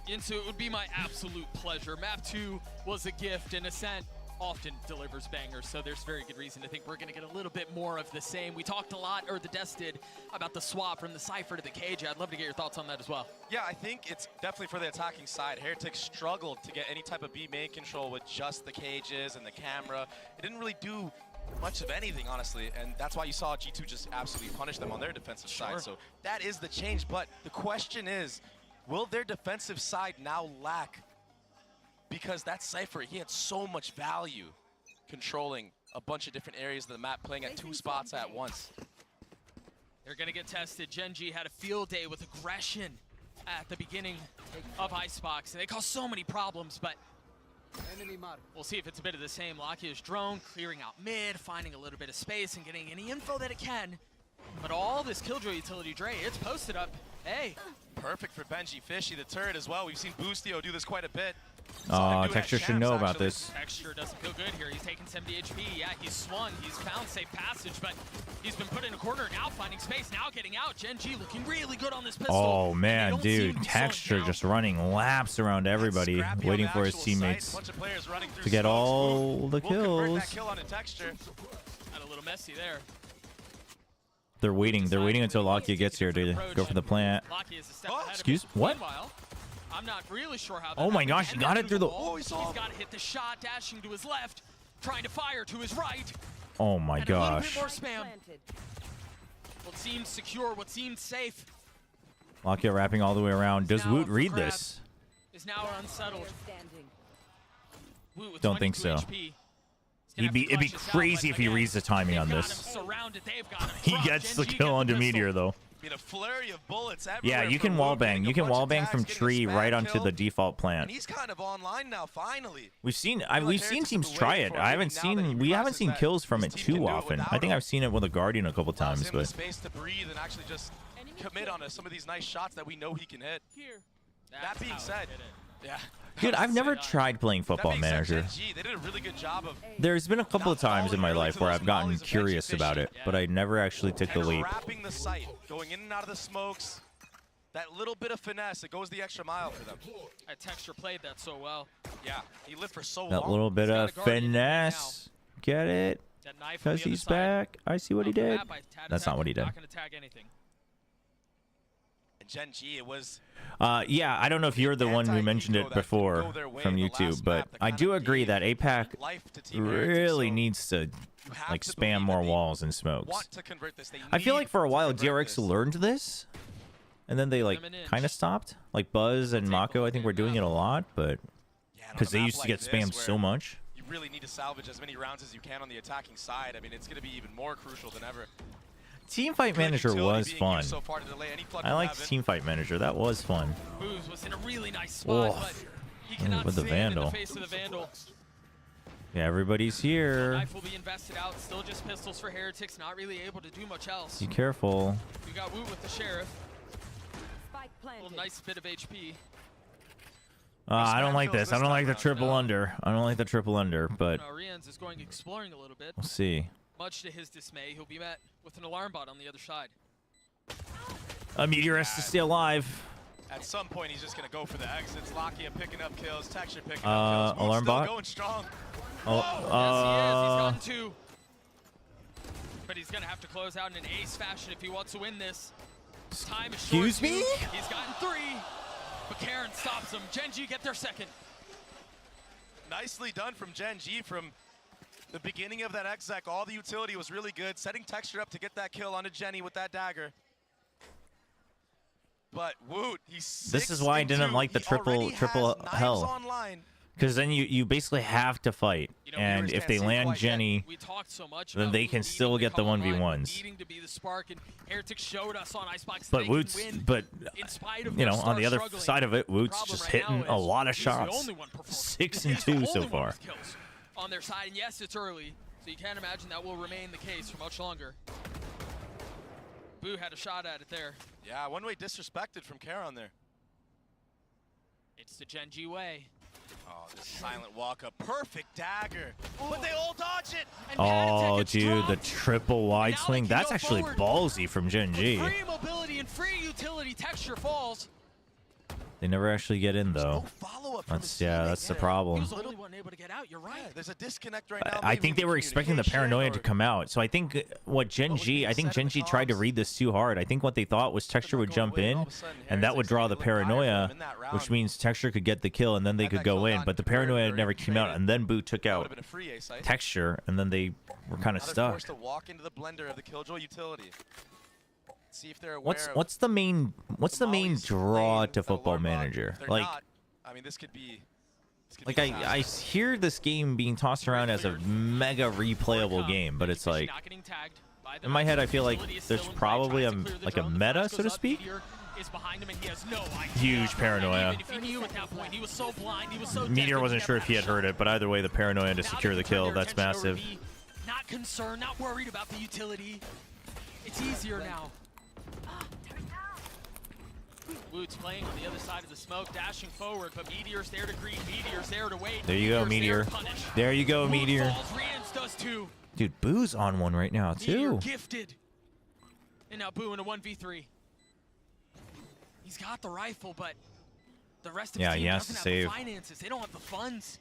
Yinsu, it would be my absolute pleasure. Map 2 was a gift, and Ascent often delivers bangers, so there's very good reason to think we're going to get a little bit more of the same. We talked a lot, or the desk did, about the swap from the Cypher to the KJ. I'd love to get your thoughts on that as well. Yeah, I think it's definitely for the attacking side. Heretics struggled to get any type of B main control with just the cages and the camera. It didn't really do much of anything, honestly, and that's why you saw G2 just absolutely punish them on their defensive side. So that is the change, but the question is, will their defensive side now lack? Because that Cypher, he had so much value controlling a bunch of different areas of the map, playing at 2 spots at once. They're going to get tested. GENG had a field day with aggression at the beginning of Icebox, and they caused so many problems, but we'll see if it's a bit of the same. Lakia's drone clearing out mid, finding a little bit of space and getting any info that it can. But all this Killjoy utility, Dre, it's posted up. Hey. Perfect for Benji. Fishy, the turret as well. We've seen Boostio do this quite a bit. Texture should know about this. Texture doesn't feel good here. He's taking 70 HP. Yeah, he's swung. He's found safe passage, but he's been put in a corner now, finding space, now getting out. GENG looking really good on this pistol. Oh, man, dude. Texture just running laps around everybody, waiting for his teammates to get all the kills. Got a little messy there. They're waiting until Lakia gets here to go for the plant. Excuse? What? I'm not really sure how. Oh my gosh, he got it through the. Oh, he's got to hit the shot, dashing to his left, trying to fire to his right. Oh my gosh. A little bit more spam. What seems secure, what seems safe. Lakia wrapping all the way around. Does Woot read this? is now unsettled. Woot with Don't think 22 so. HP. It'd be crazy if he reads the timing on this. Surrounded, they've got him. He gets the kill onto Meteor though. I mean, a flurry of bullets Yeah, everywhere you from can wall Woot, bang. getting You a can bunch wall of bang tags, from getting a tree smack right onto kill. the default And plant. he's kind of online now, finally. We've seen I feel like we've seen Heretics teams have been try waiting it. for I it, haven't now that he seen we haven't realizes seen that kills from his it team can too do it often. I without think him. I've seen it with a Guardian a couple Allows times, him the but space to breathe and actually just commit on some of these nice shots that we know he can hit. That being said, yeah. dude, I've never tried playing Football Manager. They did a really good job of There's been a couple of times in my life where I've gotten curious about it, but I never actually took the leap. wrapping the site, going in and out of the smokes. That little bit of finesse, it goes the extra mile for them. That Texture played that so well. Yeah, he lived for so long. That little bit of finesse. Get it? That knife on Because the other he's side. back. I see what he did. That's not what he did. Not going to tag anything. And Gen G, it was Yeah, I don't know if you're the one who mentioned it before from YouTube, but I do agree that APAC really needs to like spam more walls and smokes. I feel like for a while DRX learned this, and then they like kind of stopped. Like Buzz and Mako, I think were doing it a lot, but because they used to get spammed so much. You really need to salvage as many rounds as you can on the attacking side. I mean, it's going to be even more crucial than ever. Teamfight Manager was fun. So far to delay any flood I from liked heaven. Teamfight Manager. That was fun. Booze was in a really nice spot, Oh, but he cannot with the stand in Vandal. the face of the Vandal. Yeah, everybody's here. Knife will be invested out. Still just pistols for Heretics. Not really able to do much else. Be careful. We got Woot with the Sheriff. Little nice bit of HP. I don't like this. I don't like the triple under. I don't like the triple under, but Rians is going exploring a little bit. we'll see. Much to his dismay, he'll be met with an alarm bot on the other side. A Meteor has to stay alive. At some point, he's just going to go for the exits. Lakia picking up kills. Texture picking up kills. Alarm Still bot? going strong. Oh, Yes, he is. He's gotten two. But he's going to have to close out in an ace fashion if he wants to win this. Time is short. Excuse me? He's gotten three. But Karen stops him. Gen G get their second. Nicely done from Gen G from the beginning of that exec. All the utility was really good. Setting Texture up to get that kill onto Jenny with that dagger. But Woot, he's This is why I didn't like the triple hell. Online. Because then you basically have to fight, and if they land Jenny, then they can still get the 1v1s. Needing to be the spark, and Heretics showed us on Icebox But they Woot's, can win but in spite of you know, their on the other struggling. side of it, Woot's Problem just right now hitting a is lot of he's the shots. only one performing. 6 He's and the 2 only so one far. with kills on their side, and yes, it's early, so you can't imagine that will remain the case for much longer. Boo had a shot at it there. Yeah, one-way disrespected from Karon there. It's the Gen G way. Oh, this silent walk-up. Perfect dagger. But they all dodge it. And Oh, gets dude, the dropped. triple wide swing. That's actually ballsy from Gen G. Free mobility and free utility. Texture falls. They never actually get in though. That's that's the problem. He was the only one able to get out. You're right. Yeah, there's a disconnect right now. I think they were expecting the paranoia to come out. So I think what Gen G tried to read this too hard. I think what they thought was Texture would jump in, and that would draw the paranoia, which means Texture could get the kill, and then they could go in. But the paranoia never came out, and then Boo took out Texture, and then they were kind of Now they're stuck. forced to walk into the blender of the Killjoy utility. See if they're aware What's the main draw to Football Manager? They're Like not. I mean, this could be. Like I hear this game being tossed around as a mega replayable game, but it's like in my head I feel like there's probably a meta, so to speak. Huge paranoia. Meteor wasn't sure if he had heard it, but either way, the paranoia to secure the kill, that's massive. Not concerned, not worried about the utility. It's easier now. Woot's playing on the other side of the smoke, dashing forward, but Meteor's there to greet, Meteor's there to wait. There you go, Meteor. There you go, Meteor. Rians does too. Dude, Boo's on one right now Meteor too. gifted. And now Boo in a 1v3. He's got the rifle, but the rest of his Yeah, team he has doesn't to have save. the finances. They don't have the funds.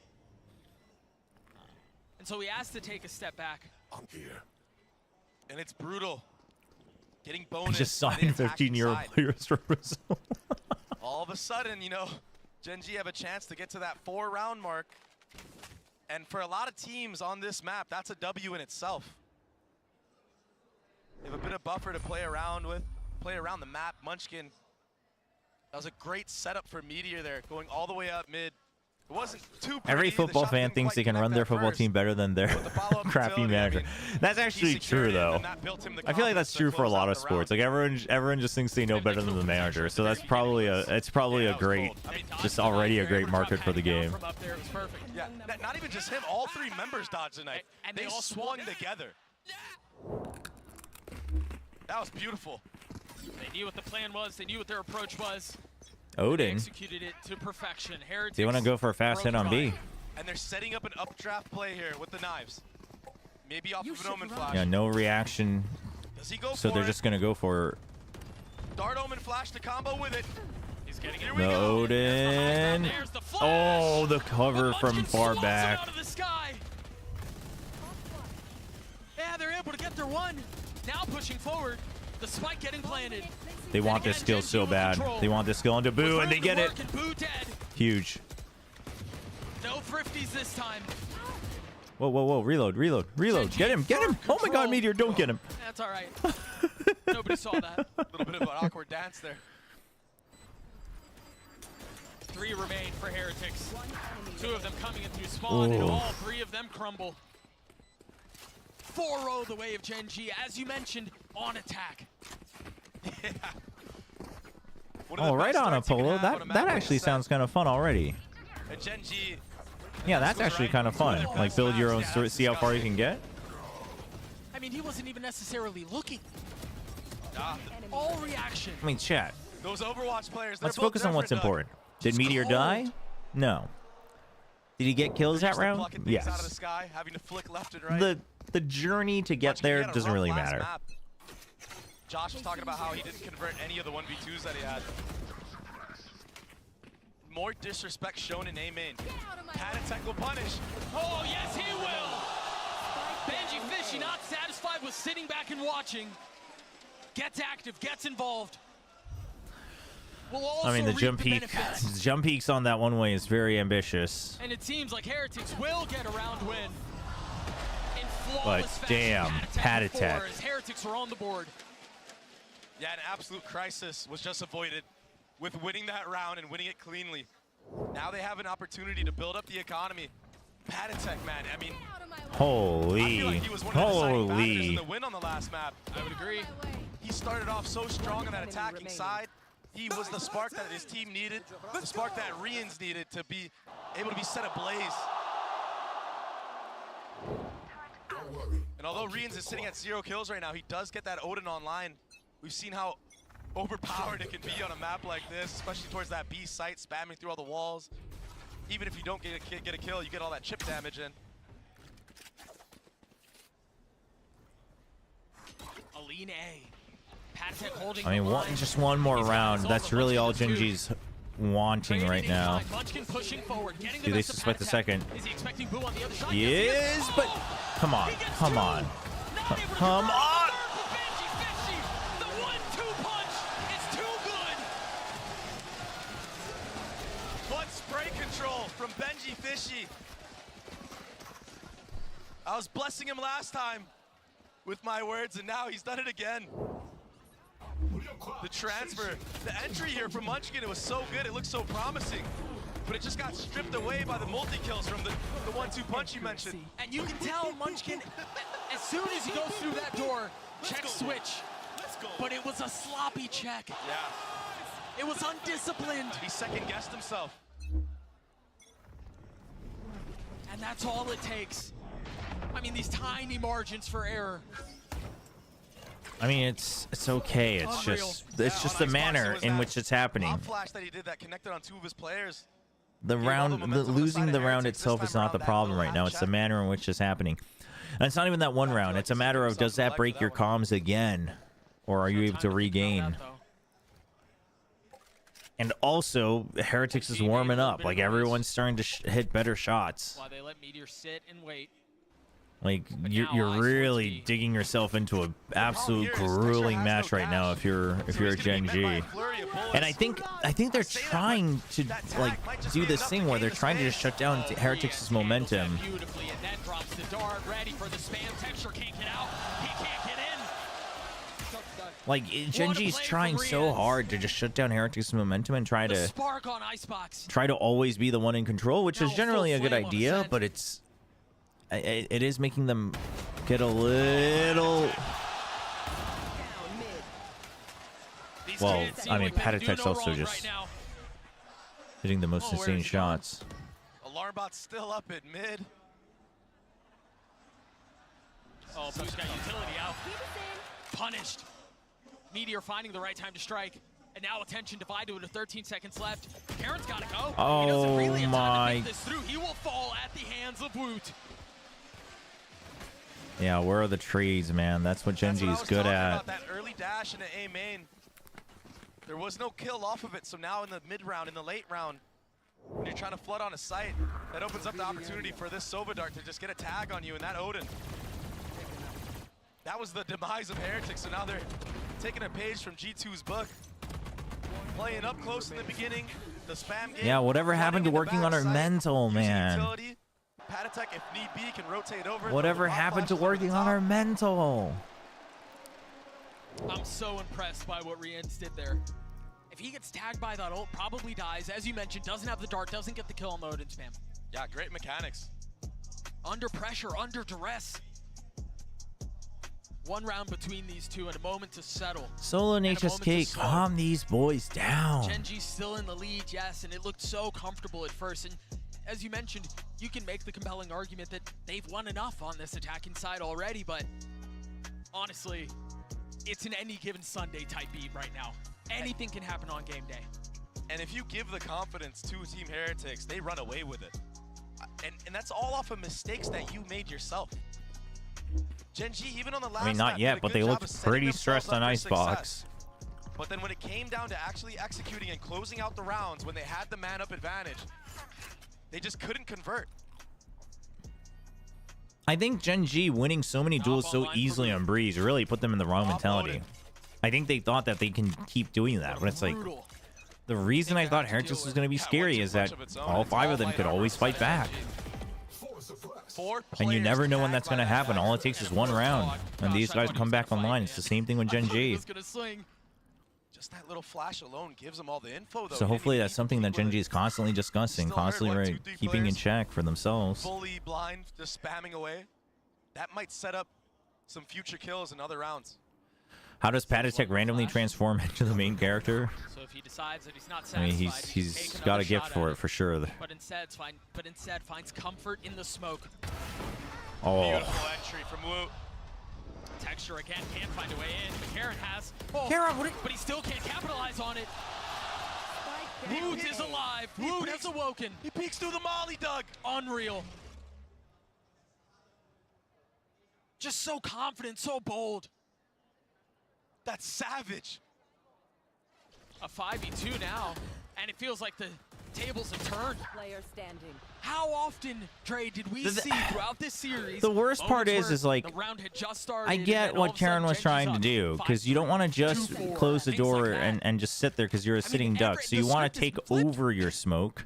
And so he has to take a step back. I'm here. And it's brutal. Getting bonus. I just on the signed attacking 15-year-old side. players for Brazil. All of a sudden, you know, Gen G have a chance to get to that 4-round mark. And for a lot of teams on this map, that's a W in itself. They have a bit of buffer to play around with, play around the map. Munchkin That was a great setup for Meteor there, going all the way up mid. It wasn't too pretty. Every football fan thinks they can run their football team better than their crappy manager. That's actually true, though. I feel like that's true for a lot of sports. Like everyone just thinks they know better than the manager. So that's probably a great, just already a great market for the game. Yeah, not even just him. All three members dodged tonight. And they all swung together. That was beautiful. They knew what the plan was. They knew what their approach was. Odin. Executed it to perfection. Heretics, They want to go for a fast hit on B. And they're setting up an updraft play here with the knives. Maybe off of an Omen Flash. Yeah, no reaction. Does he go so for they're it? just gonna go for Dart Omen Flash to combo with it. He's getting it. the Odin. Oh, the cover from far back. Out of the sky. Yeah, they're able to get their one. Now pushing forward. The spike getting planted. They want this skill so bad. They want this skill into Boo, and they get it. Huge. No thrifties this time. Whoa, whoa, whoa. Reload, reload, reload. Get him, get him. Oh my god, Meteor, don't get him. That's all right. Nobody saw that. A little bit of an awkward dance there. 3 remain for Heretics. 2 of them coming in through spawn, and all 3 of them crumble. 4-0 the way of GENG, as you mentioned, on attack. Yeah. Oh, right on, Apollo. That actually sounds kind of fun already. And GENG, Yeah, that's actually kind of fun. Like, build your own story, see how far you can get. I mean, he wasn't even necessarily looking. All reaction. I mean, chat. Those Overwatch players, Let's focus on what's important. Did Meteor die? No. Did he get kills that round? Yes. Out of the sky, having to flick left and right. The journey to get there doesn't really matter. Map. Josh was talking about how he didn't convert any of the 1v2s that he had. More disrespect shown in A main. Patatek will punish. Oh, yes, he will. Benji Fishy not satisfied with sitting back and watching. Gets active, gets involved. I mean, the jump peaks on that one way is very ambitious. And it seems like Heretics will get a round win. In But damn, Patatek. Heretics are on the board. Yeah, an absolute crisis was just avoided with winning that round and winning it cleanly. Now they have an opportunity to build up the economy. Patatek, man, I mean, holy, I feel like he was one of the deciding factors in holy. the win on the last map. I would agree. He started off so strong on that attacking side. He was the spark that his team needed, the spark that Rians needed to be able to be set ablaze. And although Rians is sitting at 0 kills right now, he does get that Odin online. We've seen how overpowered it can be on a map like this, especially towards that B site, spamming through all the walls. Even if you don't get a kill, you get all that chip damage in. Aline A. Patatek holding I mean, just one more round. That's really all GENG's wanting right now. Do they suspect the second? Is he expecting Boo on the other side? He is, but come on, come on, come on. The 1-2 punch is too good. What spray control from Benji Fishy. I was blessing him last time with my words, and now he's done it again. The transfer, the entry here from Munchkin, it was so good, it looked so promising. But it just got stripped away by the multi-kills from the 1-2 punch you mentioned. And you can tell Munchkin, as soon as he goes through that door, check switch. But it was a sloppy check. Yeah. It was undisciplined. He second-guessed himself. And that's all it takes. I mean, these tiny margins for error. I mean, it's okay. It's just the manner in which it's happening. Flash that he did that connected on 2 of his players. Losing the round itself is not the problem right now. It's the manner in which it's happening. And it's not even that one round. It's a matter of, does that break your comms again? Or are you able to regain? And also, Heretics is warming up. Like, everyone's starting to hit better shots. While they let Meteor sit and wait. Like, you're really digging yourself into an absolute grueling match right now if you're a GENG. And I think they're trying to like do this thing where they're trying to just shut down Heretics' momentum. Beautifully, and then drops the dart, ready for the spam. Texture can't get out. He can't get in. Like, Genji's trying so hard to just shut down Heretics' momentum and try to Spark on Icebox. try to always be the one in control, which is generally a good idea, but it is making them get a little. Well, I mean, Patatek's also just hitting the most insane shots. Alarm bot's still up at mid. Oh, Boo's got utility out. Punished. Meteor finding the right time to strike. And now attention divided with 13 seconds left. Karen's got to go. Oh, he doesn't really have time to my. think this through. He will fall at the hands of Woot. Yeah, where are the trees, man? That's what Genji's good at. About that early dash into A main. There was no kill off of it, so now in the mid round, in the late round, when you're trying to flood on a site, that opens up the opportunity for this Sova Dart to just get a tag on you, and that Odin. That was the demise of Heretics, so now they're taking a page from G2's book. Playing up close in the beginning, the spam game. Yeah, whatever happened to working on our mental, man? Patatek, if need be, can rotate over. Whatever happened to working on our mental? I'm so impressed by what Rienz did there. If he gets tagged by that ult, probably dies. As you mentioned, doesn't have the dart, doesn't get the kill on the Odin spam. Yeah, great mechanics. Under pressure, under duress. One round between these two and a moment to settle. Solo and HSK, calm these boys down. Genji's still in the lead, yes, and it looked so comfortable at first. And as you mentioned, you can make the compelling argument that they've won enough on this attacking side already, but honestly, it's an any given Sunday type beat right now. Anything can happen on game day. And if you give the confidence to Team Heretics, they run away with it. And that's all off of mistakes that you made yourself. Genji, even on the last I mean, not yet, but they looked pretty stressed on Icebox. But then when it came down to actually executing and closing out the rounds, when they had the man-up advantage, they just couldn't convert. I think Genji winning so many duels so easily on Breeze really put them in the wrong mentality. I think they thought that they can keep doing that, but it's like, the reason I thought Heretics was going to be scary is that all 5 of them could always fight back. And you never know when that's going to happen. All it takes is one round, and these guys come back online. It's the same thing with Genji. Just that little flash alone gives them all the info, though. So hopefully that's something that Genji is constantly discussing, constantly keeping in check for themselves. Fully blind, just spamming away. That might set up some future kills in other rounds. How does Patatek randomly transform into the main character? So if he decides that he's not I mean, satisfied, he's got a gift for it for sure. But instead finds comfort in the smoke. Oh. Beautiful entry from Wu. Texture again can't find a way in, but Karen has. Karen, but he still can't capitalize on it. Woot is alive. Woot has awoken. He peeks through the molly, Doug. Unreal. Just so confident, so bold. That's savage. A 5v2 now, and it feels like the tables have turned. Player standing. How often, Dre, did we see throughout this series? The worst part is like, the round had just started, I get what Karen was trying to do, because you don't want to just close the door and just sit there because you're a sitting duck. So you want to take over your smoke,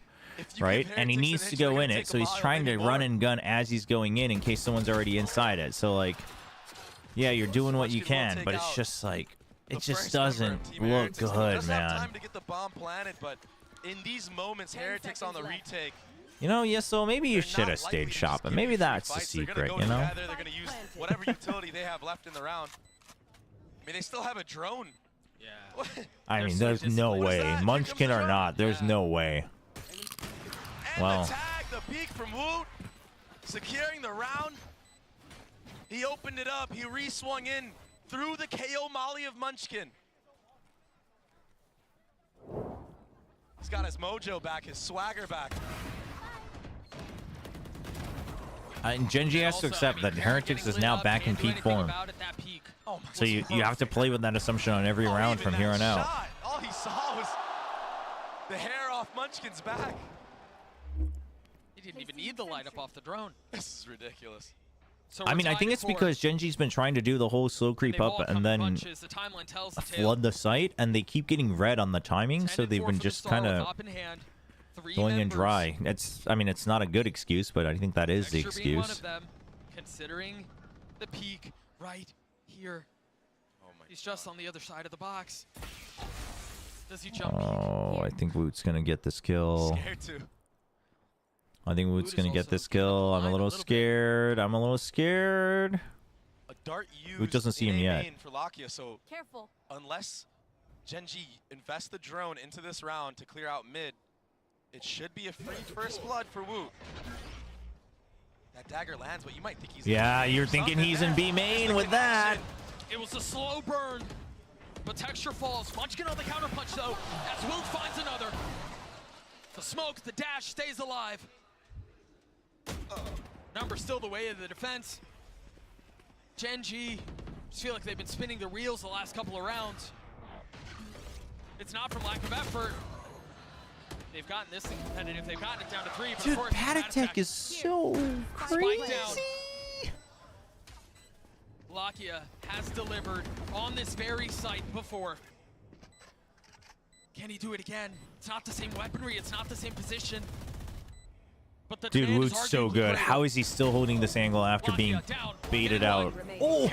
right? And he needs to go in it, so he's trying to run and gun as he's going in case someone's already inside it. So like, yeah, you're doing what you can, but it's just like, it just doesn't look good, man. Time to get the bomb planted, but in these moments, Heretics on the retake. You know, yeah, so maybe you should have stayed shopping. Maybe that's the secret, you know? They're going to use whatever utility they have left in the round. I mean, they still have a drone. Yeah. I mean, there's no way. Munchkin or not, there's no way. Well. The tag, the peek from Woot, securing the round. He opened it up. He re-swung in through the KO molly of Munchkin. He's got his mojo back, his swagger back. And Genji has to accept that Heretics is now back in peak form. So you have to play with that assumption on every round from here on out. All he saw was the hair off Munchkin's back. He didn't even need the light up off the drone. This is ridiculous. So I mean, I think it's because Genji's been trying to do the whole slow creep up and then flood the site, and they keep getting red on the timing, so they've been just kind of going in dry. I mean, it's not a good excuse, but I think that is the excuse. One of them, considering the peak right here. Oh my He's just on the other side of the box. Does he jump? Oh, I think Woot's gonna get this kill. Scared too. I think Woot's gonna get this kill. I'm a little scared. I'm a little scared. A dart used Woot doesn't see him yet. for Lakia, so Careful. unless GENG invests the drone into this round to clear out mid, it should be a free first blood for Woot. That dagger lands, but you might think he's... Yeah, you're thinking he's in B main with that. It was a slow burn, but Texture falls. Munchkin on the counter punch though, as Wilt finds another. The smoke, the dash stays alive. Number still the way of the defense. GENG, just feel like they've been spinning the reels the last couple of rounds. It's not from lack of effort. They've gotten this thing competitive. They've gotten it down to 3. But Dude, of course, Patatech is so crazy. Spike down. Lakia has delivered on this very site before. Can he do it again? It's not the same weaponry. It's not the same position. But the Dude, demand is Woot's so arguably good. greater. How is he still holding this angle after being baited out? Oh,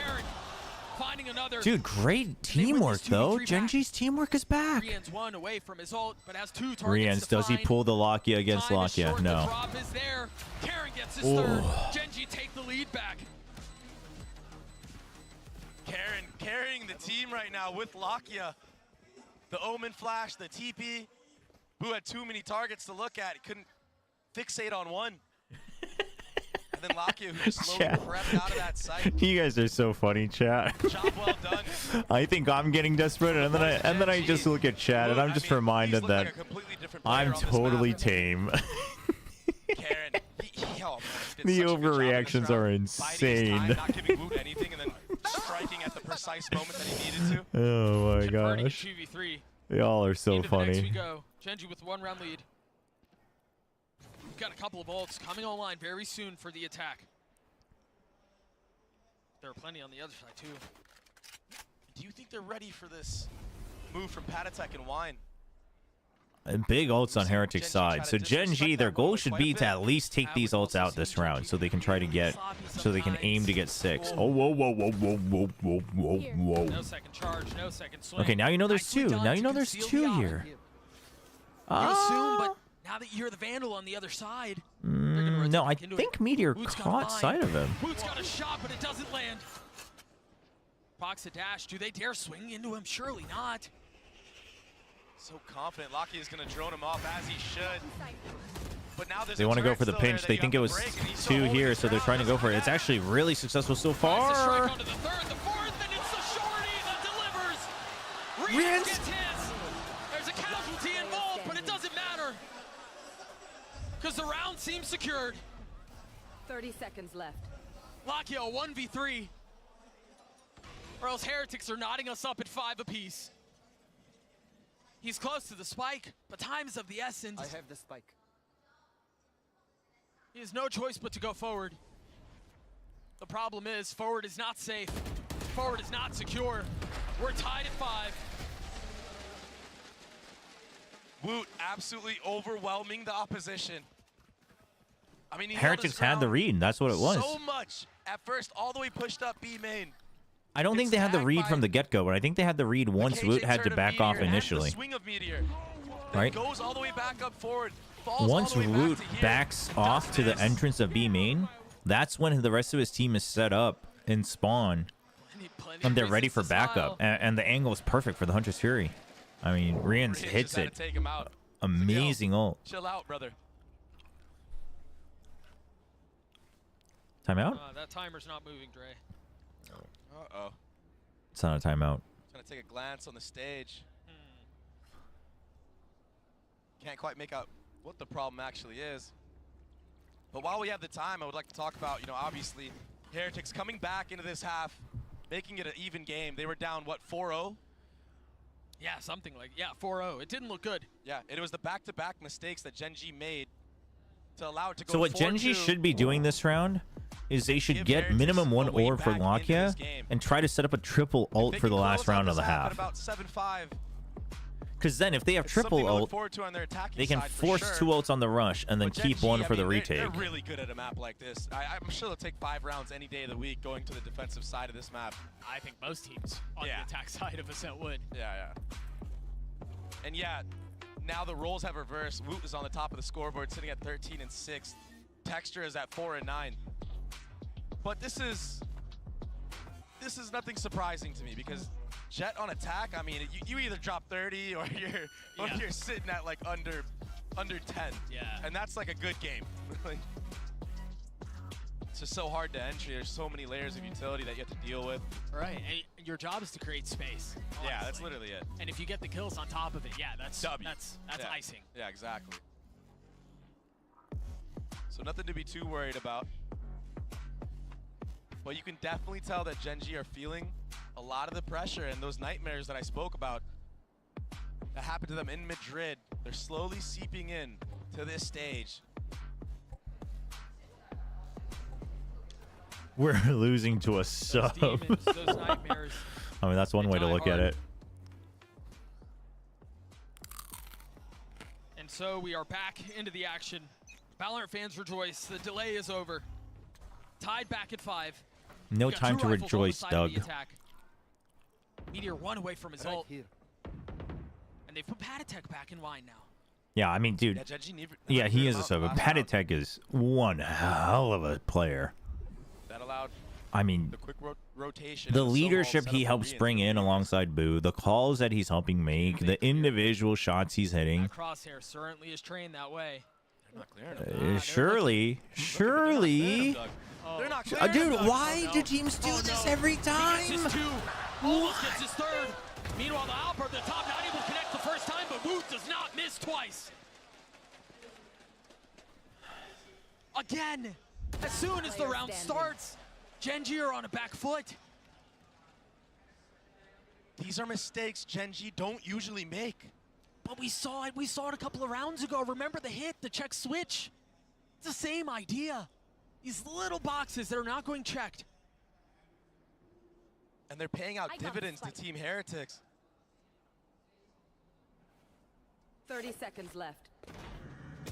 Finding another. dude, great teamwork though. GENG's teamwork is back. Rian's one away from his ult, but has 2 targets. Rian's, does he pull the Lakia against Lakia? The No. drop is there. Karen gets his Oh. third. GENG take the lead back. Karen carrying the team right now with Lakia. The Omen flash, the TP. Who had too many targets to look at. Couldn't fixate on one. And then Lakia, who just slowly crept out of that site. You guys are so funny, chat. Job well done. I think I'm getting desperate, and then I just look at chat, and I'm just reminded that I'm totally tame. Karen, The overreactions are insane. Not giving Woot anything and then striking at the precise moment that he needed to. Oh my Converting gosh. 2v3. Y'all are so Into the next we funny. go. GENG with 1 round lead. We've got a couple of ults coming online very soon for the attack. There are plenty on the other side too. Do you think they're ready for this move from Patatech and Wine? And big ults on Heretic's side. So GENG, their goal should be to at least take these ults out this round, so they can try to get, so they can aim to get 6. Oh, whoa, whoa, whoa, whoa, whoa, whoa, whoa, whoa. No second charge, no second swing. Okay, now you know there's 2. Now you know there's 2 here. You assume, but now that you hear the Vandal on the other side, No, I think Meteor Woot's got caught a sight of him. Woot's got a shot, but it doesn't land. Fox a dash. Do they dare swing into him? Surely not. So confident. Lakia is going to drone him off as he should. But now there's They want to go for the pinch. They think it was 2 here, so they're trying to go for it. It's actually really successful so far. Onto the third, the fourth, and it's the shorty that delivers. Rian gets his. There's a casualty involved, but it doesn't matter because the round seems secured. 30 seconds left. Lakia 1v3, or else Heretics are knotting us up at 5 apiece. He's close to the spike, but time is of the essence. I have the spike. He has no choice but to go forward. The problem is, forward is not safe. Forward is not secure. We're tied at 5. Woot absolutely overwhelming the opposition. I mean, he Heretics had the read. That's what it was. so much at first, all the way pushed up B main. I don't think they had the read from the get-go, but I think they had the read once Woot had to back off initially. Swing of Meteor. Right? Goes all the way back up forward. Falls Once all the way Woot back to here. backs off to the entrance of B main, that's when the rest of his team is set up in spawn, and they're ready for backup. And the angle is perfect for the Hunter's Fury. I mean, Rian hits it. Amazing ult. Chill out, brother. Timeout? That timer's not moving, Dre. Uh-oh. It's not a timeout. Trying to take a glance on the stage. Can't quite make out what the problem actually is. But while we have the time, I would like to talk about, you know, obviously, Heretics coming back into this half, making it an even game. They were down, what, 4-0? Yeah, something like, 4-0. It didn't look good. Yeah, and it was the back-to-back mistakes that GENG made to allow it to go So what 4-2. GENG should be doing this round is they should get minimum 1 orb for Lakia and try to set up a triple ult for the last round of the half. About 7-5. Because then if they have triple ult, they can force 2 ults on the rush and then keep one for the retake. They're really good at a map like this. I'm sure they'll take 5 rounds any day of the week going to the defensive side of this map. I think most teams on the attack side of Ascent would. Yeah. And yeah, now the roles have reversed. Woot is on the top of the scoreboard, sitting at 13 and 6. Texture is at 4 and 9. But this is nothing surprising to me because Jet on attack, I mean, you either drop 30 or you're sitting at like under 10. Yeah. And that's like a good game. It's just so hard to entry. There's so many layers of utility that you have to deal with. Right, and your job is to create space. Honestly. Yeah, that's literally it. And if you get the kills on top of it, yeah, that's icing. Yeah, exactly. So nothing to be too worried about. But you can definitely tell that GENG are feeling a lot of the pressure and those nightmares that I spoke about that happened to them in Madrid. They're slowly seeping in to this stage. We're losing to a sub. Those demons, those nightmares. I mean, that's one way to look at it. And so we are back into the action. Valorant fans rejoice. The delay is over. Tied back at 5. No time to rejoice, Doug. Meteor 1 away from his ult. And they've put Patatek back in line now. Yeah, I mean, dude. Yeah, he is a sub. Patatek is one hell of a player. That allowed I mean, the quick rotation. The leadership he helps bring in alongside Boo, the calls that he's helping make, the individual shots he's hitting. Crosshair certainly is trained that way. Surely. Dude, why do teams do this every time? He gets his 2. Almost gets his 3rd. Meanwhile, the Alper at the top not able to connect the first time, but Woot does not miss twice. Again, as soon as the round starts, GENG are on a back foot. These are mistakes GENG don't usually make. But we saw it a couple of rounds ago. Remember the hit, the check switch? It's the same idea. These little boxes that are not going checked. And they're paying out dividends to Team Heretics. 30 seconds left.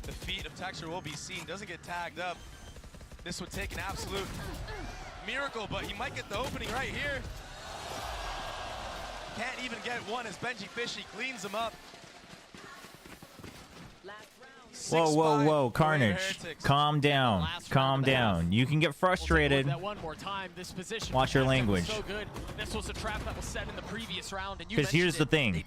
The feet of Texture will be seen. Doesn't get tagged up. This would take an absolute miracle, but he might get the opening right here. Can't even get one as Benji Fishy cleans him up. Whoa, Carnage. Calm down. Calm down. You can get frustrated. Watch your language. Because here's the thing.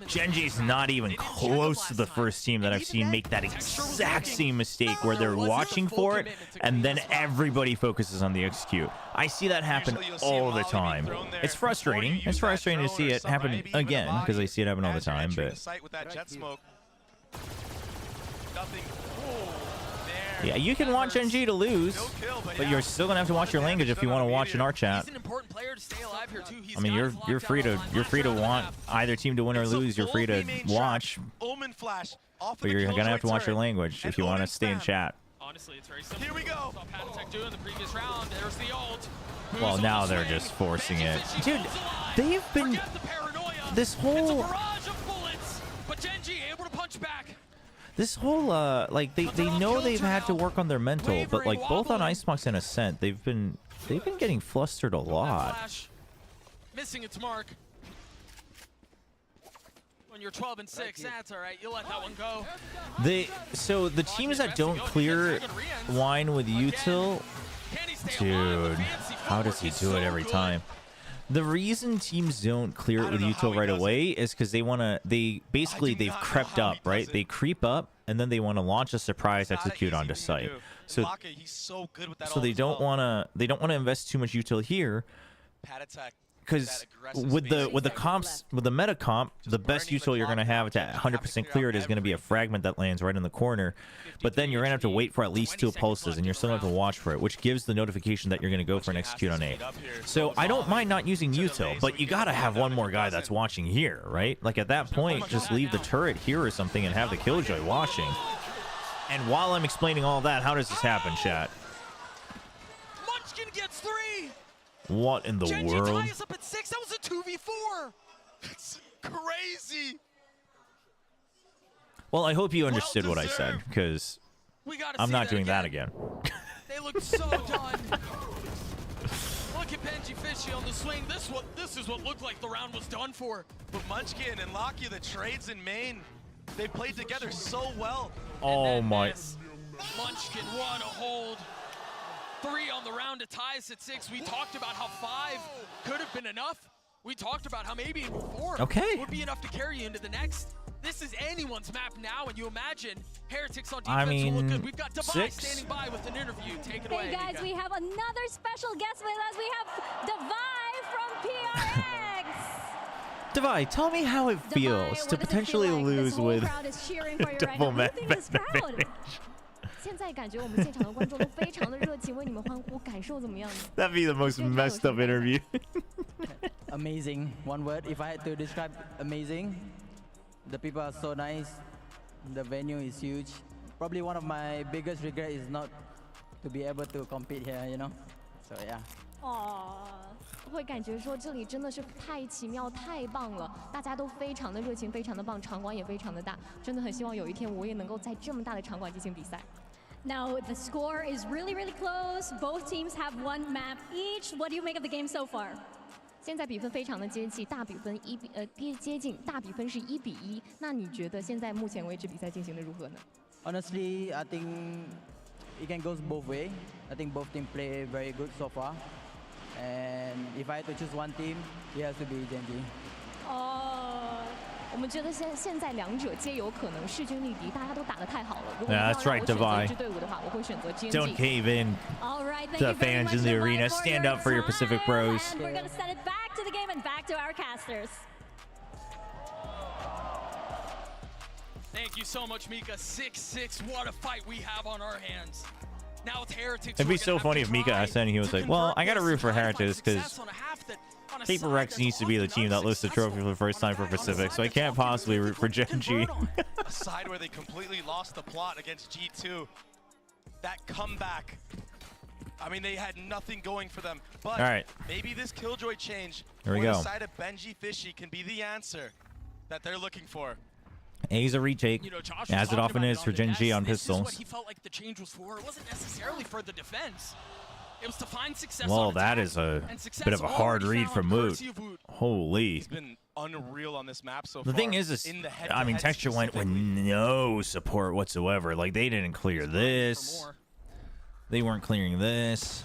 GENG's not even close to the first team that I've seen make that exact same mistake where they're watching for it and then everybody focuses on the execute. I see that happen all the time. It's frustrating. It's frustrating to see it happen again because I see it happen all the time, but... Yeah, you can want GENG to lose, but you're still gonna have to watch your language if you want to watch in our chat. I mean, you're free to want either team to win or lose. You're free to watch, but you're gonna have to watch your language if you want to stay in chat. Honestly, it's very simple. Here we go. Saw Patatek do in the previous round. There's the ult. Well, now they're just forcing it, dude. They've been this whole. It's a barrage of bullets, but GENG able to punch back. This whole, like, they know they've had to work on their mental, but, like, both on Icebox and Ascent, they've been getting flustered a lot. Missing its mark. When you're 12 and 6, that's all right. You'll let that one go. So the teams that don't clear wine with util, dude, how does he do it every time? The reason teams don't clear it with util right away is because they've crept up, right? They creep up and then they want to launch a surprise execute onto site. So they don't want to invest too much util here. Because with the comps, with the meta comp, the best util you're going to have to 100% clear it is going to be a fragment that lands right in the corner. But then you're going to have to wait for at least 2 pulses, and you're still going to have to watch for it, which gives the notification that you're going to go for an execute on A. So I don't mind not using util, but you got to have one more guy that's watching here, right? Like at that point, just leave the turret here or something and have the Killjoy watching. And while I'm explaining all that, how does this happen, chat? Munchkin gets 3. What in the world? Ties up at 6. That was a 2v4. It's crazy. Well, I hope you understood what I said, because I'm not doing that again. They look so done. Look at Benji Fishy on the swing. This is what looked like the round was done for. But Munchkin and Lakia, the trades in main, they played together so well. Oh my. Munchkin, what a hold. 3 on the round to tie us at 6. We talked about how 5 could have been enough. We talked about how maybe 4 would be enough to carry you into the next. This is anyone's map now, and you imagine Heretics on defense will look good. We've got Devi standing by with an interview. Take it away, Hey guys, Mika. we have another special guest with us. We have Devi from PRX. Devi, tell me how it feels to potentially lose with double map advantage. 现在感觉我们现场的观众都非常的热情，为你们欢呼，感受怎么样呢？ That'd be the most messed up interview. Amazing. One word. If I had to describe, amazing. The people are so nice. The venue is huge. Probably one of my biggest regret is not to be able to compete here, you know? So yeah. 哦，会感觉说这里真的是太奇妙、太棒了，大家都非常的热情，非常的棒，场馆也非常的大，真的很希望有一天我也能够在这么大的场馆进行比赛。 Now the score is really, really close. Both teams have one map each. What do you make of the game so far? 现在比分非常的接近，大比分接近，大比分是1比1。那你觉得现在目前为止比赛进行的如何呢 Honestly, I think it can go both ways. I think both teams play very good so far. And if I had to choose one team, it has to be GENG. 哦，我们觉得现在两者皆有可能势均力敌，大家都打得太好了。如果 Yeah, 要 that's 让 right, 我选择 Devi. 一支队伍的话，我会选择 GENG。 Don't cave in. All right, thank The you very fans much, in the Devi, arena, for stand your up for your Pacific time. Bros. And we're gonna send it back to the game and back to our casters. Thank you so much, Mika. 6-6. What a fight we have on our hands. Now it's Heretics. It'd be so funny if Mika asked and he was like, well, I got to root for Heretics because Paper Rex needs to be the team that lifts the trophy for the first time for Pacific, so I can't possibly root for GENG. A side where they completely lost the plot against G2. That comeback. I mean, they had nothing going for them. But All right. maybe this Killjoy change Here we on the go. side of Benji Fishy can be the answer that they're looking for. A's a retake, You know, Josh was as it talking often about is it for the GENG on desk. This is what pistols. he felt like the change was for. It wasn't necessarily for the defense. It was to find success Well, on that attack, is a and success bit of a hard already read found from Moot. courtesy of Woot. Holy. He's been unreal on this map so The far. thing is in the I mean, head-to-head Texture went with no support whatsoever. Like, they didn't clear this. They weren't clearing this.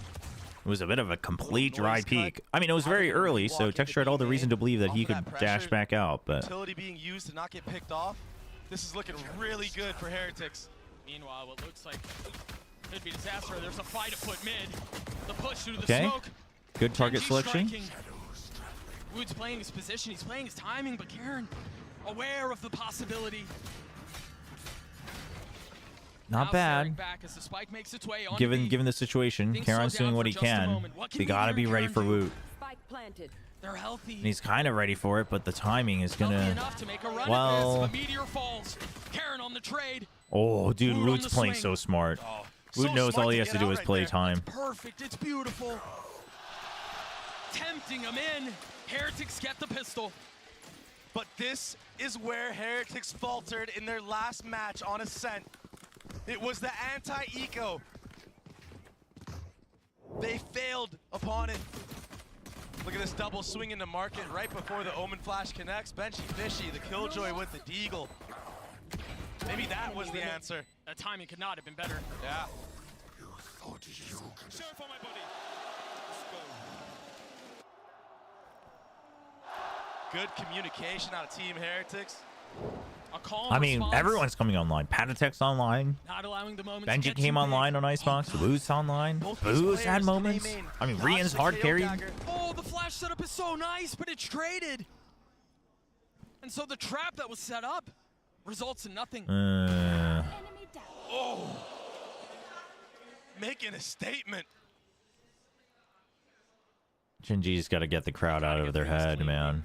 It was a bit of a complete dry peak. I mean, it was very early, so Texture had all the reason to believe that he could dash back out, but... Utility being used to not get picked off. This is looking really good for Heretics. Meanwhile, what looks like could be disaster. There's a fight afoot mid. The push through the Okay. smoke. Good target GENG selection. striking. Woot's playing his position. He's playing his timing, but Karen aware of the possibility. Not Now bad. staring back as the spike makes its way onto Given B. the situation, Things Karen's slow down doing what for he just a can. moment. What can They gotta be ready for Woot. Spike planted. They're healthy. And he's kind of ready for it, but the timing is Healthy gonna... enough to make a run at Well... this. The meteor falls. Karen on the trade. Oh, dude, Woot on Woot's the playing swing. so smart. So Woot knows smart all he to has to get do out is right play there. time. It's perfect. It's beautiful. Tempting him in. Heretics get the pistol. But this is where Heretics faltered in their last match on Ascent. It was the anti-eco. They failed upon it. Look at this double swing into market right before the Omen Flash connects. Benji Fishy, the Killjoy with the Deagle. Maybe that was the answer. That timing could not have been better. Yeah. Sheriff on my body. Good communication out of Team Heretics. A calm I mean, response. everyone's coming online. Panatek's online. Not allowing the moment to Benji get came too online big. on Icebox. Woot's online. Both these Boo's had players moments. came in. I mean, Dodged Rian's the hard KO carried. dagger. Oh, the flash setup is so nice, but it's traded. And so the trap that was set up results in nothing. Oh. Making a statement. GENG's got to get the crowd out of their head, man.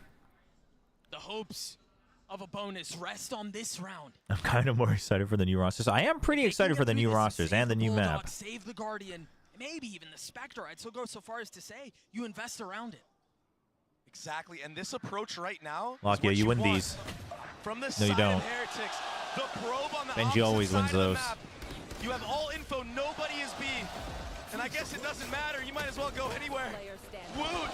The hopes of a bonus rest on this round. I'm kind of more excited for the new rosters. I am pretty excited for the new rosters and the new map. Save the Guardian, maybe even the Spectre. I'd still go so far as to say you invest around it. Exactly, and this approach right now. Lakia, you win these. From the No, side you don't. of Heretics, The probe on the Benji always wins those. You have all info, nobody is B. And I guess it doesn't matter, you might as well go anywhere. Woot!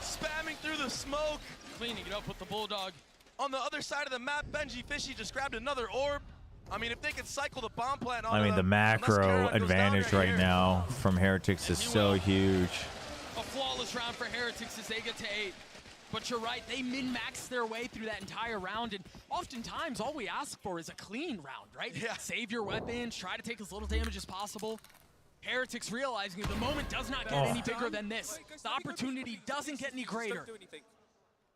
Spamming through the smoke. Cleaning it up with the Bulldog. On the other side of the map, Benji Fishy just grabbed another orb. I mean, if they could cycle the bomb plant on I mean, the macro advantage right now from Heretics is so huge. A flawless round for Heretics as they get to 8. But you're right, they min-max their way through that entire round, and oftentimes all we ask for is a clean round, right? Yeah. Save your weapons, try to take as little damage as possible. Heretics realizing the moment does not get any bigger than this. The opportunity doesn't get any greater.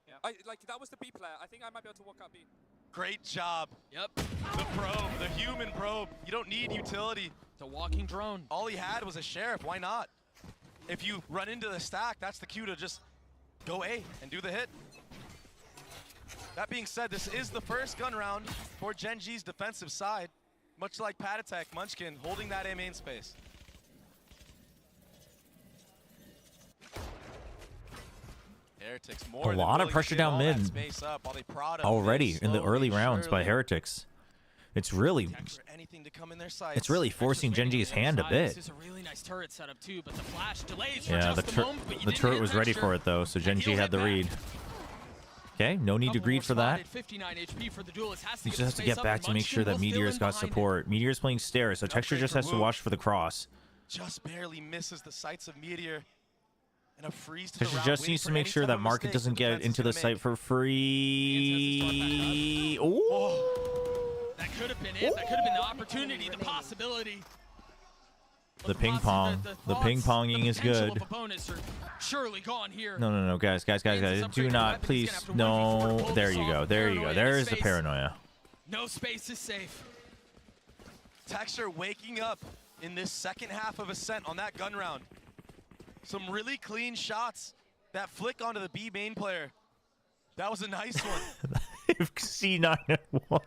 Yeah. Like, that was the B player. I think I might be able to walk out B. Great job. Yep. The probe, the human probe. You don't need utility. It's a walking drone. All he had was a sheriff. Why not? If you run into the stack, that's the cue to just go A and do the hit. That being said, this is the first gun round for GENG's defensive side. Much like Patatek, Munchkin holding that A main space. Heretics more A lot of pressure down mid already in the early rounds by Heretics. It's really forcing Genji's hand a bit. This is a really nice turret setup too, but the flash delays for Yeah, just a moment, but you the didn't turret hit was ready Texture. for it though, so Genji had the read. Okay, no need to greed for that. 59 HP for the duelist. Has to He get just has the to space get up, back and to make sure that Munchkin will Meteor's fill in got behind support. Meteor's playing stairs, so Texture just has to watch for the cross. Just barely misses the sights of Meteor. And a freeze to the Texture round, just waiting needs for to make any sure type that of Market mistake doesn't the get defense into is the gonna site make. for free. Ooh. That could have been it. That could have been the opportunity, the possibility. The ping pong. The ping ponging is good. Opponents are surely gone here. No, guys. Do not, please. No. There you go. There you go. There is the paranoia. No space is safe. Texture waking up in this second half of Ascent on that gun round. Some really clean shots. That flick onto the B main player. That was a nice one. If C9 won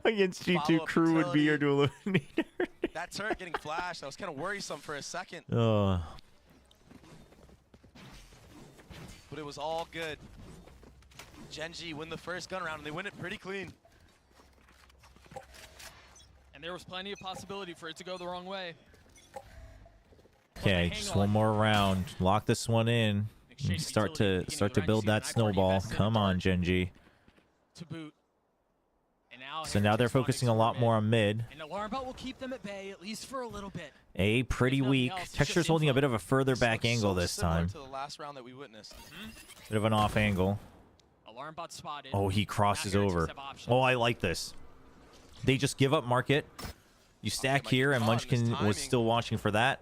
against G2, Follow-up crew would be here to eliminate her. That turret getting flashed, that was kind of worrisome for a second. Oh. But it was all good. GENG win the first gun round, and they win it pretty clean. And there was plenty of possibility for it to go the wrong way. Okay, just one more round. Lock this one in. And start to build that snowball. Come on, GENG. To boot. So now they're focusing a lot more on mid. And alarm bot will keep them at bay at least for a little bit. A pretty weak. Texture's holding a bit of a further back angle this time. To the last round that we witnessed. Bit of an off angle. Alarm bot spotted. Oh, he crosses over. Oh, I like this. They just give up Market. You stack here, and Munchkin was still watching for that.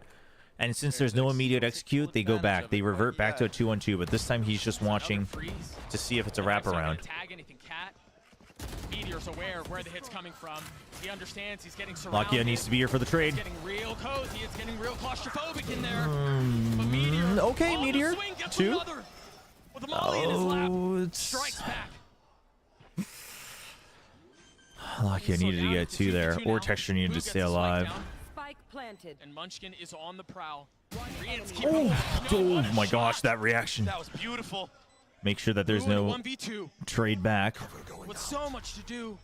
And since there's no immediate execute, they go back. They revert back to a 2-on-2, but this time he's just watching to see if it's a wraparound. Tag anything, Cat. Meteor's aware of where the hit's coming from. He understands he's getting surrounded. Lakia needs to be here for the trade. It's getting real cozy. It's getting real claustrophobic in there. But Meteor, okay, on the Meteor. swing, gets 2. another. With a molly in his lap. Strikes back. Lakia needed to get 2 there, or Texture needed to stay alive. Spike planted. And Munchkin is on the prowl. Oh my gosh, that reaction. That was beautiful. Make sure that there's no 1v2. trade back. With so much to do.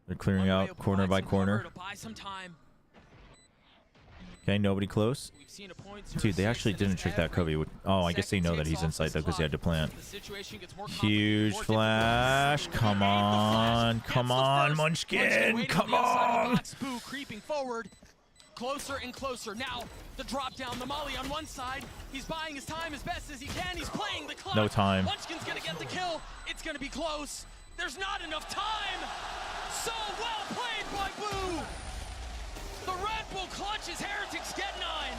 They're clearing out corner by corner. To buy some time. Okay, nobody close. Dude, they actually didn't trick that Covey. Oh, I guess they know that he's inside though because he had to plant. Huge flash. Come on. Come on, Munchkin. Come on. Boo creeping forward. Closer and closer. Now, the drop down, the molly on one side. He's buying his time as best as he can. He's playing the clock. No time. Munchkin's going to get the kill. It's going to be close. There's not enough time. So well played by Boo. The Red Bull clutches Heretics get 9.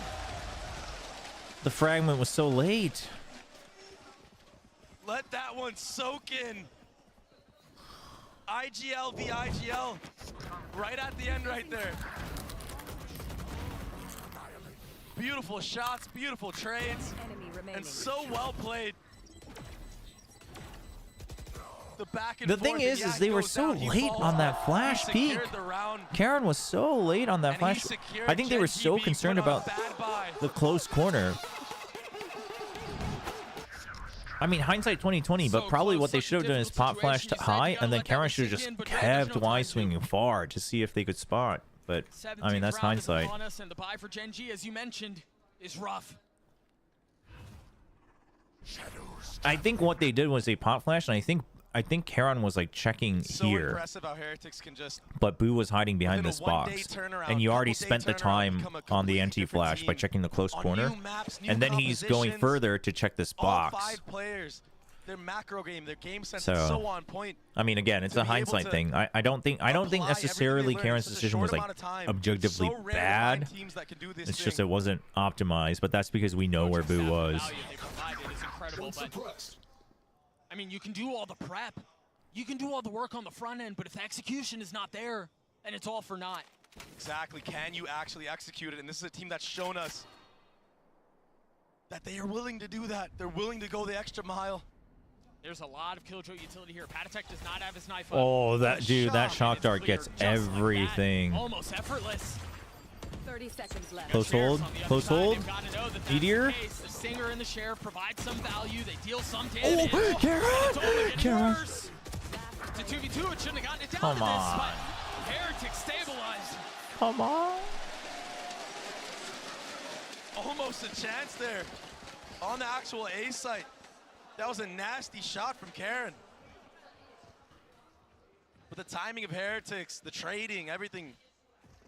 The fragment was so late. Let that one soak in. IGL v IGL. Right at the end right there. Beautiful shots, beautiful trades, and so well played. The back and The thing is they were so late on that flash peak. Karen was so late on that flash. I think they were so concerned about the close corner. I mean, hindsight 2020, but probably what they should have done is pop flash to high, and then Karen should have just kept Y swinging far to see if they could spot. But I mean, that's hindsight. And the buy for GENG, as you mentioned, is rough. I think what they did was they pop flash, and I think Karen was like checking So here, impressive how Heretics can just but Boo was hiding behind within a this box, one-day and you already couple-day spent the turnaround, time become a on the completely NT different flash by team. checking the close On corner, new maps, new and then he's going compositions, further to check this all box. 5 players, their macro game, their game sense is so on point. I mean, again, it's to a be able hindsight to thing. I don't think necessarily learned in Karen's such a decision short was like amount of time. objectively So rare to find bad. teams that can do this It's just thing. it wasn't optimized, but that's because we know where Boo was. Value they provided is incredible, but I mean, you can do all the prep, you can do all the work on the front end, but if the execution is not there, then it's all for naught. Exactly. Can you actually execute it? And this is a team that's shown us that they are willing to do that. They're willing to go the extra mile. There's a lot of Killjoy utility here. Patatek does not have his knife up. Oh, that dude, that Shot, shock and dart it's clear gets just like that. everything. Almost effortless. 30 seconds left. Close hold, close hold. Meteor. The Stinger and the Sheriff provide some value. They deal some damage. Oh, Karen! It's only getting Karen! worse. To 2v2, it shouldn't have gotten it down Come to this, on. but Heretic stabilized. Come on. Almost a chance there on the actual A site. That was a nasty shot from Karen. But the timing of Heretics, the trading, everything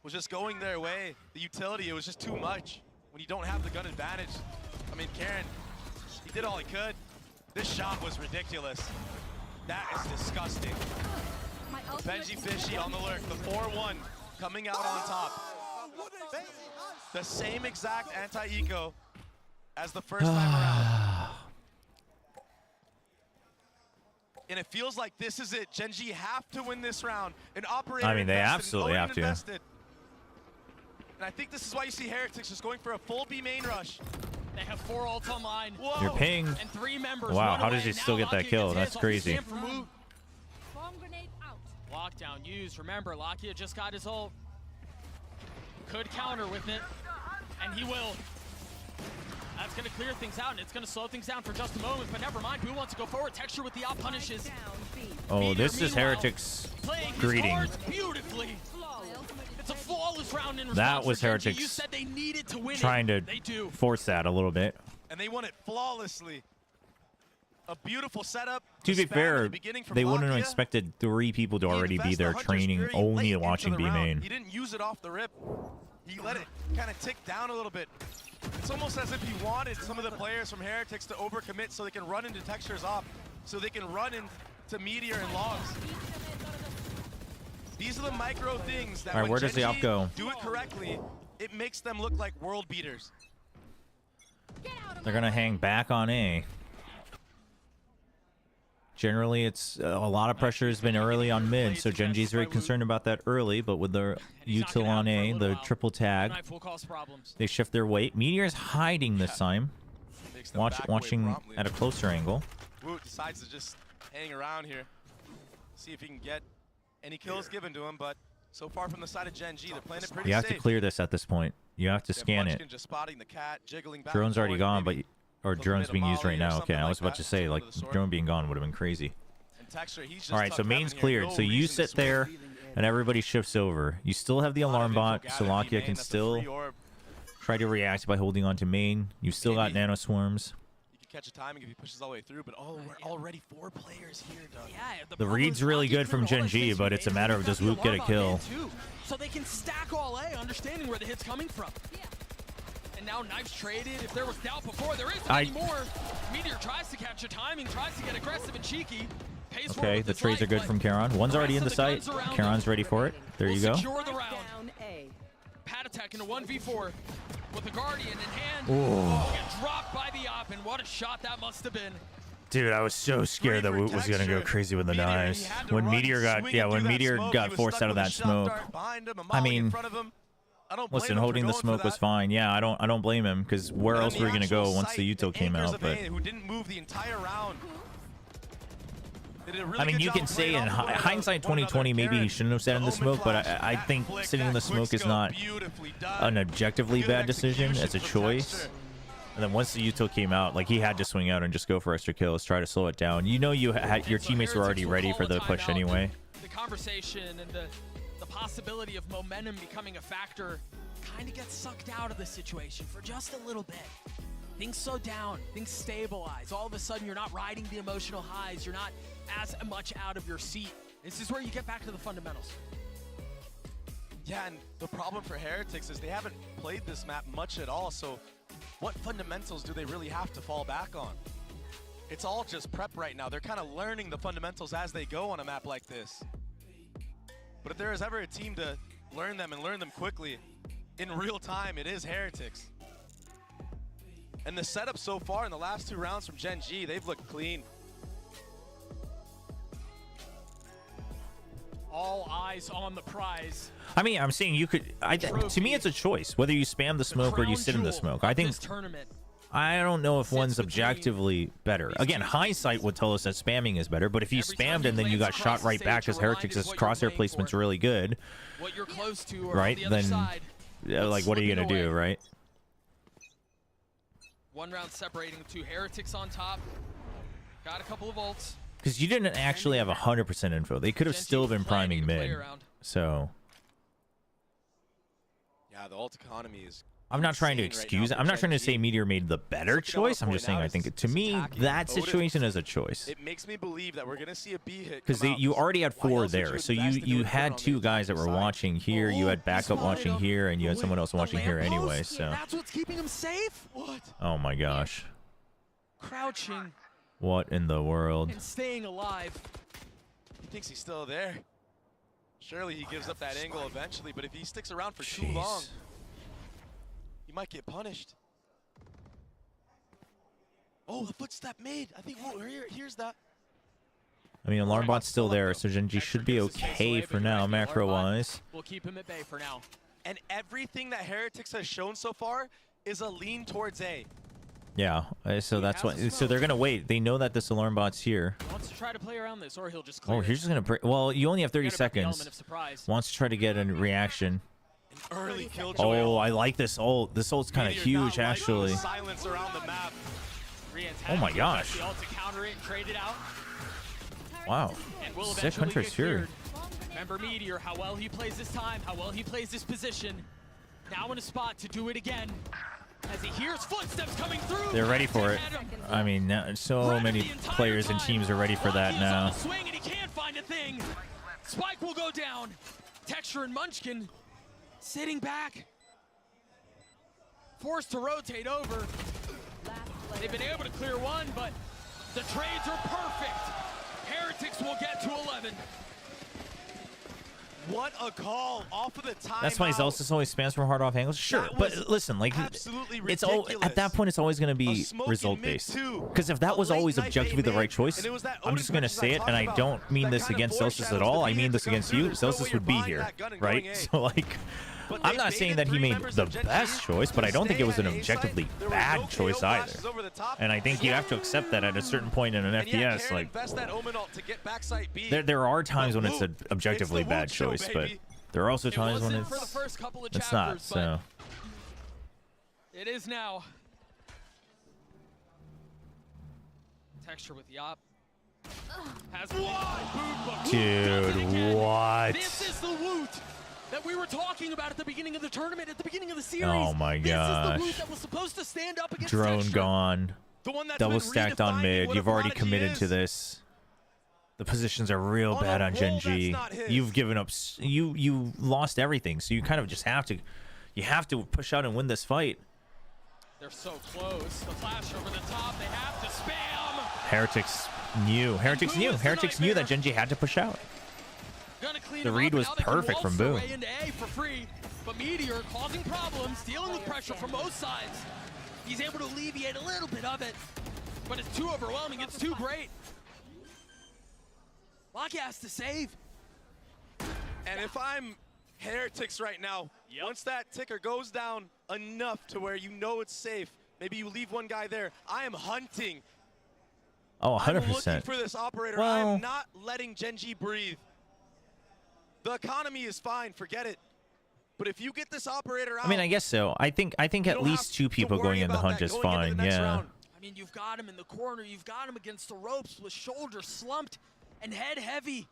was just going their way. The utility, it was just too much when you don't have the gun advantage. I mean, Karen, he did all he could. This shot was ridiculous. That is disgusting. Benji Fishy on the lurk, the 4-1 coming out on top. The same exact anti-eco as the first time around. And it feels like this is it. GENG have to win this round. An operator I mean, they invested, absolutely an have Odin to. invested. And I think this is why you see Heretics just going for a full B main rush. They have 4 ults online. Whoa. You're ping. And 3 members. Wow, run how away. does he Now still get that Lakia kill? gets That's his off crazy. the from Woot. Bomb grenade out. Lockdown used. Remember, Lakia just got his ult. Could counter with it, and he will. That's going to clear things out, and it's going to slow things down for just a moment, but never mind. Who wants to go forward? Texture with the out punishes. Oh, this is Heretics greeting. Beautifully. It's a flawless round in response. That was for GENG. You Heretics said they needed to win trying it. to They do. force that a little bit. And they won it flawlessly. A beautiful setup. To be The spam at fair, the beginning from they wouldn't have Lakia. expected 3 people to already be Invest there the Hunter's training Fury only late into watching the B round. main. He didn't use it off the rip. He let it kind of tick down a little bit. It's almost as if he wanted some of the players from Heretics to overcommit so they can run into Textures off, so they can run into Meteor and Logs. These are the micro things that All right, when where does the GENG op go? do it correctly, it makes them look like world beaters. They're going to hang back on A. Generally, it's a lot of pressure has been early on mid, so GENG's very concerned about that early, but with the util on A, the triple tag, they shift their weight. Meteor's hiding this time. Watching at a closer angle. Woot decides to just hang around here, see if he can get any kills given to him, but so far from the side of GENG, they're playing it pretty You have safe. to clear this at this point. You have to scan it. Munchkin just spotting the cat, jiggling back Drone's and already forth, gone, maybe but or drone's being used right Molly or now. Okay, something I was like about that, to say, like, something of the sort. drone being gone would have been crazy. And Texture, he's just All right, so tucked main's heaven here, cleared. no So you reason to sit there, and everybody shifts over. You still have the alarm bot, so Lakia can still try to react by holding on to main. You've still got nano swarms. You can catch a timing if he pushes all the way through, but oh, we're already 4 players here, Doug. Yeah, The read's really good from GENG, but it's a matter of does Woot get a kill. So they can stack all A, understanding where the hit's coming from. And now knives traded. If there was doubt before, there isn't anymore. Meteor tries to capture timing, tries to get aggressive and cheeky. Pays for it Okay, with the his trades are life, good but from Karon. One's already in the site. Karon's ready for it. There you go. secure the round. Patatek in a 1v4 with the Guardian in hand. Ooh. Get dropped by the op, and what a shot that must have been. Dude, I was so scared that Woot was gonna go crazy with the knives. When Meteor got forced out of that smoke. I mean, listen, holding the smoke was fine. Yeah, I don't blame him, because where else were we gonna go once the util came out? But who didn't move the entire round. They did a really I mean, good you job can of say playing in off the window. hindsight 2020, maybe he shouldn't have sat in the smoke, but I think sitting in the smoke is not an objectively bad decision. It's a choice. And then once the util came out, like he had to swing out and just go for extra kills, try to slow it down. You know, you had your teammates were already ready for the push anyway. The conversation and the possibility of momentum becoming a factor kind of gets sucked out of the situation for just a little bit. Things slow down, things stabilize. All of a sudden, you're not riding the emotional highs. You're not as much out of your seat. This is where you get back to the fundamentals. Yeah, and the problem for Heretics is they haven't played this map much at all, so what fundamentals do they really have to fall back on? It's all just prep right now. They're kind of learning the fundamentals as they go on a map like this. But if there is ever a team to learn them and learn them quickly in real time, it is Heretics. And the setup so far in the last 2 rounds from GENG, they've looked clean. All eyes on the prize. I mean, I'm saying you could. To me, it's a choice whether you spam the smoke or you sit in the smoke. I think. I don't know if one's objectively better. Again, hindsight would tell us that spamming is better, but if you spammed and then you got shot right back because Heretics' crosshair placement's really good, what you're close to, right? Then, like, what are you gonna do, right? 1 round separating 2 Heretics on top. Got a couple of ults. Because you didn't actually have 100% info. They could have still been priming mid. So. Yeah, the ult economy is. I'm not trying to excuse it. I'm not trying to say Meteor made the better choice. I'm just saying I think, to me, that situation is a choice. It makes me believe that we're going to see a B hit. Because you already had 4 there. So you had 2 guys that were watching here. You had backup watching here. And you had someone else watching here anyway. So. That's what's keeping him safe? What? Oh my gosh. Crouching. What in the world? And staying alive. He thinks he's still there. Surely he gives up that angle eventually, but if he sticks around for too long, he might get punished. Oh, the footstep made. I think here's that. I mean, alarm bot's still there, so GENG should be okay for now, macro-wise. We'll keep him at bay for now. And everything that Heretics has shown so far is a lean towards A. Yeah, so that's why. So they're gonna wait. They know that this alarm bot's here. Wants to try to play around this, or he'll just clear. Oh, he's just gonna break. Well, you only have 30 seconds. Wants to try to get a reaction. An early kill. Oh, I like this ult. This ult's kind of huge, actually. Silence around the map. Oh my gosh. Wow. Sick Hunter's Fury. Remember Meteor, how well he plays this time, how well he plays this position. Now in a spot to do it again. As he hears footsteps coming through. They're ready for it. I mean, so many players and teams are ready for that now. Swing and he can't find a thing. Spike will go down. Texture and Munchkin sitting back. Forced to rotate over. They've been able to clear one, but the trades are perfect. Heretics will get to 11. What a call off of the time. That's why Zelsis always spams from hard off angles. Sure, but listen, like it's all at that point. It's always going to be result based. Because if that was always objectively the right choice, I'm just going to say it, and I don't mean this against Zelsis at all. I mean this against you. Zelsis would be here, right? So like, I'm not saying that he made the best choice, but I don't think it was an objectively bad choice either. And I think you have to accept that at a certain point in an FPS. Like, there are times when it's an objectively bad choice, but there are also times when it's not. So it is now. Texture with Yop. Dude, what? This is the loot that we were talking about at the beginning of the tournament, at the beginning of the series. Oh my gosh. This is the loot that was supposed to stand up against Drone Texture. gone. Double stacked on mid. You've already committed to this. The positions are real bad on GENG. You've given up. You lost everything. So you kind of just have to. You have to push out and win this fight. They're so close. The flash over the top. They have to spam. Heretics knew. Heretics knew. Heretics knew that GENG had to push out. The read was perfect from Boom. For free, but Meteor causing problems, dealing with pressure from both sides. He's able to alleviate a little bit of it, but it's too overwhelming. It's too great. Locky has to save. And if I'm Heretics right now, once that ticker goes down enough to where you know it's safe, maybe you leave one guy there, I am hunting. Oh, 100%. I'm looking for this operator. I am not letting GENG breathe. The economy is fine. Forget it. But if you get this operator out, I mean, I guess so. I think at least 2 people going in the hunt is fine. Yeah. I mean, you've got him in the corner. You've got him against the ropes with shoulders slumped and head heavy.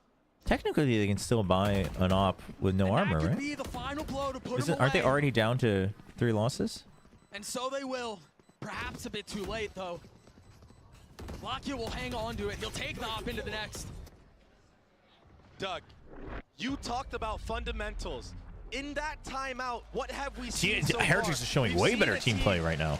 Technically, they can still buy an op with no armor, right? Be the final blow to put him Aren't they away. already down to 3 losses? And so they will. Perhaps a bit too late, though. Lakia will hang on to it. He'll take the op into the next. Doug, you talked about fundamentals. In that timeout, what have we seen so Heretics far? is showing We've way seen better a team team play right now.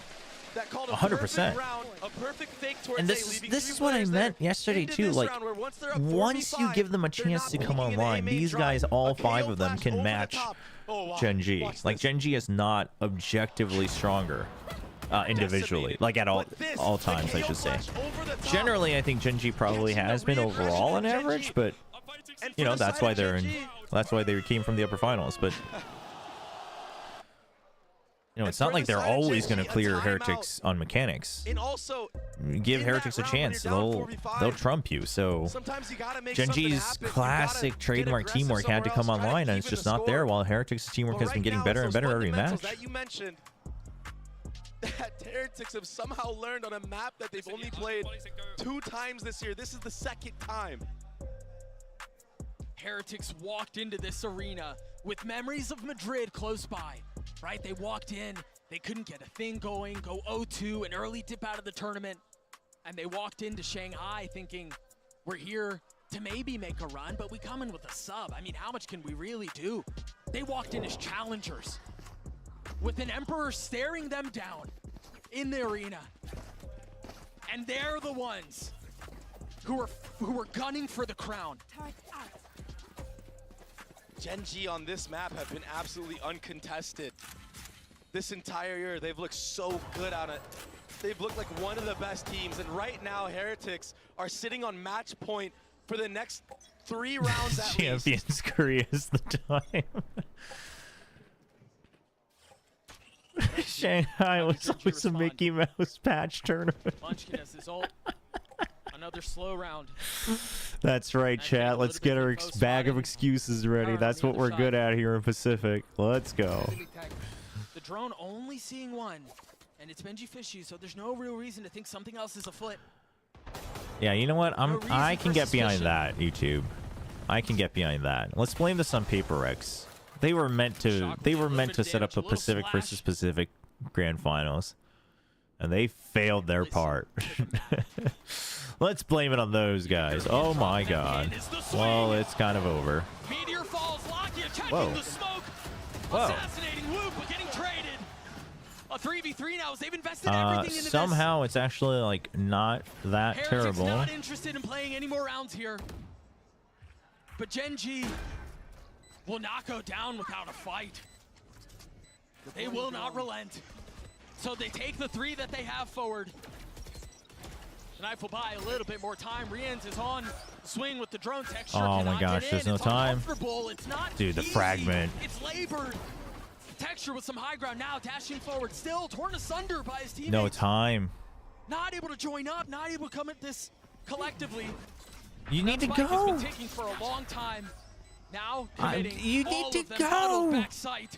that called 100%. a perfect fake towards And A, this leaving is 3 what I players meant there. yesterday Into too. this Like round where once they're up once you 4v5, give them a they're chance not to come peeking an online, A-main these drive. guys, all A 5 KO of them, flash can over the match top. Oh, wow. GENG. Watch Like this. GENG is not objectively stronger individually, like at all times, I should say. Generally, I think GENG probably has been overall on average, but you know that's why they're in. That's why they came from the upper finals, but. You know, it's not like they're always going to clear Heretics on mechanics. And also, give Heretics a chance, they'll trump you. So GENG's classic trademark teamwork had to come online, and it's just not there. While Heretics' teamwork has been getting better and better every match. That you mentioned that Heretics have somehow learned on a map that they've only played 2 times this year. This is the 2nd time. Heretics walked into this arena with memories of Madrid close by, right? They walked in, they couldn't get a thing going, go 0-2, an early dip out of the tournament, and they walked into Shanghai thinking, we're here to maybe make a run, but we come in with a sub. I mean, how much can we really do? They walked in as challengers with an Emperor staring them down in the arena. And they're the ones who are gunning for the crown. GENG on this map have been absolutely uncontested. This entire year, they've looked so good on it. They've looked like one of the best teams, and right now, Heretics are sitting on match point for the next 3 rounds at least. Champions Korea is the time. Shanghai was always a Mickey Mouse patch tournament. Munchkin has his ult. Another slow round. That's right, chat. Let's get our bag of excuses ready. That's what we're good at here in Pacific. Let's go. The drone only seeing one, and it's Benji Fishy, so there's no real reason to think something else is afoot. Yeah, you know what? I can get behind that, YouTube. I can get behind that. Let's blame this on Paper Rex. They were meant to set up the Pacific versus Pacific Grand Finals, and they failed their part. Let's blame it on those guys. Oh my God. Well, it's kind of over. Meteor falls, Lakia attacking Whoa. the smoke. Whoa. Assassinating Luke, but getting traded. A 3v3 now as they've invested everything into somehow it's actually like not that Heretics terrible. not interested in playing any more rounds here. But GENG will not go down without a fight. They will not relent. So they take the 3 that they have forward. The knife will buy a little bit more time. Rienz is on swing with the drone texture. Oh my Cannot gosh, get there's in. no It's time. uncomfortable. It's not Dude, the easy. fragment. It's labored. Texture with some high ground now, dashing forward, still torn asunder by his teammates. No time. Not able to join up, not able to come at this collectively. You need to That spike go. has been taking for a long time. Now committing you need all to of them go. out of back sight.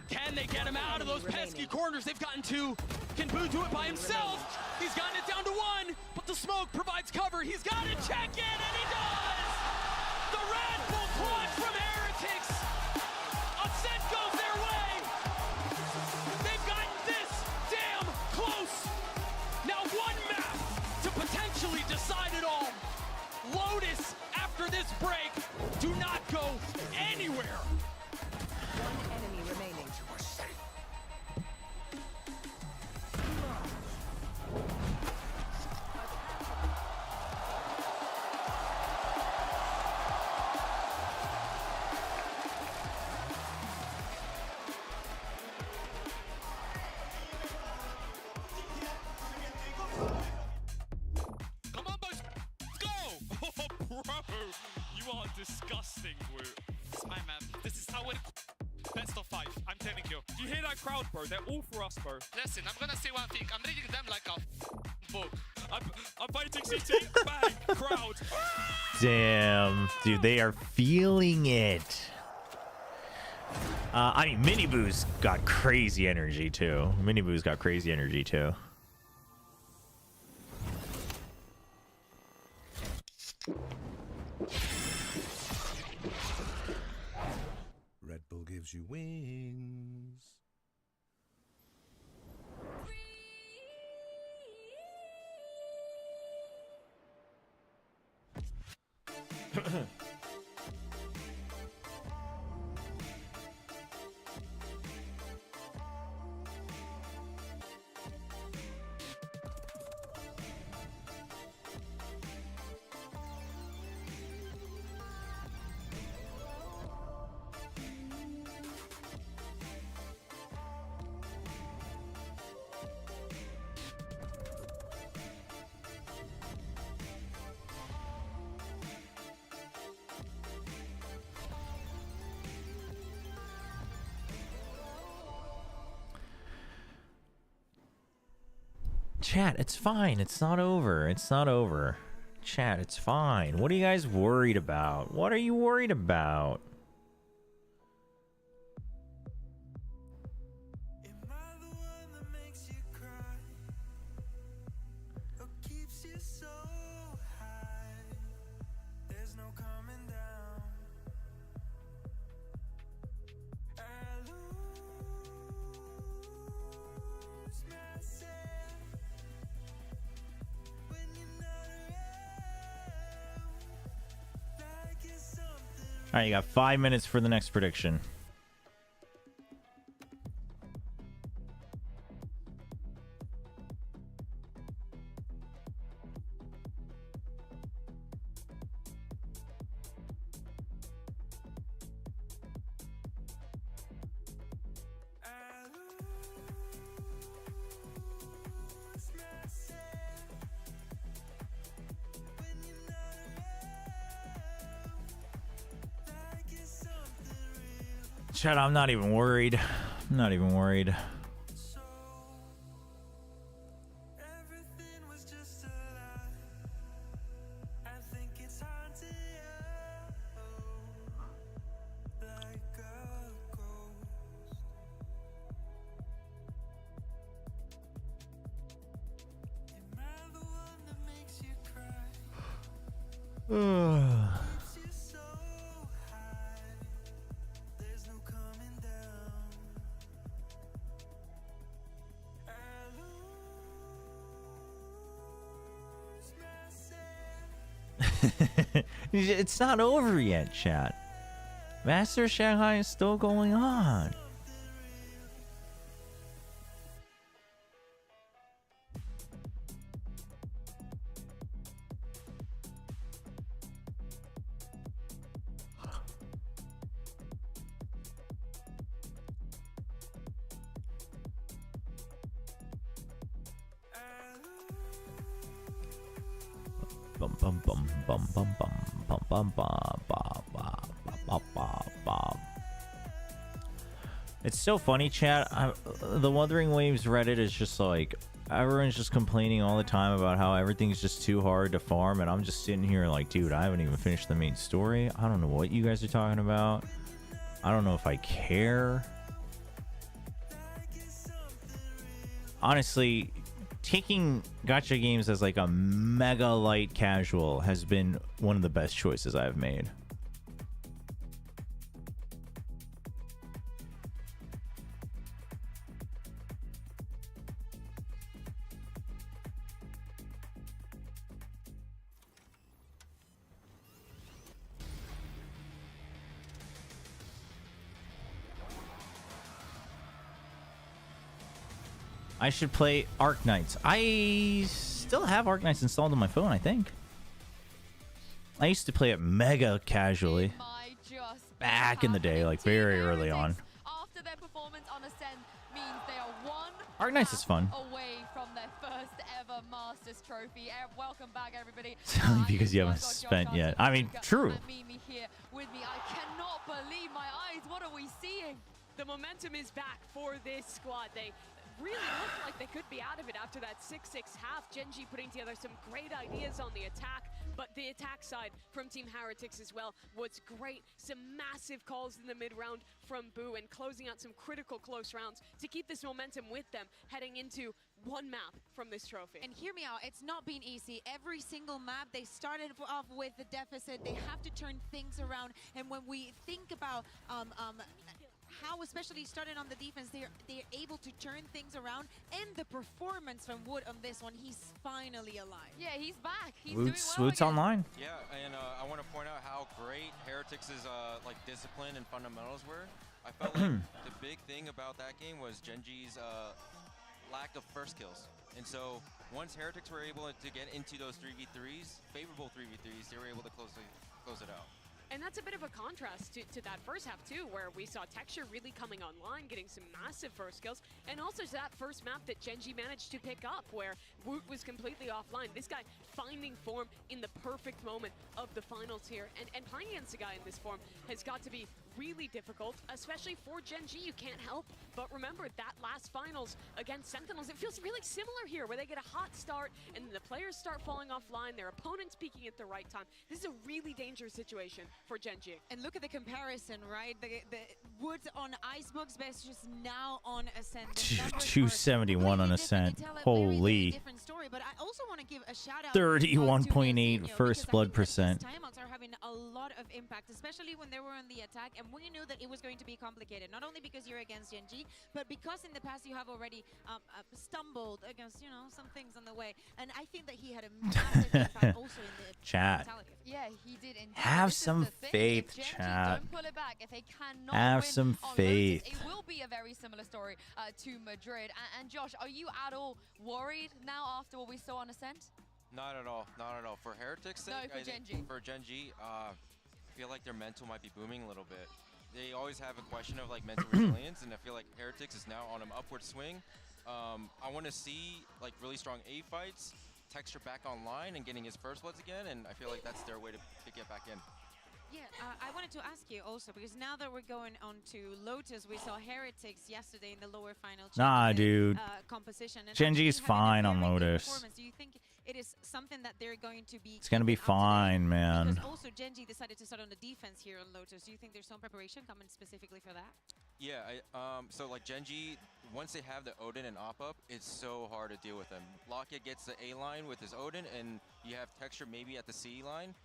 Can they get him out of those pesky corners? They've gotten 2. Can Boo do it by himself? He's gotten it down to 1, but the smoke provides cover. He's got to check in, and he does! The Red Bull clutch from Heretics. Ascent goes their way. They've gotten this damn close. Now 1 map to potentially decide it all. Lotus, after this break, do not go anywhere. 1 enemy remaining. Come on, boys. Let's go. Oh, bro. You are disgusting, Wu. It's my man. This is how it... Best of 5. I'm telling you. Do you hear that crowd, bro? They're all for us, bro. Listen, I'm gonna say one thing. I'm reading them like a book. I'm fighting CT. Bang. Crowd. Damn, dude, they are feeling it. I mean, Mini Boo's got crazy energy too. Mini Boo's got crazy energy too. Red Bull gives you wings. Chat, it's fine. It's not over. It's not over. Chat, it's fine. What are you guys worried about? What are you worried about? All right, you got 5 minutes for the next prediction. Chat, I'm not even worried. I'm not even worried. It's not over yet, chat. Master Shanghai is still going on. Bum bum bum bum bum bum bum bum bum bum bum bum bum. It's so funny, chat. The Wuthering Waves Reddit is just like everyone's just complaining all the time about how everything's just too hard to farm, and I'm just sitting here like, dude, I haven't even finished the main story. I don't know what you guys are talking about. I don't know if I care. Honestly, taking gacha games as like a mega light casual has been one of the best choices I've made. I should play Arc Knights. I still have Arc Knights installed on my phone, I think. I used to play it mega casually. Back in the day, like very early on. After their performance on Ascend means they are one Arc Knights is fun. away from their first ever Masters trophy. Welcome back, everybody. Because you haven't spent yet. I mean, true. Mimi here with me. I cannot believe my eyes. What are we seeing? The momentum is back for this squad. really looked like they could be out of it after that 6-6 half. GENG putting together some great ideas on the attack, but the attack side from Team Heretics as well was great. Some massive calls in the mid-round from Boo and closing out some critical close rounds to keep this momentum with them heading into one map from this trophy. And hear me out, it's not been easy. Every single map, they started off with the deficit. They have to turn things around. And when we think about how, especially starting on the defense, they're able to turn things around. And the performance from Wood on this one, he's finally alive. Yeah, he's back. He's doing well Woot's again. online. Yeah, and I want to point out how great Heretics' like discipline and fundamentals were. I felt like the big thing about that game was GENG's lack of first kills. And so once Heretics were able to get into those 3v3s, favorable 3v3s, they were able to close it out. And that's a bit of a contrast to that first half too, where we saw Texture really coming online, getting some massive first kills, and also to that first map that GENG managed to pick up, where Woot was completely offline. This guy finding form in the perfect moment of the finals here, and playing against a guy in this form has got to be really difficult, especially for GENG. You can't help but remember that last finals against Sentinels. It feels really similar here, where they get a hot start and then the players start falling offline, their opponents peaking at the right time. This is a really dangerous situation for GENG. And look at the comparison, right? The Wood on Icebox best just now on Ascent. 271 on Ascent. Holy. Different story, but I also want to give a shout out 31.8 first blood percent. Timeouts are having a lot of impact, especially when they were on the attack, and we knew that it was going to be complicated, not only because you're against GENG, but because in the past you have already stumbled against, you know, some things on the way. And I think that he had a massive impact also in the chat. Yeah, he did indeed. Have some faith, chat. Don't pull it back. If they cannot Have win some on faith. Lotus, it will be a very similar story to Madrid. And Josh, are you at all worried now after what we saw on Ascent? Not at all, not at all. For Heretics' sake, No, for GENG. For GENG, I feel like their mental might be booming a little bit. They always have a question of like mental resilience, and I feel like Heretics is now on an upward swing. I want to see like really strong A fights, Texture back online and getting his first bloods again, and I feel like that's their way to get back in. Yeah, I wanted to ask you also, because now that we're going on to Lotus, we saw Heretics yesterday in the lower final. Nah, dude. Composition. And GENG's fine on Lotus. Do you think it is something that they're going to be... It's going to be fine, man. Because also GENG decided to start on the defense here on Lotus. Do you think there's some preparation coming specifically for that? Yeah, so like GENG, once they have the Odin and Op up, it's so hard to deal with them. Lockett gets the A line with his Odin, and you have Texture maybe at the C line.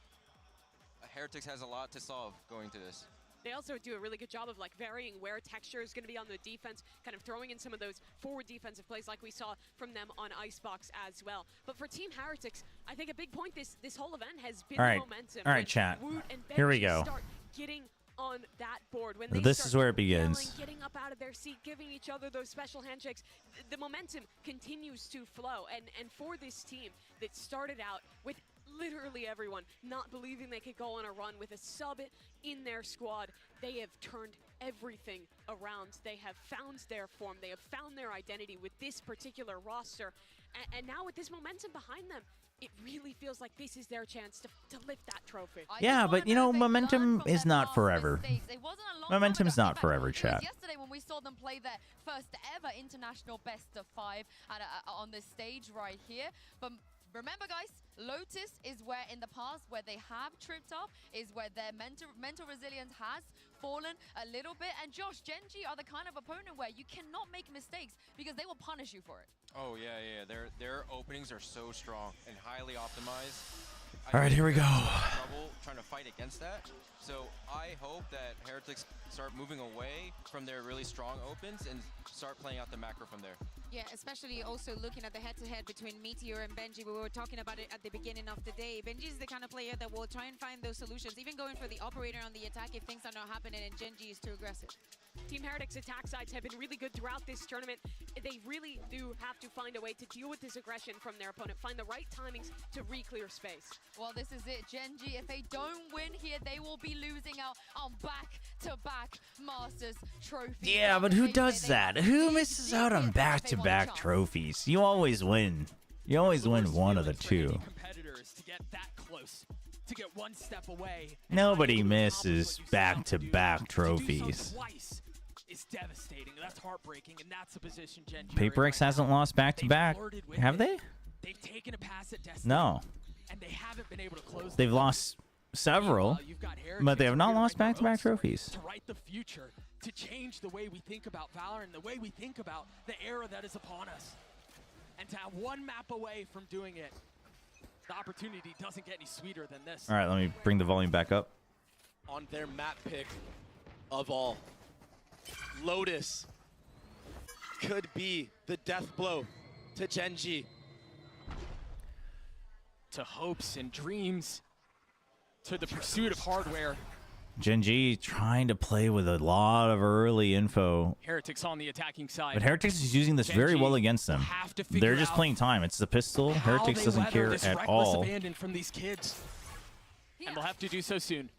Heretics has a lot to solve going to this. They also do a really good job of like varying where Texture is going to be on the defense, kind of throwing in some of those forward defensive plays like we saw from them on Icebox as well. But for Team Heretics, I think a big point this whole event has been the momentum. All right, chat. Woot and Here we Benji go. Start getting on that board. When they This is where it yelling, begins. getting up out of their seat, giving each other those special handshakes, the momentum continues to flow. And for this team that started out with literally everyone not believing they could go on a run with a sub in their squad, they have turned everything around. They have found their form. They have found their identity with this particular roster. And now with this momentum behind them, it really feels like this is their chance to lift that trophy. Yeah, but you know, momentum is not forever. Momentum's not forever, chat. Yesterday when we saw them play their first ever international best of 5 on this stage right here. But remember, guys, Lotus is where in the past where they have tripped up, is where their mental resilience has fallen a little bit. And Josh, GENG are the kind of opponent where you cannot make mistakes because they will punish you for it. Oh yeah, their openings are so strong and highly optimized. All right, here we go. Trouble trying to fight against that. So I hope that Heretics start moving away from their really strong opens and start playing out the macro from there. Yeah, especially also looking at the head-to-head between Meteor and Benji. We were talking about it at the beginning of the day. Benji is the kind of player that will try and find those solutions, even going for the operator on the attack if things are not happening and GENG is too aggressive. Team Heretics attack sides have been really good throughout this tournament. They really do have to find a way to deal with this aggression from their opponent, find the right timings to re-clear space. Well, this is it. GENG, if they don't win here, they will be losing out on back-to-back Masters trophies. Yeah, but who does that? Who misses out on back-to-back trophies? You always win. You always win one of the two. Competitors to get that close, to get one step away. Nobody misses back-to-back trophies. Twice is devastating. That's heartbreaking, and that's the position Genji. Paper X hasn't lost back-to-back. Have they? They've taken a pass at Destiny. No. And they haven't been able to close. They've lost several, but they have not lost back-to-back trophies. To write the future, to change the way we think about Valorant, and the way we think about the era that is upon us. And to have one map away from doing it, the opportunity doesn't get any sweeter than this. All right, let me bring the volume back up. On their map pick of all, Lotus could be the death blow to Genji. To hopes and dreams, to the pursuit of hardware. GENG trying to play with a lot of early info. Heretics on the attacking side. But Heretics is using this very well against them. They're just playing time. It's the pistol. Heretics doesn't care at all. Abandon from these kids. And they'll have to do so soon.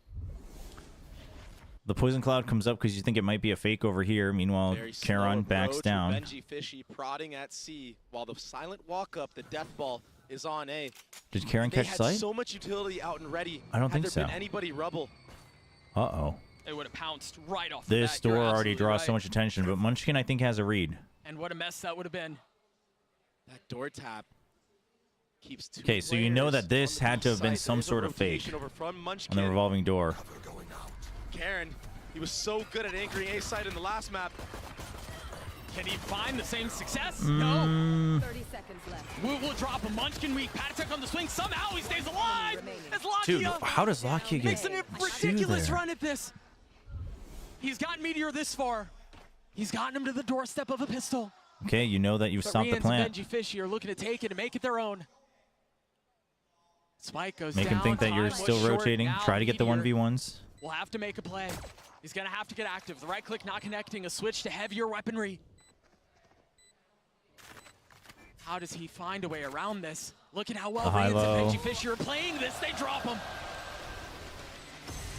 The poison cloud comes up because you think it might be a fake over here. Meanwhile, Charon backs down. Benji Fishy prodding at C while the silent walk up, the death ball is on A. Did Charon catch sight? They had so much utility out and ready. I don't think Had so. there been anybody rubble? Uh-oh. They would have pounced right off This the bat. door already draws so much attention, but Munchkin, I think, has a read. And what a mess that would have been. That door tap keeps two Okay, so you know that this had to have been some sort of fake on the revolving door. Karen, he was so good at anchoring A side in the last map. Can he find the same success? No. 30 seconds left. Will drop a Munchkin weak. Patek on the swing. Somehow he stays alive. It's Lakia. Dude, how does Lakia Makes get a ridiculous there? run at this. He's gotten Meteor this far. He's gotten him to the doorstep of a pistol. Okay, you know that you've stopped the plant. Benji Fishy are looking to take it and make it their own. Spike goes Make down. him think that you're Time still was short. rotating. Now Try to get the Meteor 1v1s. will have to make a play. He's going to have to get active. The right click not connecting. A switch to heavier weaponry. How does he find a way around this? Look at how well Reyes and Benji Fisher are playing this. They drop him.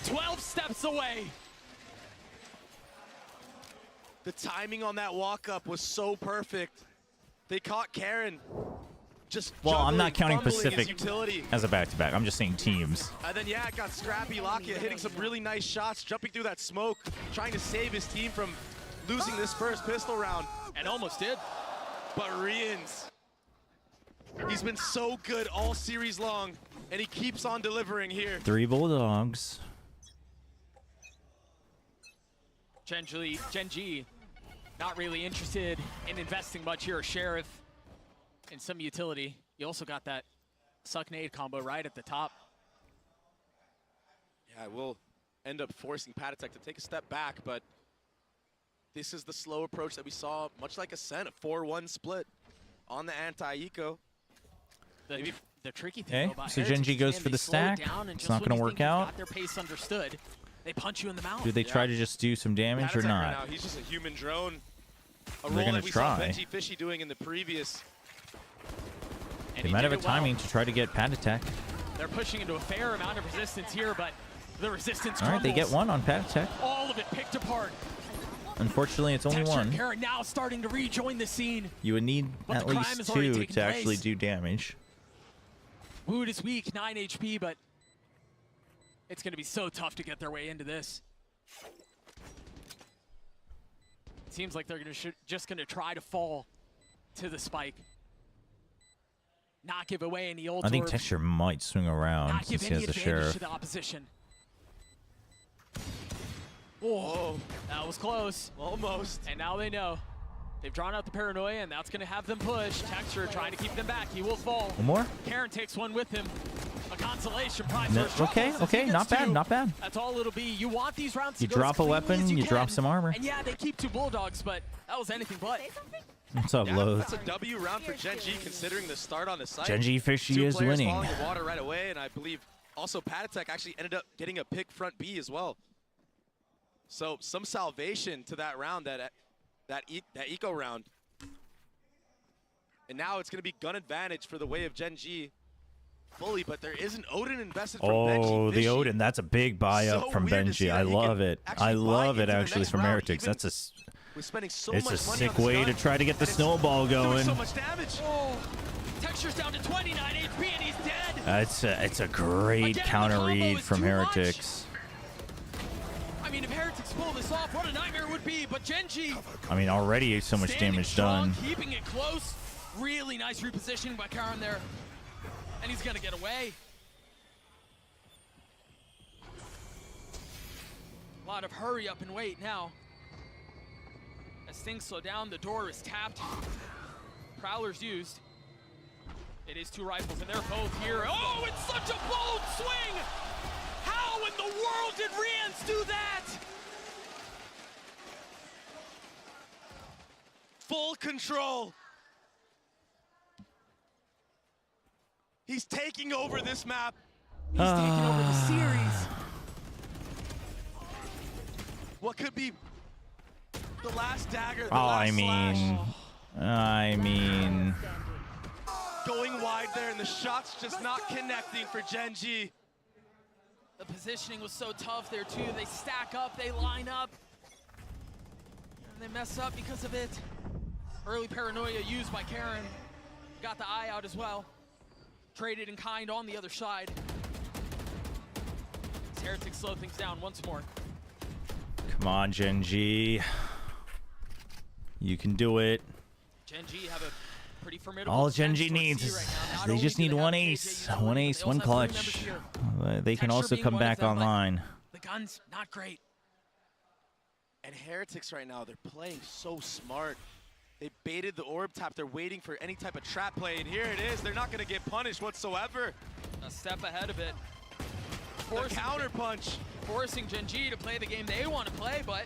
12 steps away. The timing on that walk up was so perfect. They caught Karen. Just Well, I'm not counting fumbling his Pacific utility. as a back-to-back. I'm just saying teams. And then, yeah, it got scrappy. Lakia hitting some really nice shots, jumping through that smoke, trying to save his team from losing this first pistol round. And almost did. But Rians, he's been so good all series long, and he keeps on delivering here. 3 Bulldogs. Genji, not really interested in investing much here. Sheriff in some utility. You also got that suck nade combo right at the top. Yeah, we'll end up forcing Patek to take a step back, but this is the slow approach that we saw, much like Ascent, a 4-1 split on the anti-eco. The tricky thing Okay, so Genji goes for the stack. It's not going to work out. Got their pace understood. They punch you in the mouth. Do they try to just do some damage or Patek not? right now, he's just a human drone. A They're role gonna that we saw try. Benji Fishy doing in the previous. They might have a timing to try to get Pad Attack. They're pushing into a fair amount of resistance here, but the resistance All right, they get crumbles. one on Pad Attack. All of it picked apart. Unfortunately, it's only Texture one. Karen now starting to rejoin the scene. You would need But at the crime least has already 2 taken to actually place. do damage. Wood is weak, 9 HP, but it's going to be so tough to get their way into this. It seems like they're just going to try to fall to the spike. Not give away any old I think orbs. Texture might swing around Not since give he any has the advantage Sheriff. to the opposition. Whoa, that was close. Almost. And now they know. They've drawn out the paranoia, and that's going to have them push. Texture trying to keep them back. He will fall. One more? Karen takes one with him. A consolation prize No, for his troubles okay, as he okay, gets not bad, 2. not bad. That's all it'll be. You want these rounds You to go drop as a cleanly weapon, as you drop can. some armor. And yeah, they keep 2 Bulldogs, but that was anything but. What's up, Yeah, Loathe? that's a W round for Genji, considering the start on the site. Genji Fishy 2 is players winning. falling in the water right away, and I believe also Patek actually ended up getting a pick front B as well. So some salvation to that round, that eco round. And now it's going to be gun advantage for the way of Genji fully, but there is an Odin invested from Benji. Oh, the Fishy. Odin. That's a big buy up So from weird to see Benji. that I he love can it. actually I buy love it into the actually next from round, Heretics. even That's We're spending so it's much a money sick on this way gun, to try to get the and it's snowball doing going. so much damage. Oh, Texture's down to 29 HP, and he's dead. It's a great Again, the counter combo read is from too much. Heretics. mean, if Heretics pull this off, what a nightmare it would be. But GENG, I mean, already so much damage strong, done. keeping it close. Really nice repositioning by Karin there. And he's gonna get away. A lot of hurry up and wait now. As things slow down, the door is tapped. Prowler's used. It is 2 rifles, and they're both here. Oh, it's such a bold swing! How in the world did Rians do that? Full control. He's taking over this map. He's taking over the series. What could be the last dagger? The Oh, last I mean, going wide there, and the shot's just not connecting for GENG. The positioning was so tough there too. They stack up, they line up, and they mess up because of it. Early paranoia used by Karin. Got the eye out as well. Traded in kind on the other side. As Heretics slow things down once more. come on, GENG. You can do it. GENG have a pretty formidable All defense GENG towards needs C is right now. Not they only just do need they one have ace, JJ, one they ace, also one have crew members clutch. here. They can Texture also being come one of back them, but online. The guns, not great. And Heretics right now, they're playing so smart. They baited the orb tap. They're waiting for any type of trap play, and here it is. They're not going to get punished whatsoever. A step ahead of it. The counter punch. Forcing GENG to play the game they want to play, but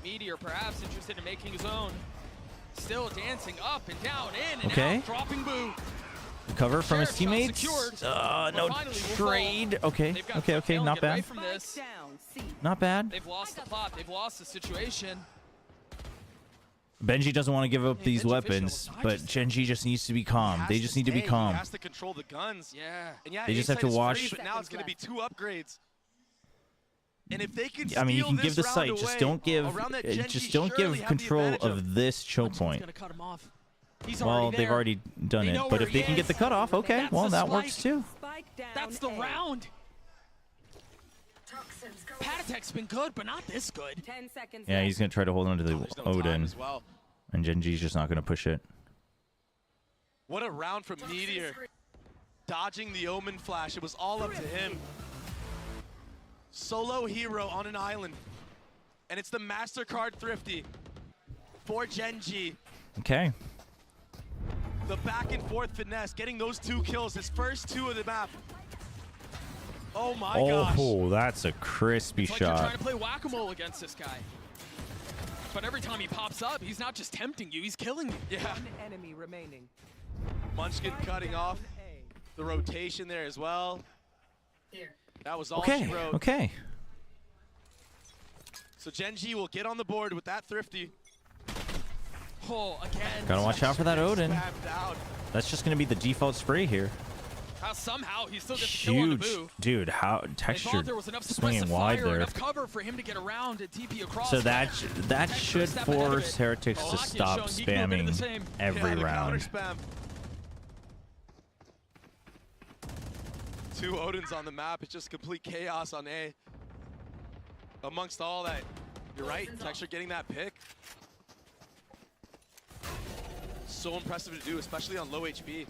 Meteor perhaps interested in making his own. Still dancing up and down, in and Okay. out, dropping boo. Cover from his Sheriff shot teammates. secured, No but finally will trade. fall. Okay, They've got okay, to okay. fail and Not get away bad. from this. Not bad. They've lost the plot. They've lost the situation. Benji doesn't want to give up these weapons, but GENG just needs to be calm. They just need to be calm. He has to control the guns. Yeah. And yeah, They just have to A-site is watch- free, but now it's going to be 2 upgrades. And if they can I mean, you steal can give the this site. round Just away, don't give. around that GENG Just don't surely give have the control advantage of this choke point. Gonna cut him off. He's Well, already they've there. already done They it, know but where if they he can get is. the cutoff, okay, That's well the that works spike. too. That's the round. Patatek's been good, but not this good. 10 seconds. Yeah, he's gonna try to hold on to the There's no time Odin, as well. and GENG's just not gonna push it. What a round from Meteor. Dodging the Omen flash. It was all up to him. Solo hero on an island. And it's the MasterCard Thrifty for GENG. Okay. The back and forth finesse, getting those 2 kills, his first 2 of the map. Oh my gosh. Oh, that's a crispy It's like you're trying shot. to play whack-a-mole against this guy. But every time he pops up, he's not just tempting you, he's killing you. Yeah. One enemy remaining. Munchkin cutting off the rotation there as well. That was all Okay. she wrote. Okay. So GENG will get on the board with that Thrifty. Oh, again. Gotta watch out for that Odin. Spammed out. That's just gonna be the default spray here. Somehow he still gets the kill on the Huge, boo. dude. How They texture thought there was enough swinging suppressive wide fire, there. enough cover for him to get around and TP across. So that Texture should a step ahead of force it. Heretics Oh, to Aki has stop shown he can do a bit of the spamming same. every Yeah, the round. counter spam. 2 Odins on the map. It's just complete chaos on A. Amongst all that, you're right. Texture getting that pick. So impressive to do, especially on low HP.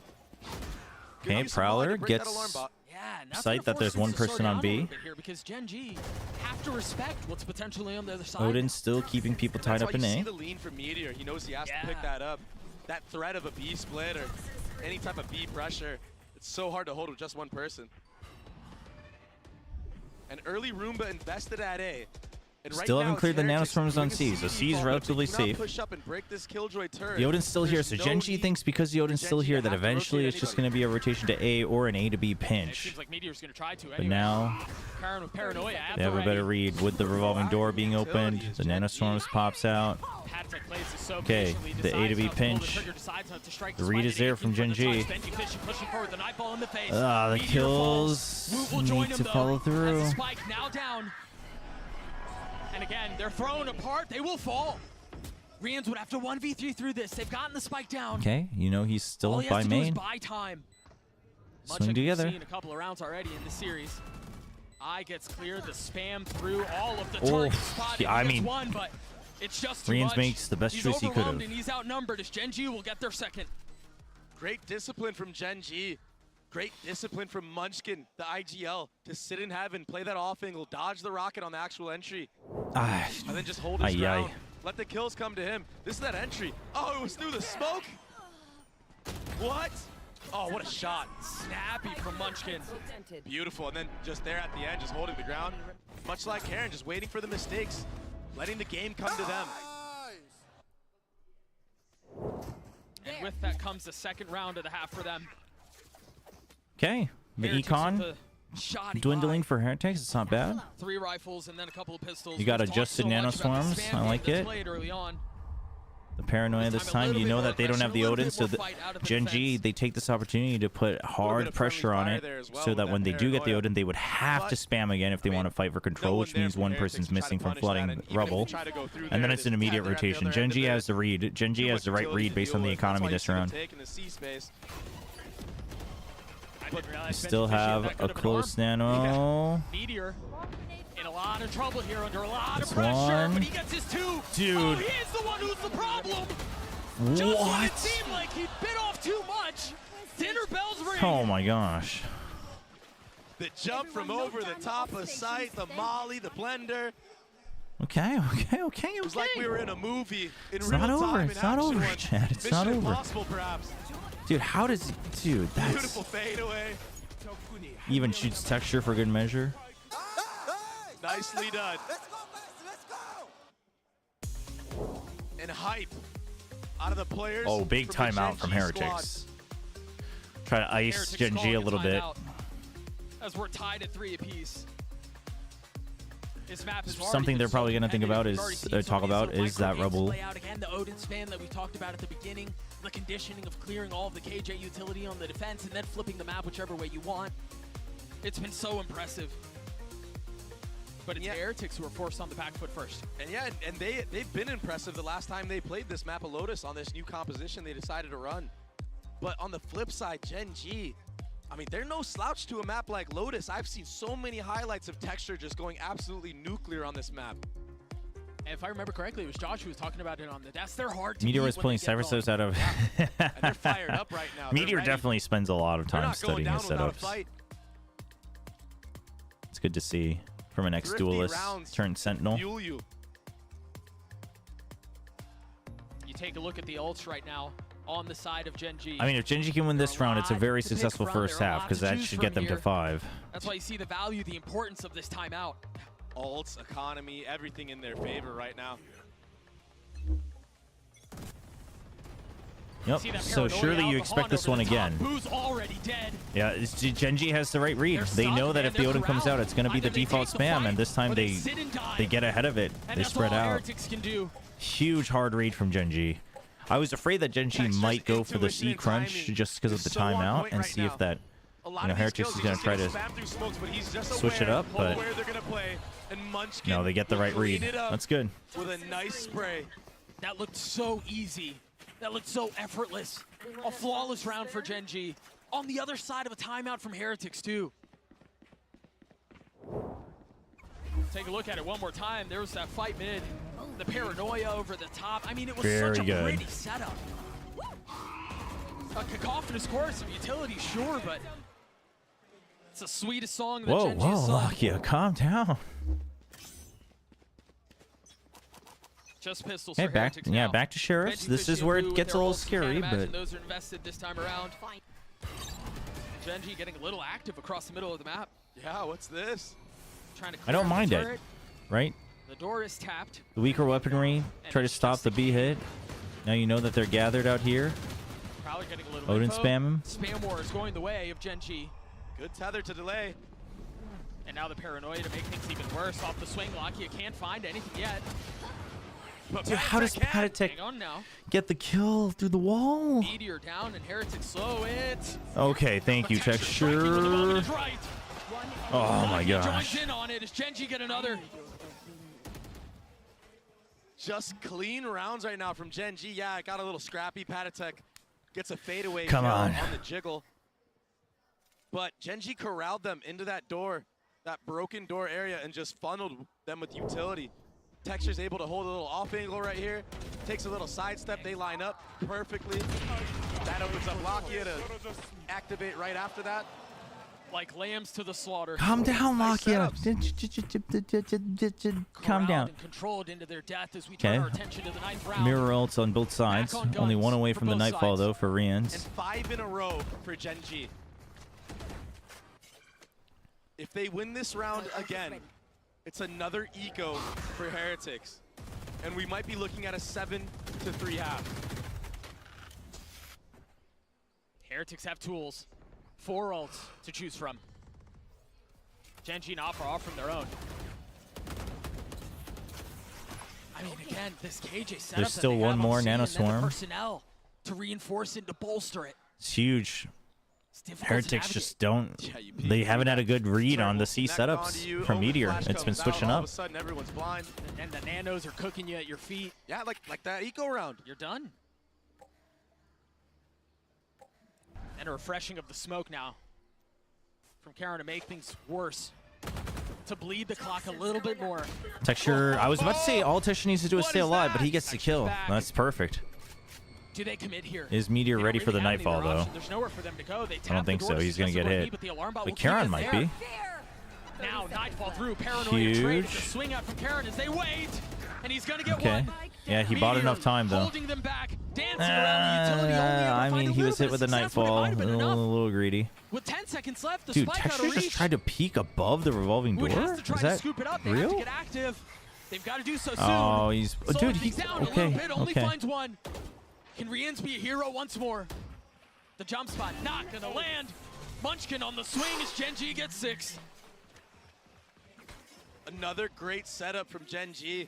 Good Okay, use of Molly to Prowler break that gets alarm bot. Yeah, and that's sight gonna that force there's things one to slow person on down a B. little bit here because GENG have to respect what's potentially on the other side. Odin's still keeping people tied That's up why in you see A. the lean from Meteor. He knows he has to pick that up. That threat of a B split or any type of B pressure, it's so hard to hold with just one person. And early Roomba invested at A. And right Still now haven't it's cleared the Heretics nanostorms on doing a C, so CDD C is fault. relatively If they do not safe. push up and break this Killjoy turret, The Odin's still here, there's so no GENG need thinks because the Odin's for still GENG here to that have to eventually rotate it's just anybody. going to be a rotation to A or an A to B It pinch. seems like Meteor's going to try to But anyway. now Karin with paranoia at they the have a ready. better read with the revolving door being opened. The nanostorms pops out. Patek plays it so Okay, patiently, the A to decides B not to pull the pinch. trigger, decides not to strike The despite read is hitting there a from few GENG. times. Benji Fishing pushing forward, the nightball in the face. The Meteor kills falls. Woot will join need him, to though, follow as through. the spike now down. And again, they're thrown apart. They will fall. Rians would have to 1v3 through this. They've gotten the spike down. Okay, you know he's still All he by has to do is main. buy time. Much Swing like together. We've seen a couple of rounds already in this series. Eye gets cleared, the spam through all of the Oh, target spot. yeah, I mean, one, but it's just too Reans much. makes the best choice he could have. And he's outnumbered as GENG will get their second. Great discipline from GENG. Great discipline from Munchkin, the IGL, to sit in heaven, play that off angle, dodge the rocket on the actual entry, and then just hold his ground. Let the kills come to him. This is that entry. Oh, it was through the smoke? What? Oh, what a shot. Snappy from Munchkin. Beautiful, and then just there at the end, just holding the ground. Much like Karen, just waiting for the mistakes, letting the game come to them. And with that comes the second round of the half for them. Okay, the econ dwindling for Heretics. It's not bad. 3 rifles and then a couple of pistols. You got adjusted nanoswarms. I like it. The paranoia this time, you know that they don't have the Odin, so GENG, they take this opportunity to put hard pressure on it so that when they do get the Odin, they would have to spam again if they want to fight for control, which means one person's missing from flooding rubble. And then it's an immediate rotation. GENG has the read. GENG has the right read based on the economy this round. We still have a close nano. Meteor in a lot of trouble here, under a lot of This pressure, one. but he gets his 2. Dude. Oh, he is the one who's the problem. Just when it seemed like he bit off too much, dinner bells ring. Oh my gosh. The jump from over the top of sight, the molly, the blender. Okay. It was like we were in a movie in It's real not time. over. It's not over, Chad. It's not Mission over. Impossible, perhaps. Dude, how does... Dude, that's... Beautiful fadeaway. Even shoots texture for good measure. Nicely done. And hype out of the players. Oh, big from the timeout from GENG Heretics. Try to ice GENG a little bit. As we're tied at 3 apiece. This map is Something they're probably going to think about is talk about is that rubble. Again, the Odin spam that we talked about at the beginning, the conditioning of clearing all of the KJ utility on the defense and then flipping the map whichever way you want. It's been so impressive. But it's the Heretics who are forced on the back foot first. And yeah, and they've been impressive the last time they played this map of Lotus on this new composition they decided to run. But on the flip side, GENG, I mean, they're no slouch to a map like Lotus. I've seen so many highlights of Texture just going absolutely nuclear on this map. And if I remember correctly, it was Josh who was talking about it on the desk. They're hard to Meteor beat was when pulling they get Cybersos going. out of... And they're fired up right now. Meteor definitely spends a lot of time studying his without a setups. fight. It's good to see from an ex-duelist turned Sentinel. You take a look at the ults right now on the side of GENG. I mean, if GENG can win this round, it's a very successful first half because that should get them to 5. That's why you see the value, the importance of this timeout. Ults, economy, everything in their favor right now. Yep, so surely you expect this one again. Who's already dead? Yeah, GENG has the right read. They know that if the Odin comes out, it's going to be the default spam, and this time they get ahead of it. They spread out. Huge hard read from GENG. I was afraid that GENG might go for the C crunch just because of the timeout and see if that, Heretics is going to try to switch it up, but no, they get the right read. That's good. With a nice spray. That looked so easy. That looked so effortless. A flawless round for GENG. On the other side of a timeout from Heretics, too. Take a look at it one more time. There was that fight mid. The paranoia over the top. I mean, it was such a pretty setup. A cacophonous chorus of utility, sure, but it's the sweetest song that GENG has sung. Lakia, calm down. Just pistols Hey, for back, Heretics now. back to Sheriffs. This is where it gets a little scary, but those are invested this time around. GENG getting a little active across the middle of the map. Yeah, what's this? Trying to I don't mind it, turret. right? The door is tapped. The weaker weaponry, try to stop the B hit. Now you know that they're gathered out here. Probably getting a little Odin info. spam him. Spam war is going the way of GENG. Good tether to delay. And now the paranoia to make things even worse. Off the swing lock, you can't find anything yet. But Dude, how does Patatek hang on now. get the kill through the wall? Meteor down and Heretics slow it. Okay, thank you, Texture. Oh my gosh. Joins in on it as GENG get another. Just clean rounds right now from GENG. Yeah, it got a little scrappy. Patatek gets a fadeaway Come on. the jiggle. But GENG corralled them into that door. that broken door area and just funneled them with utility. Texture's able to hold a little off angle right here. Takes a little sidestep. They line up perfectly. That opens up Lakia to activate right after that. Like lambs to the slaughter. Calm down, Lakia. Calm down. Controlled into their death as we turn our attention to the 9th round. Mirror ults on both sides. Only one away from the Nightfall, though, for Rians. And 5 in a row for GENG. If they win this round again, it's another eco for Heretics. And we might be looking at a 7-3 half. Heretics have tools. 4 ults to choose from. GENG and Opera off from their own. I mean, again, this KJ setup. There's still one more Nano Swarm. Personnel to reinforce it, to bolster it. It's huge. Heretics just don't. They haven't had a good read on the C setups from Meteor. It's been switching up. All of a sudden, everyone's blind. And the nanos are cooking you at your feet. Yeah, like that eco round. You're done. And a refreshing of the smoke now from Karen to make things worse. To bleed the clock a little bit more. Texture, I was about to say all Texture needs to do is stay alive, but he gets the kill. That's perfect. Do they commit here? Is Meteor ready for the Nightfall, though? There's nowhere for them to go. I don't think so. He's going to get hit. But Karen might be. Now Nightfall through. Paranoia trade. It's a swing out from Karen as they wait. And he's going to get one. Yeah, he bought enough time, though. Holding them back. Dancing around the utility. I mean, he was hit with the Nightfall. A little greedy. With 10 seconds left, the dude, spike Texture out of reach. just tried to peek above the revolving door? Is that real? Get active. They've got to do so soon. Oh, he's... dude, he's... down Okay, a little bit, only okay. finds one. Can Rians be a hero once more? The jump spot not gonna land. Munchkin on the swing as GENG gets 6. Another great setup from GENG.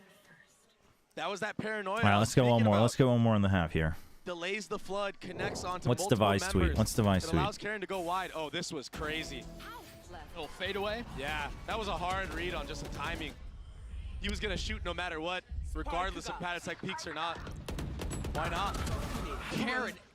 That was that paranoia. All right, let's go one more. Let's go one more in the half here. Delays the flood, connects onto What's multiple device members. tweet? What's device It tweet? allows Karen to go wide. Oh, this was crazy. Little fadeaway. Yeah, that was a hard read on just the timing. He was gonna shoot no matter what, regardless of Patatech peaks or not. Why not?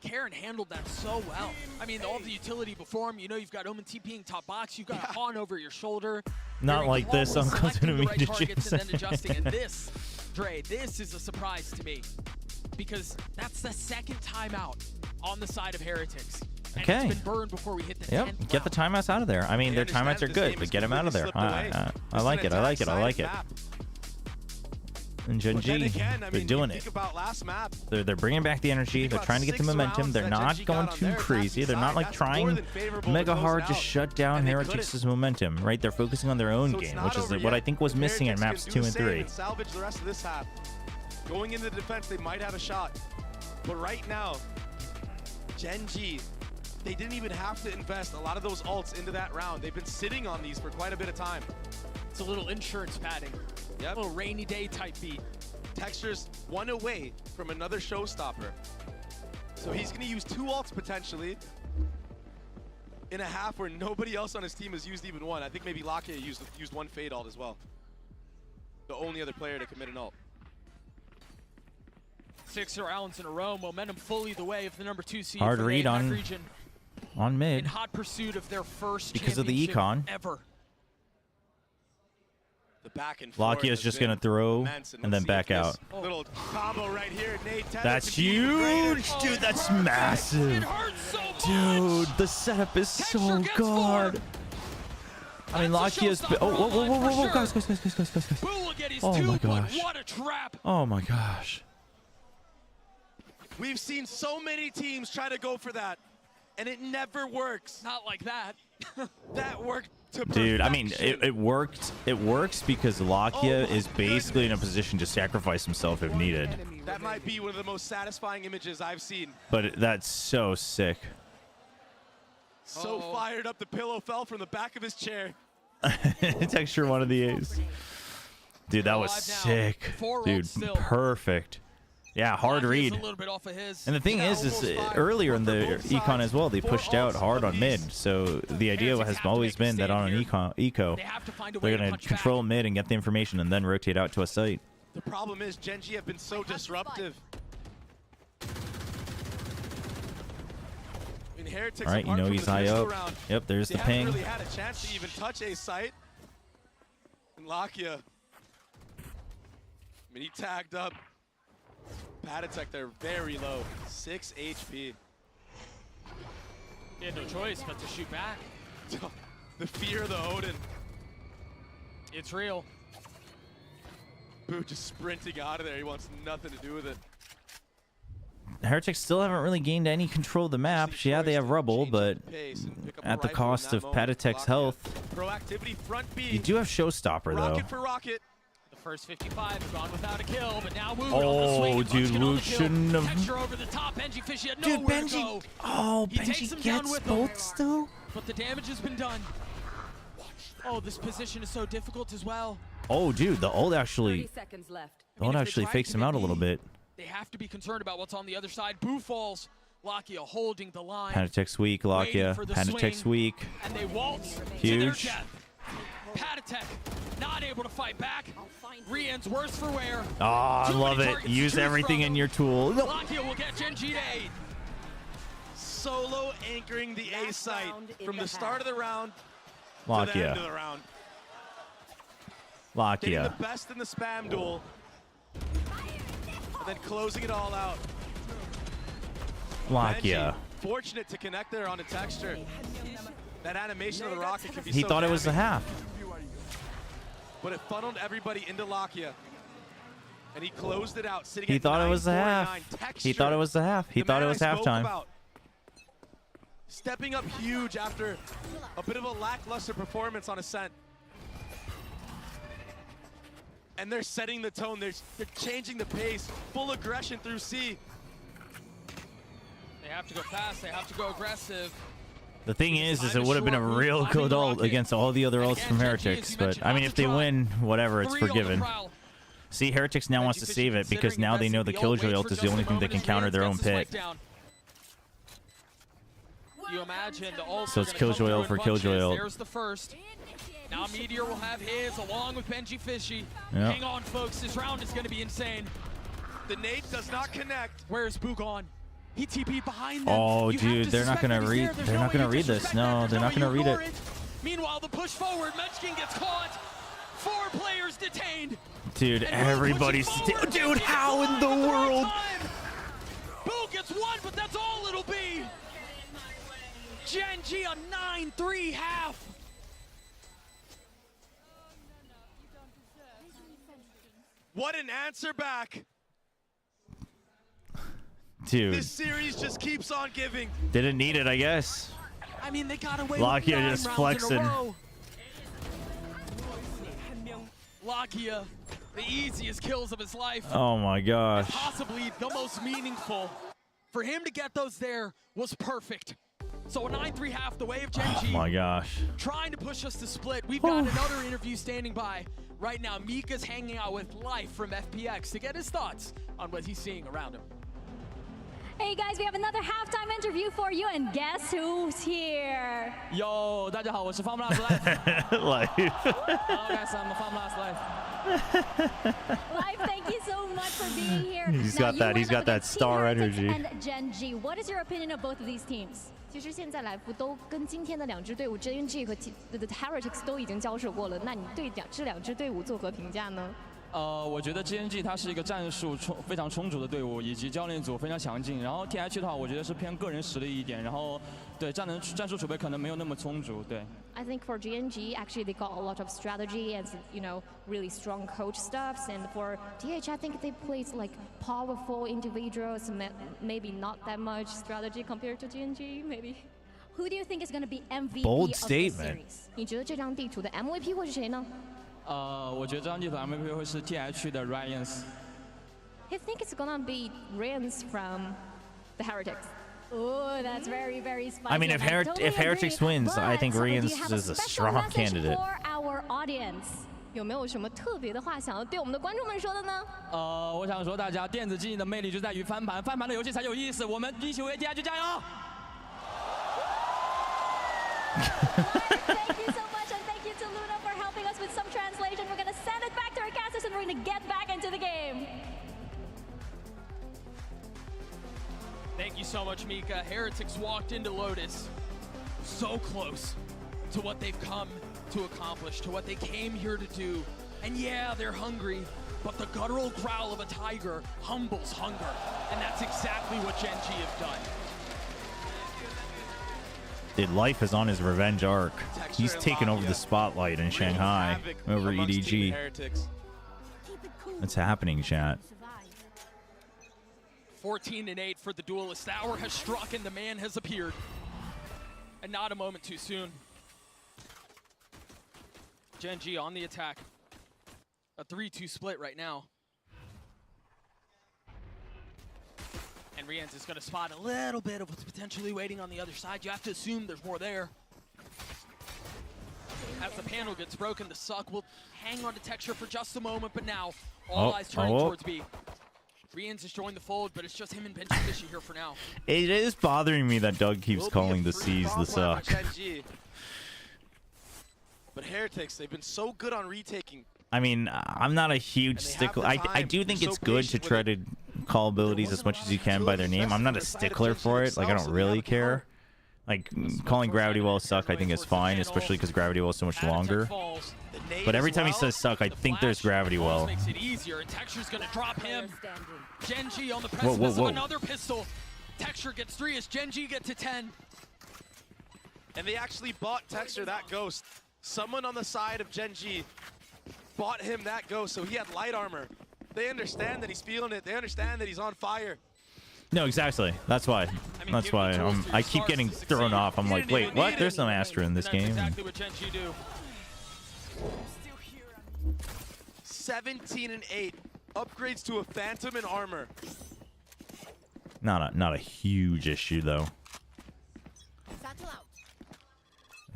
Karen handled that so well. I mean, all the utility before him. You know, you've got Omen TPing top box. You've got a Han over your shoulder. Not like this. I'm going to the right meet targets and then adjusting. And you. this, Dre, this is a surprise to me because that's the second timeout on the side of Heretics. And Okay. it's been burned before we hit the 10th Yep, round. get the timeouts out of there. I mean, their timeouts are good, but get them out of there. I like it. I like it. I like it. And GENG, they're doing it. They're bringing back the energy. They're trying to get the momentum. They're not going too crazy. They're not like trying mega hard to shut down Heretics' momentum, right? They're focusing on their own game, which is what I think was missing in maps 2 and 3. Salvage the rest of this half. Going into the defense, they might have a shot. But right now, GENG, they didn't even have to invest a lot of those ults into that round. They've been sitting on these for quite a bit of time. It's a little insurance padding. Yep. A little rainy day type beat. Texture's one away from another showstopper. So he's going to use 2 ults potentially in a half where nobody else on his team has used even one. I think maybe Lakia used 1 fade ult as well. The only other player to commit an ult. 6 rounds in a row, momentum fully the way of the number 2 seed. Hard for the read APAC on region. On mid. In hot pursuit of their first Because of the championship econ. ever. The back and forth Lakia is just going to throw and then back out. Little combo right here. Nate, That's huge, dude. That's massive. Dude, the setup is so good. I mean, Lakia's... Oh, whoa, guys. Oh, my gosh. What a trap. Oh, my gosh. We've seen so many teams try to go for that, and it never works. Not like that. That worked to Dude, I mean, perfection. it worked. It works because Lakia is basically in a position to sacrifice himself if needed. That might be one of the most satisfying images I've seen. But that's so sick. So fired up, the pillow fell from the back of his chair. Texture one of the A's. Dude, that was sick. Dude, perfect. Yeah, hard read. And the thing is earlier in the econ as well, they pushed out hard on mid. So the idea has always been that on an eco, they're going to control mid and get the information and then rotate out to a site. The problem is GENG have been so disruptive. All right, you know he's high up. Yep, there's the ping. They haven't really had a chance to even touch a site. And Lakia, I mean, he tagged up Patatek there very low, 6 HP. He had no choice but to shoot back. The fear of the Odin. It's real. Boo just sprinting out of there. He wants nothing to do with it. Heretics still haven't really gained any control of the map. Yeah, they have rubble, but at the cost of Patatek's health. Proactivity front B. You do have Showstopper, though. Rocket for Rocket. The first 55 have gone without a kill, but now Woot Oh, on the swing. dude, Woot shouldn't have. Texture over the top. Benji Fishy had Dude, nowhere to Benji. go. Oh, He takes Benji him down gets with both him. still? But the damage has been done. Oh, this position is so difficult as well. Oh, dude, the ult actually. 30 seconds left. The ult actually fakes him out a little bit. They have to be concerned about what's on the other side. Boo falls. Lakia holding the line. Patatek's weak, Lakia. Patatek's weak. And they waltz Huge. to their death. Patatek not able to fight back. Rian's worse for wear. Oh, I Too love many it. targets to Use choose everything from. in your tool. No. Lakia will get Genji to aid. Solo anchoring the A site from the start of the round to the Lakia. end of the round. Hitting Lakia. the best in the spam duel. And then closing it all out. Lakia. Benji, fortunate to connect there on a texture. That animation of the rocket can be He so thought it was a damaging. half. But it funneled everybody into Lakia. And he closed it out, sitting He at thought it was a 949. half. He Texture, thought it was a half. He the thought it man was I spoke halftime. about. Stepping up huge after a bit of a lackluster performance on Ascent. And they're setting the tone. They're changing the pace. Full aggression through C. They have to go fast. They have to go aggressive. The thing is it would have been a real good ult against all the other ults from Heretics. But, I mean, if they win, whatever, it's forgiven. See, Heretics now wants to save it because now they know the Killjoy ult is the only thing that can counter their own pit. You imagine the ult. So it's Killjoy ult for Killjoy ult. There's the first. Now Meteor will have his along with Benji Fishy. Yep. Hang on, folks. This round is going to be insane. The nade does not connect. Where's Boo gone? He TP'd behind them. Oh, You have dude, to they're not suspect gonna that he's read. there. There's They're no not way gonna you read disrespect this. that. No, There's they're no not way gonna you read ignore it. Meanwhile, the push forward. Munchkin gets caught. 4 players detained. Dude, everybody's still. Dude, how in the world? Boo gets 1, but that's all it'll be. Genji a 9-3 half. What an answer back. Dude, This series just keeps on giving. didn't need it, I guess. I mean, they got away Lakia with 9 just rounds flexing. in a row. Lakia, the easiest kills of his life. Oh my gosh. Possibly the most meaningful. For him to get those there was perfect. So a 9-3 half the way of Genji. Oh my gosh. Trying to push us to split. We've got another interview standing by. Right now, Mika's hanging out with Life from FPX to get his thoughts on what he's seeing around him. Hey guys, we have another halftime interview for you, and guess who's here? Yo, 大家好，我是 Formula Life. Life. Hello guys, I'm Formula Life. Live, thank you so much for being here. He's Now, got you that. went He's up got that against Team star Heretics energy. And GENG. What is your opinion of both of these teams? 其实现在来福都跟今天的两支队伍 GENG 和 The Heretics 都已经交手过了，那你对这两支队伍作何评价呢？我觉得 GENG 它是一个战术非常充足的队伍，以及教练组非常强劲。然后 TH 的话，我觉得是偏个人实力一点，然后对战术储备可能没有那么充足。对。I think for GENG, actually they got a lot of strategy and really strong coach stuffs. And for TH, I think they played like powerful individuals, maybe not that much strategy compared to GENG, maybe. Who do you think is going to be MVP Bold of this statement. series? 你觉得这张地图的 MVP 会是谁呢？我觉得这张地图 MVP 会是 TH 的 Ryans。 I think it's gonna be Rians from the Heretics. Oh, that's very, very spicy. I mean, if Heretics wins, I think Rians is a strong candidate. For our audience. 有没有什么特别的话想要对我们的观众们说的呢？我想说大家电子竞技的魅力就在于翻盘，翻盘的游戏才有意思。我们一起为 TH 加油！ Thank you so much, and thank you to Luna for helping us with some translation. We're going to send it back to our casters, and we're going to get back into the game. Thank you so much, Mika. Heretics walked into Lotus so close to what they've come to accomplish, to what they came here to do. And yeah, they're hungry, but the guttural growl of a tiger humbles hunger. And that's exactly what Gen G have done. Dude, Life is on his revenge arc. He's taken over the spotlight in Shanghai over EDG. What's happening, chat? 14-8 for the duelist. The hour has struck and the man has appeared. And not a moment too soon. Gen G on the attack. A 3-2 split right now. And Rienz is going to spot a little bit of what's potentially waiting on the other side. You have to assume there's more there. As the panel gets broken, the Suck will hang on to Texture for just a moment, but now all eyes turning towards B. Rienz has joined the fold, but it's just him and Benji Fishy here for now. It is bothering me that Doug keeps calling the C's the Suck. But Heretics, they've been so good on retaking. I mean, I'm not a huge stickler. I do think it's good to try to call abilities as much as you can by their name. I'm not a stickler for it. Like, I don't really care. Like, calling Gravity Well Suck I think is fine, especially because Gravity Well is so much longer. But every time he says Suck, I think there's Gravity Well. Makes it easier, and Texture's gonna drop him. Gen G on the precipice of another pistol. Texture gets 3 as Gen G get to 10. And they actually bought Texture that ghost. Someone on the side of Gen G bought him that ghost, so he had light armor. They understand that he's feeling it. They understand that he's on fire. No, exactly. That's why. That's why I keep getting thrown off. I'm like, wait, what? There's no Astra in this game. Exactly what Gen G do. 17-8. Upgrades to a Phantom and armor. Not a huge issue though.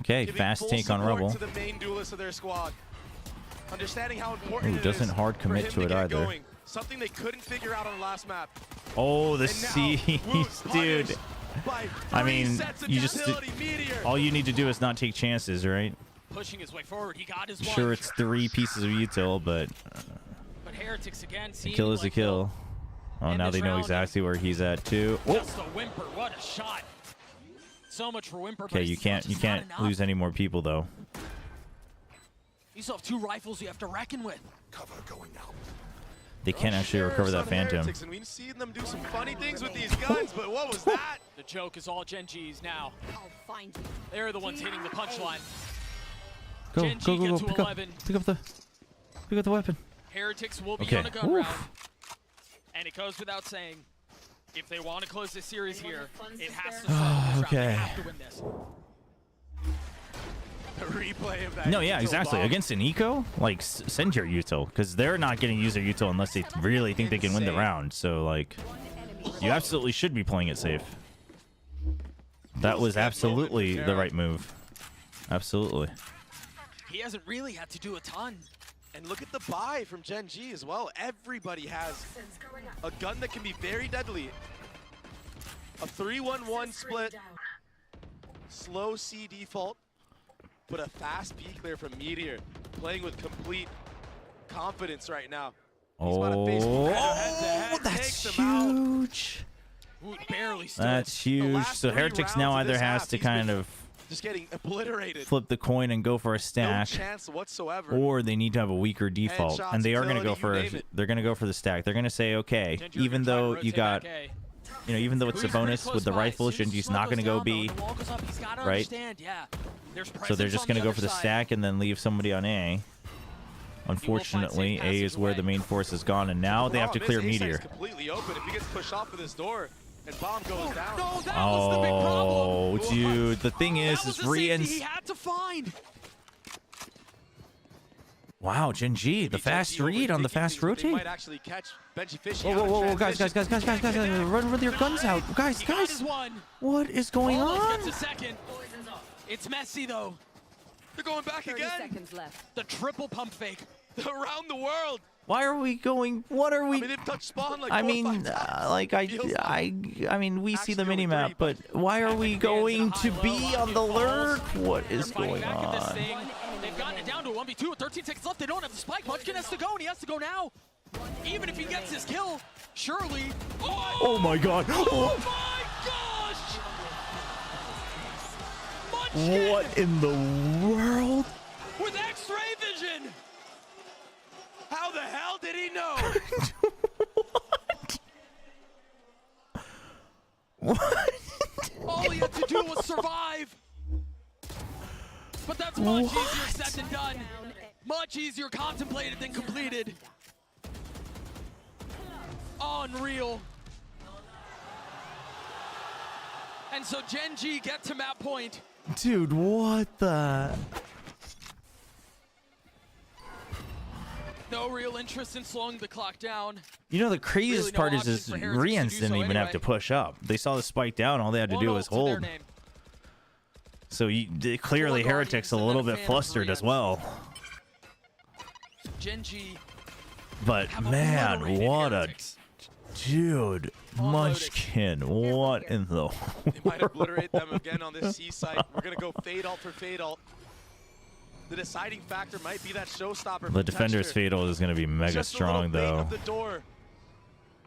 Okay, fast take on Rebel. To the main duelist of their squad. Understanding how important it doesn't is hard for commit him to it get either. going. Something they couldn't figure out on the last map. Oh, the C's, dude. I mean, you just all you need to do is not take chances, right? Pushing his way forward, he got his Sure, it's 3 pieces of util, but Heretics again. a kill is a kill. Oh, now they know exactly where he's at too. Just a whimper, what a shot! So much for whimper. Okay, you can't lose any more people though. You still have 2 rifles you have to reckon with. Cover going out. They can't actually recover that Phantom. And we've seen them do some funny things with these guns, but what was that? The joke is all Gen G's now. I'll find you. They're the ones hitting the punchline. Go, Gen G go, get go, to pick 11. up the weapon. Heretics will be Okay. on a gun round. And it goes without saying, if they want to close this series here, it has to start this round. They have to win this. The replay of that. No, yeah, util exactly. bomb. against an eco, like send your util because they're not going to use their util unless they really think they can win the round. So like, you absolutely should be playing it safe. That was absolutely the right move. Absolutely. He hasn't really had to do a ton. And look at the buy from Gen G as well. Everybody has a gun that can be very deadly. A 3-1-1 split. Slow C default. But a fast B clear from Meteor. Playing with complete confidence right now. That's huge. Ooh, barely stood. That's huge. So Heretics now either has to kind of just getting obliterated. Flip the coin and go for a stack, no chance whatsoever. Or they need to have a weaker default, Headshots, and they are going to go utility, for they're going to go for the stack. They're going to say, okay, even though you got, even though it's a bonus with the rifles, Genji's not going to go B, right? So they're just going to go for the stack and then leave somebody on A. Unfortunately, A is where the main force has gone, and now they have to clear Meteor. Completely open. If he gets pushed off of this door. And bomb goes down. No, that was the big problem. Dude, the thing is Rienz. He had to find. Wow, Gen G, the fast read on the fast rotate. Might actually catch Benji Fishy. Whoa, guys, run with your guns out, guys. What is going on? Gets a second. It's messy though. They're going back 30 again. seconds left. The triple pump fake. Around the world. Why are we going? What are we? I mean, they've touched spawn like I mean, we see the minimap, but why are we going to be on the lurk? What is going on? They've gotten it down to a 1v2 with 13 seconds left. They don't have the spike. Munchkin has to go, and he has to go now. Even if he gets his kill, surely. Oh my god! Oh my gosh! Munchkin What in the world? with X-ray vision. did he know? What? All he had to do was survive. But that's much easier said than done. Much easier contemplated than completed. Unreal. And so GENG get to map point. Dude, what the? No real interest in slowing the clock down. You know, the craziest Really no part is option this for Heretics to Rians do didn't so even have anyway. to push up. They saw the spike down. All they had to do was ult to their hold. name. So clearly Heretics a little bit flustered as well. GENG. But man, what a dude, Munchkin! What in the They might obliterate them again on this C site. We're gonna go fade ult for fade ult. The deciding factor might be that showstopper. The from defender's Texture. fatal is going to be mega Just strong a little bait though. of the door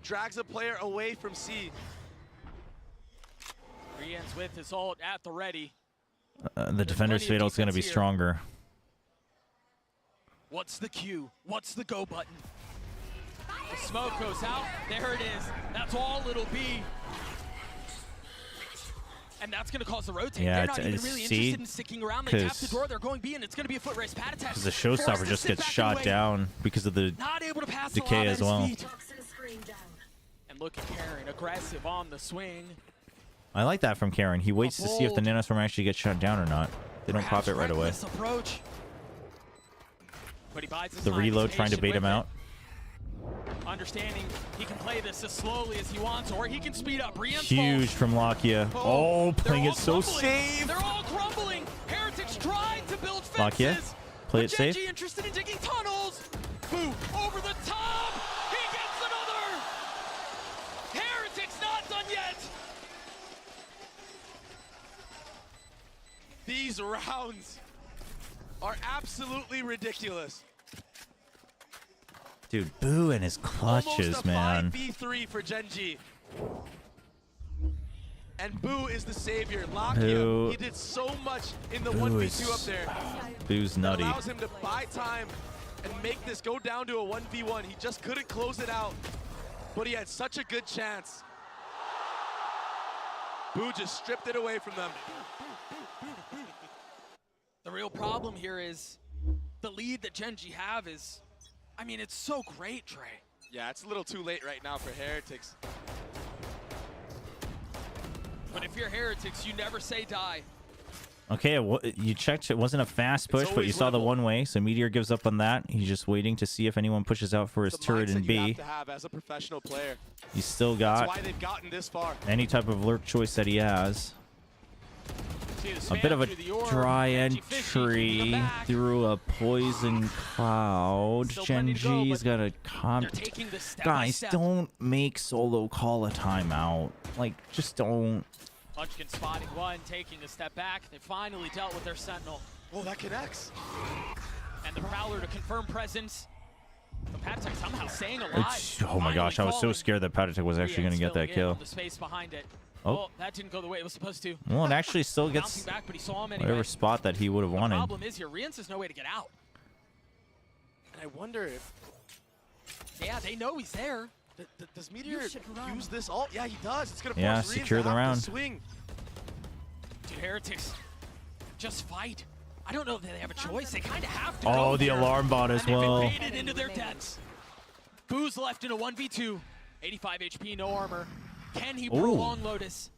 drags a player away from C. Rian's with his ult at the ready. The defender's fatal is going to be stronger. What's the Q? What's the go button? The smoke goes out. There it is. That's all it'll be. And that's going to cause the rotate. Yeah, They're not even really interested in sticking around. They tap the door. They're going B, and it's going to be a foot race. Pat attack. Because the showstopper just gets shot down because of the Not able to pass decay as well. And look at Karen, aggressive on the swing. I like that from Karen. He waits to see if the nanoswarm actually gets shut down or not. They don't pop it right away. Approach. But he buys his The time. reload He's trying to patient bait him with it. out. Understanding he can play this as slowly as he wants, or he can speed up. Rian's Huge from Lakia. Oh, playing it so crumbling. safe. They're all crumbling. Heretics tried to build Lakia, fences. play it but safe. GENG interested in digging tunnels. Boo, over the top. He gets another. Heretics not done yet. These rounds are absolutely ridiculous. Dude, Boo and his clutches, Almost a man. 5v3 for GENG. And Boo is the savior. Boo. Lakia, he did so much in the Boo 1v2 is- up there. Boo's That nutty. allows him to buy time and make this go down to a 1v1. He just couldn't close it out, but he had such a good chance. Boo just stripped it away from them. The real problem here is the lead that GENG have is, I mean, it's so great, Trey. Yeah, it's a little too late right now for Heretics. But if you're Heretics, you never say die. Okay, you checked. It wasn't a fast push, but you always saw the winnable. one way. So Meteor gives up on that. He's just waiting to see if anyone pushes out for his It's the turret in mindset you B. have to have as a professional player. He's still That's got why they've gotten this far. any type of lurk choice that he has. See the A spam bit of a through the orb. dry Benji Fishy entry from the back. through a poison cloud. Still plenty to go, GENG's got a they're taking this step by Guys, step. don't make Solo call a timeout. Like, just don't. Munchkin spotting one, taking a step back. They finally dealt with their Sentinel. Oh, that connects. And the Prowler to confirm presence. The Patek somehow staying alive. Oh my gosh, I was so scared that Patatek was actually going to get that kill. The space behind it. Oh. Well, that didn't go the way it was supposed to. Well, it actually still gets Bouncing back, but he saw him anyway. whatever spot that he would have The wanted. problem is here, Rians has no way to get out. And I wonder if Yeah, they know he's there. does Meteor use this ult? Yeah, he does. It's gonna Yeah, force Rians secure to the have to round. swing. Dude, Heretics, just fight. I don't know that they have a choice. They kind of have to. Oh, go the here. alarm bot as And they've well. invaded into their deaths. Boo's left in a 1v2. 85 HP, no armor. Can he Ooh. prolong Lotus?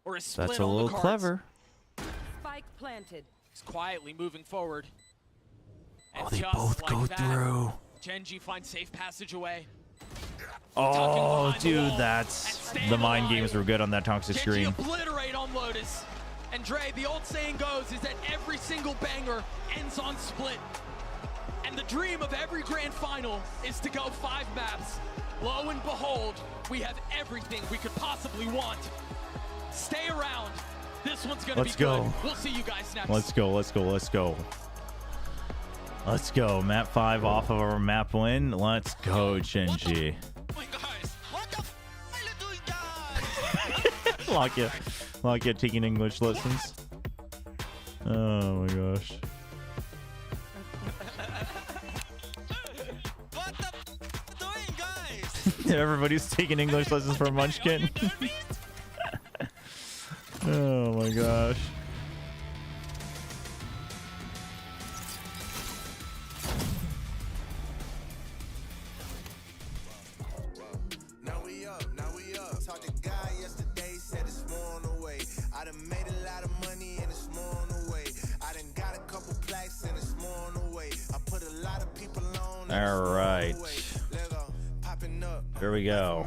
Or is split That's a on little the cards? clever. Spike planted. He's quietly moving forward. And Oh, they just both like go that, through. GENG finds safe passageway. Oh, behind the dude, wall that's and the mind staying games were good on that toxic GENG screen. obliterate on Lotus. And Dre, the old saying goes is that every single banger ends on split. And the dream of every grand final is to go 5 maps. Lo and behold, we have everything we could possibly want. Stay around. This one's gonna Let's be good. go. We'll see you guys next. Let's go, let's go, let's go. Let's go. Map 5 off of our map win. Let's go, GENG. Lakia taking English lessons. Oh my gosh. Everybody's taking English lessons for Munchkin. Oh my gosh. Now we up. Talked to guy yesterday, said it's more on the way. I done made a lot of money and it's more on the way. I done got a couple plaques and it's more on the way. I put a lot of people on. All right. Here we go.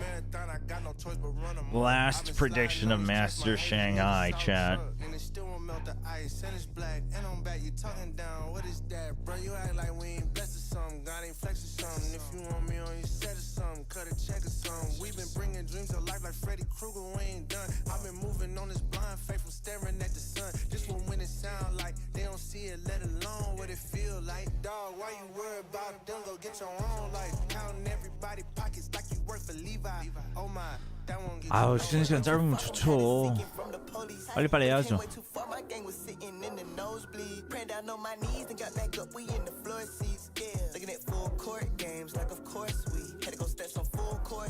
Last prediction of Master Shanghai, chat. And it still won't melt the ice, and it's black, and I'm back, you talking down. What is that, bro? You act like we ain't blessed or something. God ain't flex or something. If you want me on your set or something, cut a check or something. We've been bringing dreams to life like Freddy Krueger, we ain't done. I've been moving on this blind faith from staring at the sun. Just when it sound like they don't see it, let alone what it feel like. Dog, why you worried about them? Go get your own life. Counting everybody pockets like you work for Levi. Oh my. 아우 쉬는 시간 짧으면 좋죠. 빨리빨리 해야죠.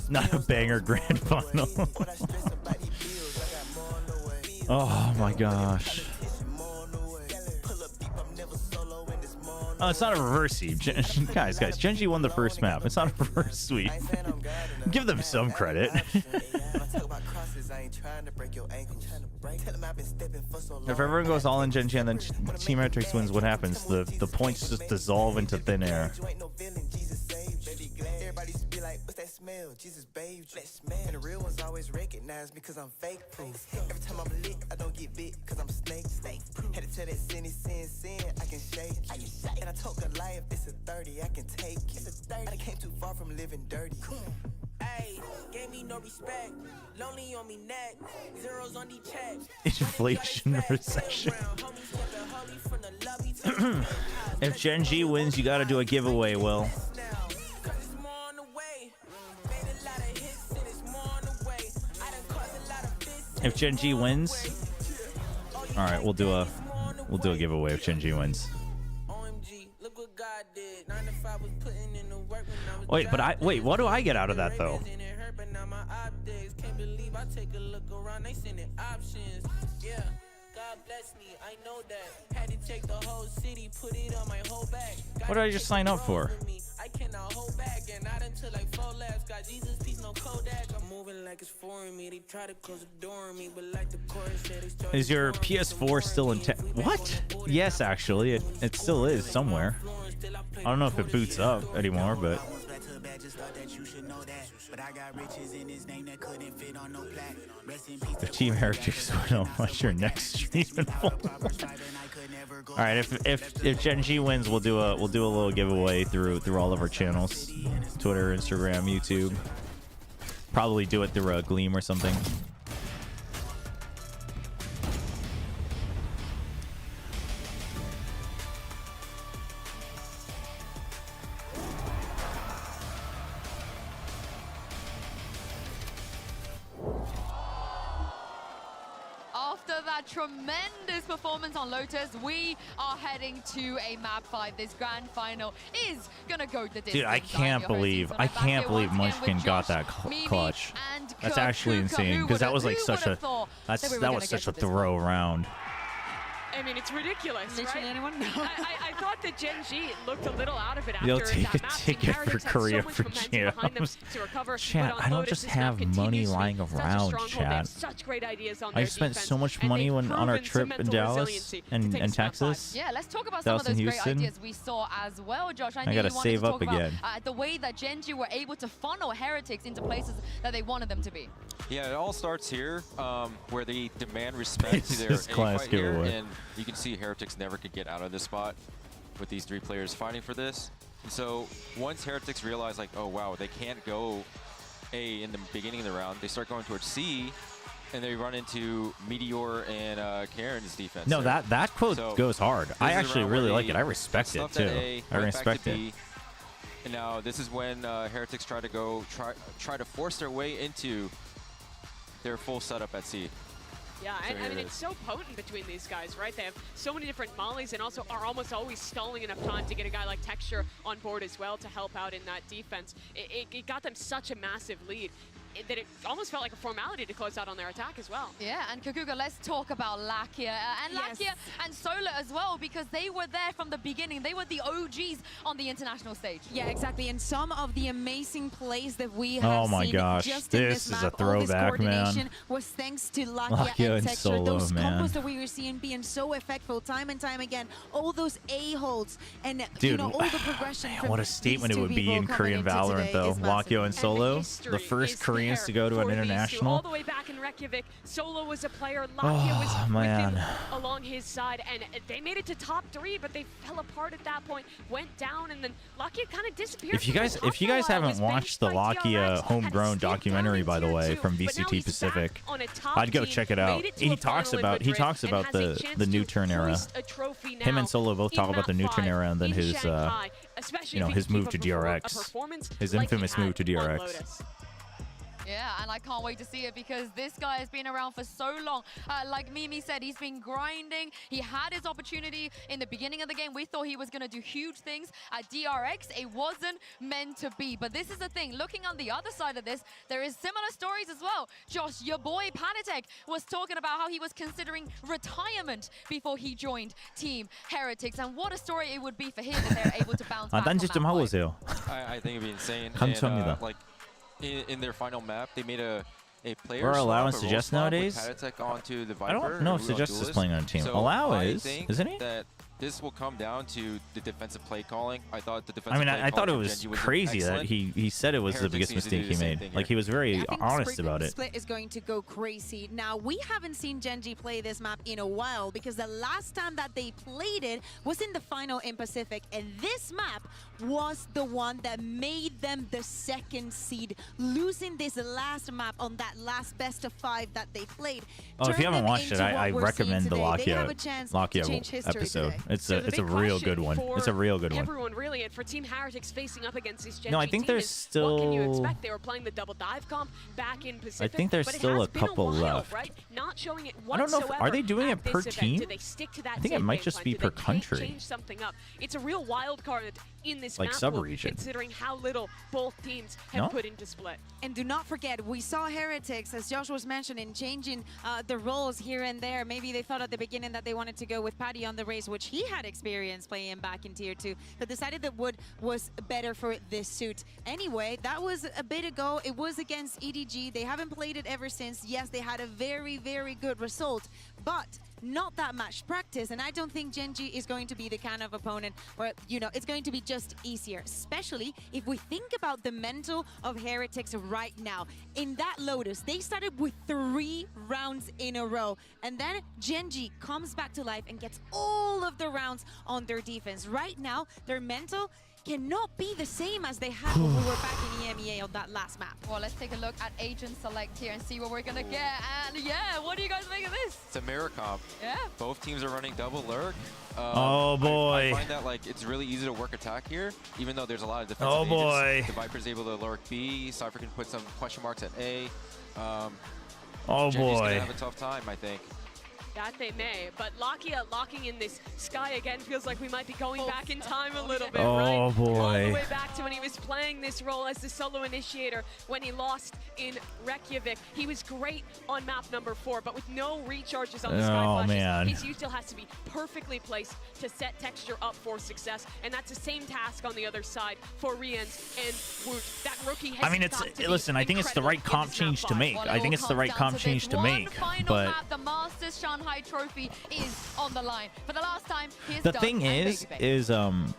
Not a banger grand final. Oh my gosh. Oh, it's not a reverse sweep. Guys, Genji won the first map. It's not a reverse sweep. Give them some credit. If everyone goes all in Genji and then Team Heretics wins, what happens? The points just dissolve into thin air. Everybody's be like, what's that smell? Jesus, babe, and the real ones always recognize me cause I'm fake proof. Every time I'm lit, I don't get bit cause I'm snake proof. Had to tell that sin, I can shake it. And I told a lie, if it's a 30, I can take it. I came too far from living dirty. Hey, gave me no respect. Lonely on me neck. Zeros on the checks. Inflation recession. If Genji wins, you gotta do a giveaway, Will. If Genji wins, all right, we'll do a giveaway if Genji wins. Wait, but what do I get out of that though? What did I just sign up for? I cannot hold back, and not until like 4 laps. Got Jesus, peace, no Kodak. I'm moving like it's foreign me. They try to close the door on me, but like the chorus said, they start. Is your PS4 still intact? What? Yes, actually, it still is somewhere. I don't know if it boots up anymore, but. If Team Heretics win, what's your next stream? All right, if Genji wins, we'll do a little giveaway through all of our channels, Twitter, Instagram, YouTube. Probably do it through a Gleam or something. Tremendous performance on Lotus. We are heading to a map fight. This grand final is gonna go the distance. Dude, I can't believe Munchkin got that clutch. That's actually insane because that was like such a throw round. I mean, it's ridiculous, right? Anyone? I thought that Genji looked a little out of it after You'll take that a map. ticket for Korea for jams. Chat, I don't just have money lying around, chat. Such great ideas on I spent so much money on our trip in Dallas and Texas. Yeah, let's talk about some of those great ideas we saw as well, Josh. I gotta save up again. The way that Genji were able to funnel Heretics into places that they wanted them to be. Yeah, it all starts here, where they demand respect to their class giveaway, and you can see Heretics never could get out of this spot with these 3 players fighting for this. And so once Heretics realize, like, oh wow, they can't go A in the beginning of the round, they start going towards C, and they run into Meteor and Karen's defense. No, that quote goes hard. I actually really like it. I respect it too. I respect it. And now this is when Heretics try to force their way into their full setup at C. Yeah, and I mean, it's so potent between these guys, right? They have so many different mollies and also are almost always stalling enough time to get a guy like Texture on board as well to help out in that defense. It got them such a massive lead that it almost felt like a formality to close out on their attack as well. Yeah, and Kakuga, let's talk about Lakia. And Lakia and Solar as well, because they were there from the beginning. They were the OGs on the international stage. Yeah, exactly. And some of the amazing plays that we have Oh my seen gosh, just in this this is map, a throwback, all this coordination man. was thanks to Lakia Lakia and and Texture. Solo, Those man. combos that we were seeing being so effectful time and time again. All those A-holds and Dude, you know, all the progression. man, from what a these statement it two would be people in coming Korean into Valorant, today though. is massive. Lakio and Solo, the first Koreans to go to an international. All the way back in Reykjavik, Solo was a player, Lakia was with him along his side, and they made it to top 3, but they fell apart at that point, went down, and then Lakia kind of disappeared. If you guys haven't watched the Lakia homegrown documentary, by the way, from VCT Pacific, I'd go check it out. He talks about the new turn era. Him and Solo both talk about the new turn era and then his his move to DRX, his infamous move to DRX. Yeah, and I can't wait to see it because this guy has been around for so long. Like Mimi said, he's been grinding. He had his opportunity in the beginning of the game. We thought he was going to do huge things at DRX. It wasn't meant to be. But this is the thing. Looking on the other side of this, there is similar stories as well. Josh, your boy Panitek was talking about how he was considering retirement before he joined Team Heretics. And what a story it would be for him if they're able to bounce back from 딴짓 좀 that 하고 point. 오세요. I think it'd be insane. 감사합니다. And, like in their final map, they made a player We're allowing swap, a role Suggest swap with nowadays? Patatek onto the I Viper don't know if and Suggest is Duelist. playing on a team. So Allow I is, think isn't he? That this will come down to the defensive play calling. I thought the defensive play I thought it calling was from Genji crazy that excellent. he said it was the Heretics biggest needs to do mistake the he same made. thing Like here. he was very I think honest Split- about it. Split is going to go crazy. Now, we haven't seen Genji play this map in a while because the last time that they played it was in the final in Pacific, and this map was the one that made them the 2nd seed, losing this last map on that last best of 5 that they played. Oh, if you Turned haven't them watched it, into I what we're seeing recommend the today. They have a chance to change Lakia history episode. today. It's So a the big real question good one. It's a real good one. Everyone really, and for Team Heretics facing up against this Genji No, I think team there's is, still. what can you expect? They were playing the double dive comp back in Pacific. think there's but it still has a been couple while, left. Right? Not showing it I don't know. whatsoever. Are they doing it at per this event. team? Do they stick to that I think it same might game just plan? be Do per they country. change something up? It's a real wild card in this Like map sub-region. considering how little both teams have No? put into Split. And do not forget, we saw Heretics, as Josh was mentioning, changing the roles here and there. Maybe they thought at the beginning that they wanted to go with Paddy on the race, which he had experience playing back in Tier 2, but decided that Wood was better for this suit. Anyway, that was a bit ago. It was against EDG. They haven't played it ever since. Yes, they had a very, very good result, but not that much practice, and I don't think Genji is going to be the kind of opponent where, you know, it's going to be just easier, especially if we think about the mental of Heretics right now. In that Lotus, they started with 3 rounds in a row, and then Genji comes back to life and gets all of the rounds on their defense. Right now, their mental cannot be the same as they had when we were back in EMEA on that last map. Well, let's take a look at Agent Select here and see what we're gonna get. And yeah, what do you guys make of this? It's a mirror comp. Yeah. Both teams are running double lurk. Oh, boy. I find that like it's really easy to work attack here, even though there's a lot of defensive Oh, agents. boy. The Viper's able to lurk B. Cypher can put some question marks at A. Oh, Genji's boy. gonna have a tough time, I think. That they may, but Lakia locking in this sky again feels like we might be going back in time a little bit, Oh, right? All boy. the way back to when he was playing this role as the solo initiator when he lost in Reykjavik. He was great on map number 4, but with no recharges on the sky Oh, flashes, man. his U still has to be perfectly placed to set Texture up for success, and that's the same task on the other side for Riens and Woot. That rookie has I mean, got to be listen. I think it's the right comp change to make. I think it's the right comp change to make. But Map, the Masters Shanghai Trophy is on the line. For the last time, here's the Doug thing and is, Baby.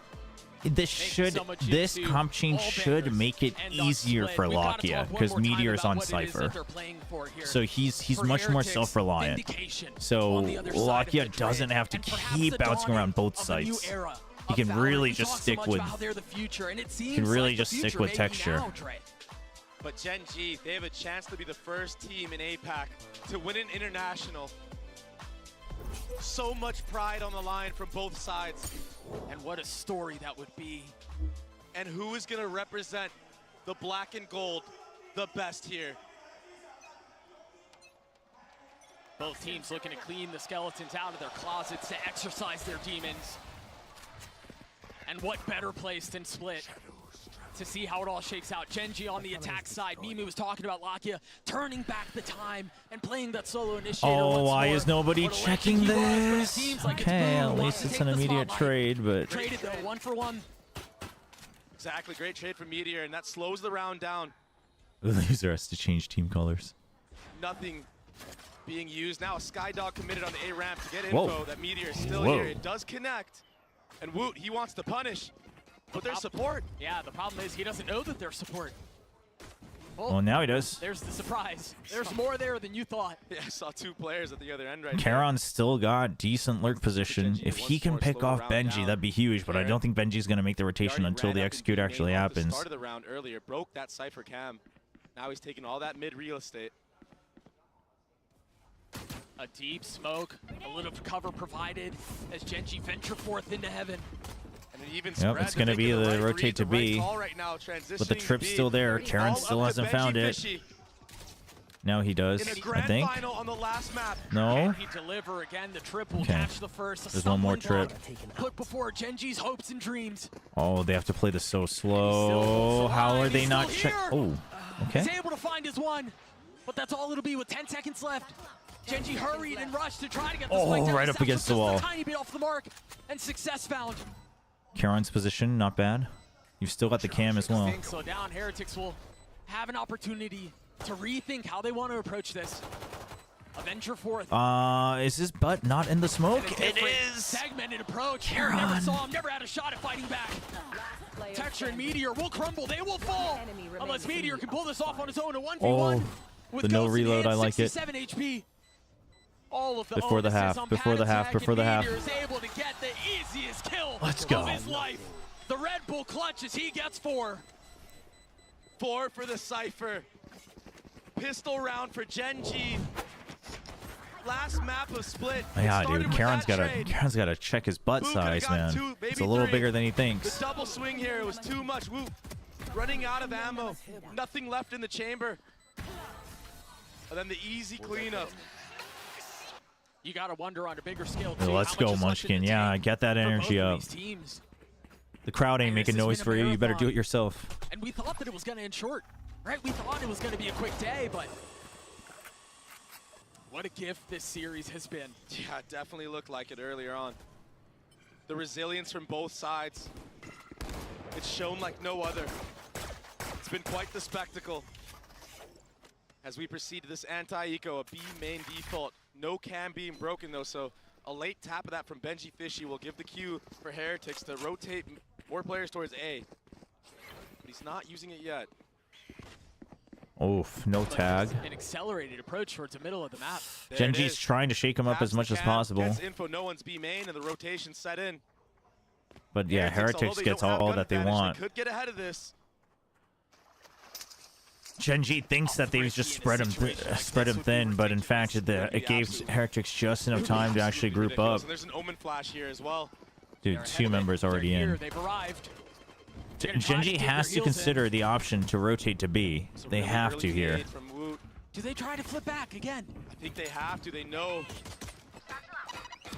this comp change should make it easier for Lakia because Meteor's on Cypher, so he's much more self-reliant. So Lakia doesn't have to keep bouncing around both sites. He can really just stick with. He can really just stick with Texture. But Genji, they have a chance to be the first team in APAC to win an international. So much pride on the line from both sides. And what a story that would be. And who is going to represent the black and gold the best here? Both teams looking to clean the skeletons out of their closets to exercise their demons. And what better place than Split to see how it all shakes out. GENG on the attack side. Mimi was talking about Lakia turning back the time and playing that solo initiator. Oh, why is nobody What a checking legend he was, but it this? seems like Okay, it's at Boom least wants it's to an take the immediate spotlight. trade, but Traded though, 1 for 1. Exactly, great trade from Meteor, and that slows the round down. the loser has to change team colors. Nothing being used. Now a Skydog committed on the A ramp to get info Whoa. that Meteor is still Whoa. here. It does connect. And Woot, he wants to punish. But there's support. Yeah, the problem is he doesn't know that there's support. Well, now he does. There's the surprise. There's more there than you thought. Yeah, I saw 2 players at the other end right now. Charon's still got decent lurk position. If he can pick off Benji, that'd be huge, but I don't think Benji's going to make the rotation until the execute actually happens. Started the round earlier, broke that Cypher cam. Now he's taking all that mid real estate. A deep smoke, a little cover provided as GENG venture forth into heaven. And an even Yep, spread. it's going to be the rotate to B. Right now, But the trip's still there. Charon still hasn't found it. Now he does, I think. On the last map. No? He deliver again. The trip will Okay. catch the first. There's one more trip. Put before GENG's hopes and dreams. Oh, they have to play this so slow. How are they not check? Oh, okay. He's able to find his one, but that's all it'll be with 10 seconds left. GENG hurried and rushed to try to get the spike down. Right up against the wall. Just a tiny bit off the mark, and success found. Charon's position, not bad. You've still got the cam as well. So down, Heretics will have an opportunity to rethink how they want to approach this. A venture forth. Is his butt not in the smoke? It is. Segmented approach. Never saw him. Never had a shot at fighting back. Texture and Meteor will crumble. They will fall. Unless Meteor can pull this off on his own. A 1v1. The no reload, I like it. 67 HP. All of the Before the half, before the half, before the half. Meteor is able to get the easiest kill Let's go. of his life. The Red Bull clutches. He gets 4. 4 for the Cypher. Pistol round for GENG. Last map of Split. Yeah, dude, Charon's got to check his butt size, man. It's a little bigger than he thinks. The double swing here, it was too much. Woo. Running out of ammo. Nothing left in the chamber. And then the easy cleanup. You gotta wonder on a bigger scale. Hey, let's go, Munchkin. Yeah, get that energy up. The crowd ain't making noise for you. You better do it yourself. And we thought that it was gonna end short, right? We thought it was gonna be a quick day, but what a gift this series has been. Yeah, it definitely looked like it earlier on. The resilience from both sides. It's shown like no other. It's been quite the spectacle. As we proceed to this anti-eco, a B main default. No cam being broken though, so a late tap of that from Benji Fishy will give the cue for Heretics to rotate more players towards A. But he's not using it yet. Oof, no tag. An accelerated approach towards the middle of the map. GENG's trying to shake him up as much as possible. Gets info, no one's B main, and the rotation set in. But yeah, Heretics gets all that they want. They could get ahead of this. GENG thinks that they just spread him thin, but in fact, it gave Heretics just enough time to actually group up. And there's an Omen flash here as well. Dude, 2 members already in. They've arrived. GENG has to consider the option to rotate to B. They have to here. Do they try to flip back again? I think they have to. They know.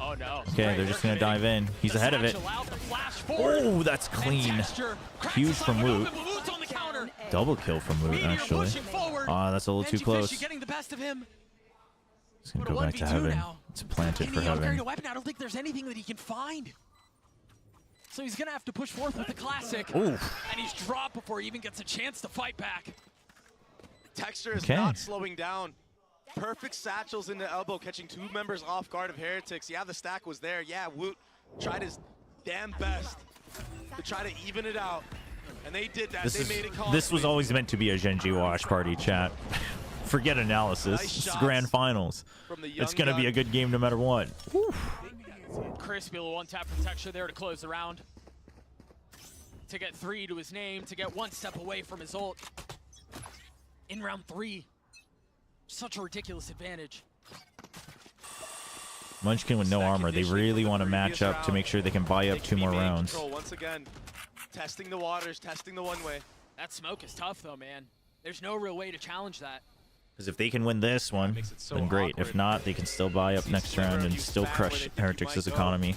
Oh no. Okay, they're just gonna dive in. He's ahead of it. Oh, that's clean. Huge from Woot. Double kill from Woot, actually. That's a little too close. Getting the best of him. He's gonna go back to heaven. It's planted for heaven. A weapon? I don't think there's anything that he can find. So he's gonna have to push forth with the classic. Oof. And he's dropped before he even gets a chance to fight back. Texture is not slowing down. Perfect satchels into elbow, catching 2 members off guard of Heretics. Yeah, the stack was there. Yeah, Woot tried his damn best to try to even it out. And they did that. They made it costly. This was always meant to be a GENG watch party, chat. Forget analysis. Nice It's grand finals. It's going to be a good game no matter what. Crispy little one-tap from Texture there to close the round. To get 3 to his name, to get 1 step away from his ult. In round 3. Such a ridiculous advantage. Munchkin with no armor. They really want to match up to make sure they can buy up 2 more rounds. Once again, testing the waters, testing the one-way. That smoke is tough though, man. There's no real way to challenge that. Because if they can win this one, then great. If not, they can still buy up next round and still crush Heretics' economy.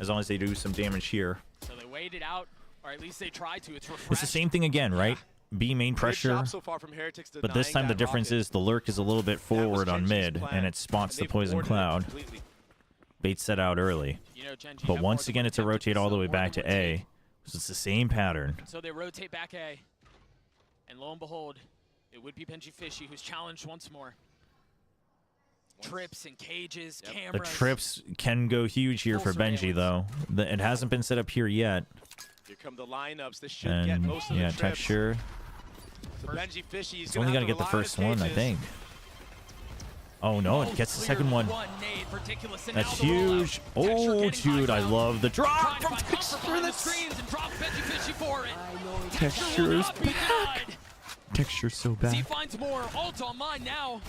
As long as they do some damage here. So they waited out, or at least they tried to. It's refreshed. It's the same thing again, right? B main pressure. So far from Heretics, But this time the difference is the lurk is a little bit forward on mid, and it spots the poison cloud. Baits that out early. But once again, it's a rotate all the way back to A. So it's the same pattern. So they rotate back A. And lo and behold, it would be Benji Fishy who's challenged once more. Trips and cages, The cameras. trips can go huge here for Benji, though. It hasn't been set up here yet. Here come the lineups. This should get most of the trips. texture. So Benji Fishy, he's It's only got to get the first one, I think. Oh, no, it gets the second one. That's huge. Oh, dude, I love the drop from Texture. Texture is back. Texture's so Z bad. finds more. Ult on mine now.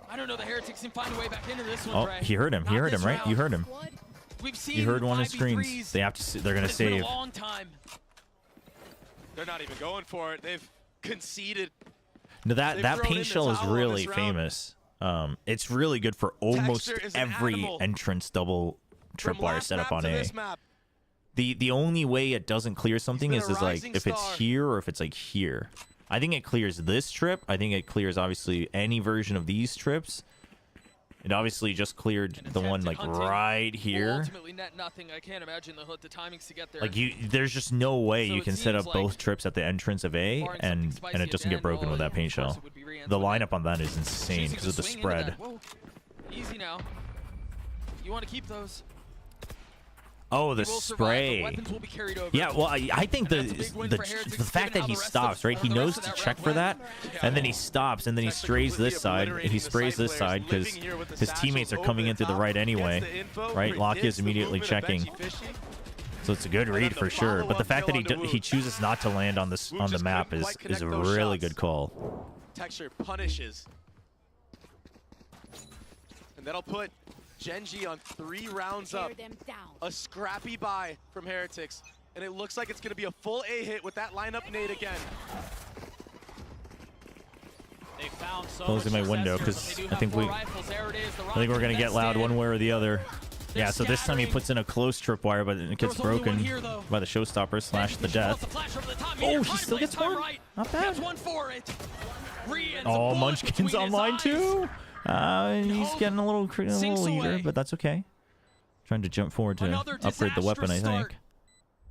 I don't know. The Heretics can find a way back into this one. Oh, Bray. he heard him. He heard him, right? You heard him. We've seen You heard one of the 5v3s, screens. They have to. They're gonna but it's been save. a long time. They're not even going for it. They've conceded. No, that They've that thrown in paint the shell is towel on really this round. famous. It's really good for almost Texture is an every animal. entrance double tripwire last setup map on to A. this map. The only way it doesn't clear something been is a like rising if it's star. here or if it's like here. I think it clears this trip. I think it clears obviously any version of these trips. It obviously just cleared the one like right Will here. ultimately net nothing. I can't imagine the timings to get there. Like there's just no way So you it can set seems up like both trips at the entrance of A barring and something spicy it doesn't at get the broken end, with that paint of course shell. it would be re-answered The with lineup on that is insane Choosing because of to the swing into spread. that. Whoa. Easy now. You want to keep those. Oh, the He will survive, spray. the weapons will be carried over. Yeah, well, I think the fact that he stops, right? He knows to check for that, and then he stops, and then he sprays this side, and he sprays this side because his teammates are coming in through the right anyway, right? Locky is immediately checking, so it's a good read for sure. But the fact that he chooses not to land on this on the map is a really good call. Texture punishes. And that'll put GENG on 3 rounds up. A scrappy buy from Heretics. And it looks like it's going to be a full A hit with that lineup nade again. They found so Closing my much window success because here, I think but they do have 4 rifles. There it is, the I think we're gonna rocket get loud invested. one way or the other. They're Yeah, so this time he scattering. puts in a close tripwire, but it gets There was only one broken here, though. by the showstopper slash the death. Oh, he still gets one. Not bad. Gets one for it. Re-ends Oh, a bullet Munchkin's between his online eyes. too. He's getting a little Sinks eater, away. but that's okay. Trying to jump forward to Another upgrade the weapon, I disastrous think. start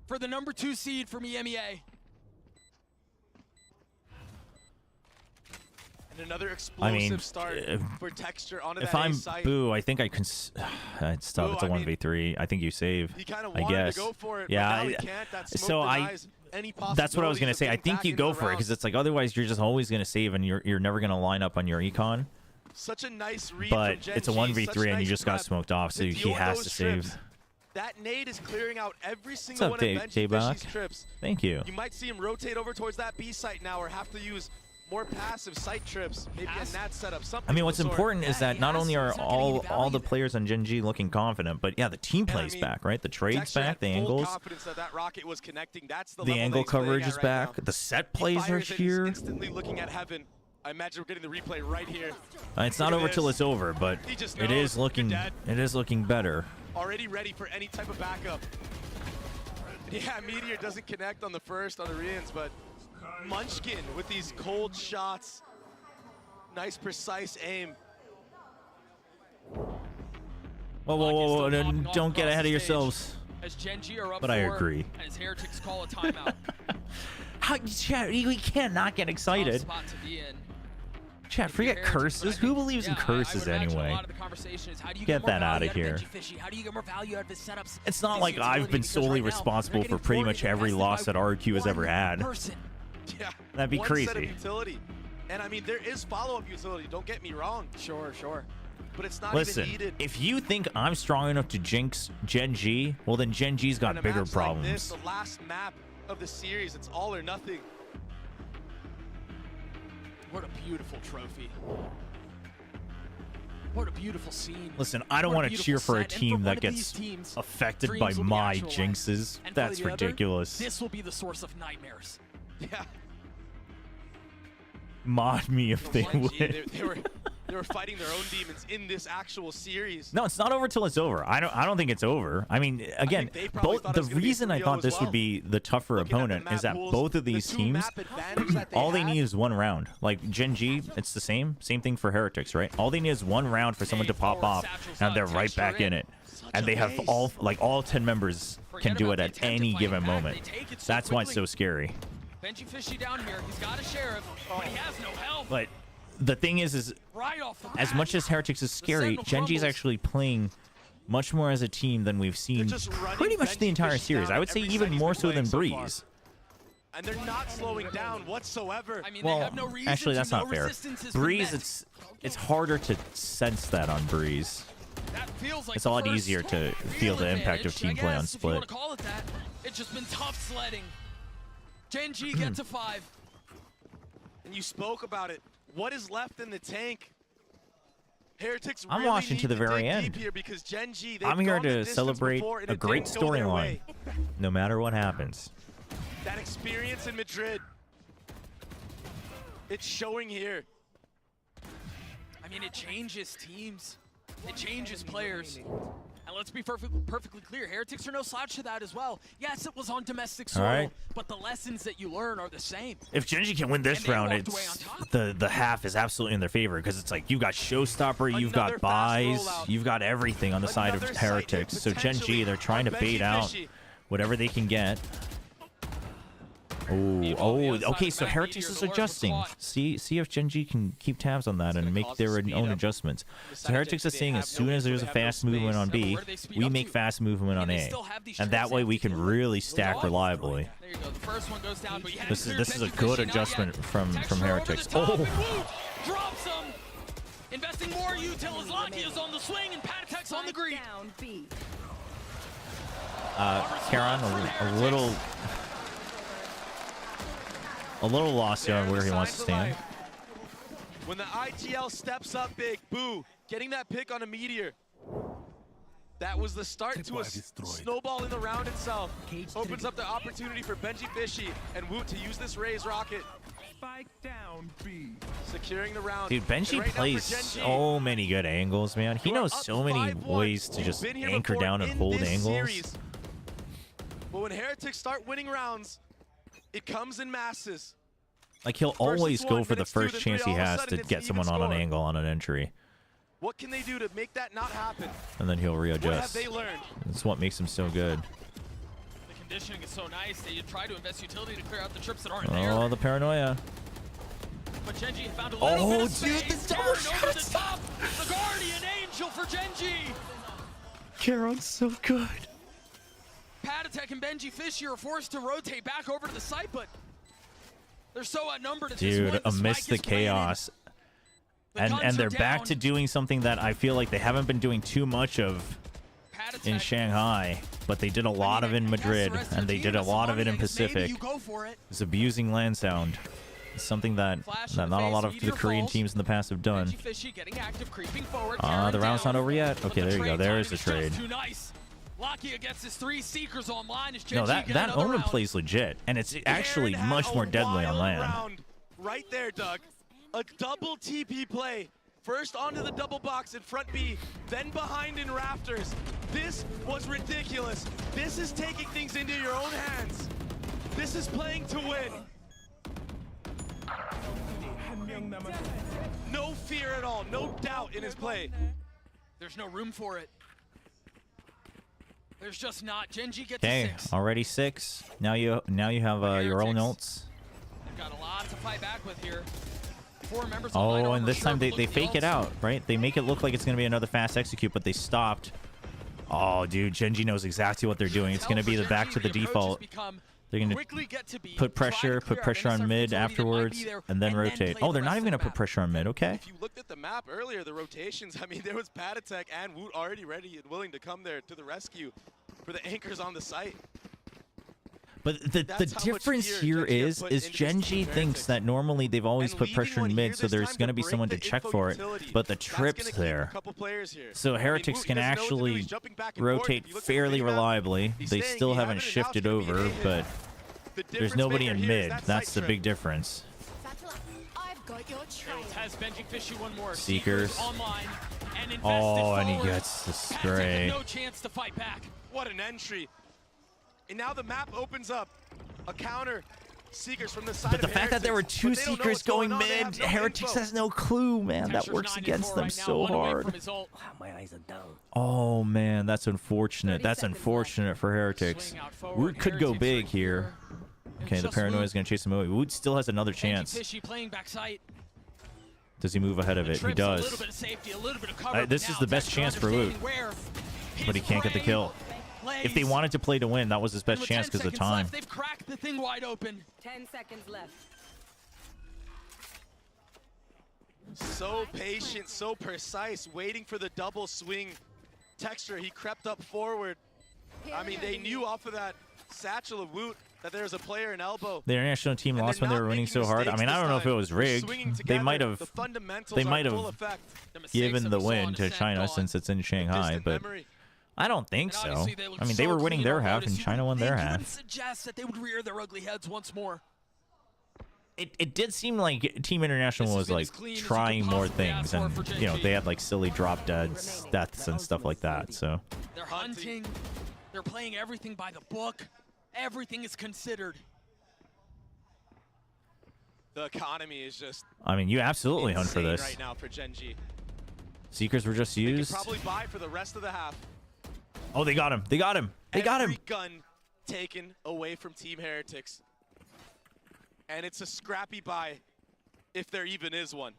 for the number 2 seed from EMEA. And another I explosive mean, start for Texture onto if that A I'm site. Boo, I think I can. It's tough. Boo, It's a I mean, 1v3. I think you save. He kind of I wanted guess. to go for it, but Yeah. now he can't. That smoke So denies any that's what I was gonna possibilities say. of I getting think back you into go the for it round. because it's like otherwise you're just always gonna save and you're never gonna line up on your econ. Such a nice read But from it's a GENG, 1v3 such and you nice just got prep smoked off, so to he deal with has those to trips. save. That nade is clearing out every single up, one Dave- of Benji J-Bach? Fishy's trips. Thank you. You might see him rotate over towards that B site now or have to use more passive site trips, maybe a NAT setup, something I mean, of what's the sort. important is that not only are all the players on GENG looking confident, but yeah, the team And I plays mean, back, right? The trades Texture back, had the full angles, confidence that that rocket was connecting. That's the the level angle that he's playing coverage at is right back, now. the set He plays are fires it, he's here. instantly looking at heaven. I imagine we're getting the replay right here. It's not Look at over till this. it's over, but He just it knows. is looking You're dead. it is looking better. Already ready for any type of backup. Yeah, Meteor doesn't connect on the first on the re-ins, but Munchkin with these cold shots. Nice, precise aim. Whoa, don't get ahead of yourselves. As GENG are up But I 4, agree. And as Heretics call a timeout. How, chat, we cannot get excited. Tough spot to be in. Chat, forget curses. Who believes in curses anyway? Get that out of here. How do you get more value out of his setups? It's not like I've been solely responsible for pretty much every loss that RQ has ever had. Yeah, That'd be one set of crazy. utility. And I mean, there is follow-up utility. Don't get me wrong. Sure. But it's not Listen, even needed. if you think I'm strong enough to jinx GENG, well then GENG's In got a bigger match like problems. this, the last map of the series, it's all or nothing. What a beautiful trophy. What a beautiful scene. Listen, I don't What want to beautiful cheer for a set. And team one that of gets these teams, affected dreams by will be my actualized. jinxes. And for That's the other, ridiculous. This will be the source of nightmares. Yeah. mod me if they Gen G, win. they were fighting their own demons in this actual series. No, it's not over till it's over. I don't think it's over. I mean, again, they probably both thought it the was gonna be reason I 3-0 thought as this would well. be the tougher opponent is that pools, both of the these two teams, map advantage that all they had. need is one round. Like Gen G, it's the same thing for Heretics, right? All they need is one round for someone to pop off, and they're right back in it. And they have all 10 members can do it at any given moment. That's why it's so scary. Benji Fishy down here. He's got a sheriff, but he has no help. But the thing is Right off the as bat, much as Heretics is scary, Sentinel Gen G is crumbles. actually playing much more as a team than we've seen pretty much the entire series. I would say even more so than Breeze. And they're not slowing down whatsoever. I mean, Well, they have no reason actually, that's to. not No fair. resistance has been Breeze, met. it's harder to sense that on Breeze. That feels like It's a lot the first easier to feel the real impact of advantage, team I play on guess, if you want Split. to call it that. It's just been tough sledding. Gen G gets a 5. And you spoke about it. What is left in the tank? Heretics I'm really watching need to the very dig end. deep here because Gen G, they've I'm here gone the to distance celebrate before and a it great didn't go their storyline, way. no matter what happens. That experience in Madrid, it's showing here. I mean, it changes teams. It changes players. And let's be perfectly clear, Heretics are no slouch to that as well. Yes, it was on domestic soil, All right. but the lessons that you learn are the same. If Gen G can win this round, it's the half is absolutely in their favor because it's like you've got Showstopper, you've got buys, you've got everything on the side of Heretics. So Gen G, they're trying to bait out whatever they can get. Oh, okay, so Heretics is adjusting. See if Gen G can keep tabs on that and make their own adjustments. So Heretics is saying as soon as there's a fast movement on B, we make fast movement on A. And that way we can really stack reliably. There you go. The first one goes down, but you had This it is clear. a Benji good Fishy not adjustment yet. from Texture over Heretics. the top, Oh, and Woot drops him. Investing more util as Lucky is on the swing and Patatek's on the green. Karan, a little lost here on where he wants to stand. When the ITL steps up big, boo, getting that pick on a Meteor. That was the start to a snowball in the round itself. Opens up the opportunity for Benji Fishy and Woot to use this Raze rocket. Spike down B. Securing the round. Dude, Benji And right now for plays Gen G, so many good angles, man. He knows so many ways to just been here anchor before down and in hold this angles. series. But when Heretics start winning rounds, it comes in masses. Like he'll always go for the first chance he has to get someone on an angle on an entry, What can they do to make that not happen? and then he'll What have readjust. they learned? That's what makes him so good. The conditioning is so nice that you try to invest utility to clear out the trips that aren't there. Oh, the paranoia. But Gen G found a little bit Oh, of dude, space. the double Turn over the top. The Guardian Angel for Gen G. Karon's so good. Patatek and Benji Fishy are forced to rotate back over to the site, but they're so outnumbered at this Dude, point. The amidst spike the is planted. chaos. And guns they're are back down. to doing something that I feel like they haven't been doing too much of in Shanghai, but they did a lot of in Madrid, and they did a lot of it in Pacific. It's abusing land sound. It's something that not a lot of the Korean teams in the past have done. Fishy getting active, creeping forward. The round's not over yet. Okay, there you go. There's the trade. Too nice. Lakia gets his 3 Seekers online. As No, Gen G that get that another Omen round. plays legit, and it's actually much more deadly on land. Round right there, Doug. A double TP play. First onto the double box in front B, then behind in rafters. This was ridiculous. This is taking things into your own hands. This is playing to win. No fear at all, no doubt in his play. There's no room for it. There's just not. Gen G gets a Okay, 6. already 6. Now you have your own ults. They've got a lot to fight back with here. 4 members on light Oh, armor, and this sure, time but they look at the fake it ults. out, right? They make it look like it's going to be another fast execute, but they stopped. Oh, dude, Gen G knows exactly what they're doing. It's going to be the back to the default. They're going to put pressure on mid afterwards, and then rotate. Oh, they're not even going to put pressure on mid, okay? If you looked at the map earlier, the rotations, I mean, there was Patatek and Woot already ready and willing to come there to the rescue for the anchors on the site. But the difference here is Gen G thinks that normally they've always put pressure in mid, so there's going to be someone to check for it, but the trip's there. So Heretics can actually rotate fairly reliably. They still haven't shifted over, but there's nobody in mid. That's the big difference. Has benching Fishy one more. Seekers. Online and invested Oh, and he forward. gets the Has spray. no chance to fight back. What an entry. And now the map opens up. A counter. Seekers from the side But the of fact that there were Heretics, two but they don't know Seekers what's going going on. They mid, have no Heretics info. has no clue, man. That Texture's works 9 and against 4 them right now, so one away hard. from his ult. My eyes are down. Oh, man, that's unfortunate. That's unfortunate for Heretics. Woot could go big here. Okay, the Paranoia is going to chase him away. Woot still has another chance. Fishy playing backside. Does he move ahead of it? He A does. little bit of safety, a little bit of cover, This but is now the best Texture chance for Woot. understanding where But he can't get the kill. If they wanted to play to win, that was his best with chance 10 because of seconds time. left, they've cracked the thing wide open. 10 seconds left. So patient, so precise, waiting for the double swing. Texture, he crept up forward. I mean, they knew off of that satchel of Woot that there was a player in elbow. The international team lost when they were winning so hard. I mean, I don't know if it was rigged. They might have. They might have given the win to China since it's in Shanghai, but I don't think so. I mean, they were winning their half and China won their You half. would suggest that they would rear their ugly heads once more. It did seem like Team International was like trying more things, and you know they had like silly drop deaths and stuff like that. So They're hunting. They're playing everything by the book. Everything is considered. The economy is just I mean, you absolutely hunt for insane this. right now for GENG. Seekers were just They could used. probably buy for the rest of the half. Oh, they got him! They got him! They got him! Every gun taken away from Team Heretics. And it's a scrappy buy, if there even is one.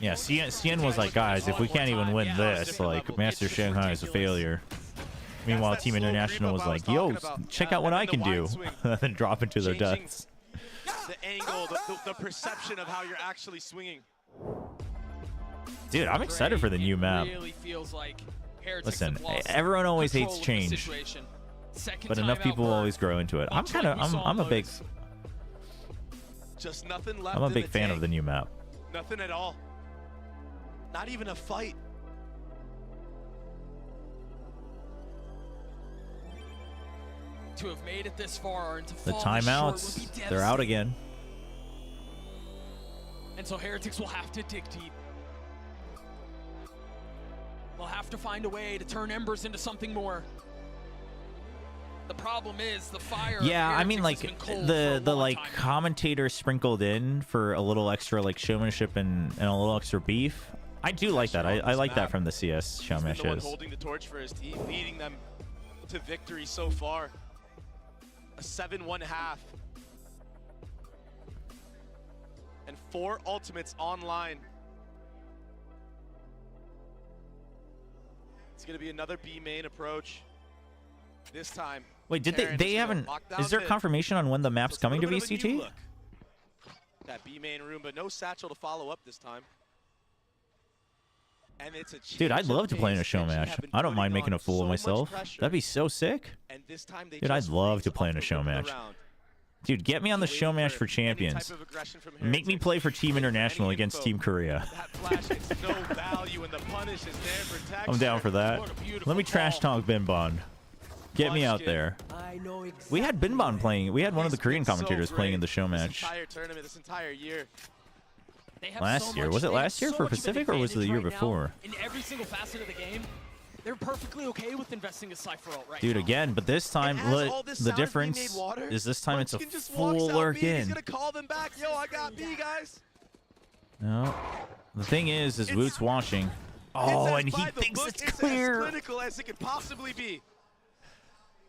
Yeah, CN was like, guys, if we can't even win this, like, Master Shanghai is a failure. Meanwhile, Team International was like, yo, check out what I can do. And then drop into their deaths. The angle, the perception of how you're actually swinging. Dude, I'm excited for the new map. Really feels like Heretics Listen, have lost everyone always control hates of the change, situation. Second but enough time people outburst. always grow into it. I'm Much like we saw I'm a on big, Lotus. Just nothing left. I'm a in big the fan tank. of the new map. Nothing at all. Not even a fight. To have made it this far and to The fall this short would timeouts, be they're out devastating. again. And so Heretics will have to dig deep. They'll have to find a way to turn embers into something more. The problem is the fire. of Yeah, I mean, Heretics like has been cold the for a long like time. commentator sprinkled in for a little extra like showmanship and a little extra beef. I do like that. I like that from the CS show He's been the one matches. holding the torch for his team, leading them to victory so far. A 7-1 half. And 4 ultimates online. It's going to be another B main approach. This time. Wait, did Terran they is gonna haven't? lock down Is there mid. confirmation on when the map's coming to Little bit of a new VCT? look. That B main room, but no satchel to follow up this time. And it's a Dude, I'd change love of to play in a pace. show Genji match. have been I don't mind putting making on a fool so of much myself. pressure. That'd be so sick. And this time they Dude, I'd just love to race play in a off the show rip of the match. round. Dude, get me on the show match for champions. Make me play for Team International against Team Korea. Flash, it's no value, and the punish is there for Texture. I'm down for that. Let me trash talk Bin Bon. Get me out there. We had Bin Bon playing. We had one of the Korean commentators playing in the show match This entire tournament, this entire year. They have last so year. much- Was it they have last year so for much of an Pacific or was it the year advantage right before? now in every single facet of the game. They're perfectly okay with investing a Cypher ult right Dude, now. again, but this time, the difference is this time it's a full lurk He's in. gonna call them back. Yo, I got B, guys. No. The thing is Woot's watching. Oh, and he thinks it's clear. As clinical as it could possibly be.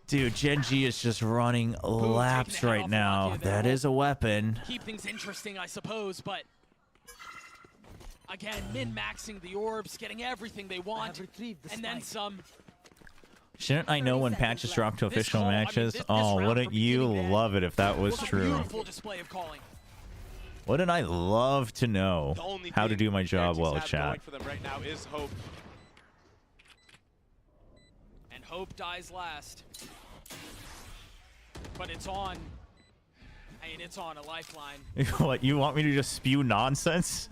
Dude, GENG is just running laps right now. That is a weapon. Keep things interesting, I suppose, but again, min-maxing the orbs, getting everything they want, and then some. Shouldn't I know when patches drop to official matches? Oh, wouldn't you love it if that was true? Beautiful display of calling. Wouldn't I love to know The only how to thing do my job well, Heretics have going chat? for them right now is hope. And hope dies last. But it's on. I mean, it's on a lifeline. What, you want me to just spew nonsense?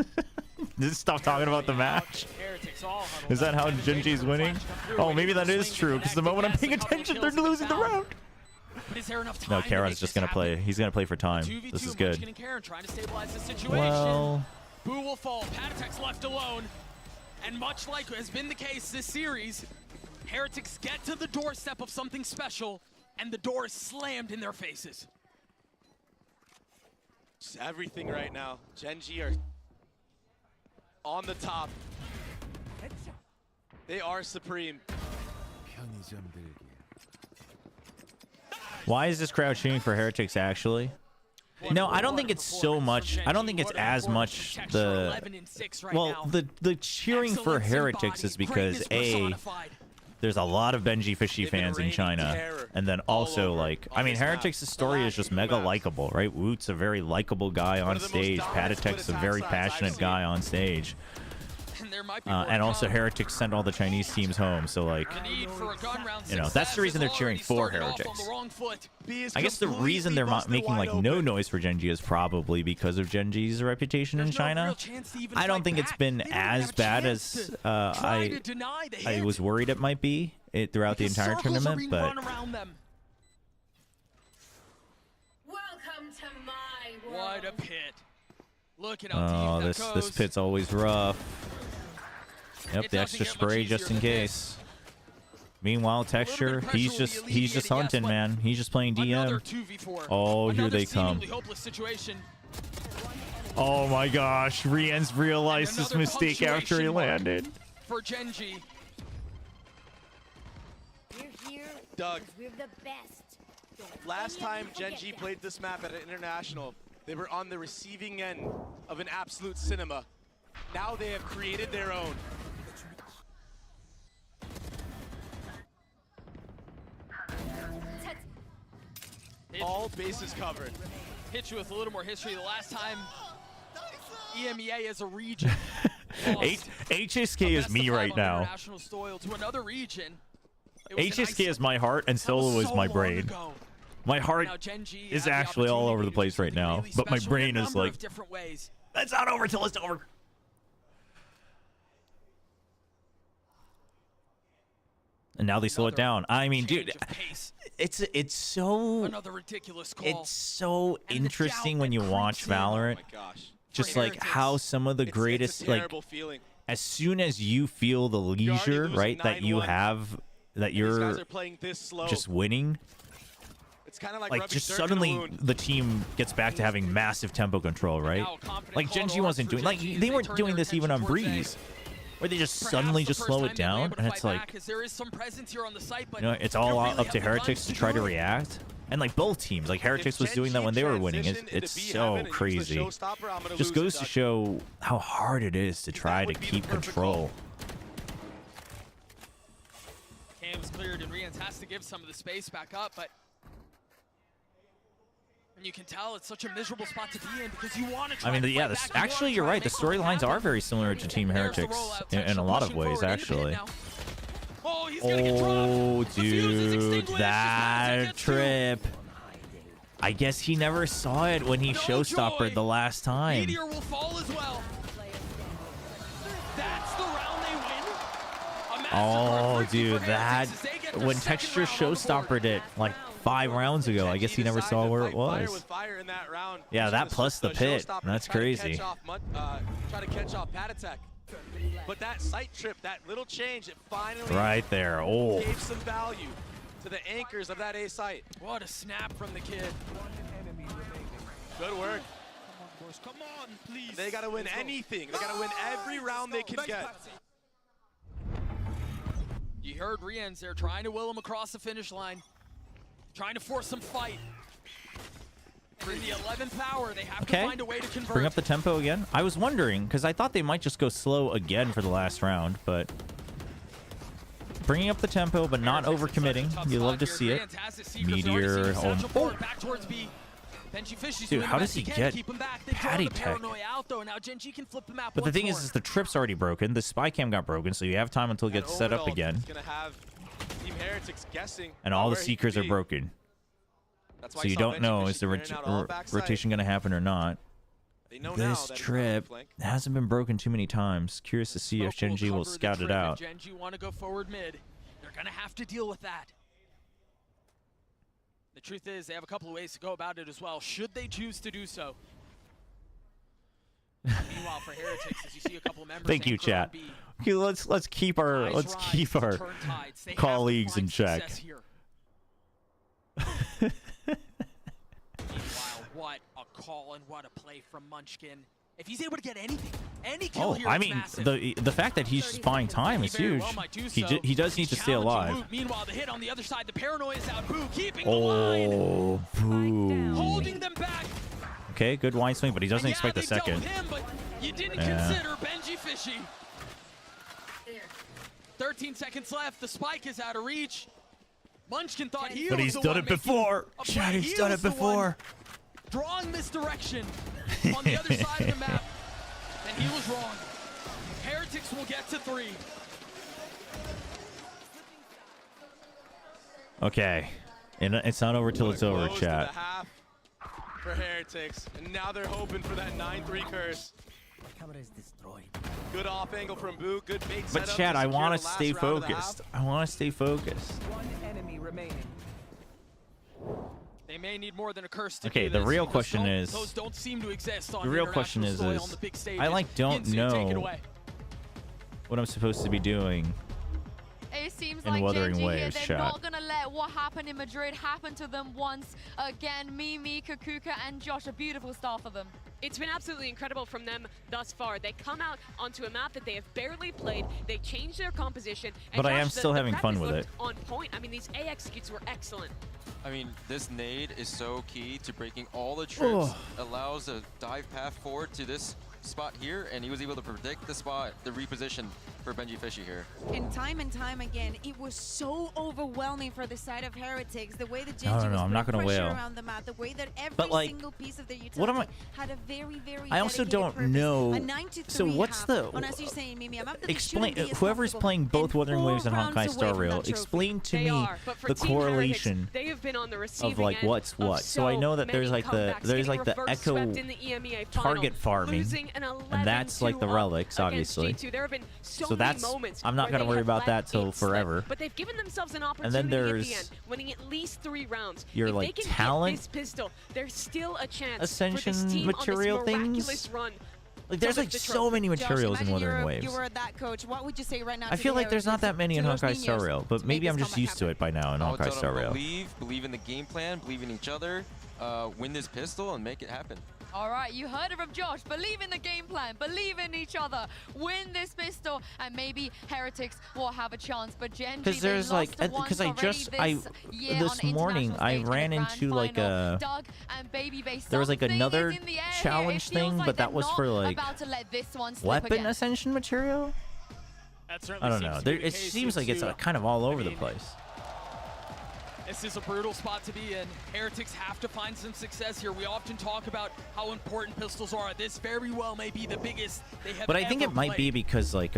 Just stop talking about the match? Heretics all huddled Is that up. how GENG's winning? Oh, maybe that is true, because the moment I'm paying attention, they're losing the round. But is there enough time No, to Karon's make just this gonna play. happen? He's gonna play for time. 2v2 This is good. Munchkin and Karen trying to stabilize the situation. Well, Boo will fall. Patatek's left alone. And much like has been the case this series, Heretics get to the doorstep of something special, and the door is slammed in their faces. Just everything right now. GENG are on the top. They are supreme. why is this crowd cheering for Heretics actually? No, I don't think it's so much. I don't think it's as much the. Well, the cheering for Heretics is because A, there's a lot of Benji Fishy fans in China, and then also like, I mean, Heretics' story is just mega likable, right? Woot's a very likable guy on stage. Patatek's a very passionate guy on stage. And also Heretics sent all the Chinese teams home, so like, you know, that's the reason they're cheering for Heretics. I guess the reason they're not making like no noise for GENG is probably because of GENG's reputation in China. I don't think it's been as bad as I was worried it might be throughout the entire tournament, but What a pit. Look at how deep that this goes. pit's always rough. Yep, the extra spray just in case. Meanwhile, Texture, he's just hunting, man. He's just playing DM. Oh, here they come. Oh my gosh, Rien's realized his mistake after he landed. For GENG. Doug, We're the best. last time GENG played this map at an international, they were on the receiving end of an absolute cinema. Now they have created their own. All bases covered. Hit you with a little more history. The last time EMEA as a region HSK is me right now. international soil to another region. It was in HSK is my heart and Solo is my brain. My heart is actually all over the place right now, but my brain is like, that's not over till it's over. And now they slow it down. I mean, dude, it's so Another ridiculous call. it's so interesting when you watch Valorant. Just like how some of the greatest, like, as soon as you feel the leisure, right, that you have, that you're just winning, It's kind of like just suddenly the team gets back to having massive tempo control, right? Like GENG wasn't doing, like they weren't doing this even on Breeze, where they just suddenly just slow it down, and it's like, you know, it's all up to Heretics to try to react. And like both teams, like Heretics was doing that when they were winning. It's so crazy. Just goes to show how hard it is to try to keep control. Cam's cleared and Rians has to give some of the space back up, but and you can tell it's such a miserable spot to be in because you want to try. I mean, yeah, actually, you're right. The storylines are very similar to Team Heretics in a lot of ways, actually. Oh, dude, that trip. I guess he never saw it when he showstoppered the last time. Meteor will fall as well. That's the round they win. Oh, dude, that when Texture showstoppered it like 5 rounds ago, I guess he never saw where it was. Yeah, that plus the pit. That's crazy. Try to catch off Patatek. But that sight trip, that little change, it finally Right there. Oh. gave some value to the anchors of that A site. What a snap from the kid. Good work. Come on, please. They got to win anything. They got to win every round they can get. You heard Rians there trying to will him across the finish line, trying to force some fight. In the 11th hour, they have to find a way to convert. Bring up the tempo again. I was wondering, because I thought they might just go slow again for the last round, but bringing up the tempo, but not overcommitting. You love to see it. Meteor. Oh. Dude, how does he get Patty Tech? But the thing is the trip's already broken. The spy cam got broken, so you have time until it gets set up again. And all the seekers are broken. So you don't know, is the rotation going to happen or not. This trip hasn't been broken too many times. Curious to see if GENG will scout it out. GENG want to go forward mid. They're going to have to deal with that. The The truth is, they have a couple of ways to go about it as well, should they choose to do so. Meanwhile, for Heretics, as you see a couple of members. Thank you, chat. Okay, let's keep our colleagues in check. Meanwhile, what a call and what a play from Munchkin. If he's able to get anything, any kill here, I it's mean, massive. the fact that he's just buying time is huge. He does need to stay alive. Boot. Meanwhile, the hit on the other side, the paranoia is out. Boo keeping the line. Oh, boo. Holding them back. Okay, good wine swing, but he doesn't expect the second. Him, but you didn't consider Benji Fishy. 13 seconds left. The spike is out of reach. Munchkin thought he was the one. But he's done it before. Chad, he's done it before. Drawing misdirection on the other side of the map, and he was wrong. Heretics will get to 3. Okay, and it's not over till it's over, Close to chat. the half for Heretics, and now they're hoping for that 9-3 curse. Camera is destroyed. Good off angle from Boo. Good bait But setup chat, to I secure want the to last stay round of the focused. half. I want to stay focused. One enemy remaining. They may need more than a curse to Okay, do the this, real because question is. those don't seem to exist on The real question is, international soil on the big stages. I like don't Yinsu, take it know away. what I'm supposed to be doing. It seems in like Wuthering GENG here, Waves, they're chat. not going to let what happened in Madrid happen to them once again. Mimi, Kakuka, and Josh, a beautiful start for them. It's been absolutely incredible from them thus far. They come out onto a map that they have barely played. They change their composition. And But I Josh, am still having fun with looked it. On point. I mean, these A executes were excellent. I mean, this nade is so key to breaking all the tricks. Allows a dive path forward to this spot here, and he was able to predict the spot, the reposition for Benji Fishy here. And time again, it was so overwhelming for the side of Heretics. The way that No, GENG no, was I'm not putting gonna pressure wail. around the map, the way that every But, like, single piece of their utility what am I- had a very, very I also dedicated don't purpose. know. A 9-3 So what's half. the? And as you're saying, Mimi, a map that they Explain. shouldn't be as Whoever's comfortable playing both and Wuthering 4 Waves and rounds Honkai away Star from Rail, that trophy. explain to They me are, but for the Team Heretics, correlation they have been on the receiving of like end what's of what. So I know that many there's like the comebacks, there's getting like the reverse echo swept in the EMEA final, target farming, losing an and that's like the 11-2 relics, against obviously. G2. There have been so So many that's moments I'm not where gonna they worry have about let that till it slip, forever. But they've given themselves an And opportunity then at the there's end, winning at least 3 rounds. your, If like, they can talent hit this pistol, there's still a chance ascension for this team material on this things. miraculous run. Like there's to like lift the so trophy. many Josh, materials in imagine Wuthering you Waves. were that coach. What would you say right now? I to feel the like there's not Heretics, that many in to those Honkai Star Niños, Rail, to but maybe make I'm this just used to it by now in I would Honkai tell Star them Rail. believe in the game plan, believe in each other, win this pistol, and make it happen. All right, you heard it from Josh. Believe in the game plan. Believe in each other. Win this pistol, and maybe Heretics will have a chance. But GENG, Because there's like, because I this morning I ran into like a, there was like another challenge thing, but that was for like weapon ascension material. I don't know. It seems like it's kind of all over the place. This is a brutal spot to be in. Heretics have to find some success here. We often talk about how important pistols are. This very well may be the biggest they have But I think ever it might be played. because like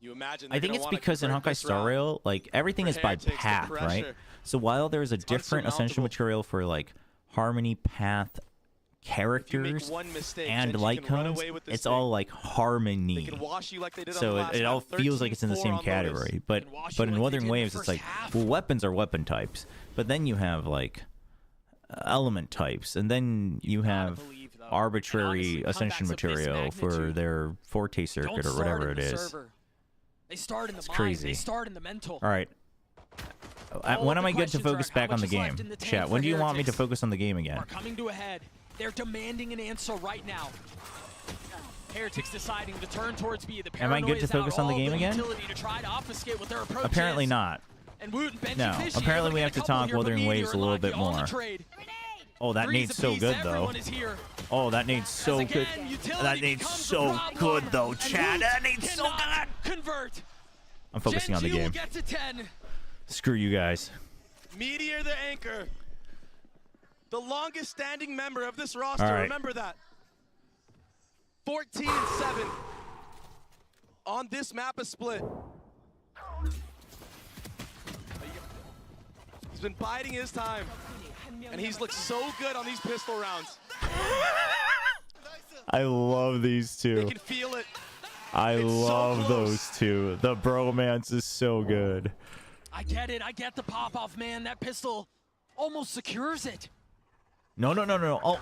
You imagine I think it's because in Honkai Star Rail, like everything is by Heretics, the path, right? pressure. So while there's a different ascension unsurmountable. material for like harmony path characters one mistake, and Genji light can run cones, away with this it's all like harmony. can wash you like they did on So the last it all map. feels like it's in the 13-4 same on Lotus. category. But in Wuthering Waves, it's like, well, weapons are weapon types, but then you have like element types, and then you have arbitrary ascension material for their Forte circuit or whatever it is. They start in the It's mind. crazy. They start in the mental. All right. When am I good to focus back on the game? Chat, when do you want me to focus on the game again? Are coming to a head. They're demanding an answer right now. Heretics deciding to turn towards B. The Am I good paranoia to is focus out, on the all game again? utility to try to obfuscate what their approach Apparently is. not. And Woot and Benji No, Fishy apparently are we looking have to at a couple talk here, but Wuthering Meteor Waves a and little Lucky bit on the more. trade. Oh, that Threes nade's so apiece, good though. everyone is here. Oh, that nade's so As good. again, utility That nade's becomes so the problem. good though, And chat. Woot That nade's so cannot good. Convert. I'm focusing on the Genji will game. get to 10. Screw you guys. Meteor the anchor. The longest standing member of this roster. All right. Remember that. 14-7. On this map is split. He's been biding his time. And he's looked so good on these pistol rounds. I love these They two. can feel it. I It's so love close. those two. The bromance is so good. I get it. I get the pop-off, man. That pistol almost secures it. No.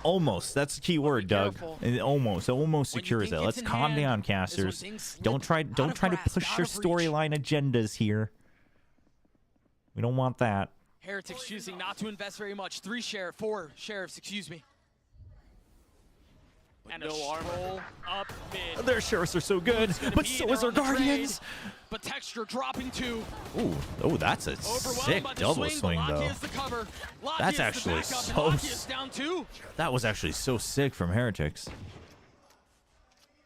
Almost. That's the key word, Doug. Almost secures it. Let's calm down, casters. Don't try to push your storyline agendas here. We don't want that. Heretics choosing not to invest very much. 4 sheriffs, excuse me. And a stroll up mid. Their sheriffs are so good, but so is our guardians. But Texture dropping 2. Oh, that's a sick double swing, though. That's actually so. That was actually so sick from Heretics.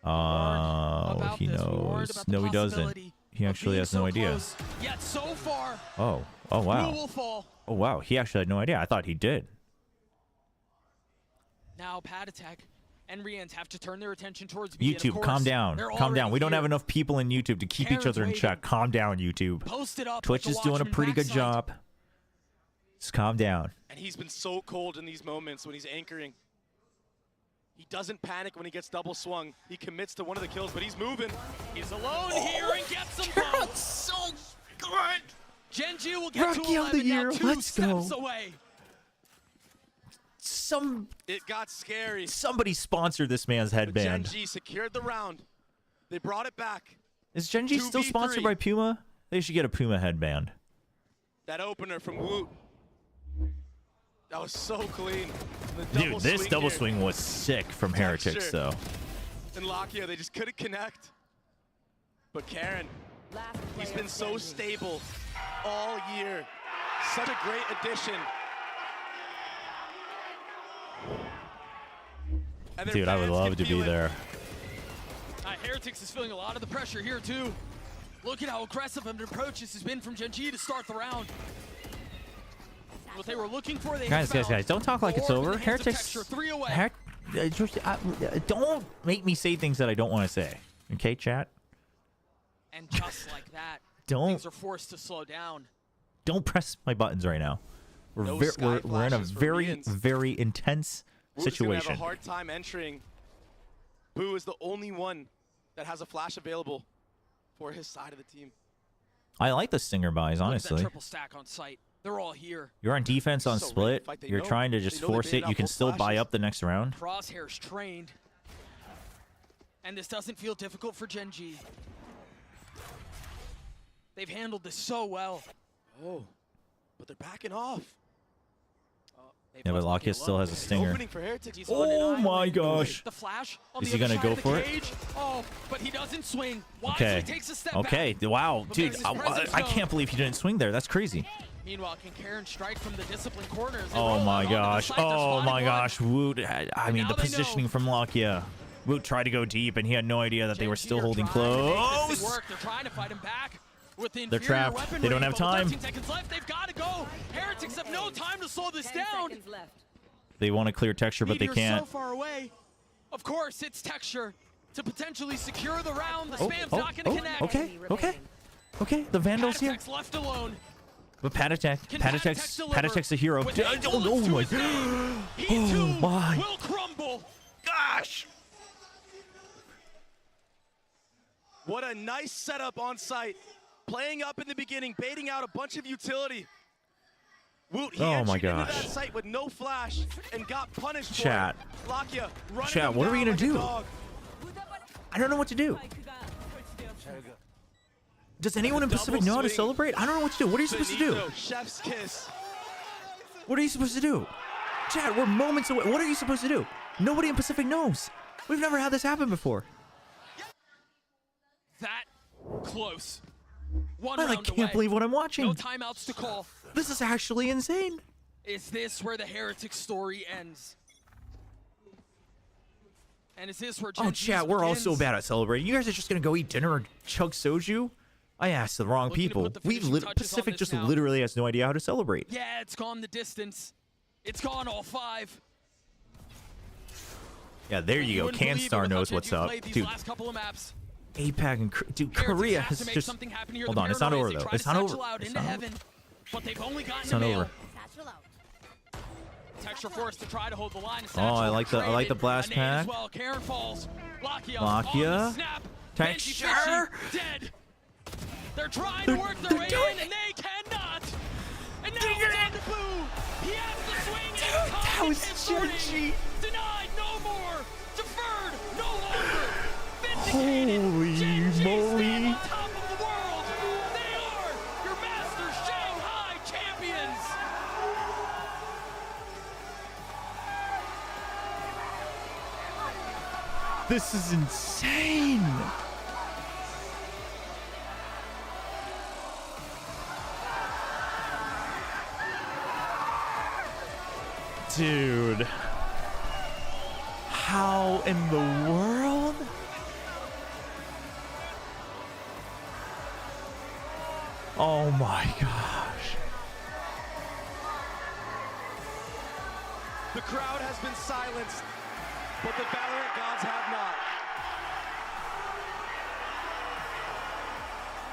He knows. No, he doesn't. He actually has no idea. Yet so far. Oh wow. Oh wow. He actually had no idea. I thought he did. Now Pad Attack and Rians have to turn their attention towards B. YouTube, calm down. Calm down. We don't have enough people in YouTube to keep each other in check. Calm down, YouTube. Twitch is doing a pretty good job. Just calm down. And he's been so cold in these moments when he's anchoring. He doesn't panic when he gets double swung. He commits to one of the kills, but he's moving. He's alone here and gets them both. So good. GENG will get Rookie to 11 of the year. now, 2 Let's steps go. away. It got scary. Somebody sponsored this man's headband. GENG secured the round. They brought it back. Is GENG still sponsored by Puma? They should get a Puma headband. That opener from Woot. That was so clean. Dude, this double swing was sick from Heretics, though. And Lakia, they just couldn't connect. But Karen, he's been so stable all year. Such a great addition. Dude, I would love to be there. Heretics is feeling a lot of the pressure here, too. Look at how aggressive an approach this has been from GENG to start the round. What they were looking for, they Guys, don't talk like it's over. Heretics. Don't make me say things that I don't want to say. Okay, chat? And just like that, Don't. things are forced to slow down. Don't press my buttons right now. We're in a very intense situation. Woot's gonna have a hard time entering. Boo is the only one that has a flash available for his side of the team. I like the Stinger buys, honestly. Triple stack on site. They're all here. You're on defense on split. You're trying to just force it. You can still buy up the next round. Crosshair's trained. And this doesn't feel difficult for GENG. They've handled this so well. Oh, but they're backing off. Yeah, but Lakia still has a Stinger. He's Oh my gosh. The flash on Is the he other gonna side go of the for it? cage. Oh, but he doesn't swing. Okay. Wisely takes a step Okay. back. Wow, But dude, makes his presence I known. can't believe he didn't swing there. That's crazy. Meanwhile, can Karen strike from the disciplined corners? Oh my gosh. Oh my gosh. Woot. I mean, the positioning from Lakia. Woot tried to go deep, and he had no idea that they were still holding close. They're trying to fight him back. With the They're inferior trapped. weaponry, They don't have but time. 13 seconds left. They've got to go. Heretics have no time to slow this down. They want to clear Texture, but they Meteor's can't. so far away. Of course, it's Texture to potentially secure the round. The Oh, spam's oh, not going to oh, connect. Okay, the Vandal's here. Patatech's left alone. But Patatech's a hero. With Oh, oh my god. Oh my. Will crumble. Gosh. What a nice setup on site. Playing up in the beginning, baiting out a bunch of utility. Woot, he Oh my entered into gosh. that site with no flash and got punished Chat. for it. Lakia running Chat, him what are we down gonna like a do? dog. I don't know what to do. Does anyone in Pacific know how to celebrate? I don't know what to do. What are you supposed to do? Benito, chef's kiss. What are you supposed to do? Chat, we're moments away. What are you supposed to do? Nobody in Pacific knows. We've never had this happen before. That close. One I round can't away. believe what I'm watching. No timeouts to call. This is actually insane. Is this where the Heretic story ends? And is this where Oh, chat, we're all so bad at celebrating. You guys are just going to go eat dinner or chug soju? I asked the wrong people. Pacific just literally has no idea how to celebrate. Yeah, it's gone the distance. It's gone all 5. Yeah, there you go. wouldn't believe it CanStar with how knows GENG what's up. played these Dude, last couple of maps. APAC and dude, Heretics Korea have has to make just. something happen here. Hold The on, it's not Paranoids, over they though. try It's to not over. satchel out It's into not heaven, over. but they've only gotten It's a not nail. over. Texture forced to try to hold the line. Oh, I like the blast pack. Well. Karen falls. Lakia. Lakia. On the snap. Texture. Benji Fishy, dead. They're trying to work their way in, and they cannot. on the boom. He has the swing. Dude, that was GENG. Denied, no more. Deferred, no longer. Holy moly. On top of the world. They are your master Shanghai champions. This is insane. Dude. How in the world? Oh my gosh. The crowd has been silenced, but the Valorant gods have not.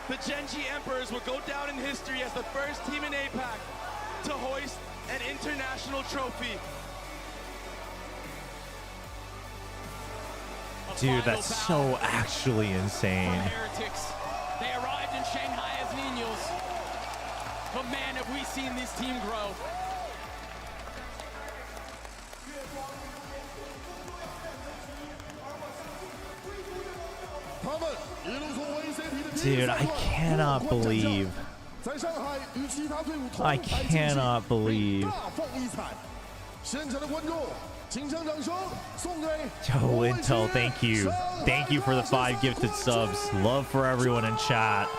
The GENG Emperors will go down in history as the first team in APAC to hoist an international trophy. Dude, that's so actually insane. Heretics. They arrived in Shanghai as Niños. But man, have we seen this team grow. Dude, I cannot believe. I cannot believe. Yo, Intel, thank you. Thank you for the 5 gifted subs. Love for everyone in chat.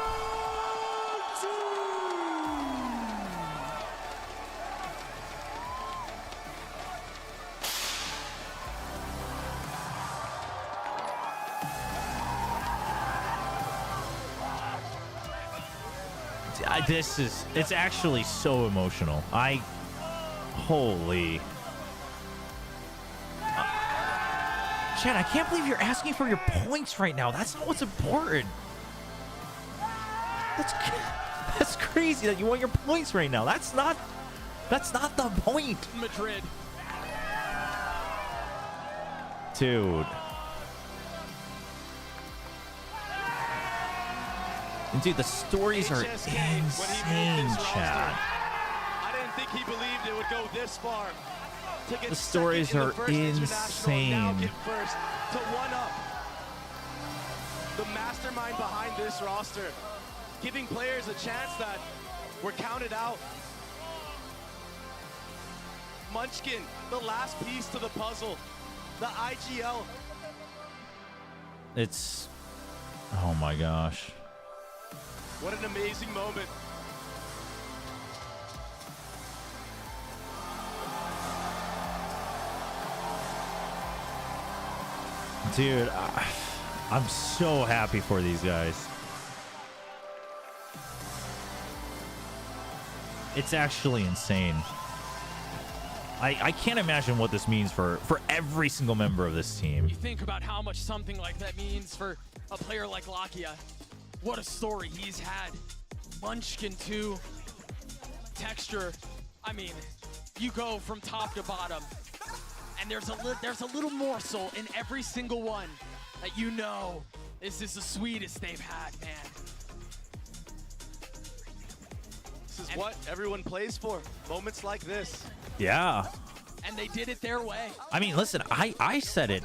It's actually so emotional. Holy. Chad, I can't believe you're asking for your points right now. That's not what's important. That's crazy that you want your points right now. That's not the point. Madrid. Dude. And dude, the stories are insane, Chad. I didn't think he believed it would go this far. To get The stories are insane. Now get first to one up the mastermind behind this roster, giving players a chance that were counted out. Munchkin, the last piece to the puzzle, the IGL. It's, oh my gosh. What an amazing moment. Dude, I'm so happy for these guys. It's actually insane. I can't imagine what this means for every single member of this team. You think about how much something like that means for a player like Lakia. What a story he's had. Munchkin too. Texture. I mean, you go from top to bottom, and there's a little morsel in every single one that you know this is the sweetest they've had, man. This is what everyone plays for. Moments like this. Yeah. And they did it their way. I mean, listen, I said it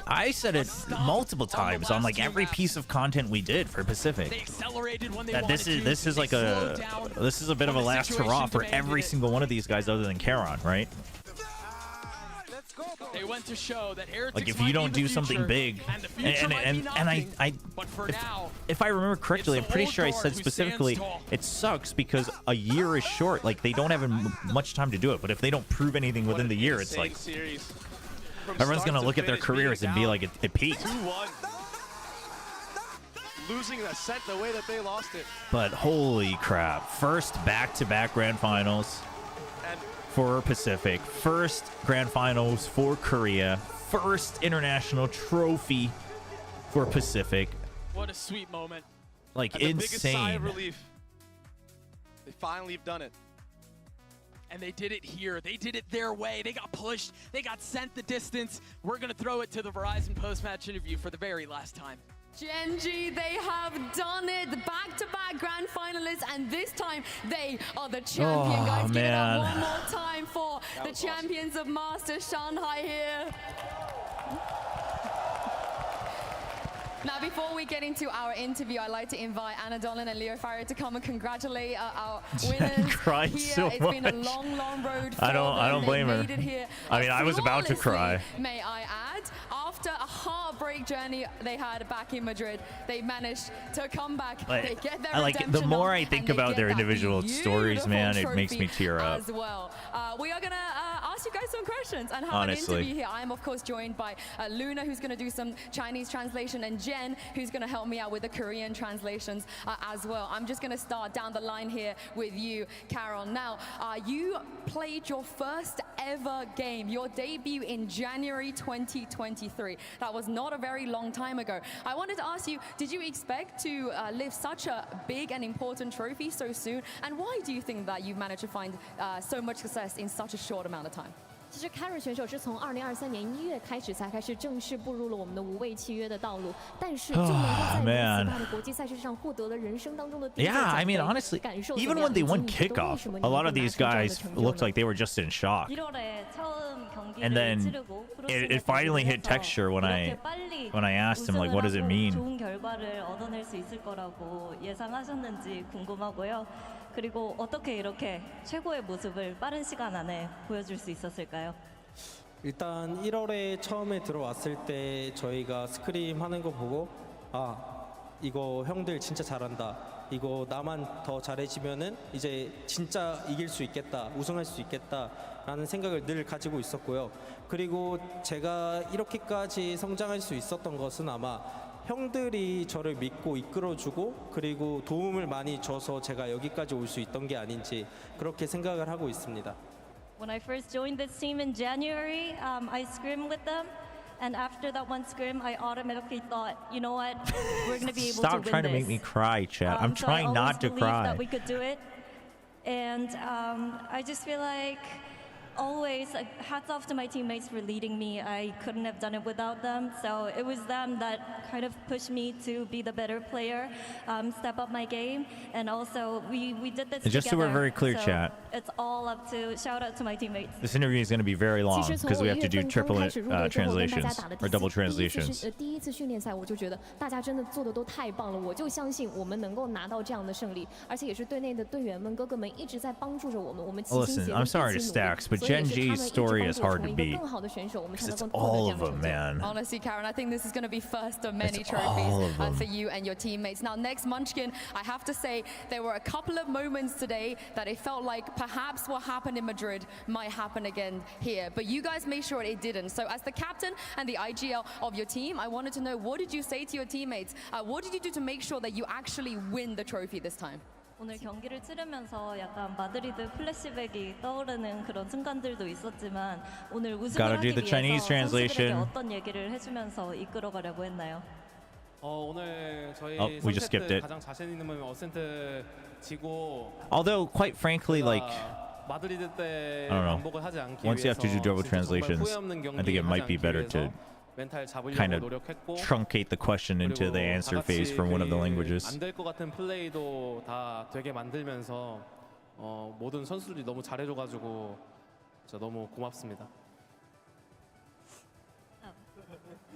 multiple times on like every piece of content we did for Pacific. They accelerated when they That this is like this is a bit of a last hurrah for every single one of these guys other than Charon, right? They went to show that Heretics Like if you don't do something big, and if I remember correctly, I'm pretty sure I said specifically it sucks because a year is short. Like they don't have much time to do it. But if they don't prove anything within the year, it's like everyone's gonna look at their careers and be like it peaked. 2-1. Losing the set the way that they lost it. But holy crap! First back-to-back grand finals for Pacific, first grand finals for Korea, first international trophy for Pacific. What a sweet moment. Like and the biggest sigh of insane. relief. They finally have done it. And they did it here. They did it their way. They got pushed. They got sent the distance. We're going to throw it to the Verizon post-match interview for the very last time. GENG, they have done it. Back-to-back grand finalists, and this time they are the champion, guys. Give it up one more time for the champions of Masters Shanghai here. Now, before we get into our interview, I'd like to invite Anna Dolan and Leo Farrier to come and congratulate our winners. Cried here. so It's been a long, long road for I don't blame her. I mean, I was about to cry. May I add, after a heartbreak journey they had back in Madrid, they managed to come back. They get their like the more I think about their individual stories, man, it makes me tear up. As well, we are gonna ask you guys some questions and have Honestly. an interview here. I'm of course joined by Luna, who's gonna do some Chinese translation, and Jen, who's gonna help me out with the Korean translations as well. I'm just gonna start down the line here with you, Carol. Now, you played your first ever game, your debut in January 2023. That was not a very long time ago. I wanted to ask you, did you expect to lift such a big and important trophy so soon? And why do you think that you managed to find so much success in such a short amount of time? 其实 Karen 选手是从2023年1月开始才开始正式步入了我们的无畏契约的道路，但是就能够在如此大的国际赛事上获得了人生当中的第一座奖杯。 Yeah, I mean, honestly, even when they won kickoff, a lot of these guys looked like they were just in shock. And then it finally hit texture when I asked him, like, what does it mean? 좋은 결과를 얻어낼 수 있을 거라고 예상하셨는지 궁금하고요. 그리고 어떻게 이렇게 최고의 모습을 빠른 시간 안에 보여줄 수 있었을까요? 일단 1월에 처음에 들어왔을 때 저희가 스크림 하는 거 보고 아 이거 형들 진짜 잘한다. 이거 나만 더 잘해지면은 이제 진짜 이길 수 있겠다. 우승할 수 있겠다라는 생각을 늘 가지고 있었고요. 그리고 제가 이렇게까지 성장할 수 있었던 것은 아마 형들이 저를 믿고 이끌어주고 그리고 도움을 많이 줘서 제가 여기까지 올 수 있던 게 아닌지 그렇게 생각을 하고 있습니다. When I first joined this team in January, I scrimmed with them. And after that one scrim, I automatically thought, you know what, we're going to be able to win this. Stop trying to make me cry, chat. I'm trying not to cry. That we could do it. And I just feel like always, hats off to my teammates for leading me. I couldn't have done it without them. So it was them that kind of pushed me to be the better player, step up my game. And also, we did this And just so together. we're very clear, so chat. It's all up to, shout out to my teammates. This interview is going to be very long because we have to do triple translations or double translations. 第一次训练赛我就觉得大家真的做的都太棒了，我就相信我们能够拿到这样的胜利，而且也是队内的队员们哥哥们一直在帮助着我们，我们齐心协力， Listen, I'm sorry to Stacks, but GENG's story is hard to beat. 更好的选手，我们才能 It's 够获得 all 这 of 样的 them, 成绩。 man. Honestly, Karen, I think this is going to be first of many It's all of trophies them. for you and your teammates. Now, next Munchkin, I have to say there were a couple of moments today that it felt like perhaps what happened in Madrid might happen again here. But you guys made sure it didn't. So as the captain and the IGL of your team, I wanted to know, what did you say to your teammates? What did you do to make sure that you actually win the trophy this time? 오늘 경기를 치르면서 약간 마드리드 플래시백이 떠오르는 그런 순간들도 있었지만 오늘 우승을 Gotta do 하기 the Chinese 위해서 translation. 선수들에게 어떤 얘기를 해주면서 이끌어가려고 했나요? 오늘 저희 we just skipped it. 가장 자신 있는 몸이 어센트 지고 Although, quite frankly, like, 마드리드 때 I don't know. 반복을 하지 않기 Once you have to do 위해서 double 진짜 정말 translations, 후회 없는 I think it 경기 might 하지 be 않기 better 위해서 to 멘탈 kind 잡으려고 of 노력했고 truncate the question into the answer phase from one of the languages. 안될 것 같은 플레이도 다 되게 만들면서 모든 선수들이 너무 잘해줘가지고 진짜 너무 고맙습니다.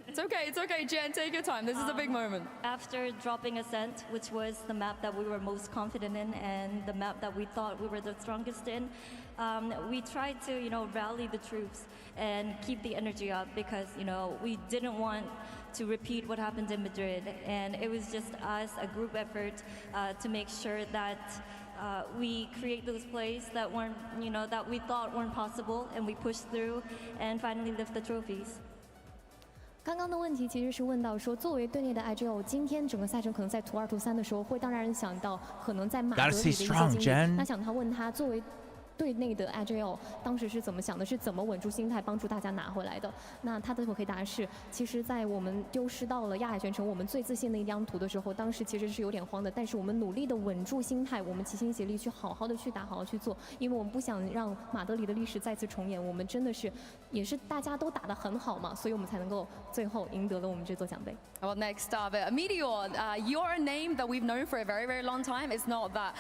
It's okay, Jen, take your time. This is a big moment. After dropping Ascent, which was the map that we were most confident in and the map that we thought we were the strongest in, we tried to, rally the troops and keep the energy up because, we didn't want to repeat what happened in Madrid. And it was just us, a group effort, to make sure that we create those plays that weren't, that we thought weren't possible, and we pushed through and finally lift the trophies. 刚刚的问题其实是问到说，作为队内的 IGL， 今天整个赛程可能在途2、途3的时候，会当然想到可能在马德里的一些经历。那想他问他作为队内的 agile 当时是怎么想的，是怎么稳住心态帮助大家拿回来的。那他的回答是，其实在我们丢失到了亚海全程我们最自信的一张图的时候，当时其实是有点慌的，但是我们努力的稳住心态，我们齐心协力去好好的去打，好好去做，因为我们不想让马德里的历史再次重演，我们真的是也是大家都打得很好嘛，所以我们才能够最后赢得了我们这座奖杯。Well, next up, Meteor, you're a name that we've known for a very, very long time. It's not that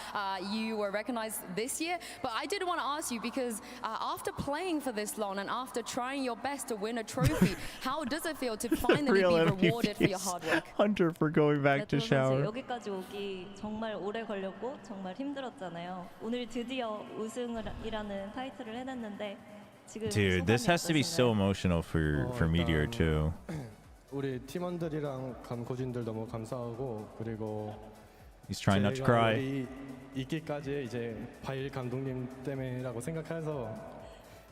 you were recognized this year, but I did want to ask you because after playing for this long and after trying your best to win a trophy, how does it feel to finally be rewarded for your hard work? Hunter for going back to shower. 여기까지 오기 정말 오래 걸렸고 정말 힘들었잖아요. 오늘 드디어 우승이라는 타이틀을 해냈는데 지금 Dude, this has to be so emotional for Meteor too. 우리 팀원들이랑 감코진들 너무 감사하고 그리고 He's trying not to cry. 여기 있기까지 이제 바일 감독님 때문이라고 생각해서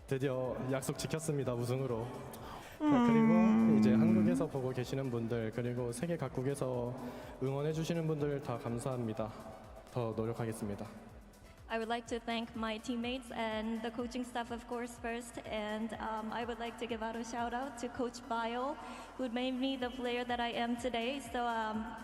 드디어 약속 지켰습니다 우승으로. 그리고 이제 한국에서 보고 계시는 분들 그리고 세계 각국에서 응원해 주시는 분들 다 감사합니다. 더 노력하겠습니다. I would like to thank my teammates and the coaching staff, of course, first. And I would like to give out a shout out to Coach Bio, who made me the player that I am today. So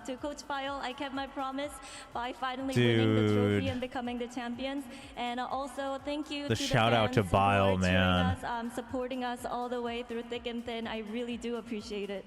to Coach Bio, I kept my promise by finally winning the trophy and becoming the champions. And also thank you The to shout the out fans to Bio, who are cheering man. us, supporting us all the way through thick and thin. I really do appreciate it.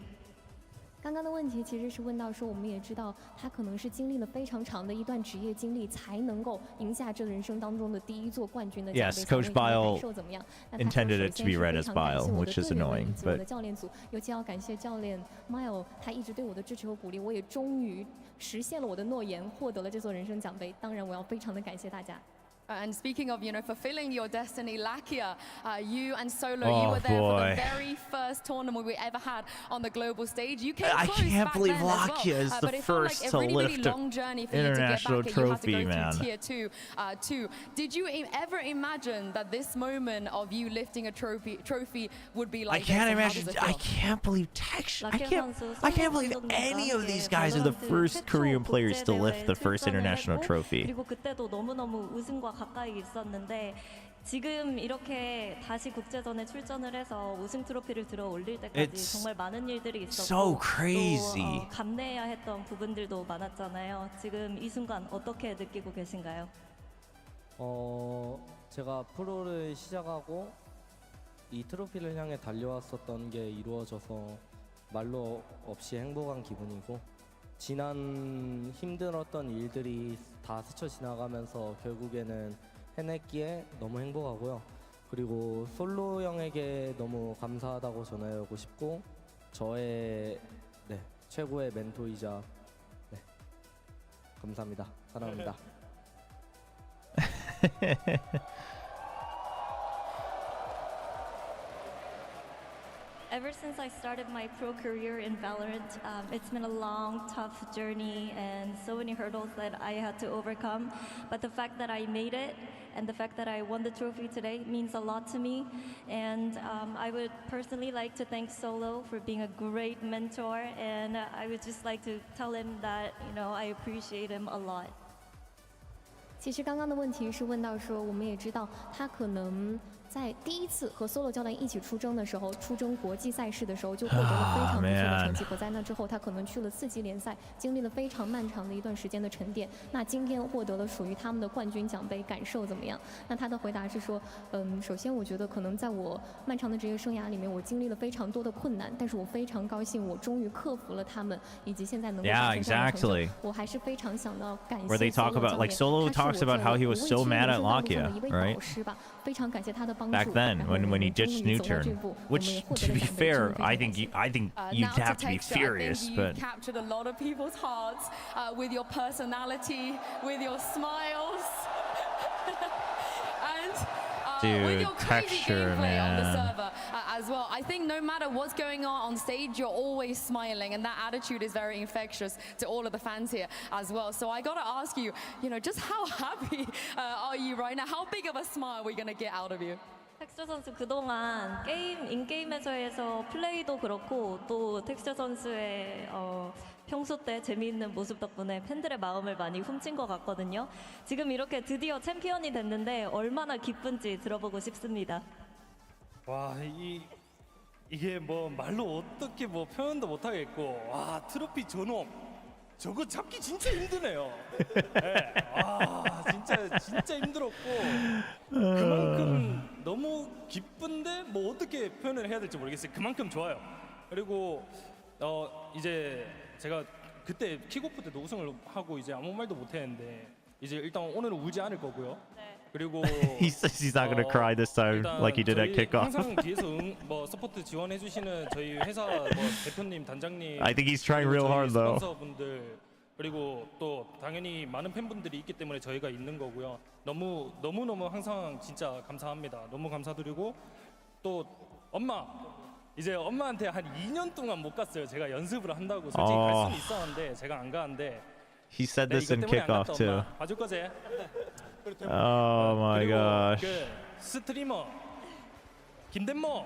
刚刚的问题其实是问到说，我们也知道他可能是经历了非常长的一段职业经历，才能够赢下这人生当中的第一座冠军的奖杯。 Yes, Coach Bile 感受怎么样？ intended it to be read as Bile, which is annoying. 我的 But 教练组，尤其要感谢教练 Mile， 他一直对我的支持和鼓励，我也终于实现了我的诺言，获得了这座人生奖杯。当然，我要非常的感谢大家。 And speaking of, fulfilling your destiny, Lakia, you and Solo, you were there for the very first tournament we ever had on the global stage. You came close can't back believe then as Lakia well. is the But it felt first like to a really, really lift a long journey for you to get international back. You had to trophy, go man. through tier 2. Did you ever imagine that this moment of you lifting a trophy would be like I can't this? imagine. I can't believe I can't believe any of these guys are the first Korean players to lift the first international trophy. 그리고 그때도 너무너무 우승과 가까이 있었는데 지금 이렇게 다시 국제전에 출전을 해서 우승 트로피를 들어 올릴 때까지 정말 많은 일들이 있었고 so crazy. 또 감내해야 했던 부분들도 많았잖아요. 지금 이 순간 어떻게 느끼고 계신가요? 제가 프로를 시작하고 이 트로피를 향해 달려왔었던 게 이루어져서 말로 없이 행복한 기분이고 지난 힘들었던 일들이 다 스쳐 지나가면서 결국에는 해냈기에 너무 행복하고요. 그리고 솔로 형에게 너무 감사하다고 전하고 싶고 저의 최고의 멘토이자 감사합니다. 사랑합니다. Ever since I started my pro career in Valorant, it's been a long, tough journey and so many hurdles that I had to overcome. But the fact that I made it and the fact that I won the trophy today means a lot to me. And I would personally like to thank Solo for being a great mentor. And I would just like to tell him that, I appreciate him a lot. 其实刚刚的问题是问到说，我们也知道他可能在第一次和 Solo 教练一起出征的时候，出征国际赛事的时候就获得了非常不错的成绩。可在那之后，他可能去了4级联赛，经历了非常漫长的一段时间的沉淀。那今天获得了属于他们的冠军奖杯，感受怎么样？那他的回答是说，首先我觉得可能在我漫长的职业生涯里面，我经历了非常多的困难，但是我非常高兴，我终于克服了他们，以及现在能够达成这样的成就。我还是非常想到感谢 Where they talk about like Solo talks about how he was so mad at Lakia, right? 非常感谢他的帮助。 Back then, when he ditched Newturn, which to be fair, I think you'd have to be furious, but you captured a lot of people's hearts with your personality, with your smiles, and with your crazy gameplay on the server as well. I think no matter what's going on stage, you're always smiling, and that attitude is very infectious to all of the fans here as well. So I gotta ask you, just how happy are you right now? How big of a smile are we gonna get out of you? 텍스처 선수 그동안 인게임에서의 플레이도 그렇고 또 텍스처 선수의 평소 때 재미있는 모습 덕분에 팬들의 마음을 많이 훔친 것 같거든요. 지금 이렇게 드디어 챔피언이 됐는데 얼마나 기쁜지 들어보고 싶습니다. 와, 이게 뭐 말로 어떻게 뭐 표현도 못 하겠고, 와, 트로피 전홈 저거 잡기 진짜 힘드네요. 네. 와, 진짜 힘들었고 그만큼 너무 기쁜데 뭐 어떻게 표현을 해야 될지 모르겠어요. 그만큼 좋아요. 그리고 이제 제가 그때 킥오프 때도 우승을 하고 이제 아무 말도 못 했는데 이제 일단 오늘은 울지 않을 거고요. 그리고 He says he's not gonna cry this time like he did at kickoff. 항상 뒤에서 뭐 서포트 지원해 주시는 저희 회사 뭐 대표님, 단장님, I think he's trying real hard though. 스폰서분들 그리고 또 당연히 많은 팬분들이 있기 때문에 저희가 있는 거고요. 너무 항상 진짜 감사합니다. 너무 감사드리고 또 이제 엄마한테 한 2년 동안 못 갔어요. 제가 연습을 한다고 솔직히 갈 수는 있었는데 제가 안 가는데. He said this in kickoff too. 봐줄 거지? Oh my gosh. 그 스트리머 김대모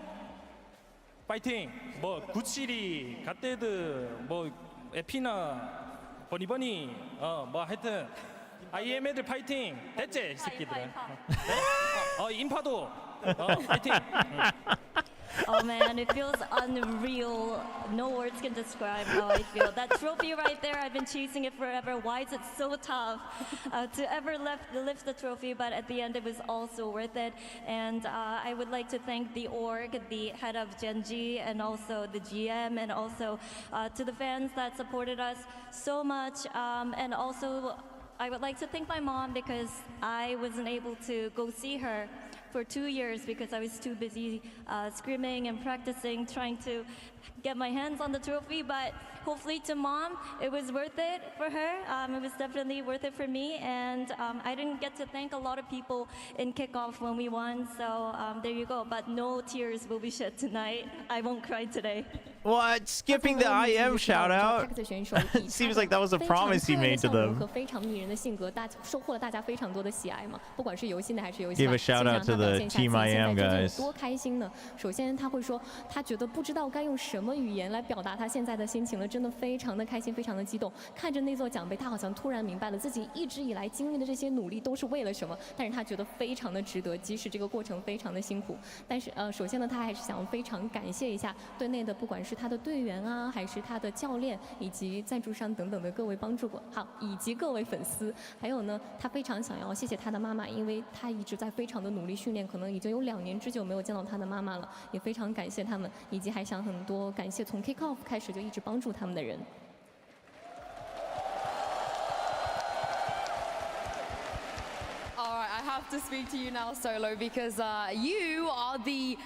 파이팅. 뭐 구치리, 갓데드, 뭐 에피나, 버니버니, 뭐 하여튼 IM 애들 파이팅. 됐지 이 새끼들은. 인파도 파이팅. Oh man, it feels unreal. No words can describe how I feel. That trophy right there, I've been chasing it forever. Why is it so tough to ever lift the trophy? But at the end, it was also worth it. And I would like to thank the org, the head of GENG, and also the GM, and also to the fans that supported us so much. And also, I would like to thank my mom because I wasn't able to go see her for 2 years because I was too busy screaming and practicing, trying to get my hands on the trophy. But hopefully to mom, it was worth it for her. It was definitely worth it for me. And I didn't get to thank a lot of people in kickoff when we won. So there you go. But no tears will be shed tonight. I won't cry today. What? Skipping the IM shout out? Seems like that was a promise he made to them. Give a shout out to the Team IM guys. 多开心呢！首先他会说，他觉得不知道该用什么语言来表达他现在的心情了，真的非常的开心，非常的激动。看着那座奖杯，他好像突然明白了自己一直以来经历的这些努力都是为了什么，但是他觉得非常的值得，即使这个过程非常的辛苦。但是首先呢，他还是想非常感谢一下队内的，不管是他的队员啊，还是他的教练，以及赞助商等等的各位帮助过，以及各位粉丝。还有呢，他非常想要谢谢他的妈妈，因为他一直在非常的努力训练，可能已经有2年之久没有见到他的妈妈了，也非常感谢他们，以及还想很多感谢从 kick off 开始就一直帮助他们的人。I have to speak to you now, Solo, because you are the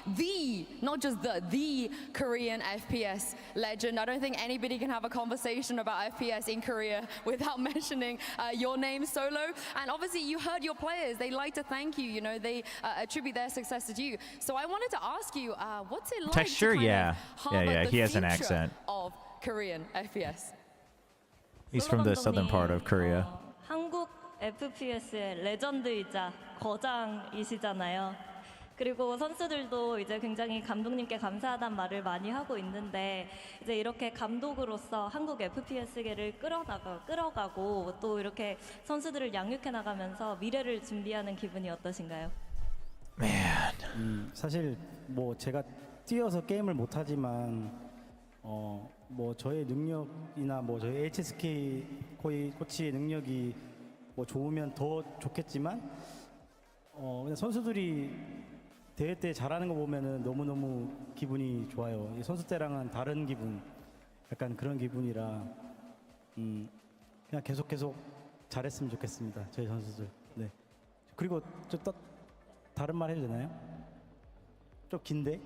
not just the Korean FPS legend. I don't think anybody can have a conversation about FPS in Korea without mentioning your name, Solo. And obviously, you heard your players; they like to thank you. You know, they attribute their success to you. So I wanted to ask you, what's it like Texture? to kind Yeah. of harbor Yeah. the He has an future accent. of Korean FPS? He's from the southern part of Korea. 한국 FPS의 레전드이자 거장이시잖아요. 그리고 선수들도 이제 굉장히 감독님께 감사하다는 말을 많이 하고 있는데 이제 이렇게 감독으로서 한국 FPS계를 끌어가고 또 이렇게 선수들을 양육해 나가면서 미래를 준비하는 기분이 어떠신가요? 사실 뭐 제가 뛰어서 게임을 못 하지만 뭐 저의 능력이나 뭐 저희 HSK 코치의 능력이 뭐 좋으면 더 좋겠지만 그냥 선수들이 대회 때 잘하는 거 보면은 너무너무 기분이 좋아요. 선수 때랑은 다른 기분, 약간 그런 기분이라 그냥 계속 잘했으면 좋겠습니다. 저희 선수들. 네. 그리고 좀 다른 말 해도 되나요? 좀 긴데?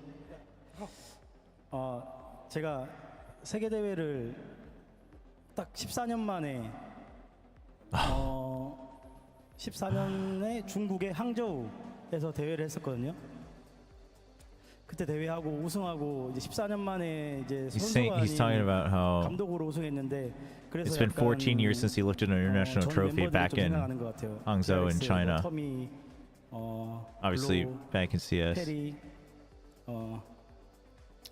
제가 세계 대회를 딱 14년 만에 14년에 중국의 항저우에서 대회를 했었거든요. 그때 대회하고 우승하고 이제 14년 만에 이제 He's talking about how 감독으로 우승했는데 그래서 it's been 14 years since he lifted an international trophy back in Hangzhou in China. 텀이 Obviously, 블로우, back in CS. 페리,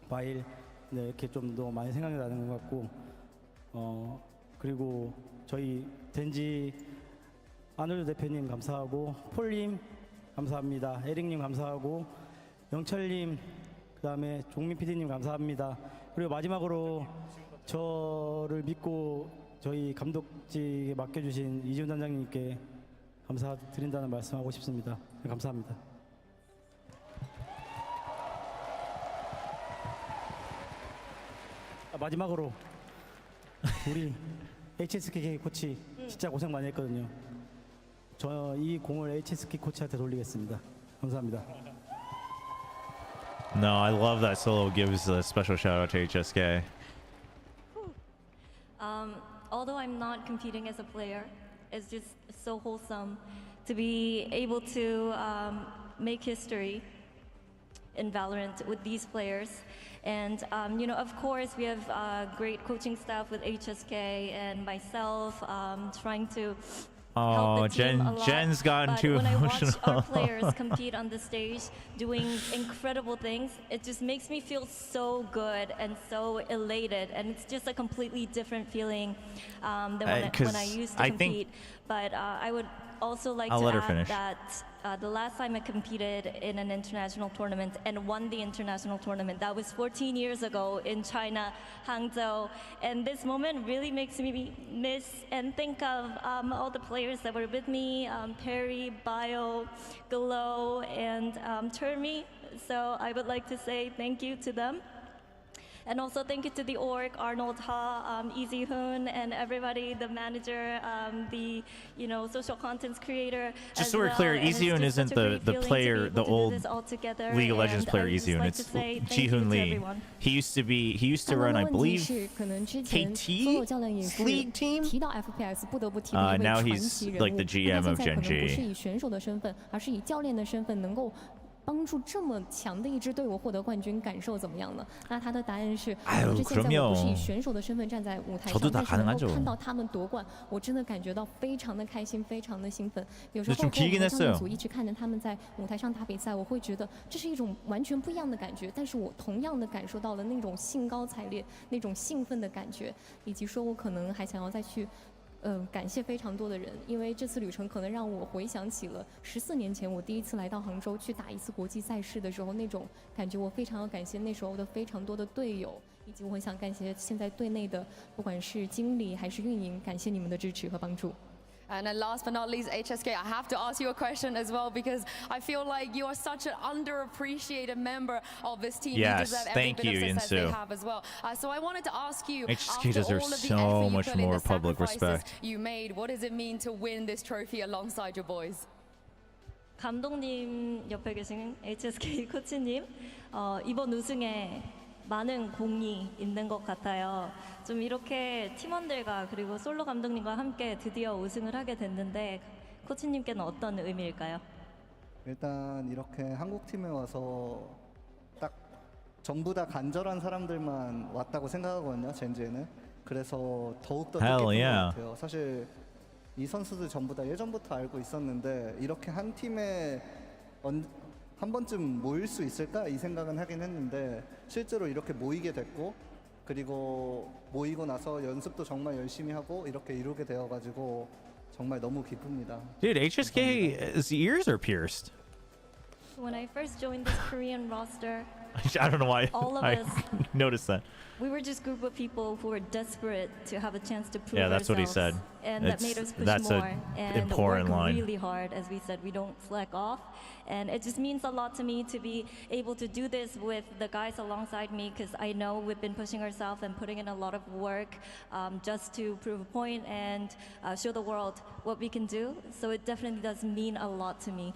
바일 네, 이렇게 좀 더 많이 생각이 나는 것 같고 그리고 저희 덴지 아놀드 대표님 감사하고 폴님 감사합니다. 에릭님 감사하고 영철님 그다음에 종민 PD님 감사합니다. 그리고 마지막으로 저를 믿고 저희 감독직에 맡겨주신 이지훈 단장님께 감사드린다는 말씀하고 싶습니다. 네, 감사합니다. 마지막으로 우리 HSK 코치 진짜 고생 많이 했거든요. 저 이 공을 HSK 코치한테 돌리겠습니다. 감사합니다. No, I love that Solo gives a special shout out to HSK. Although I'm not competing as a player, it's just so wholesome to be able to make history in Valorant with these players. And you know, of course, we have great coaching staff with HSK and myself trying to help the team a lot. Jen's gotten But too when emotional. I watch our players compete on the stage, doing incredible things, it just makes me feel so good and so elated, and it's just a completely different feeling than when I used to compete. But I would also like I'll to let her add finish. that the last time I competed in an international tournament and won the international tournament, that was 14 years ago in China, Hangzhou. And this moment really makes me miss and think of all the players that were with me, Perry, Bio, Glow, and Termi. So I would like to say thank you to them. And also thank you to the org, Arnold Ha, Easy Hoon, and everybody, the manager, the social contents creator. Just so we're clear, Easy Hoon isn't the player, the old League of Legends player Easy Hoon. It's Ji-hoon Lee. He used to run, I believe, KT League team. Now he's like the GM of GENG. 帮助这么强的一支队伍获得冠军，感受怎么样呢？那他的答案是，现在我不是以选手的身份站在舞台上，但是能够看到他们夺冠，我真的感觉到非常的开心，非常的兴奋。有时候包括我们教练组一直看着他们在舞台上打比赛，我会觉得这是一种完全不一样的感觉，但是我同样的感受到了那种兴高采烈、那种兴奋的感觉，以及说我可能还想要再去。感谢非常多的人，因为这次旅程可能让我回想起了14年前我第一次来到杭州去打一次国际赛事的时候那种感觉，我非常要感谢那时候的非常多的队友，以及我很想感谢现在队内的不管是经理还是运营，感谢你们的支持和帮助。And then last but not least, HSK, I have to ask you a question as well because I feel like you are such an underappreciated member of this team. Yes, you deserve every thank bit you, of success Yinsu. they have as well. So I wanted to ask you, HSK after deserves all of the so effort you much put in, more the public sacrifices respect. you made, what does it mean to win this trophy alongside your boys? 감독님 옆에 계신 HSK 코치님, 이번 우승에 많은 공이 있는 것 같아요. 좀 이렇게 팀원들과 그리고 솔로 감독님과 함께 드디어 우승을 하게 됐는데 코치님께는 어떤 의미일까요? 일단 이렇게 한국 팀에 와서 딱 전부 다 간절한 사람들만 왔다고 생각하거든요. 젠지에는. 그래서 더욱더 뜻깊은 것 같아요. 사실 이 선수들 전부 다 예전부터 알고 있었는데 이렇게 한 팀에 한 번쯤 모일 수 있을까 이 생각은 하긴 했는데 실제로 이렇게 모이게 됐고 그리고 모이고 나서 연습도 정말 열심히 하고 이렇게 이루게 되어가지고 정말 너무 기쁩니다. Dude, HSK's ears are pierced. When I first joined this Korean roster, I don't know why all of I us, noticed that. we were just a group of people who were desperate to have a chance to prove Yeah, that's what he ourselves. said. And that made us push That's more an and important work line. really hard. As we said, we don't slack off. And it just means a lot to me to be able to do this with the guys alongside me because I know we've been pushing ourselves and putting in a lot of work just to prove a point and show the world what we can do. So it definitely does mean a lot to me.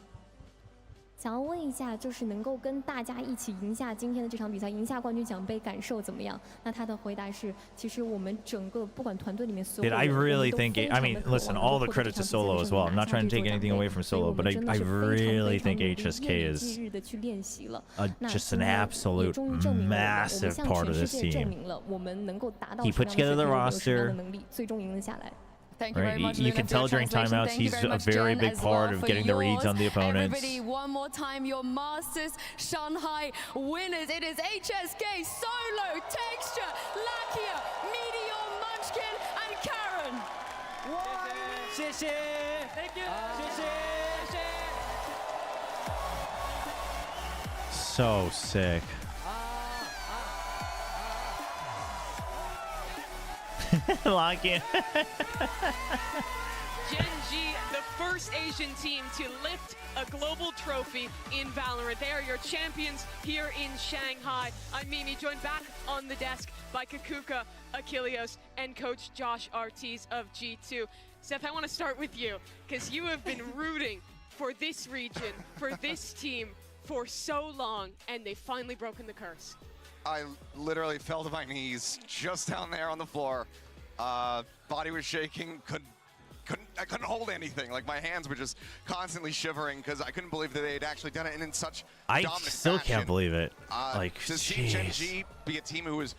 想要问一下，就是能够跟大家一起赢下今天的这场比赛，赢下冠军奖杯，感受怎么样？那他的回答是，其实我们整个不管团队里面所有 Dude, I really think I mean, listen, all the credit to Solo as well. I'm not trying to take anything away from Solo, but I really think HSK is just an absolute massive part of this team. He put together the roster. Thank you very Right? much, You Luna, can for your tell during translation. timeouts Thank you he's very a much, very Jen, big as part well of for getting the reads yours. on the opponents. Everybody, one more time, your Masters Shanghai winners. It is HSK, Solo, Texture, Lakia, Meteor, Munchkin, and Karen. Thank you. So sick. Lock in. GENG, the first Asian team to lift a global trophy in Valorant. They are your champions here in Shanghai. I'm Mimi, joined back on the desk by Kakuka, Achilleos, and Coach Josh Ortiz of G2. Steph, I want to start with you, because you have been rooting for this region, for this team, for so long, and they've finally broken the curse. I literally fell to my knees just down there on the floor. Body was shaking, I couldn't hold anything. Like, my hands were just constantly shivering because I couldn't believe that they had actually done it, and in such dominant I still fashion. can't believe it. Like, to see GENG be a team who was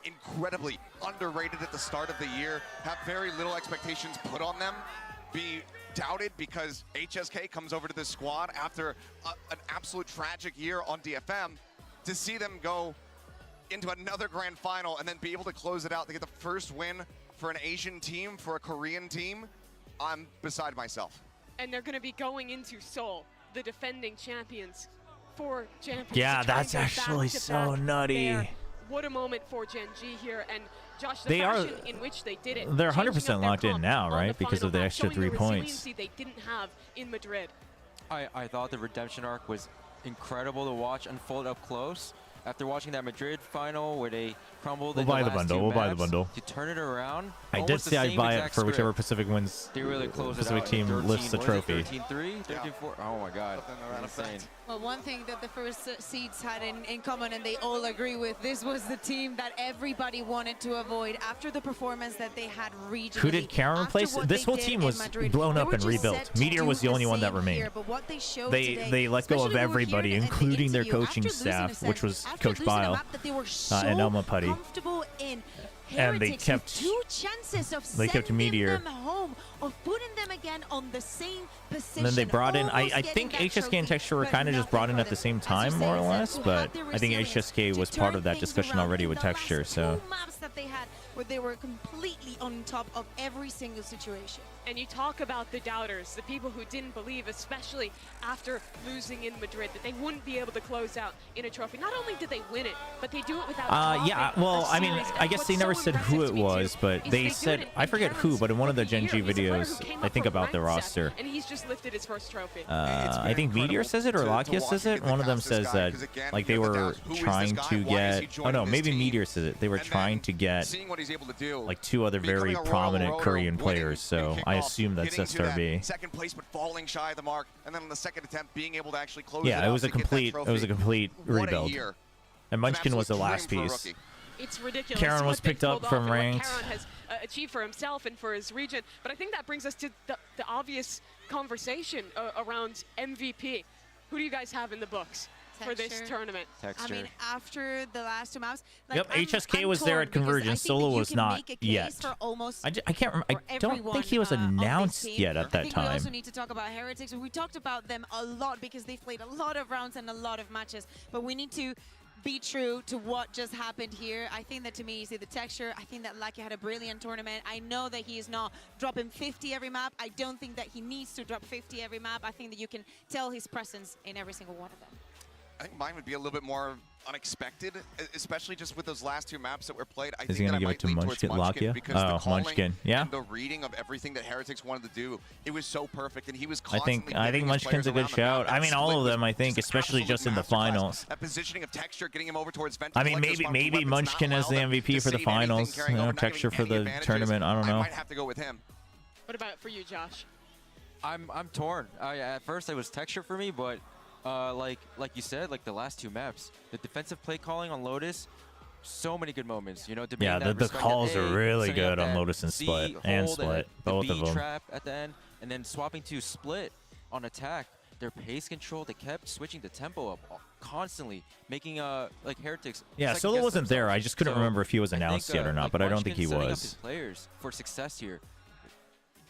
incredibly underrated at the start of the year, have very little expectations put on them, be doubted because HSK comes over to this squad after an absolute tragic year on DFM, to see them go into another grand final and then be able to close it out to get the first win for an Asian team, for a Korean team, I'm beside myself. And they're going to be going into Seoul, the defending champions, for champions. Yeah, to try and that's go actually back to so back nutty. there. What a moment for GENG here, and Josh, the They fashion in which they did it. They're changing 100% up their locked in comp now, on right? the Because of final the map, extra showing 3 the points. resiliency they didn't have in Madrid. I thought the redemption arc was incredible to watch unfold up close. After watching that Madrid final where they crumbled We'll in the buy the last bundle. two We'll buy the maps, bundle. to turn it around. I did almost the say I'd same buy it exact for whichever script. Pacific wins. They really closed it Pacific out. team 13, lifts the was it trophy. 13-3, 13-4. Oh my God. Insane. Well, one thing that the first seeds had in common, and they all agree with, this was the team that everybody wanted to avoid after the performance that they had regionally. Who did Karen replace? This whole team was blown up and rebuilt. Meteor was the only one that remained. They let go of everybody, including their coaching staff, which was Coach Bile and Elma Putty. And they kept two chances of Meteor. them home, of putting them again on the same position. And then they brought in, I think HSK and Texture were kind of just brought in at the same time, more or less, but I think HSK was part of that discussion already with Texture, so. Maps that they had where they were completely on top of every single situation. And you talk about the doubters, the people who didn't believe, especially after losing in Madrid, that they wouldn't be able to close out in a trophy. Not only did they win it, but they do it without Yeah, well, I mean, I guess they never said who it was, but they said, I forget who, but in one of the GENG videos, I think about the roster. And he's just lifted his first trophy. I think Meteor says it or Lakia says it. One of them says that, like, they were trying to get. Oh no, maybe Meteor says it. They were trying to get like 2 other very prominent Korean players. So I assume that's SRB. Second place, but falling shy of the mark, and then on the second attempt, being able to actually close it out. Yeah, it was a to get that complete. It trophy. was a complete What a rebuild. year. And Munchkin was the absolute last dream for a piece. rookie. It's ridiculous. Karen was what they picked up pulled off from and what ranked. Karen has achieved for himself and for his region. But I think that brings us to the obvious conversation around MVP. Who do you guys have in the books for this Texture. tournament? I mean, after the last 2 maps, Yep, HSK was there at Convergence. Solo was not yet. I can't remember. I don't think he was announced yet at that I think we time. also need to talk about Heretics. We talked about them a lot because they've played a lot of rounds and a lot of matches. But we need to be true to what just happened here. I think that, to me, you see the Texture. I think that Lucky had a brilliant tournament. I know that he is not dropping 50 every map. I don't think that he needs to drop 50 every map. I think that you can tell his presence in every single one of them. I think mine would be a little bit more unexpected, especially just with those last 2 maps that were played. I Is he think gonna that I give it might to lean towards Munchkin, Munchkin Lakia? because the Oh, calling Munchkin, yeah. and the reading of everything that Heretics wanted to do, it was so perfect, and he was I constantly think giving his Munchkin's a players good around the map. shout. I That mean, all split of them. was I think, just an especially absolute just in the masterclass. finals. That positioning of Texture, getting him over towards Vent. I mean, maybe Munchkin as the MVP for the finals. You know, Texture for the tournament. I don't know. I might have to go with him. What about for you, Josh? I'm torn. At first it was Texture for me, but like you said, like the last 2 maps, the defensive play calling on Lotus, so many good moments. You know, Yeah, the calls are really good on Lotus and Split and Split, both of them. Trap at the end, and then swapping to Split on attack. Their pace control, they kept switching the tempo up constantly, making like Heretics. Yeah, Solo wasn't there. I just couldn't remember if he was announced yet or not, but I don't think he Munchkin setting up was. his players for success here.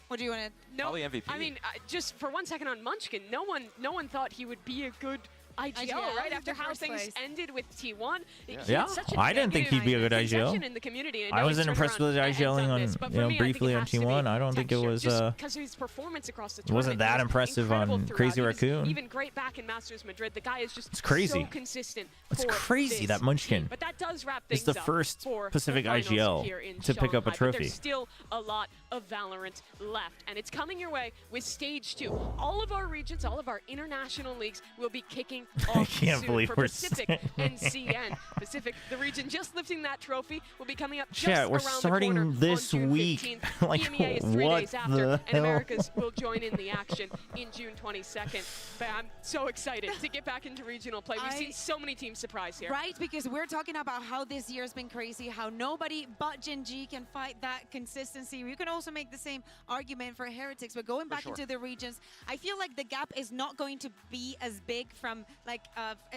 What do you want to? No, Probably MVP. I mean, just for 1 second on Munchkin, no one thought he would be a good IGL, right? After how things ended with T1. Yeah, I didn't think he'd be a good IGL. In the community, and I now wasn't he's impressed turned with around IGLing on, this. But you for know, me, I think briefly it on has to be T1. I don't think it texture, was. just because of his performance across the It wasn't tournament. that impressive on Incredible Crazy throughout. He was Raccoon. Even great back in Masters Madrid. The guy is just It's crazy. so consistent. It's for crazy this that Munchkin team. But that does wrap things is the up first for Pacific the finals IGL here in to pick up a Shanghai. But trophy. there's still a lot of Valorant left, and it's coming your way with Stage 2. All of our regions, all of our international leagues will be kicking off I can't soon believe for we're Pacific saying and CN. Pacific, the region just lifting that trophy, will be coming up just Chat, we're around starting the corner this on June week. 15th. Like, EMEA is 3 what days after, the and hell? Americas will join in the action in June 22nd. But I'm so excited to get back into regional play. We've seen so many teams surprise here. Right, because we're talking about how this year's been crazy, how nobody but GENG can fight that consistency. You can also make the same argument for Heretics, but going back into the regions, I feel like the gap is not going to be as big from like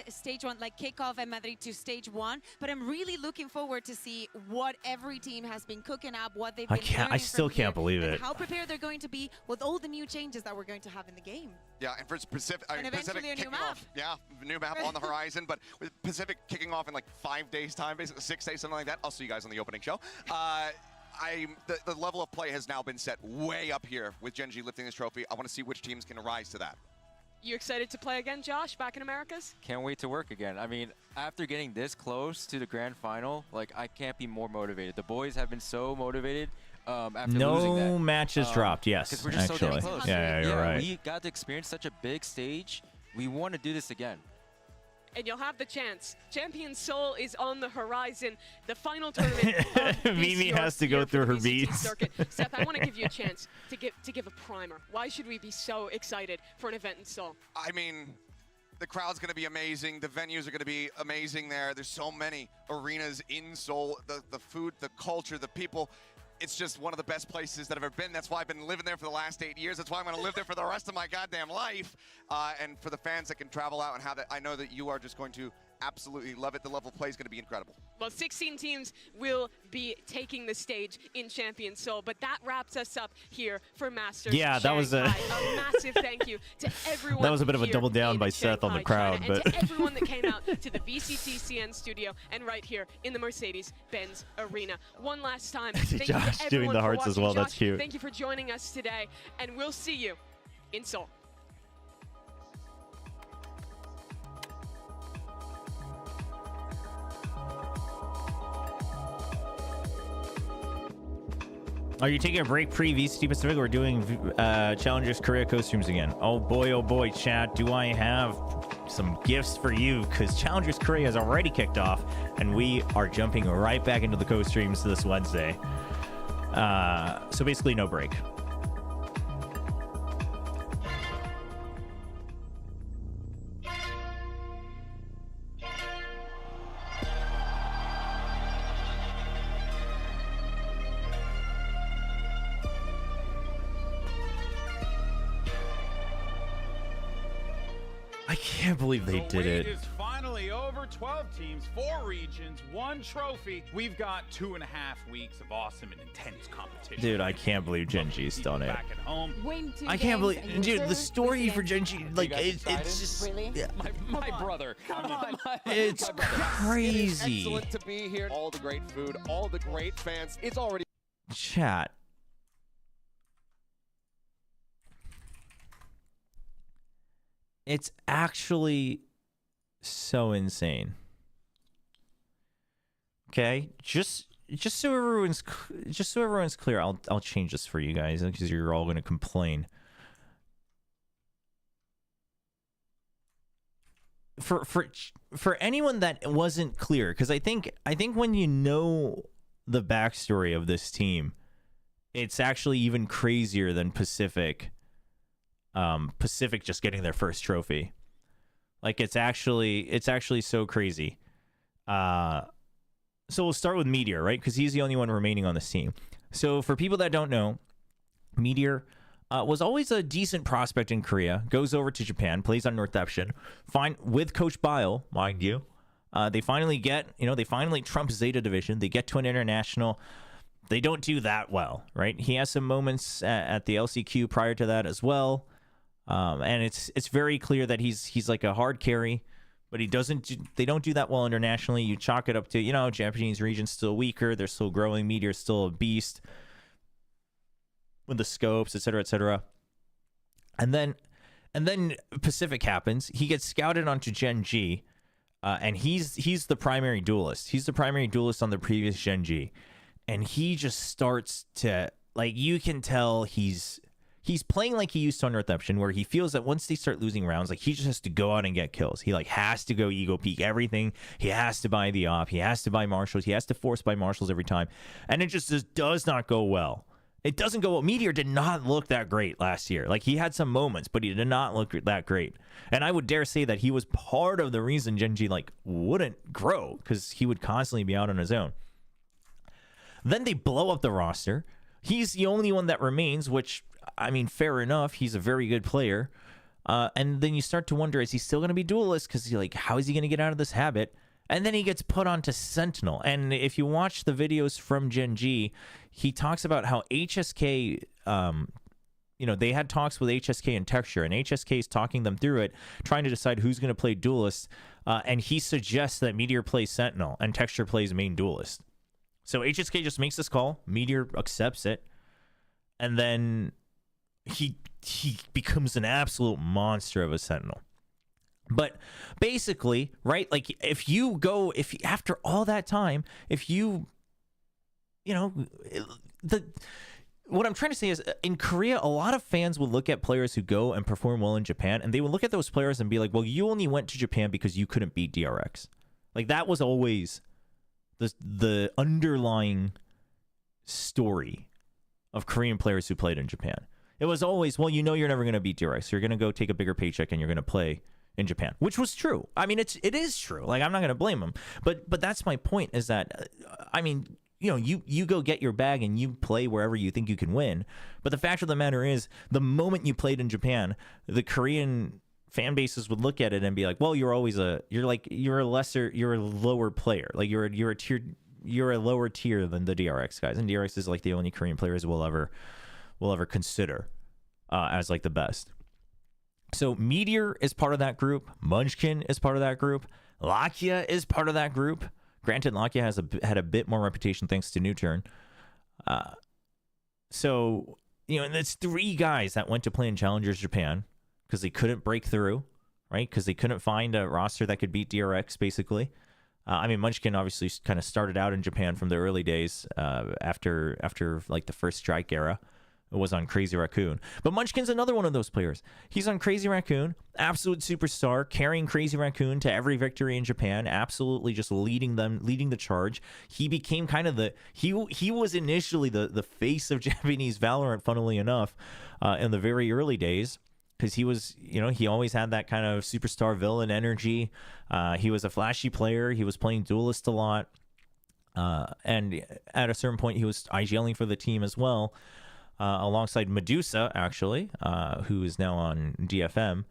stage 1, like kickoff and Madrid to stage 1, but I'm really looking forward to see what every team has been cooking up, what they've been I still can't believe and it. how prepared they're going to be with all the new changes that we're going to have in the game. Yeah, and for Pacific, And eventually Pacific a new kicking map. off. Yeah, new map on the horizon, but with Pacific kicking off in like 5 days' time, basically 6 days, something like that. I'll see you guys on the opening show. The level of play has now been set way up here with GENG lifting this trophy. I want to see which teams can rise to that. You excited to play again, Josh, back in Americas? Can't wait to work again. I mean, after getting this close to the grand final, like, I can't be more motivated. The boys have been so motivated after losing that. No matches dropped. Yes, 'cause we're just so damn actually. close. Yeah, you're right. We got to experience such a big stage. We want to do this again. And you'll have the chance. Champion Seoul is on the horizon. The final tournament of this Mimi has to go year for through the her VCT beats. circuit. Seth, I want to give you a chance to give a primer. Why should we be so excited for an event in Seoul? I mean, the crowd's going to be amazing. The venues are going to be amazing there. There's so many arenas in Seoul. The food, the culture, the people. It's just one of the best places that I've ever been. That's why I've been living there for the last 8 years. That's why I'm going to live there for the rest of my goddamn life. And for the fans that can travel out and have that, I know that you are just going to absolutely love it. The level of play is going to be incredible. Well, 16 teams will be taking the stage in Champion Seoul, but that wraps us up here for Masters. Yeah, that was a massive thank you to everyone. That was a bit of a here double down in by Seth on the Shanghai, crowd, China, but and to everyone that came out to the VCT CN studio and right here in the Mercedes-Benz Arena. One last time, thank you to Josh doing everyone the for hearts as watching. well. That's Josh, cute. Thank you for joining us today, and we'll see you in Seoul. Are you taking a break pre-VCT Pacific? We're doing Challengers Korea costumes again. Oh boy, chat. Do I have some gifts for you? Because Challengers Korea has already kicked off, and we are jumping right back into the co-streams this Wednesday. So basically, no break. I can't believe they did it. Is finally over. 12 teams, 4 regions, 1 trophy. We've got 2.5 weeks of awesome and intense competition. Dude, I can't believe GENG's done it. Back at home. I can't believe, dude, the story for GENG, like, it's just, yeah. My brother. It's crazy. Excellent to be here. All the great food, all the great fans. It's already. Chat. It's actually so insane. Okay, just so everyone's clear, I'll change this for you guys because you're all going to complain. For anyone that wasn't clear, because I think when you know the backstory of this team, it's actually even crazier than Pacific. Pacific just getting their first trophy. Like, it's actually so crazy. So we'll start with Meteor, right? Because he's the only one remaining on this team. So for people that don't know, Meteor was always a decent prospect in Korea. Goes over to Japan, plays on Northeption. Fine with Coach Bile, mind you. They finally trump Zeta Division. They get to an international. They don't do that well, right? He has some moments at the LCQ prior to that as well. And it's very clear that he's like a hard carry, but they don't do that well internationally. You chalk it up to, you know, Japanese region's still weaker. They're still growing. Meteor's still a beast with the scopes, et cetera, and then Pacific happens. He gets scouted onto GENG, and he's the primary duelist. He's the primary duelist on the previous GENG, and he just starts to, like, you can tell he's playing like he used to on Reception, where he feels that once they start losing rounds, like, he just has to go out and get kills. He, like, has to go ego peek everything. He has to buy the op. He has to buy marshals. He has to force buy marshals every time, and it just does not go well. It doesn't go well. Meteor did not look that great last year. Like, he had some moments, but he did not look that great. And I would dare say that he was part of the reason GENG, like, wouldn't grow, because he would constantly be out on his own. Then they blow up the roster. He's the only one that remains, which, I mean, fair enough. He's a very good player. And then you start to wonder, is he still going to be duelist? Because you're like, how is he going to get out of this habit? And then he gets put onto Sentinel. And if you watch the videos from GENG, he talks about how HSK, you know, they had talks with HSK and Texture, and HSK is talking them through it, trying to decide who's going to play duelist. And he suggests that Meteor plays Sentinel and Texture plays main duelist. So HSK just makes this call. Meteor accepts it. And then he becomes an absolute monster of a Sentinel. But basically, right, like, if after all that time, what I'm trying to say is, in Korea, a lot of fans will look at players who go and perform well in Japan, and they will look at those players and be like, well, you only went to Japan because you couldn't beat DRX. Like, that was always the underlying story of Korean players who played in Japan. It was always, well, you know, you're never going to beat DRX, so you're going to go take a bigger paycheck and you're going to play in Japan, which was true. I mean, it is true. Like, I'm not going to blame him, but that's my point, is that, I mean, you know, you go get your bag and you play wherever you think you can win. But the fact of the matter is, the moment you played in Japan, the Korean fan bases would look at it and be like, well, you're a lower player. Like, you're a lower tier than the DRX guys. And DRX is like the only Korean players we'll ever consider as like the best. So Meteor is part of that group. Munchkin is part of that group. Lakia is part of that group. Granted, Lakia had a bit more reputation thanks to New Turn. So, you know, and it's 3 guys that went to play in Challengers Japan because they couldn't break through, right? Because they couldn't find a roster that could beat DRX, basically. I mean, Munchkin obviously kind of started out in Japan from the early days after like the first Strike era. It was on Crazy Raccoon. But Munchkin's another one of those players. He's on Crazy Raccoon, absolute superstar, carrying Crazy Raccoon to every victory in Japan, absolutely just leading the charge. He became kind of he was initially the face of Japanese Valorant, funnily enough, in the very early days. Because he was, you know, he always had that kind of superstar villain energy. He was a flashy player. He was playing Duelist a lot. And at a certain point, he was IGLing for the team as well. Alongside Medusa, actually, who is now on DFM.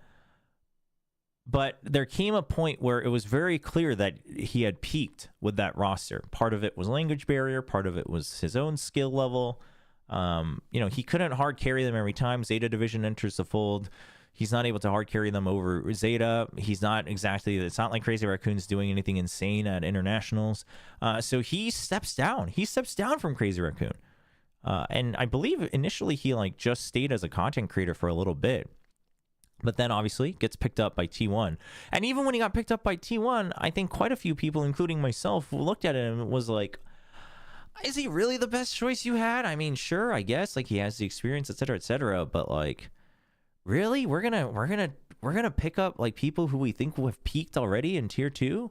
But there came a point where it was very clear that he had peaked with that roster. Part of it was language barrier. Part of it was his own skill level. You know, he couldn't hard carry them every time Zeta Division enters the fold. He's not able to hard carry them over Zeta. He's not exactly, it's not like Crazy Raccoon's doing anything insane at internationals. So he steps down. He steps down from Crazy Raccoon. And I believe initially he like just stayed as a content creator for a little bit, but then obviously gets picked up by T1. And even when he got picked up by T1, I think quite a few people, including myself, looked at him and was like, is he really the best choice you had? I mean, sure, I guess, like, he has the experience, etc., but like, really, we're gonna pick up like people who we think will have peaked already in tier 2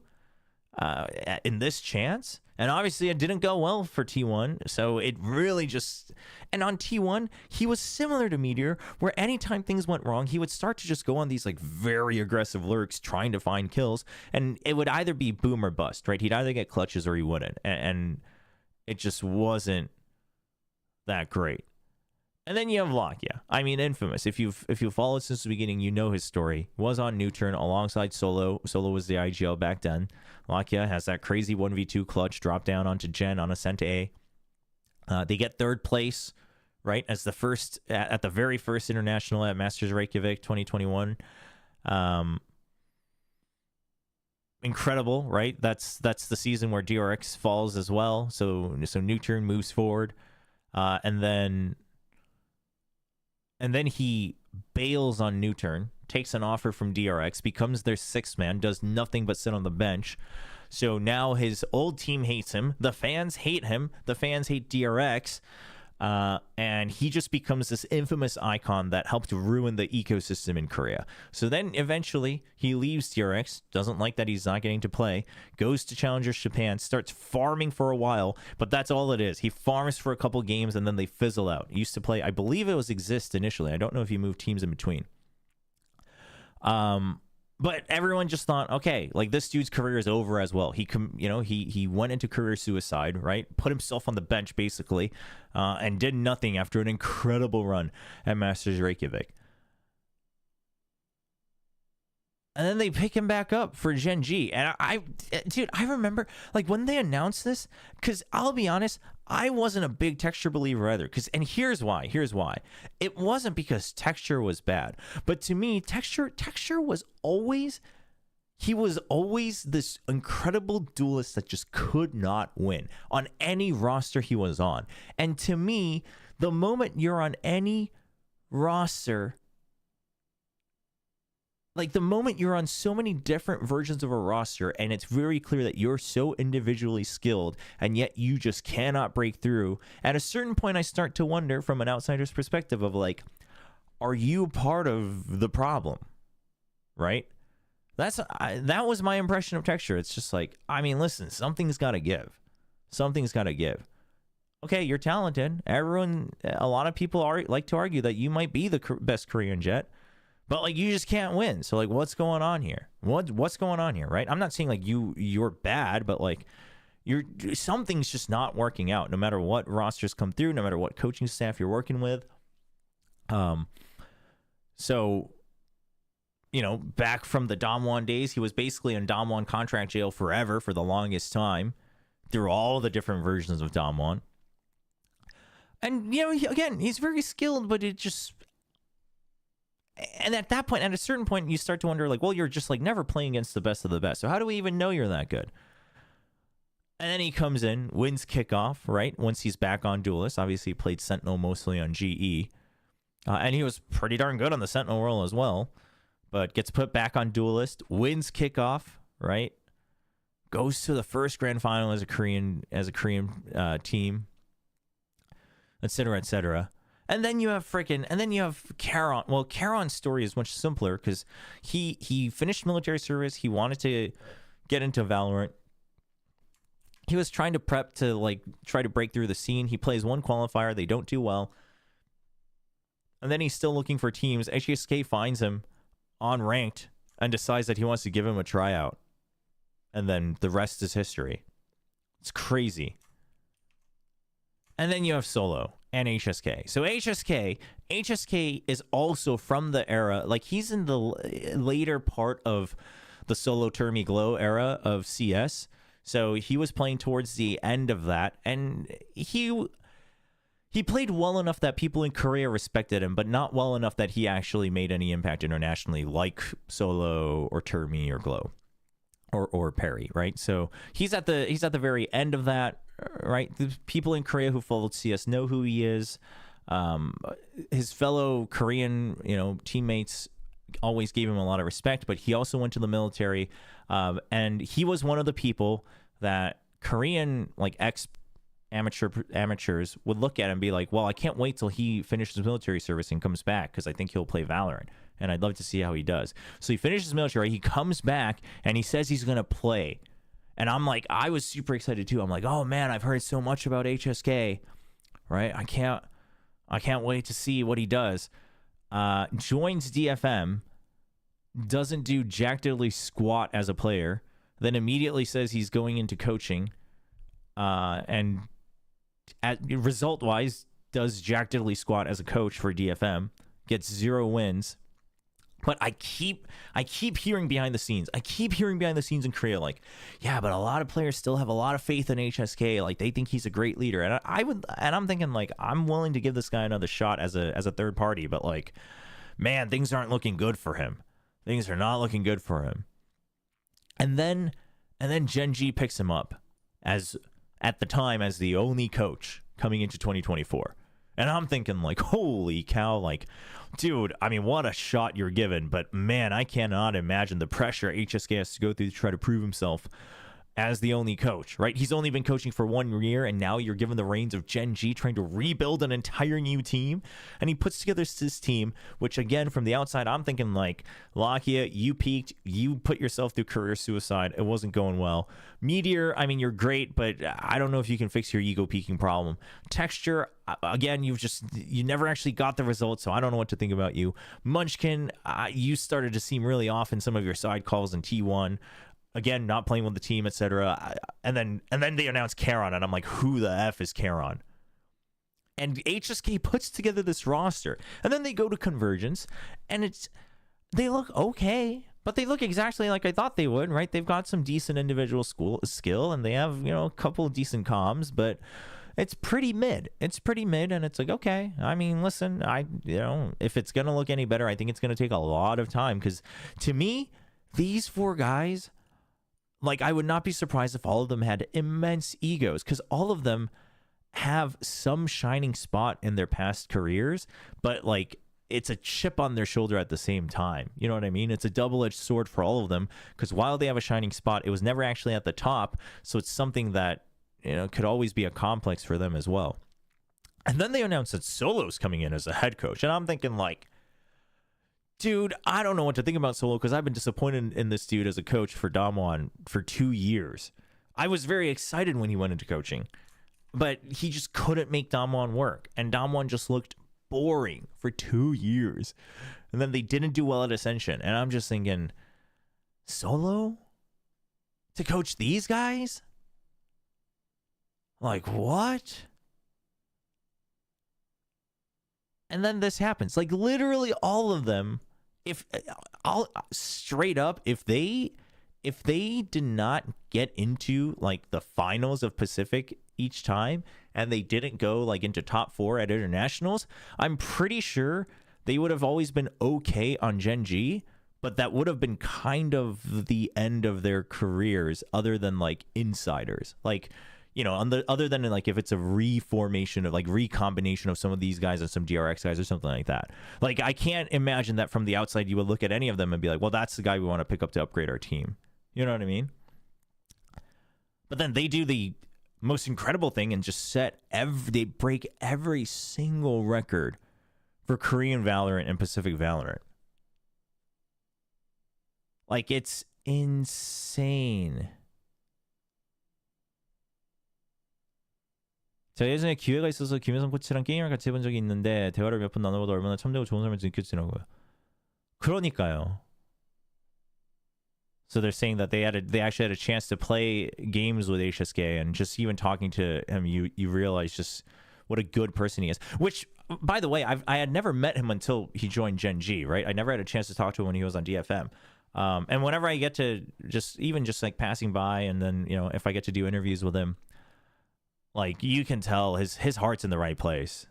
in this chance? And obviously it didn't go well for T1, so it really just... And on T1, he was similar to Meteor, where anytime things went wrong, he would start to just go on these like very aggressive lurks trying to find kills, and it would either be boom or bust, right? He'd either get clutches or he wouldn't, and it just wasn't that great. And then you have Lakia. I mean, infamous. If you've followed since the beginning, you know his story. Was on New Turn alongside Solo. Solo was the IGL back then. Lakia has that crazy 1v2 clutch drop down onto Gen on Ascent A. They get third place, right, as the first at the very first international at Masters Reykjavik 2021. Incredible, right? That's the season where DRX falls as well. So Newturn moves forward, and then he bails on Newturn, takes an offer from DRX, becomes their sixth man, does nothing but sit on the bench. So now his old team hates him. The fans hate him. The fans hate DRX. And he just becomes this infamous icon that helped ruin the ecosystem in Korea. So then eventually he leaves DRX, doesn't like that he's not getting to play, goes to Challengers Japan, starts farming for a while, but that's all it is. He farms for a couple games and then they fizzle out. He used to play, I believe it was Exist initially. I don't know if he moved teams in between. But everyone just thought, okay, like this dude's career is over as well. He went into career suicide, right? Put himself on the bench basically, and did nothing after an incredible run at Masters Reykjavik. And then they pick him back up for GENG. And I remember like when they announced this, because I'll be honest, I wasn't a big Texture believer either. And here's why. It wasn't because Texture was bad. But to me, Texture was always, he was always this incredible duelist that just could not win on any roster he was on. And to me, the moment you're on any roster, like the moment you're on so many different versions of a roster and it's very clear that you're so individually skilled and yet you just cannot break through, at a certain point I start to wonder from an outsider's perspective of like, are you part of the problem? Right? That was my impression of Texture. It's just like, I mean, listen, something's got to give. Something's got to give. Okay, you're talented. A lot of people like to argue that you might be the best Korean Jet. But like you just can't win. So like what's going on here? What's going on here, right? I'm not saying like you're bad, but like something's just not working out no matter what rosters come through, no matter what coaching staff you're working with. So back from the Damwon days, he was basically in Damwon contract jail forever for the longest time through all the different versions of Damwon. And he's very skilled, but it just, and at that point, at a certain point, you start to wonder, like, well, you're just like never playing against the best of the best. So how do we even know you're that good? And then he comes in, wins kickoff, right? Once he's back on Duelist. Obviously, he played Sentinel mostly on GE. And he was pretty darn good on the Sentinel role as well. But gets put back on Duelist, wins kickoff, right? Goes to the first grand final as a Korean team, etc., etc. And then you have Karon. Well, Karon's story is much simpler because he finished military service. He wanted to get into Valorant. He was trying to prep to like try to break through the scene. He plays one qualifier. They don't do well. And then he's still looking for teams. HSK finds him on ranked and decides that he wants to give him a tryout. And then the rest is history. It's crazy. And then you have Solo and HSK. So HSK is also from the era, like he's in the later part of the Solo Termi Glow era of CS. So he was playing towards the end of that, and he played well enough that people in Korea respected him, but not well enough that he actually made any impact internationally, like Solo or Termi or Glow or Perry, right? So he's at the very end of that. Right, the people in Korea who followed CS know who he is. His fellow Korean, teammates always gave him a lot of respect. But he also went to the military, and he was one of the people that Korean like amateurs would look at and be like, "Well, I can't wait till he finishes military service and comes back because I think he'll play Valorant, and I'd love to see how he does." So he finishes military, he comes back, and he says he's gonna play. And I'm like, I was super excited too. I'm like, oh man, I've heard so much about HSK, right? I can't wait to see what he does. Joins DFM, doesn't do jack diddly squat as a player, then immediately says he's going into coaching, and result-wise, does jack diddly squat as a coach for DFM, gets 0 wins, But I keep hearing behind the scenes. I keep hearing behind the scenes in Korea, like, yeah, but a lot of players still have a lot of faith in HSK. Like, they think he's a great leader, and I'm thinking, like, I'm willing to give this guy another shot as a third party. But like, man, things aren't looking good for him. Things are not looking good for him. And then GENG picks him up at the time as the only coach coming into 2024. And I'm thinking, like, holy cow, like, dude, I mean, what a shot you're given. But, man, I cannot imagine the pressure HSK has to go through to try to prove himself as the only coach, right? He's only been coaching for 1 year, and now you're given the reins of GENG trying to rebuild an entire new team. And he puts together this team, which, again, from the outside, I'm thinking, like, Lakia, you peaked. You put yourself through career suicide. It wasn't going well. Meteor, I mean, you're great, but I don't know if you can fix your ego peaking problem. Texture, again, you never actually got the results, so I don't know what to think about you. Munchkin, you started to seem really off in some of your side calls in T1. Again, not playing with the team, etc. And then they announced Karon, and I'm like, who the F is Karon? And HSK puts together this roster, and then they go to Convergence, and they look okay, but they look exactly like I thought they would, right? They've got some decent individual skill, and they have, a couple of decent comms, but it's pretty mid. It's pretty mid, and it's like, okay. I mean, listen, if it's gonna look any better, I think it's gonna take a lot of time, because to me, these 4 guys, like, I would not be surprised if all of them had immense egos, because all of them have some shining spot in their past careers, but, like, it's a chip on their shoulder at the same time. You know what I mean? It's a double-edged sword for all of them, because while they have a shining spot, it was never actually at the top, so it's something that, could always be a complex for them as well. And then they announced that Solo's coming in as a head coach, and I'm thinking, like, dude, I don't know what to think about Solo, because I've been disappointed in this dude as a coach for Damwon for 2 years. I was very excited when he went into coaching, but he just couldn't make Damwon work, and Damwon just looked boring for 2 years. And then they didn't do well at Ascension, and I'm just thinking, Solo? To coach these guys? Like, what? And then this happens. Like, literally all of them, if they did not get into, like, the finals of Pacific each time, and they didn't go, like, into top 4 at internationals, I'm pretty sure they would have always been okay on GENG, but that would have been kind of the end of their careers, other than, like, insiders. Like, other than, like, if it's a reformation of, like, recombination of some of these guys and some DRX guys or something like that. Like, I can't imagine that from the outside you would look at any of them and be like, well, that's the guy we want to pick up to upgrade our team. You know what I mean? But then they do the most incredible thing and just they break every single record for Korean Valorant and Pacific Valorant. Like, it's insane. 제가 예전에 기회가 있어서 김혜성 코치랑 게임을 같이 해본 적이 있는데 대화를 몇 번 나눠보다 얼마나 참되고 좋은 사람인지 느껴지더라고요. 그러니까요. So they're saying that they actually had a chance to play games with HSK, and just even talking to him, you realize just what a good person he is. Which, by the way, I had never met him until he joined GENG, right? I never had a chance to talk to him when he was on DFM. And whenever I get to just like passing by, and then, if I get to do interviews with him, like, you can tell his heart's in the right place.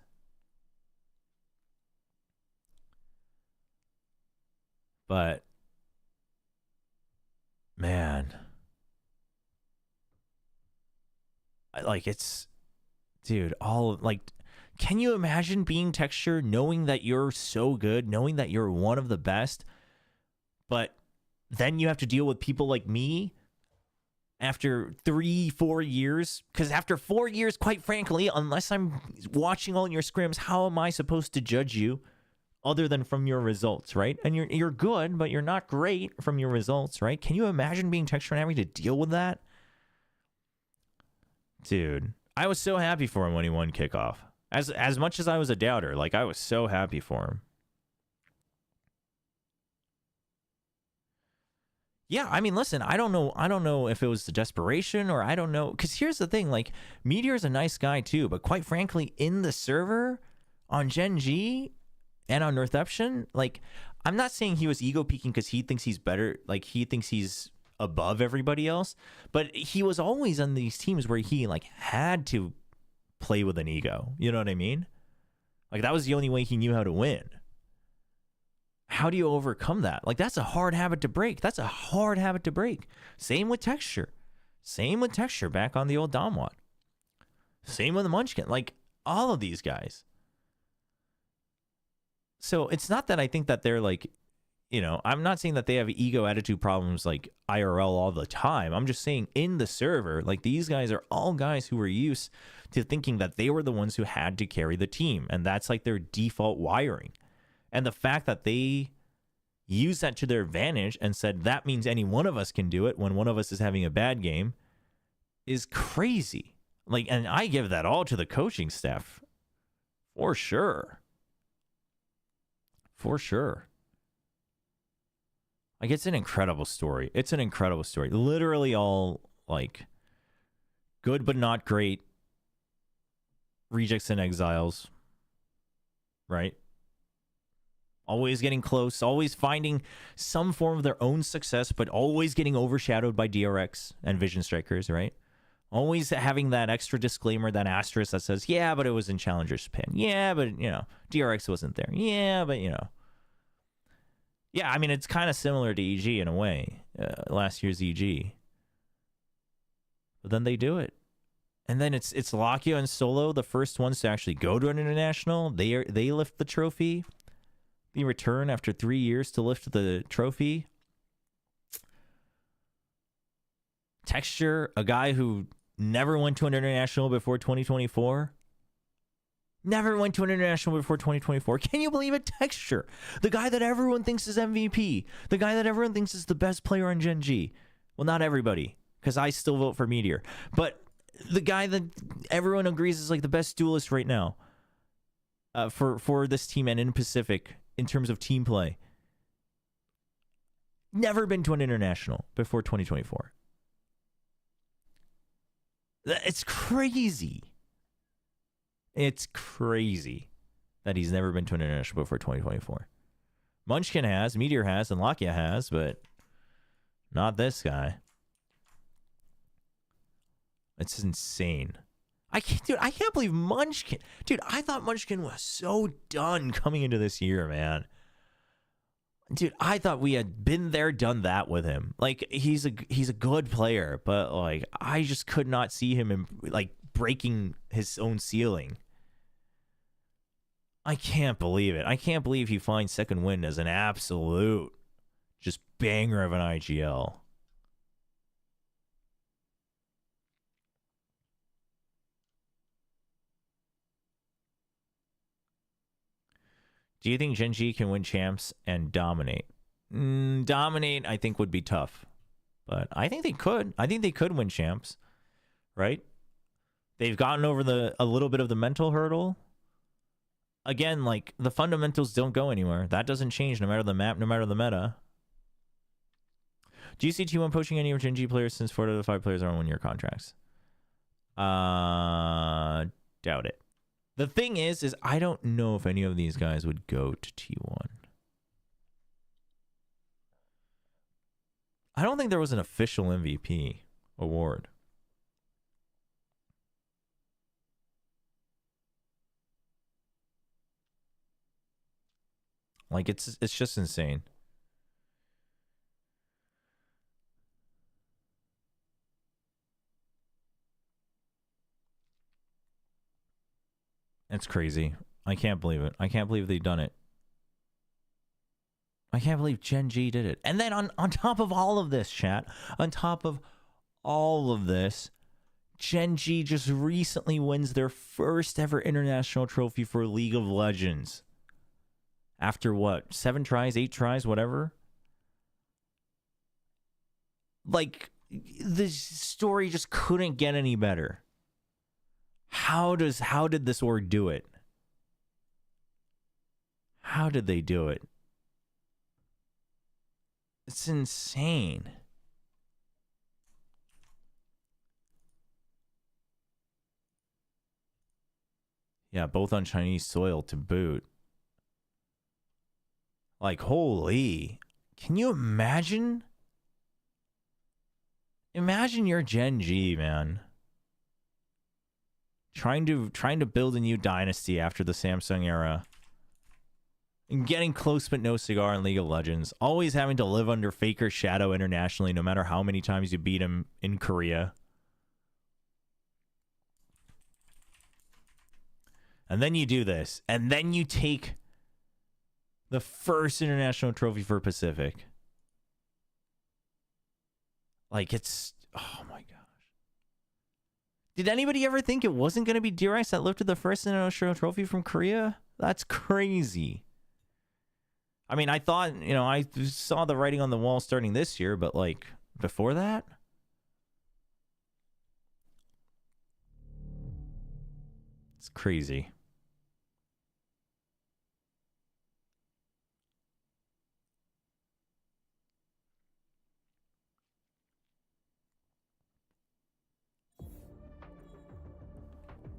But, man, dude, can you imagine being Texture, knowing that you're so good, knowing that you're one of the best, but then you have to deal with people like me after 3-4 years? Because after 4 years, quite frankly, unless I'm watching all your scrims, how am I supposed to judge you other than from your results, right? And you're good, but you're not great from your results, right? Can you imagine being Texture and having to deal with that? Dude, I was so happy for him when he won kickoff. As much as I was a doubter, like, I was so happy for him. Yeah, I mean, listen, I don't know if it was the desperation, or I don't know, because here's the thing, like, Meteor's a nice guy too, but quite frankly, in the server, on GENG and on Northeption, like, I'm not saying he was ego peaking because he thinks he's better, like he thinks he's above everybody else, but he was always on these teams where he like had to play with an ego. You know what I mean? Like that was the only way he knew how to win. How do you overcome that? Like that's a hard habit to break. That's a hard habit to break. Same with Texture. Same with Texture back on the old Domwad. Same with the Munchkin. Like all of these guys. So it's not that I think that they're like, you know, I'm not saying that they have ego attitude problems like IRL all the time. I'm just saying in the server, like these guys are all guys who were used to thinking that they were the ones who had to carry the team. And that's like their default wiring. And the fact that they use that to their advantage and said that means any one of us can do it when one of us is having a bad game is crazy. Like, and I give that all to the coaching staff for sure. For sure. Like, it's an incredible story. It's an incredible story. Literally all, like, good but not great rejects and exiles. Right? Always getting close. Always finding some form of their own success, but always getting overshadowed by DRX and Vision Strikers, right? Always having that extra disclaimer, that asterisk that says, yeah, but it was in Challenger's pin. Yeah, but, you know, DRX wasn't there. Yeah, but, you know. Yeah, I mean, it's kind of similar to EG in a way, last year's EG. But then they do it. And then it's Lakia and Solo, the first ones to actually go to an international. They lift the trophy. They return after 3 years to lift the trophy. Texture, a guy who never went to an international before 2024. Never went to an international before 2024. Can you believe it? Texture. The guy that everyone thinks is MVP. The guy that everyone thinks is the best player on Gen G. Well, not everybody, because I still vote for Meteor. But the guy that everyone agrees is like the best duelist right now for this team and in Pacific in terms of team play. Never been to an international before 2024. It's crazy. It's crazy that he's never been to an international before 2024. Munchkin has, Meteor has, and Lakia has, but not this guy. It's insane. I can't believe Munchkin. Dude, I thought Munchkin was so done coming into this year, man. Dude, I thought we had been there, done that with him. Like, he's a good player, but like I just could not see him like breaking his own ceiling. I can't believe it. I can't believe he finds second win as an absolute just banger of an IGL. Do you think Gen G can win champs and dominate? Dominate, I think, would be tough. But I think they could. I think they could win champs. Right? They've gotten over a little bit of the mental hurdle. Again, like, the fundamentals don't go anywhere. That doesn't change no matter the map, no matter the meta. Do you see T1 poaching any of Gen G players since 4 out of the 5 players are on 1-year contracts? Doubt it. The thing is I don't know if any of these guys would go to T1. I don't think there was an official MVP award. Like, it's just insane. It's crazy. I can't believe it. I can't believe they've done it. I can't believe Gen G did it. And then on top of all of this, chat, on top of all of this, Gen G just recently wins their first ever international trophy for League of Legends. After what? 7 tries, 8 tries, whatever? Like, the story just couldn't get any better. How did this org do it? How did they do it? It's insane. Yeah, both on Chinese soil to boot. Like, holy. Can you imagine? Imagine you're Gen G, man. Trying to build a new dynasty after the Samsung era. And getting close but no cigar in League of Legends. Always having to live under Faker's shadow internationally, no matter how many times you beat him in Korea. And then you do this. And then you take the first international trophy for Pacific. Like, it's... Oh, my gosh. Did anybody ever think it wasn't going to be DRX that lifted the first international trophy from Korea? That's crazy. I mean, I thought, you know, I saw the writing on the wall starting this year, but, like, before that? It's crazy.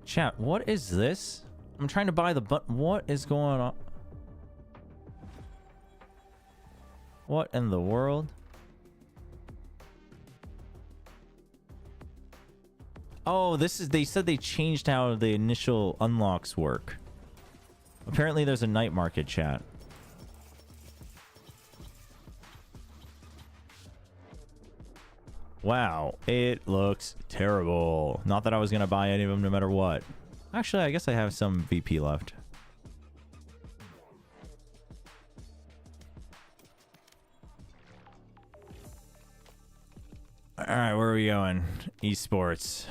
Chat, what is this? I'm trying to buy the button. What is going on? What in the world? Oh, this is... They said they changed how the initial unlocks work. Apparently there's a night market, chat. Wow, it looks terrible. Not that I was going to buy any of them no matter what. Actually, I guess I have some VP left. Alright, where are we going? Esports.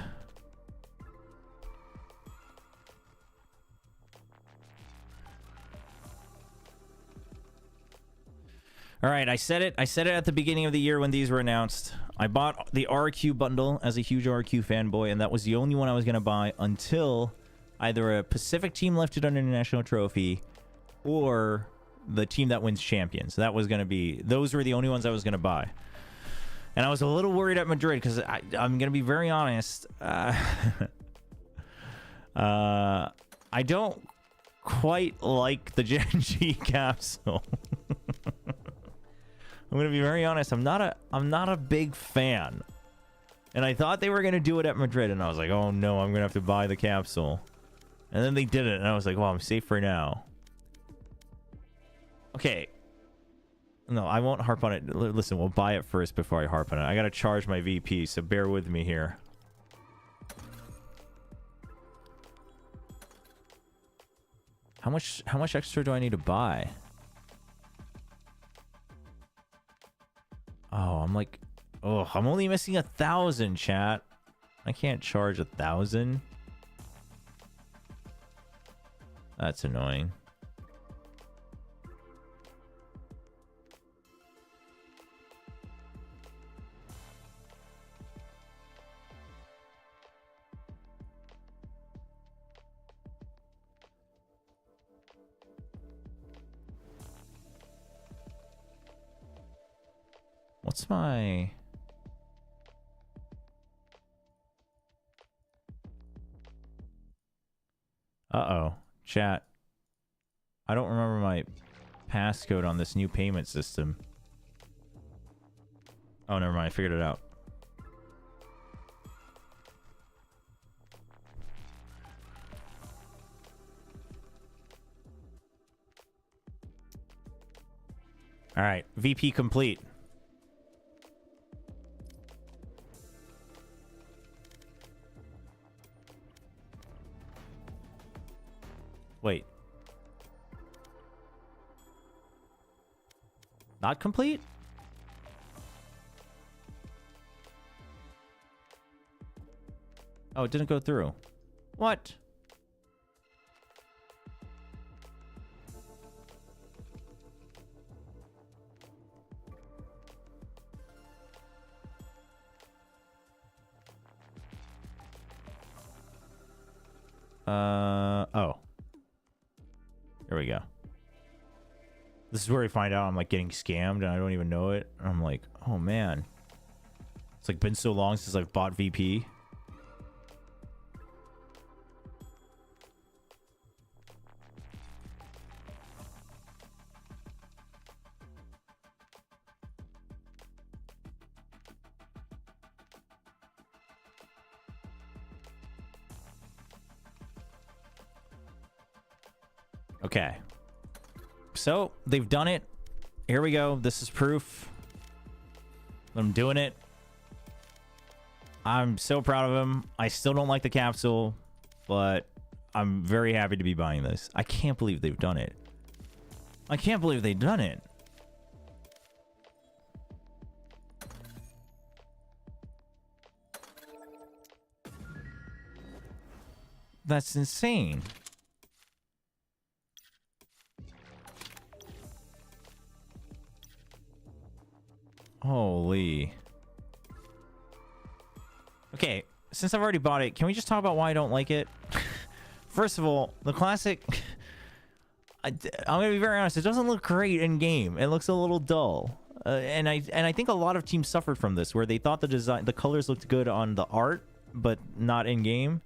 Alright, I said it at the beginning of the year when these were announced. I bought the RQ bundle as a huge RQ fanboy, and that was the only one I was going to buy until either a Pacific team lifted an international trophy or the team that wins champions. That was going to be... Those were the only ones I was going to buy. And I was a little worried at Madrid because I'm going to be very honest. I don't quite like the Gen G capsule. I'm going to be very honest. I'm not a big fan. And I thought they were going to do it at Madrid. And I was like, oh no, I'm going to have to buy the capsule. And then they did it. And I was like, well, I'm safe for now. Okay. No, I won't harp on it. Listen, we'll buy it first before I harp on it. I got to charge my VP, so bear with me here. How much extra do I need to buy? Oh, I'm like... Oh, I'm only missing 1,000, chat. I can't charge 1,000. That's annoying. What's my... Uh-oh. Chat. I don't remember my passcode on this new payment system. Oh, never mind. I figured it out. All right. VP complete. Wait. Not complete? Oh, it didn't go through. What? Oh. There we go. This is where we find out I'm like getting scammed and I don't even know it. I'm like, oh man. It's like been so long since I've bought VP. Okay. So, they've done it. Here we go. This is proof. I'm doing it. I'm so proud of him. I still don't like the capsule, but I'm very happy to be buying this. I can't believe they've done it. I can't believe they've done it. That's insane. Holy. Okay, since I've already bought it, can we just talk about why I don't like it? First of all, the classic... I'm gonna be very honest, it doesn't look great in game. It looks a little dull. And I think a lot of teams suffered from this, where they thought the colors looked good on the art, but not in game.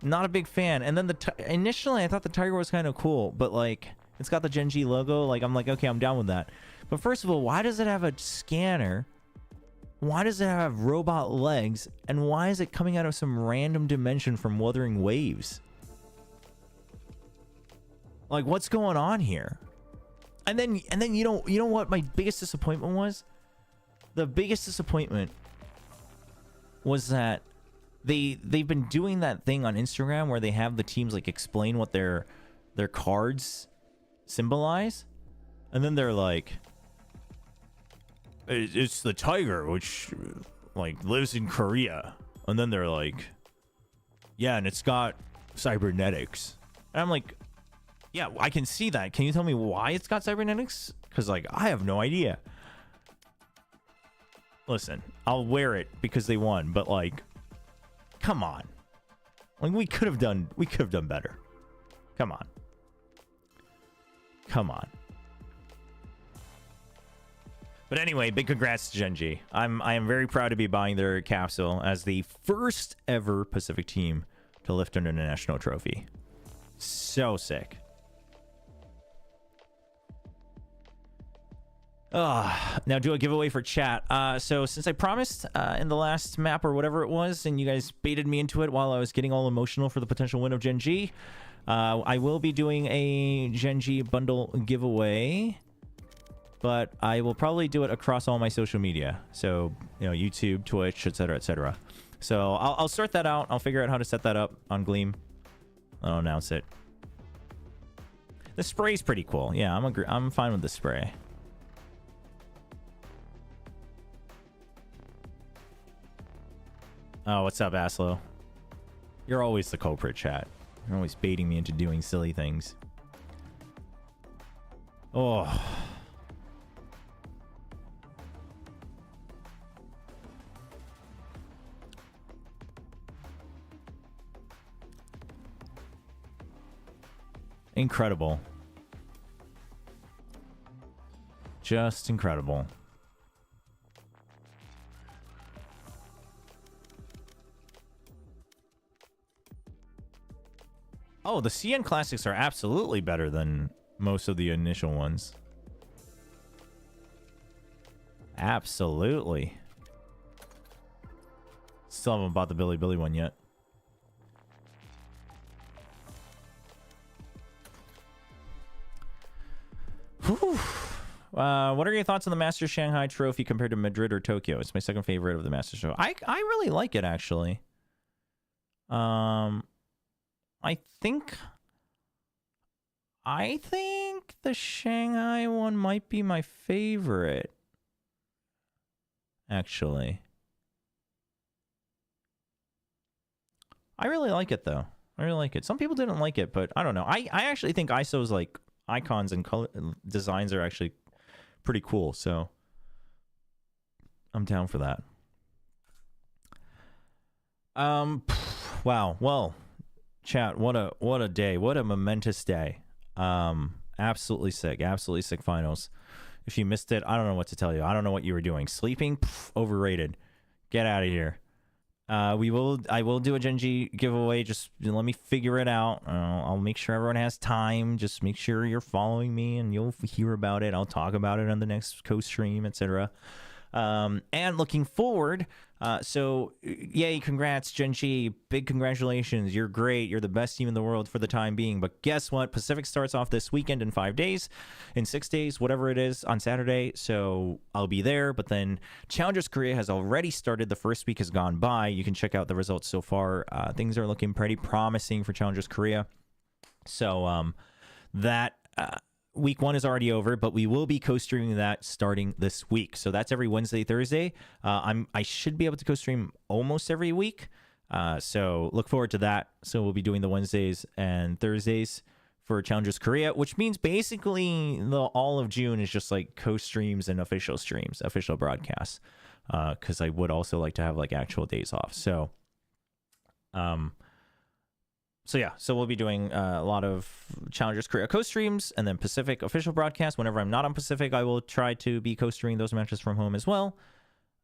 Not a big fan. And then initially I thought the tiger was kind of cool, but like it's got the GENG logo. Like I'm like, okay, I'm down with that. But first of all, why does it have a scanner? Why does it have robot legs? And why is it coming out of some random dimension from Wuthering Waves? Like, what's going on here? And then you know what my biggest disappointment was? The biggest disappointment was that they've been doing that thing on Instagram where they have the teams like explain what their cards symbolize, and then they're like, it's the tiger which like lives in Korea, and then they're like, yeah, and it's got cybernetics, and I'm like, yeah, I can see that. Can you tell me why it's got cybernetics? Because like I have no idea. Listen, I'll wear it because they won, but like, come on. Like we could have done better. Come on. Come on. But anyway, big congrats to GENG. I am very proud to be buying their capsule as the first ever Pacific team to lift an international trophy. So sick. Now do a giveaway for chat. So since I promised in the last map or whatever it was, and you guys baited me into it while I was getting all emotional for the potential win of GENG, I will be doing a GENG bundle giveaway, but I will probably do it across all my social media. So, you know, YouTube, Twitch, etc., etc. So I'll sort that out. I'll figure out how to set that up on Gleam. I'll announce it. The spray's pretty cool. Yeah, I'm fine with the spray. Oh, what's up, Aslo? You're always the culprit, chat. You're always baiting me into doing silly things. Oh. Incredible. Just incredible. Oh, the CN Classics are absolutely better than most of the initial ones. Absolutely. Still haven't bought the Billy Billy one yet. Whew. What are your thoughts on the Masters Shanghai Trophy compared to Madrid or Tokyo? It's my second favorite of the Masters show. I really like it, actually. I think the Shanghai one might be my favorite, actually. I really like it, though. I really like it. Some people didn't like it, but I don't know. I actually think ISO's like icons and color designs are actually pretty cool, so I'm down for that. Wow. Well, chat, what a day. What a momentous day. Absolutely sick finals. If you missed it, I don't know what to tell you. I don't know what you were doing. Sleeping? Pff, overrated. Get out of here. I will do a GENG giveaway. Just let me figure it out. I'll make sure everyone has time. Just make sure you're following me and you'll hear about it. I'll talk about it on the next co-stream, etc. And looking forward So, yay, congrats, GENG. Big congratulations. You're great. You're the best team in the world for the time being. But guess what? Pacific starts off this weekend in 5 days, in 6 days, whatever it is, on Saturday. So I'll be there. But then Challengers Korea has already started. The first week has gone by. You can check out the results so far. Things are looking pretty promising for Challengers Korea. So week 1 is already over, but we will be co-streaming that starting this week. So that's every Wednesday, Thursday. I should be able to co-stream almost every week. So look forward to that. So we'll be doing the Wednesdays and Thursdays for Challengers Korea, which means basically all of June is just like co-streams and official streams, official broadcasts. Because I would also like to have like actual days off. So yeah, so we'll be doing a lot of Challengers Korea co-streams and then Pacific official broadcasts. Whenever I'm not on Pacific, I will try to be co-streaming those matches from home as well.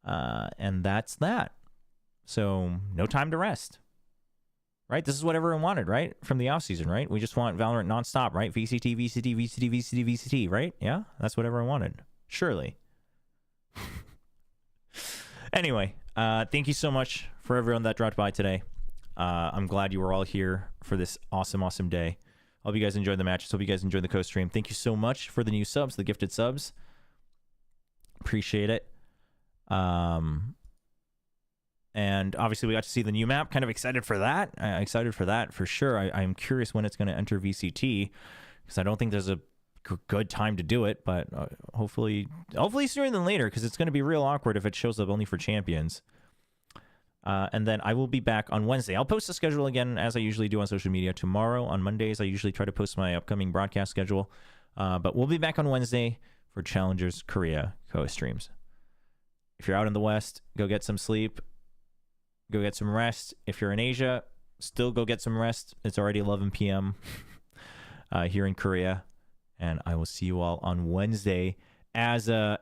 And that's that. So no time to rest. Right? This is what everyone wanted, right? From the offseason, right? We just want Valorant nonstop, right? VCT, VCT, VCT, VCT, VCT, right? Yeah? That's what everyone wanted. Surely. Anyway, thank you so much for everyone that dropped by today. I'm glad you were all here for this awesome day. Hope you guys enjoyed the matches. Hope you guys enjoyed the co-stream. Thank you so much for the new subs, the gifted subs. Appreciate it. And obviously we got to see the new map. Kind of excited for that. Excited for that for sure. I'm curious when it's going to enter VCT because I don't think there's a good time to do it, but hopefully sooner than later because it's going to be real awkward if it shows up only for champions. And then I will be back on Wednesday. I'll post the schedule again as I usually do on social media tomorrow. On Mondays, I usually try to post my upcoming broadcast schedule. But we'll be back on Wednesday for Challengers Korea co-streams. If you're out in the West, go get some sleep. Go get some rest. If you're in Asia, still go get some rest. It's already 11 p.m. Here in Korea. And I will see you all on Wednesday as a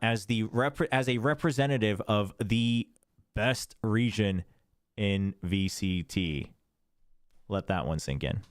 representative of the best region in VCT. Let that one sink in.